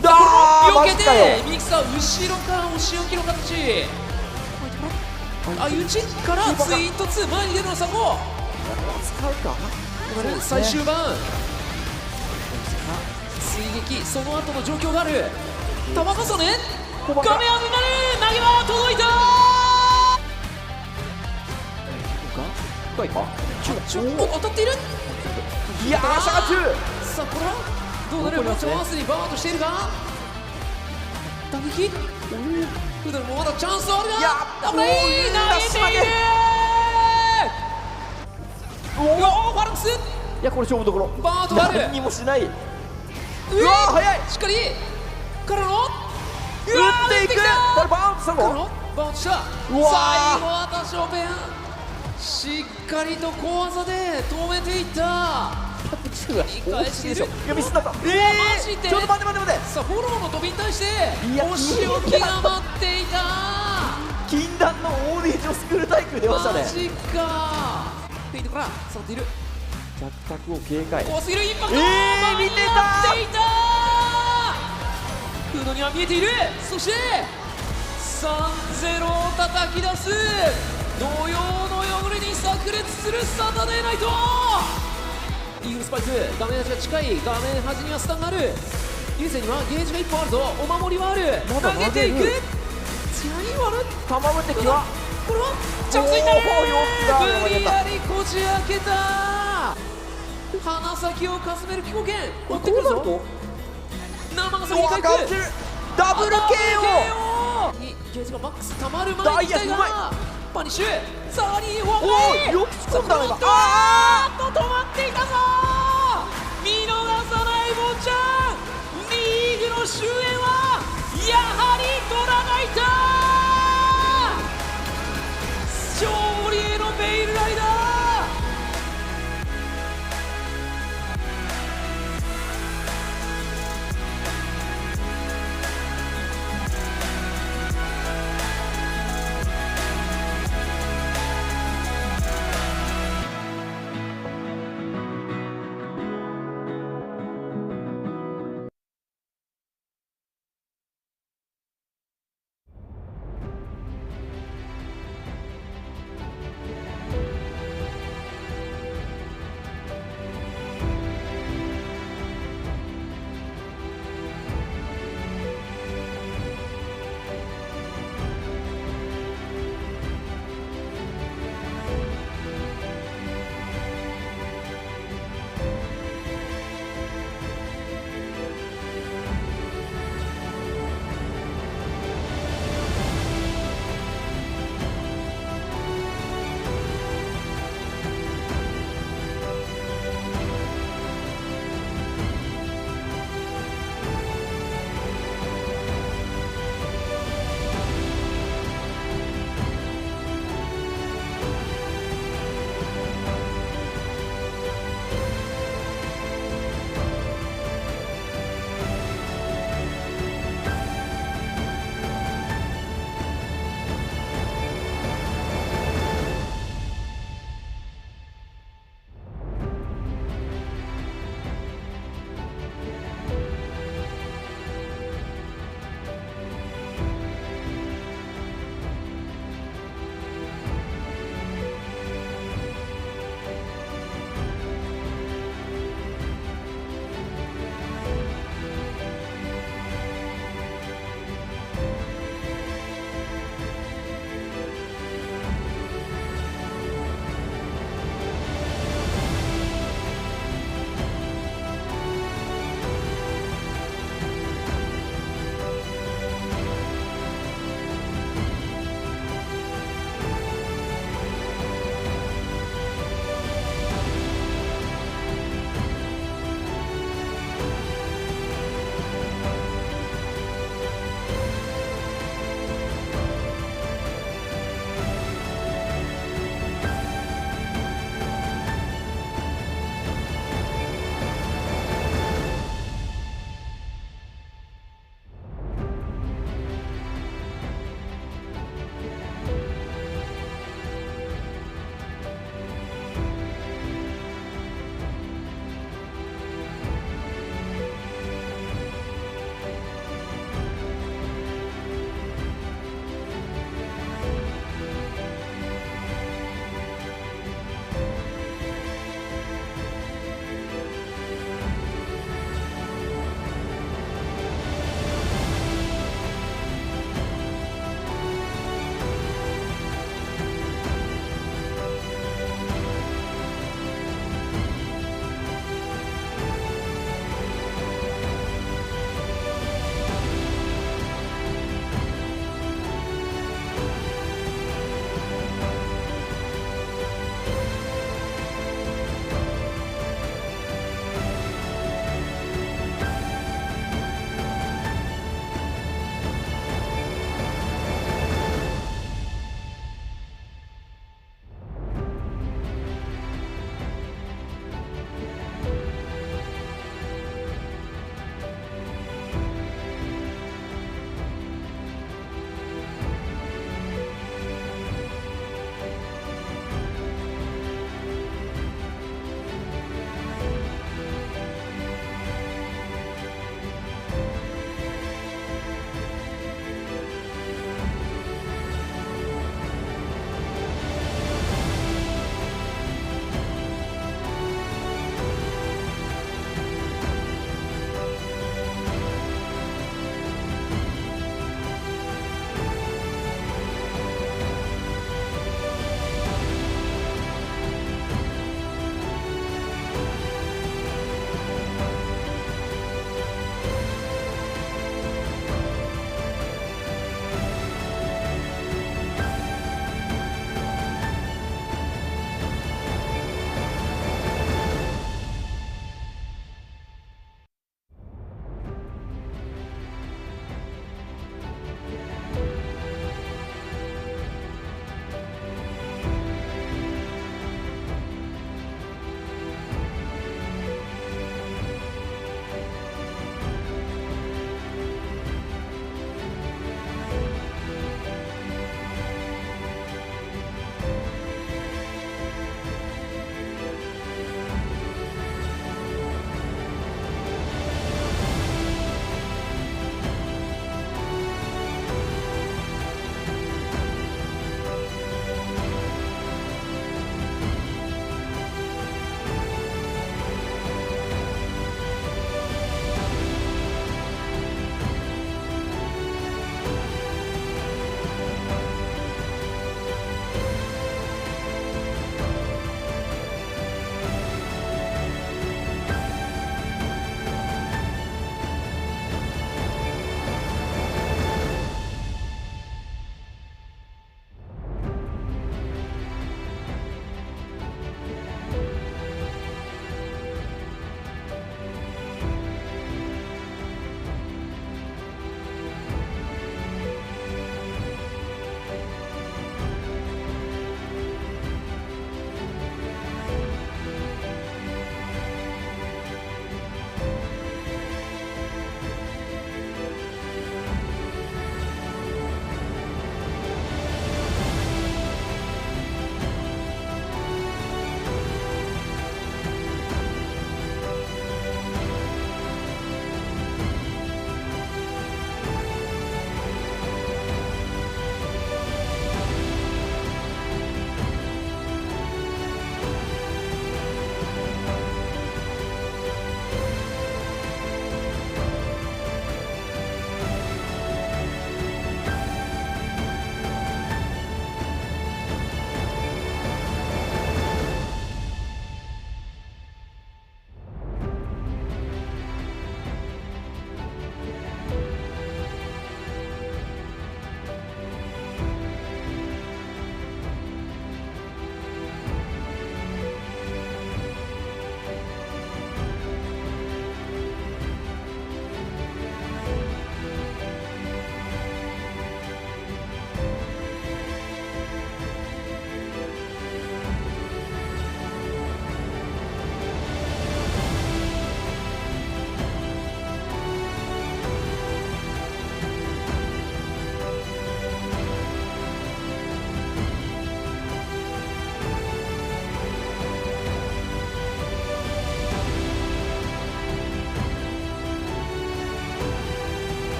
D: 避けてミキサー後ろから押し置きの形。相打ちからツイート2前に出るのは佐古。使うか最終盤追撃。その後の状況がある。球重ね画面危なる。投げは届いた。深いか。ちょっと当たっている。いやー、下が中。さあこれはどうなる。もうチャンスにバーンとしているか。打撃フドルもまだチャンスあるが、危ない。投げている。おお、ファルクス。いや、これ勝負どころ。バーンとなる。何にもしない。うわー、早い。しっかりからの打っていく。これバーンとしたの。からのバーンとした。最後は多少ペン。しっかりと小技で止めていった。大きいでしょ。いや、ミスだった。マジで。ちょっと待って待って待って。さあフォローの飛びに対してお仕置きが待っていた。禁断のオーディションスクール対空出ましたね。マジか。フェイントから触っている。弱卓を警戒。怖すぎるインパクト。見てた。フードには見えている。そして 3-0 を叩き出す。同様の汚れに炸裂するサタデーナイト。イーグルスパイク。画面端が近い。画面端にはスタンがある。流星にはゲージが1本あるぞ。お守りはある。投げていく。強い割る。玉む敵はこれはチャンスになる。無理やりこじ開けた。鼻先をかすめる気候圏。追ってくるぞ。生が先に回復。ダブル KO にゲージがマックス溜まる前に行きたいがパニッシュ。さらにワンプレイ。よく突っ込んだの今。止まっていたぞ。見逃さないボンちゃん。リーグの終焉は